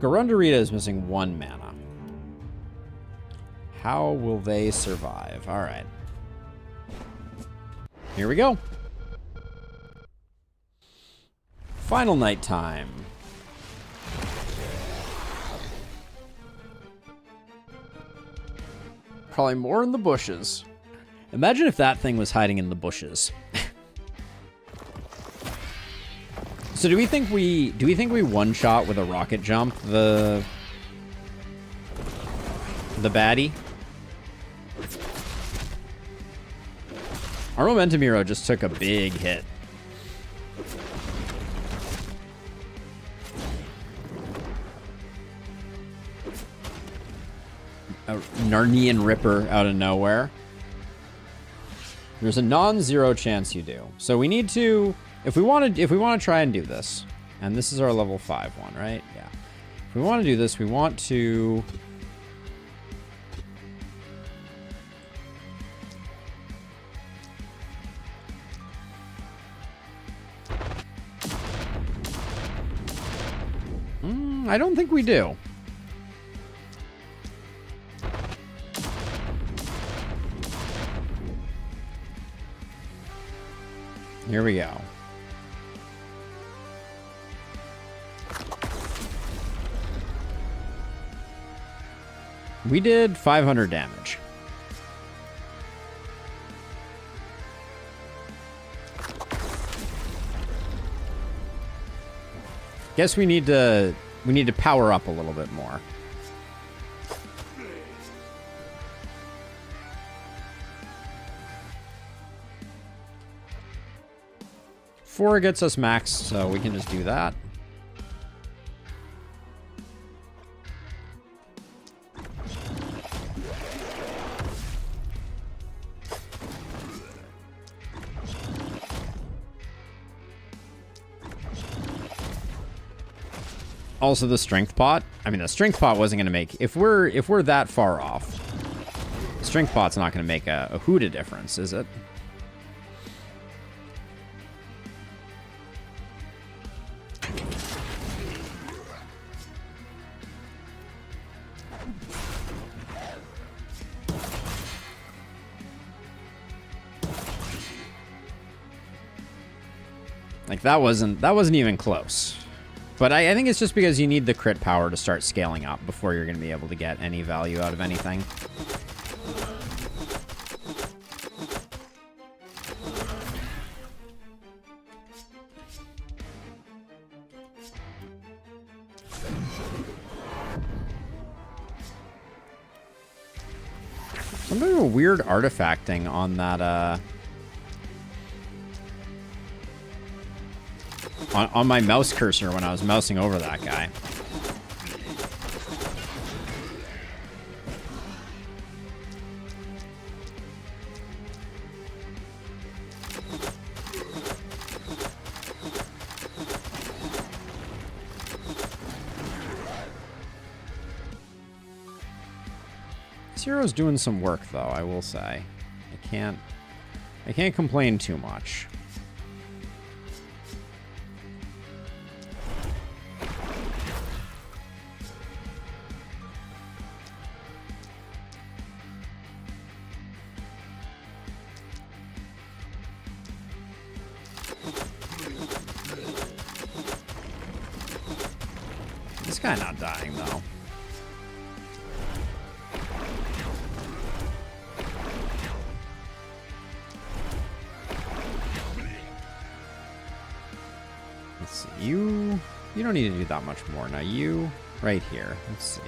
Speaker 1: Garunderita is missing 1 mana. How will they survive? All right. Here we go. Final night time. Probably more in the bushes. Imagine if that thing was hiding in the bushes. So do we think we one-shot with a rocket jump the baddie? Our momentum hero just took a big hit. A Narnian Ripper out of nowhere. There's a non-zero chance you do. So we need to, if we want to try and do this, and this is our level 5 one, right? Yeah. If we want to do this, we want to I don't think we do. Here we go. We did 500 damage. Guess we need to power up a little bit more. Four gets us maxed, so we can just do that. Also, the strength pot. I mean, the strength pot wasn't going to make... If we're that far off, the strength pot's not going to make a hoot of difference, is it? Like, that wasn't even close. But I think it's just because you need the crit power to start scaling up before you're going to be able to get any value out of anything. Something of a weird artifacting on that, on my mouse cursor when I was mousing over that guy. This hero's doing some work, though, I will say. I can't complain too much. This guy not dying, though. Let's see. You don't need to do that much more. Now you, right here. Let's see.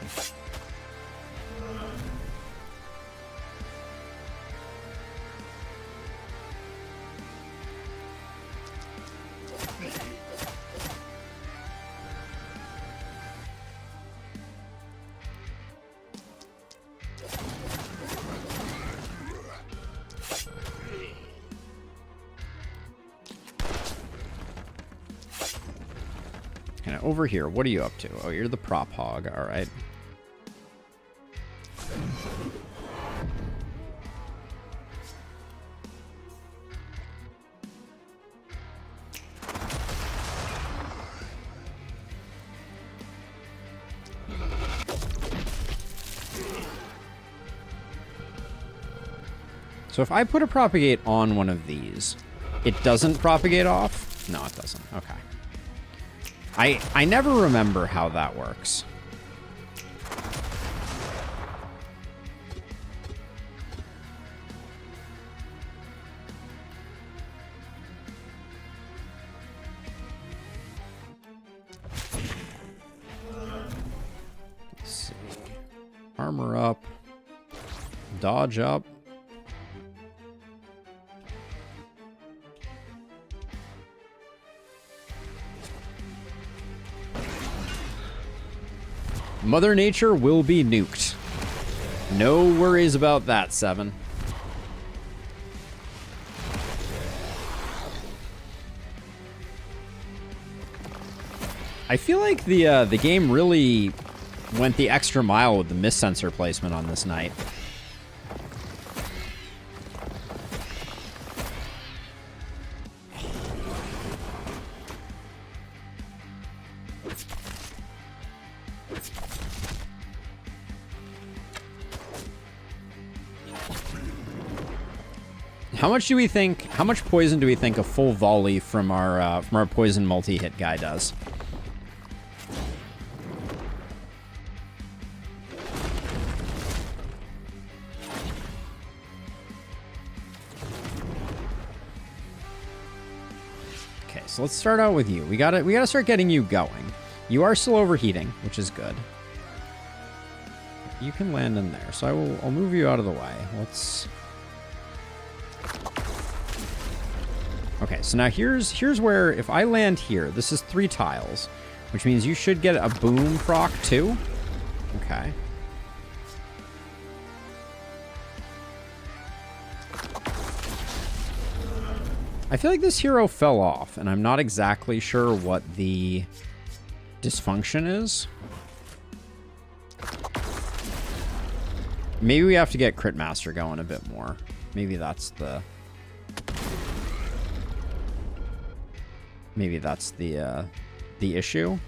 Speaker 1: Kind of over here. What are you up to? Oh, you're the prop hog. All right. So if I put a propagate on one of these, it doesn't propagate off? No, it doesn't. Okay. I never remember how that works. Let's see. Armor up. Dodge up. Mother Nature will be nuked. No worries about that, Seven. I feel like the game really went the extra mile with the mist sensor placement on this night. How much do we think? How much poison do we think a full volley from our poison multi-hit guy does? Okay, so let's start out with you. We gotta start getting you going. You are still overheating, which is good. You can land in there, so I'll move you out of the way. Let's. Okay, so now here's where, if I land here, this is 3 tiles, which means you should get a boom proc too. Okay. I feel like this hero fell off, and I'm not exactly sure what the dysfunction is. Maybe we have to get Crit Master going a bit more. Maybe that's the... Maybe that's the issue.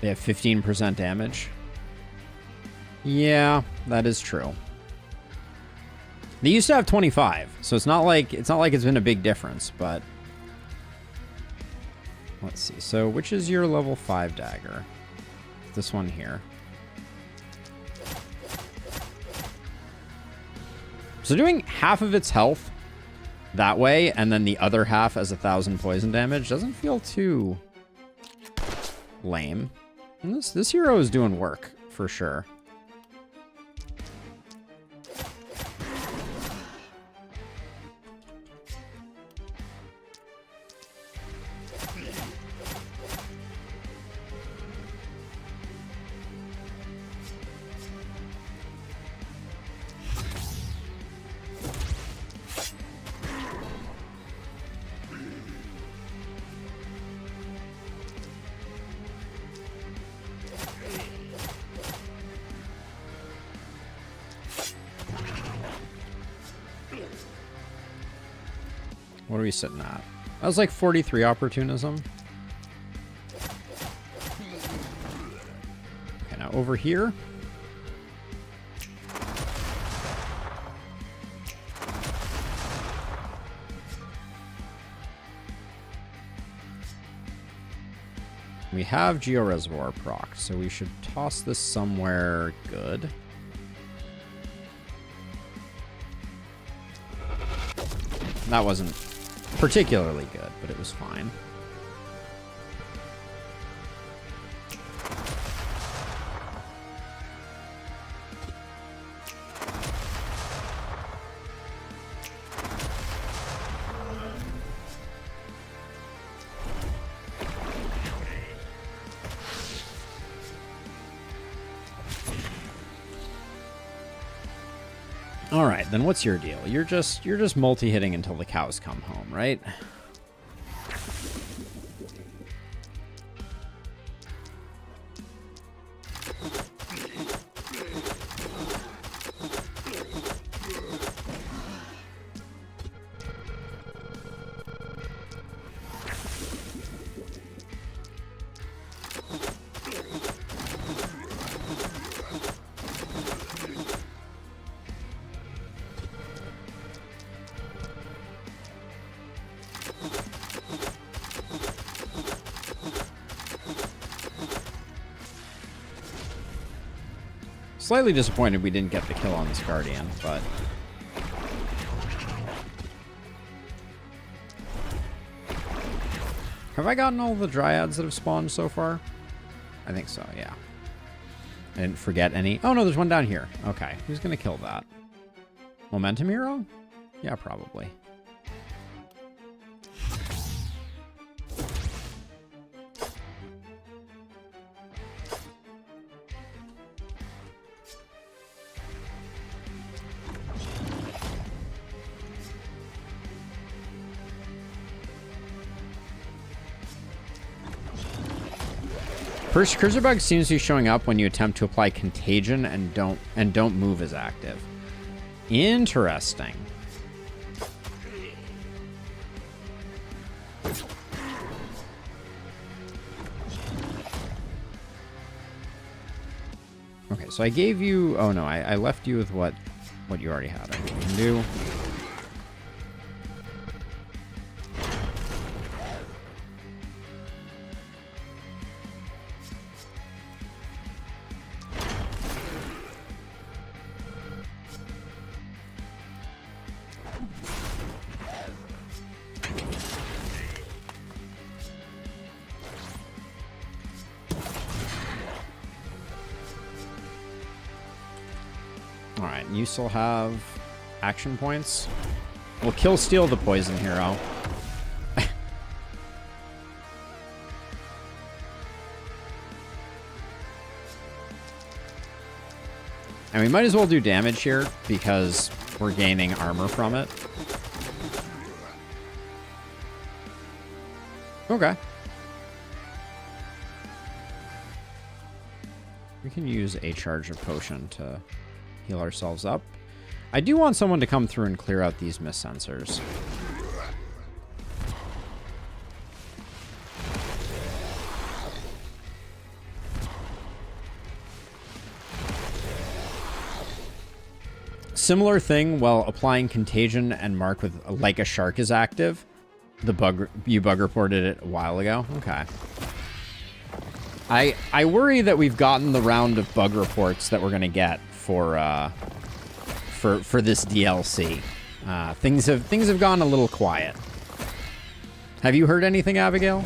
Speaker 1: They have 15% damage. Yeah, that is true. They used to have 25, so it's not like it's been a big difference, but let's see. So, which is your level 5 dagger? This one here. So doing half of its health that way, and then the other half as 1,000 poison damage doesn't feel too lame. And this hero is doing work for sure. What are we sitting at? That was like 43 opportunism. Okay, now over here. We have Geo Reservoir proc, so we should toss this somewhere good. That wasn't particularly good, but it was fine. All right, then what's your deal? You're just multi-hitting until the cows come home, right? Slightly disappointed we didn't get the kill on this Guardian, but... Have I gotten all the Dryads that have spawned so far? I think so, yeah. I didn't forget any. Oh no, there's one down here. Okay, who's gonna kill that? Momentum hero? Yeah, probably. First, Cursor seems to be showing up when you attempt to apply contagion and don't move as active. Interesting. Okay, so I gave you... Oh no, I left you with what you already had. I can do. Alright, you still have action points. We'll kill steal the poison hero. And we might as well do damage here because we're gaining armor from it. Okay. We can use a charge of potion to heal ourselves up. I do want someone to come through and clear out these mist sensors. similar thing while applying contagion and mark with like a shark is active. You bug reported it a while ago. Okay. I worry that we've gotten the round of bug reports that we're gonna get for this DLC. Things have gone a little quiet. Have you heard anything, Abigail?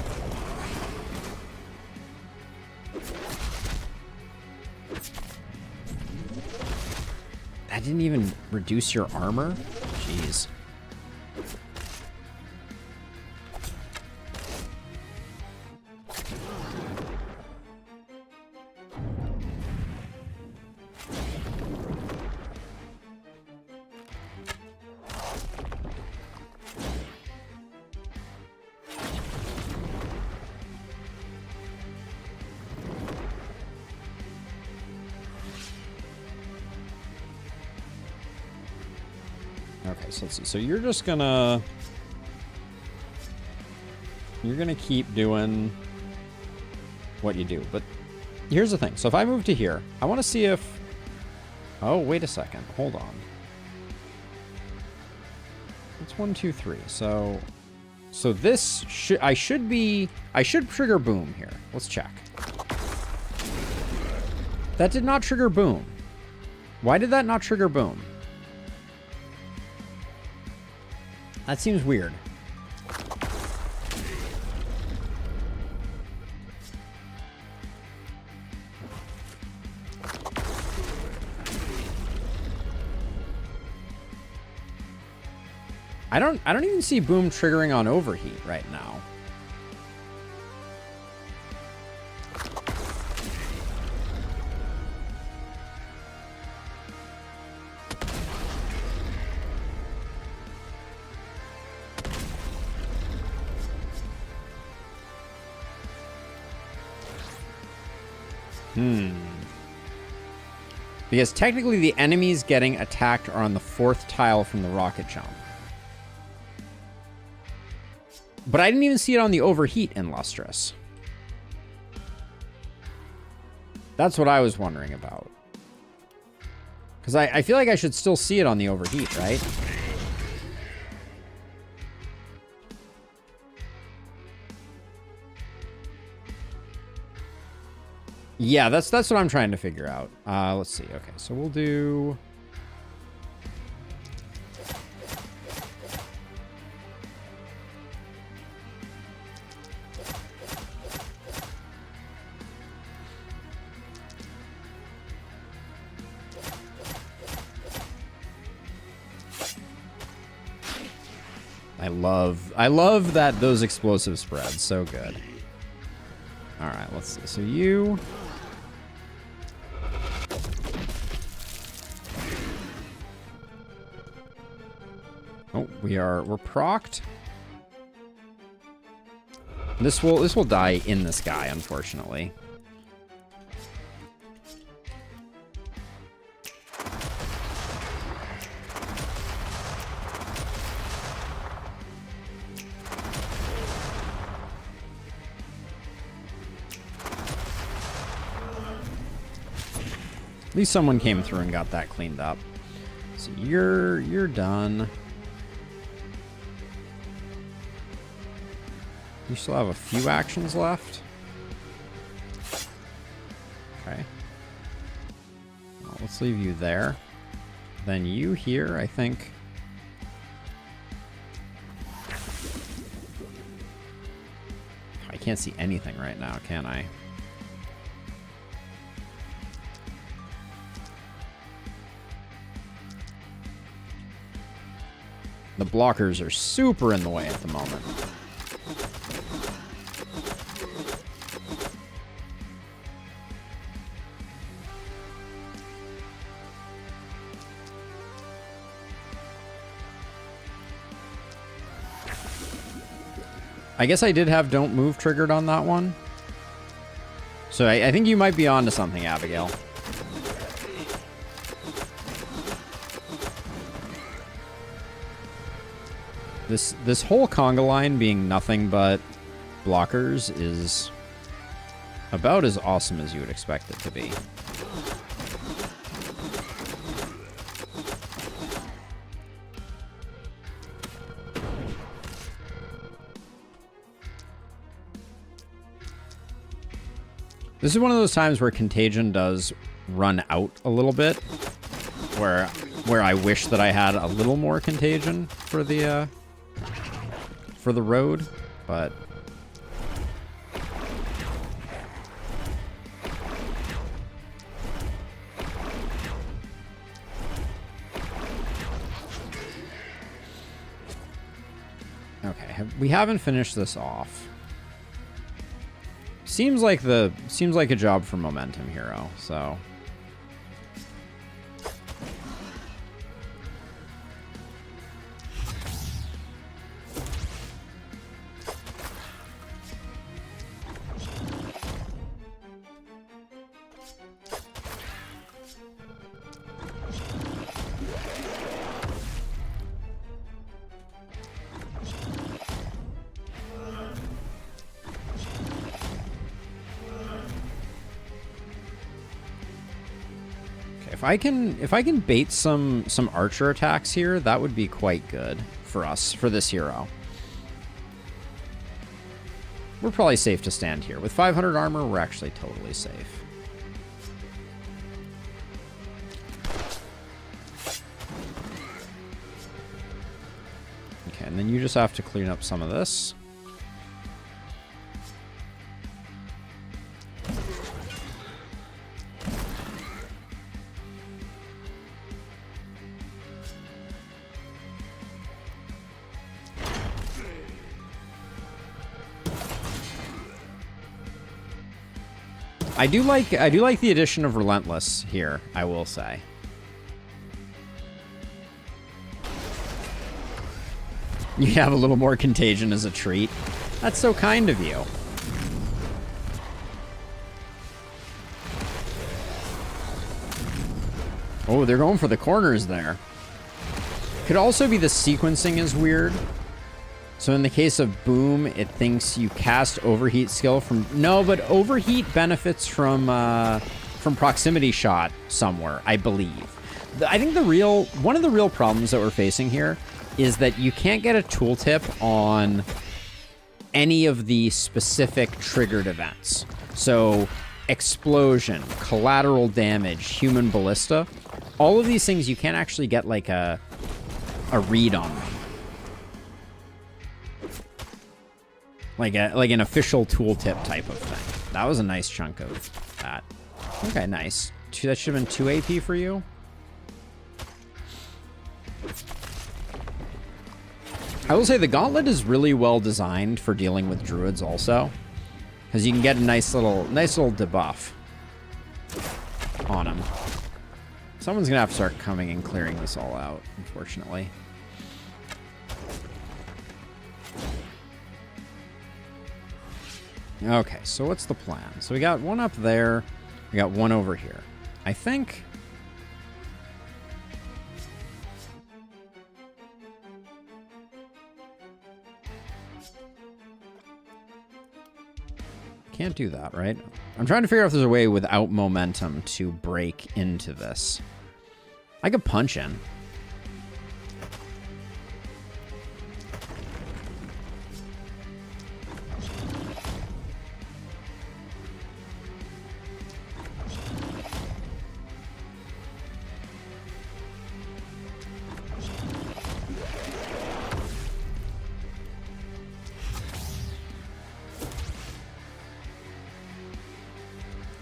Speaker 1: That didn't even reduce your armor? Jeez. Okay, so let's see. So you're just gonna... You're gonna keep doing what you do. But here's the thing. So if I move to here, I want to see if... Oh, wait a second. Hold on. It's 1, 2, 3. So this I should trigger boom here. Let's check. That did not trigger boom. Why did that not trigger boom? That seems weird. I don't even see boom triggering on overheat right now. Because technically the enemies getting attacked are on the 4th tile from the rocket jump. But I didn't even see it on the overheat in Lustrous. That's what I was wondering about. Because I feel like I should still see it on the overheat, right? Yeah, that's what I'm trying to figure out. Let's see. Okay, so we'll do... I love that those explosive spreads. So good. All right, let's see. So you... Oh, we're procced. This will die in this guy, unfortunately. At least someone came through and got that cleaned up. So you're done. You still have a few actions left. Okay. Well, let's leave you there. Then you here, I think. I can't see anything right now, can I? The blockers are super in the way at the moment. I guess I did have Don't Move triggered on that one. So I think you might be onto something, Abigail. This whole conga line being nothing but blockers is about as awesome as you would expect it to be. This is one of those times where Contagion does run out a little bit, where I wish that I had a little more Contagion for the road, but okay, we haven't finished this off. Seems like a job for Momentum Hero, so. If I can bait some archer attacks here, that would be quite good for us, for this hero. We're probably safe to stand here. With 500 armor, we're actually totally safe. Okay, and then you just have to clean up some of this. I do like the addition of Relentless here, I will say. You have a little more Contagion as a treat. That's so kind of you. Oh, they're going for the corners there. Could also be the sequencing is weird. So in the case of Boom, it thinks you cast Overheat skill from... No, but Overheat benefits from Proximity Shot somewhere, I believe. I think one of the real problems that we're facing here is that you can't get a tooltip on any of the specific triggered events. So Explosion, Collateral Damage, Human Ballista, all of these things you can't actually get like a read on them. Like an official tooltip type of thing. That was a nice chunk of that. Okay, nice. That should have been 2 AP for you. I will say the gauntlet is really well designed for dealing with druids also, because you can get a nice little debuff on them. Someone's gonna have to start coming and clearing this all out, unfortunately. Okay, so what's the plan? So we got one up there, we got one over here. I think... Can't do that, right? I'm trying to figure out if there's a way without momentum to break into this. I could punch in.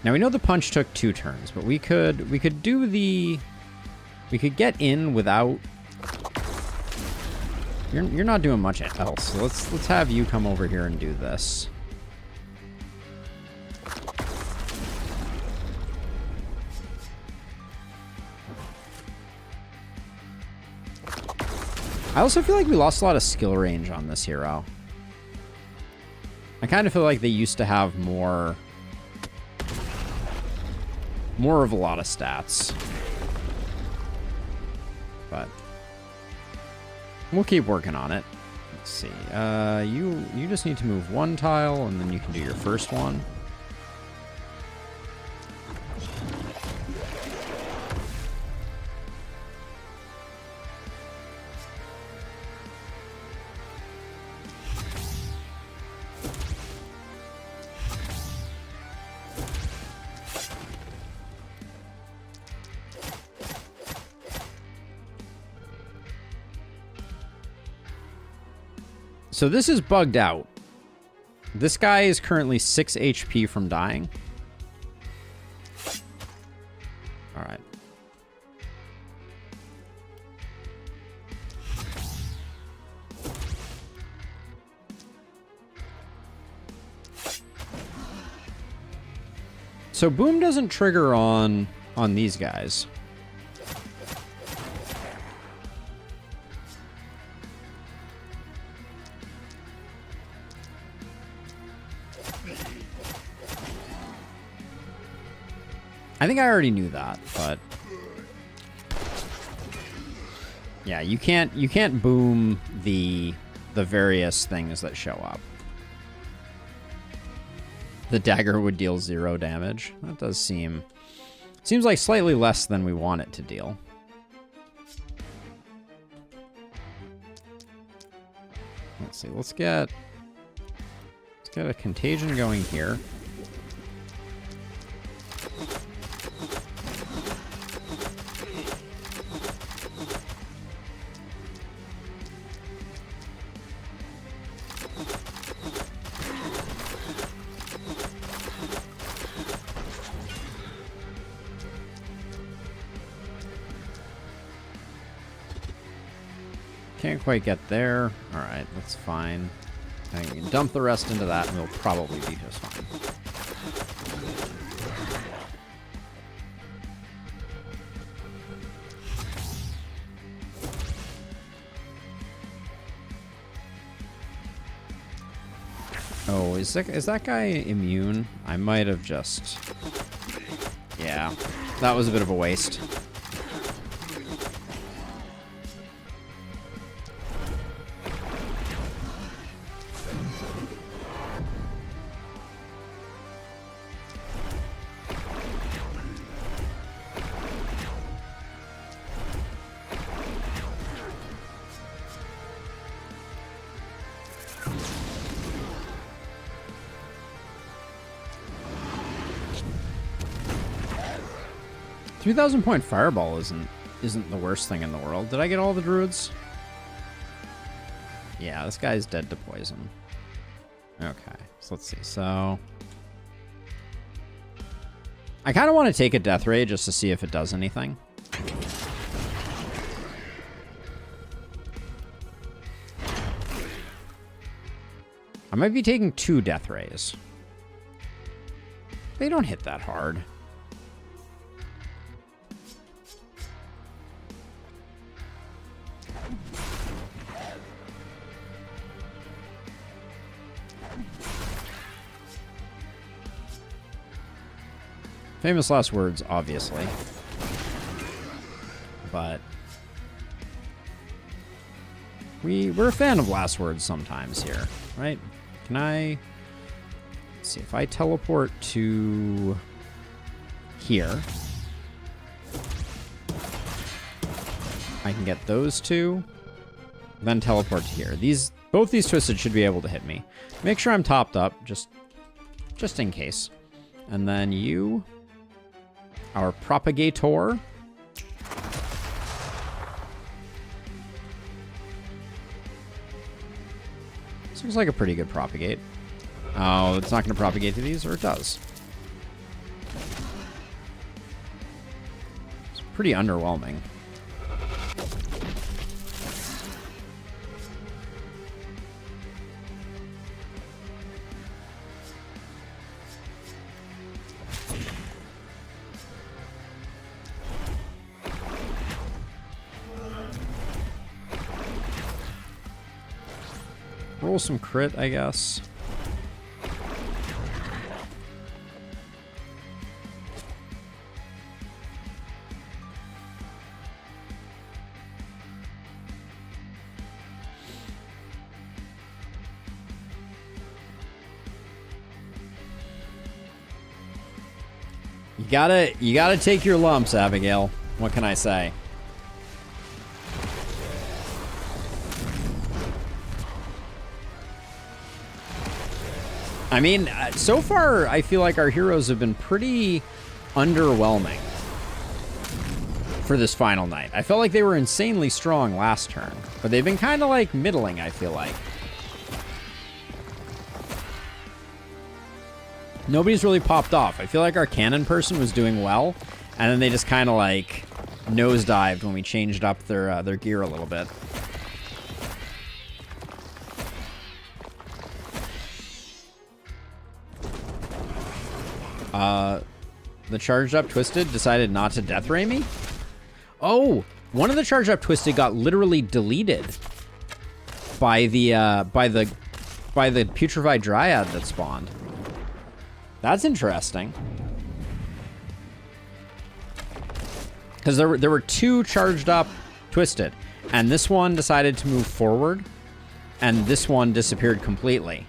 Speaker 1: Now we know the punch took 2 turns, but we could do the... We could get in without... You're not doing much else, so let's have you come over here and do this. I also feel like we lost a lot of skill range on this hero. I kind of feel like they used to have more of a lot of stats. But we'll keep working on it. Let's see. You just need to move 1 tile, and then you can do your first one. So this is bugged out. This guy is currently 6 HP from dying. All right. So boom doesn't trigger on these guys. I think I already knew that, but yeah, you can't boom the various things that show up. The dagger would deal 0 damage. That does seems like slightly less than we want it to deal. Let's see. Let's get a contagion going here. Can't quite get there. All right, that's fine. I can dump the rest into that, and we'll probably be just fine. Oh, is that guy immune? I might have just... Yeah, that was a bit of a waste. $3,000 fireball isn't the worst thing in the world. Did I get all the druids? Yeah, this guy's dead to poison. Okay, so let's see. So I kind of want to take a death ray just to see if it does anything. I might be taking 2 death rays. They don't hit that hard. Famous last words, obviously. But we're a fan of last words sometimes here, right? Can I... Let's see, if I teleport to here, I can get those 2, then teleport to here. Both these twisted should be able to hit me. Make sure I'm topped up, just in case. And then you... Our propagator. This looks like a pretty good propagate. Oh, it's not going to propagate to these, or it does. It's pretty underwhelming. Roll some crit, I guess. You gotta take your lumps, Abigail. What can I say? I mean, so far, I feel like our heroes have been pretty underwhelming for this final night. I felt like they were insanely strong last turn, but they've been kind of like middling, I feel like. Nobody's really popped off. I feel like our cannon person was doing well, and then they just kind of like nosedived when we changed up their gear a little bit. The charged up Twisted decided not to death ray me? Oh, one of the charged up Twisted got literally deleted by the putrefied dryad that spawned. That's interesting. Because there were two charged up Twisted, and this one decided to move forward, and this one disappeared completely.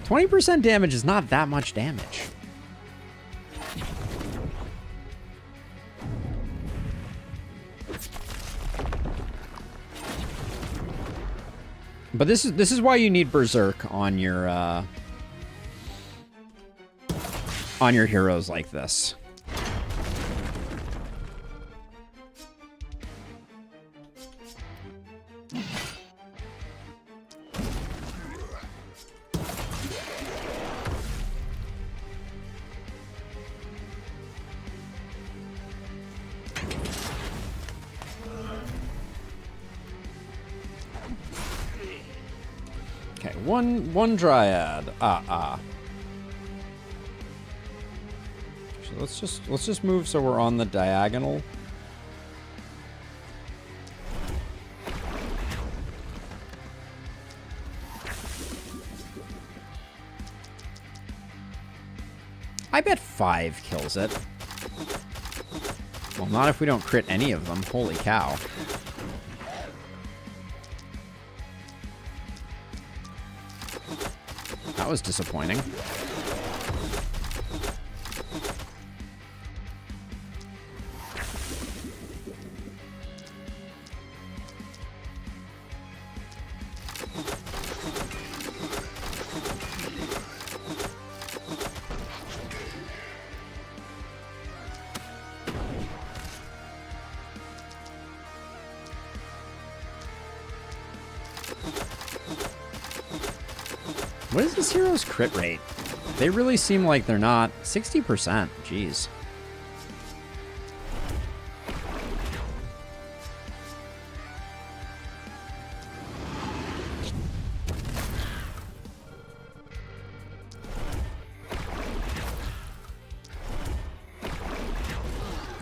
Speaker 1: 20% damage is not that much damage. But this is why you need Berserk on your heroes like this. Okay, one dryad. So let's just move so we're on the diagonal. I bet 5 kills it. Well, not if we don't crit any of them. Holy cow. That was disappointing. What is this hero's crit rate? They really seem like they're not. 60%. Jeez.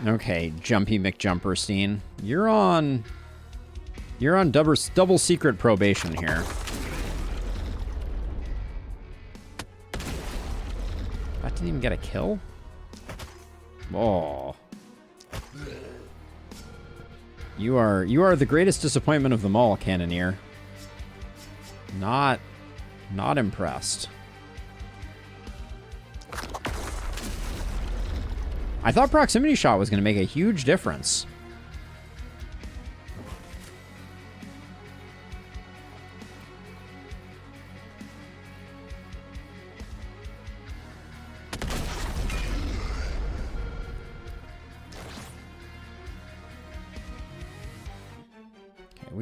Speaker 1: Okay, Jumpy McJumperstein. You're on double secret probation here. That didn't even get a kill? Oh. You are the greatest disappointment of them all, Cannoneer. Not impressed. I thought proximity shot was going to make a huge difference.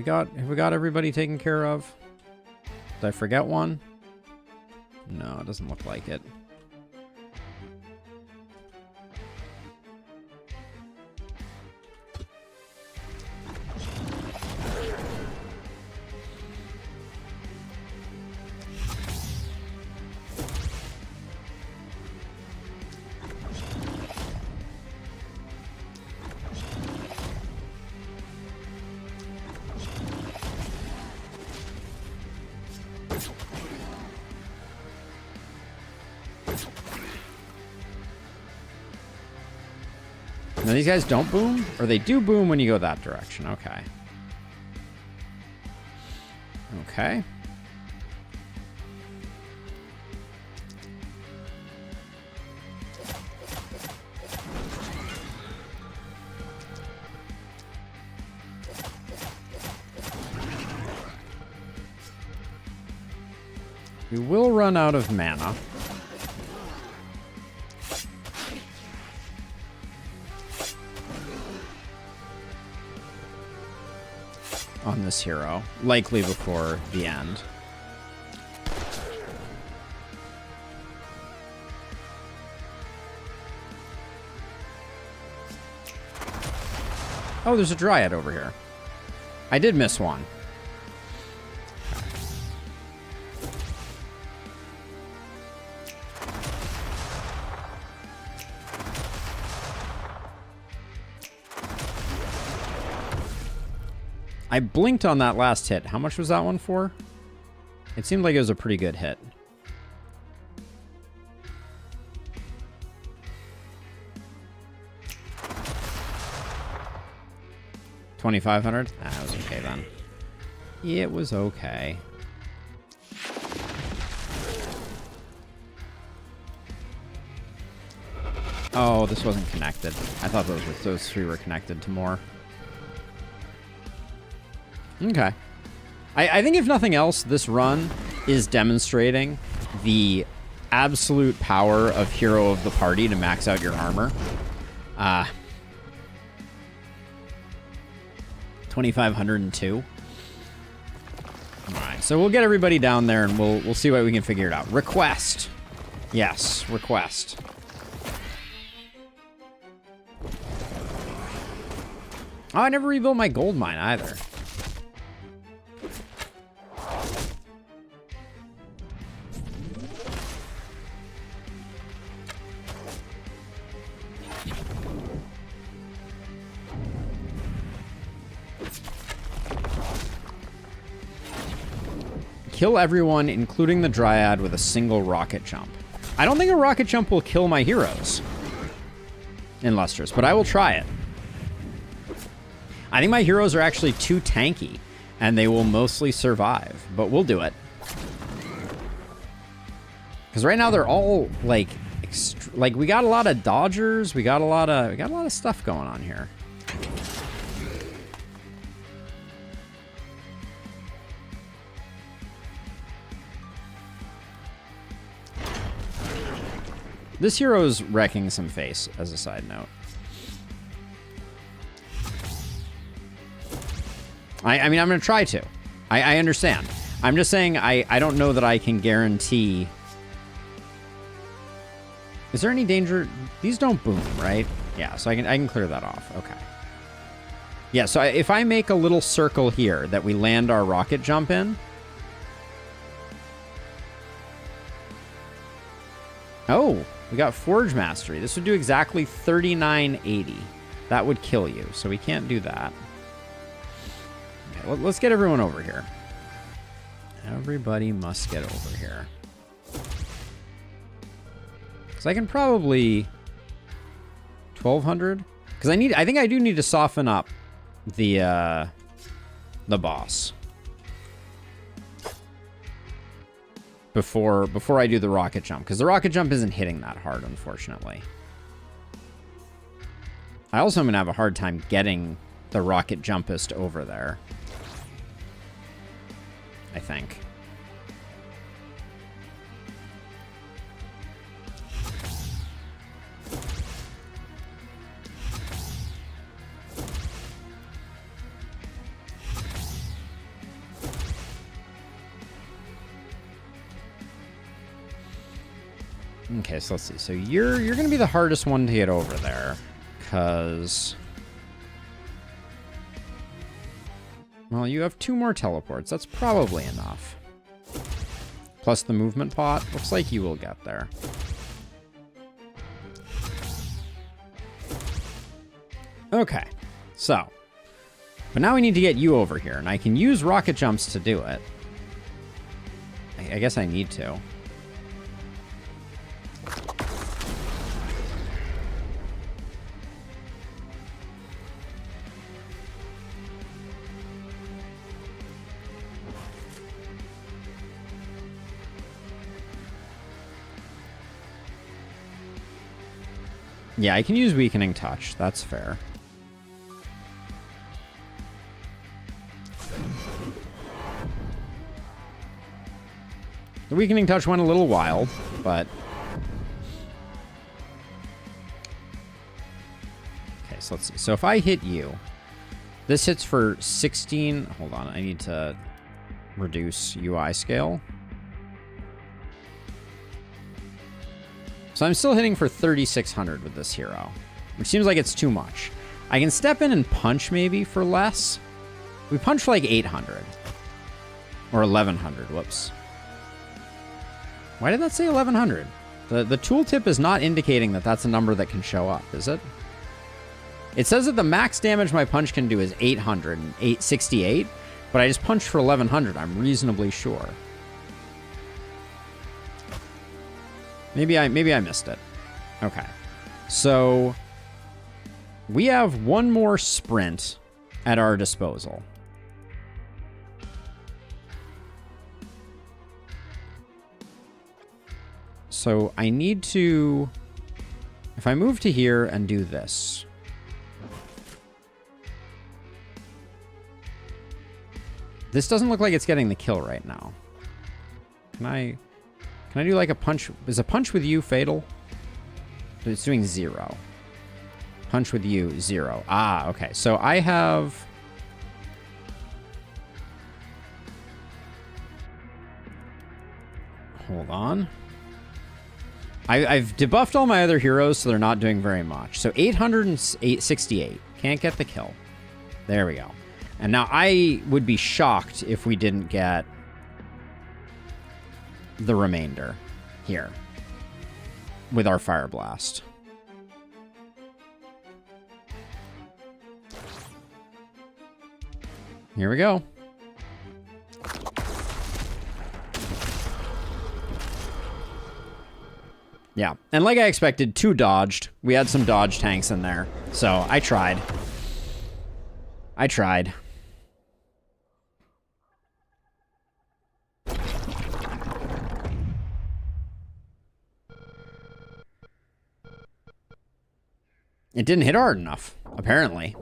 Speaker 1: Have we got everybody taken care of? Did I forget one? No, it doesn't look like it. Now these guys don't boom? Or they do boom when you go that direction. Okay. Okay. We will run out of mana. On this hero, likely before the end. Oh, there's a Dryad over here. I did miss one. I blinked on that last hit. How much was that one for? It seemed like it was a pretty good hit. $2,500? Ah, it was okay then. It was okay. Oh, this wasn't connected. I thought those three were connected to more. Okay. I think if nothing else, this run is demonstrating the absolute power of Hero of the Party to max out your armor. 2,502. All right, so we'll get everybody down there and we'll see what we can figure it out. Request. Yes, request. Oh, I never rebuilt my gold mine either. Kill everyone, including the Dryad, with a single rocket jump. I don't think a rocket jump will kill my heroes in Lustrous, but I will try it. I think my heroes are actually too tanky, and they will mostly survive, but we'll do it. Because right now they're all like we got a lot of dodgers, we got a lot of stuff going on here. This hero's wrecking some face, as a side note. I mean, I'm going to try to. I understand. I'm just saying I don't know that I can guarantee... Is there any danger? These don't boom, right? Yeah, so I can clear that off. Okay. Yeah, so if I make a little circle here that we land our rocket jump in... Oh, we got Forge Mastery. This would do exactly 3980. That would kill you, so we can't do that. Okay, let's get everyone over here. Everybody must get over here. Because I can probably... 1,200? Because I think I do need to soften up the boss. Before I do the rocket jump, because the rocket jump isn't hitting that hard, unfortunately. I also am going to have a hard time getting the rocket jumpist over there. I think. Okay, so let's see. So you're going to be the hardest one to get over there, because... Well, you have 2 more teleports. That's probably enough. Plus the movement pot. Looks like you will get there. Okay, so. But now we need to get you over here, and I can use rocket jumps to do it. I guess I need to. Yeah, I can use Weakening Touch. That's fair. The Weakening Touch went a little wild, but... Okay, so let's see. So if I hit you, this hits for 16... Hold on, I need to reduce UI scale. So I'm still hitting for 3,600 with this hero, which seems like it's too much. I can step in and punch maybe for less. We punch for like 800. Or 1100, whoops. Why did that say 1100? The tooltip is not indicating that that's a number that can show up, is it? It says that the max damage my punch can do is 868, but I just punched for 1100, I'm reasonably sure. Maybe I missed it. Okay. So we have one more sprint at our disposal. So I need to, if I move to here and do this. This doesn't look like it's getting the kill right now. Can I do like a punch? Is a punch with you fatal? It's doing 0. Punch with you, 0. Ah, okay. So I have... Hold on. I've debuffed all my other heroes, so they're not doing very much. So 868. Can't get the kill. There we go. And now I would be shocked if we didn't get the remainder here with our Fire Blast. Here we go. Yeah, and like I expected, 2 dodged. We had some dodge tanks in there, so I tried. It didn't hit hard enough, apparently.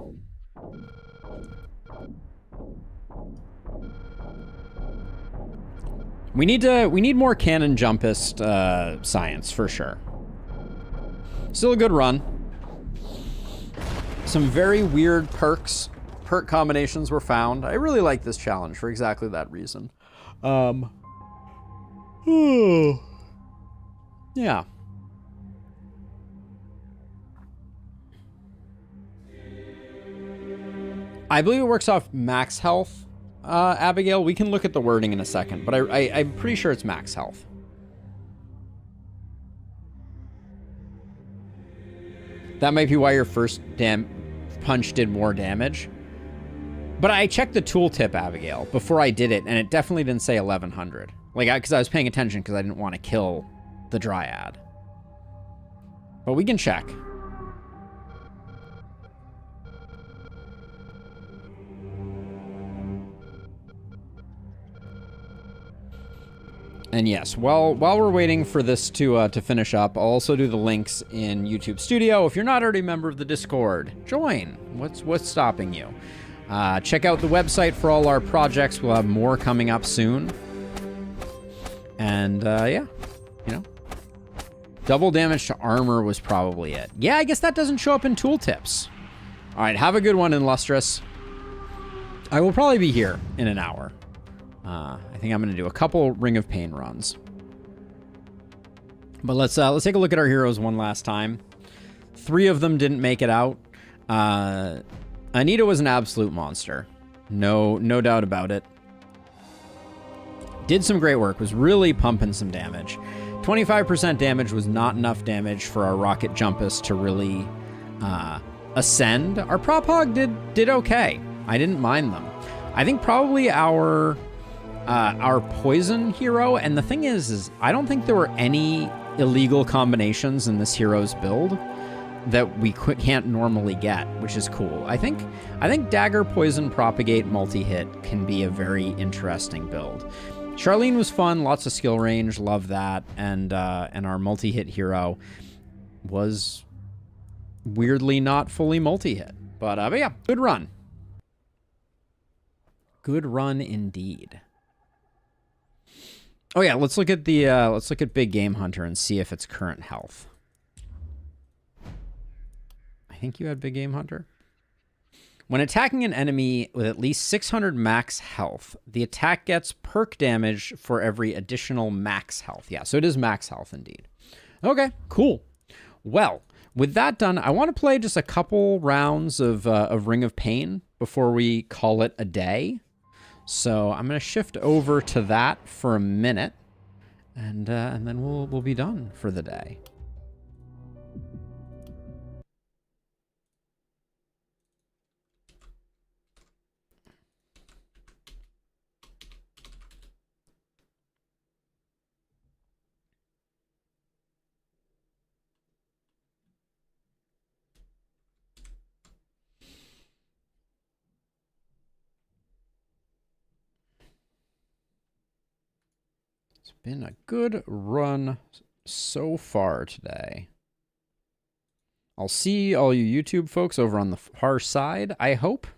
Speaker 1: We need more cannon jumpist science for sure. Still a good run. Some very weird perk combinations were found. I really like this challenge for exactly that reason. Yeah. I believe it works off max health. Abigail, we can look at the wording in a second, but I'm pretty sure it's max health. That might be why your first punch did more damage. But I checked the tooltip, Abigail, before I did it, and it definitely didn't say 1100. Like, because I was paying attention because I didn't want to kill the Dryad. But we can check. And yes, while we're waiting for this to finish up, I'll also do the links in YouTube Studio. If you're not already a member of the Discord, join. What's stopping you? Check out the website for all our projects. We'll have more coming up soon. And yeah, you know, double damage to armor was probably it. Yeah, I guess that doesn't show up in tooltips. All right, have a good one, Illustrious. I will probably be here in an hour. I think I'm going to do a couple Ring of Pain runs. But let's take a look at our heroes one last time. 3 of them didn't make it out. Anita was an absolute monster. No doubt about it. Did some great work. Was really pumping some damage. 25% damage was not enough damage for our Rocket Jumpus to really ascend. Our Prop Hog did okay. I didn't mind them. I think probably our poison hero, and the thing is I don't think there were any illegal combinations in this hero's build that we can't normally get, which is cool. I think Dagger, Poison, Propagate, Multi-Hit can be a very interesting build. Charlene was fun, lots of skill range, love that, and our Multi-Hit hero was weirdly not fully multi-hit. But yeah, good run. Good run indeed. Oh yeah, let's look at Big Game Hunter and see if it's current health. I think you had Big Game Hunter. When attacking an enemy with at least 600 max health, the attack gets perk damage for every additional max health. Yeah, so it is max health indeed. Okay, cool. Well, with that done, I want to play just a couple rounds of Ring of Pain before we call it a day. So I'm going to shift over to that for a minute, and then we'll be done for the day. Been a good run so far today. I'll see all you YouTube folks over on the far side, I hope.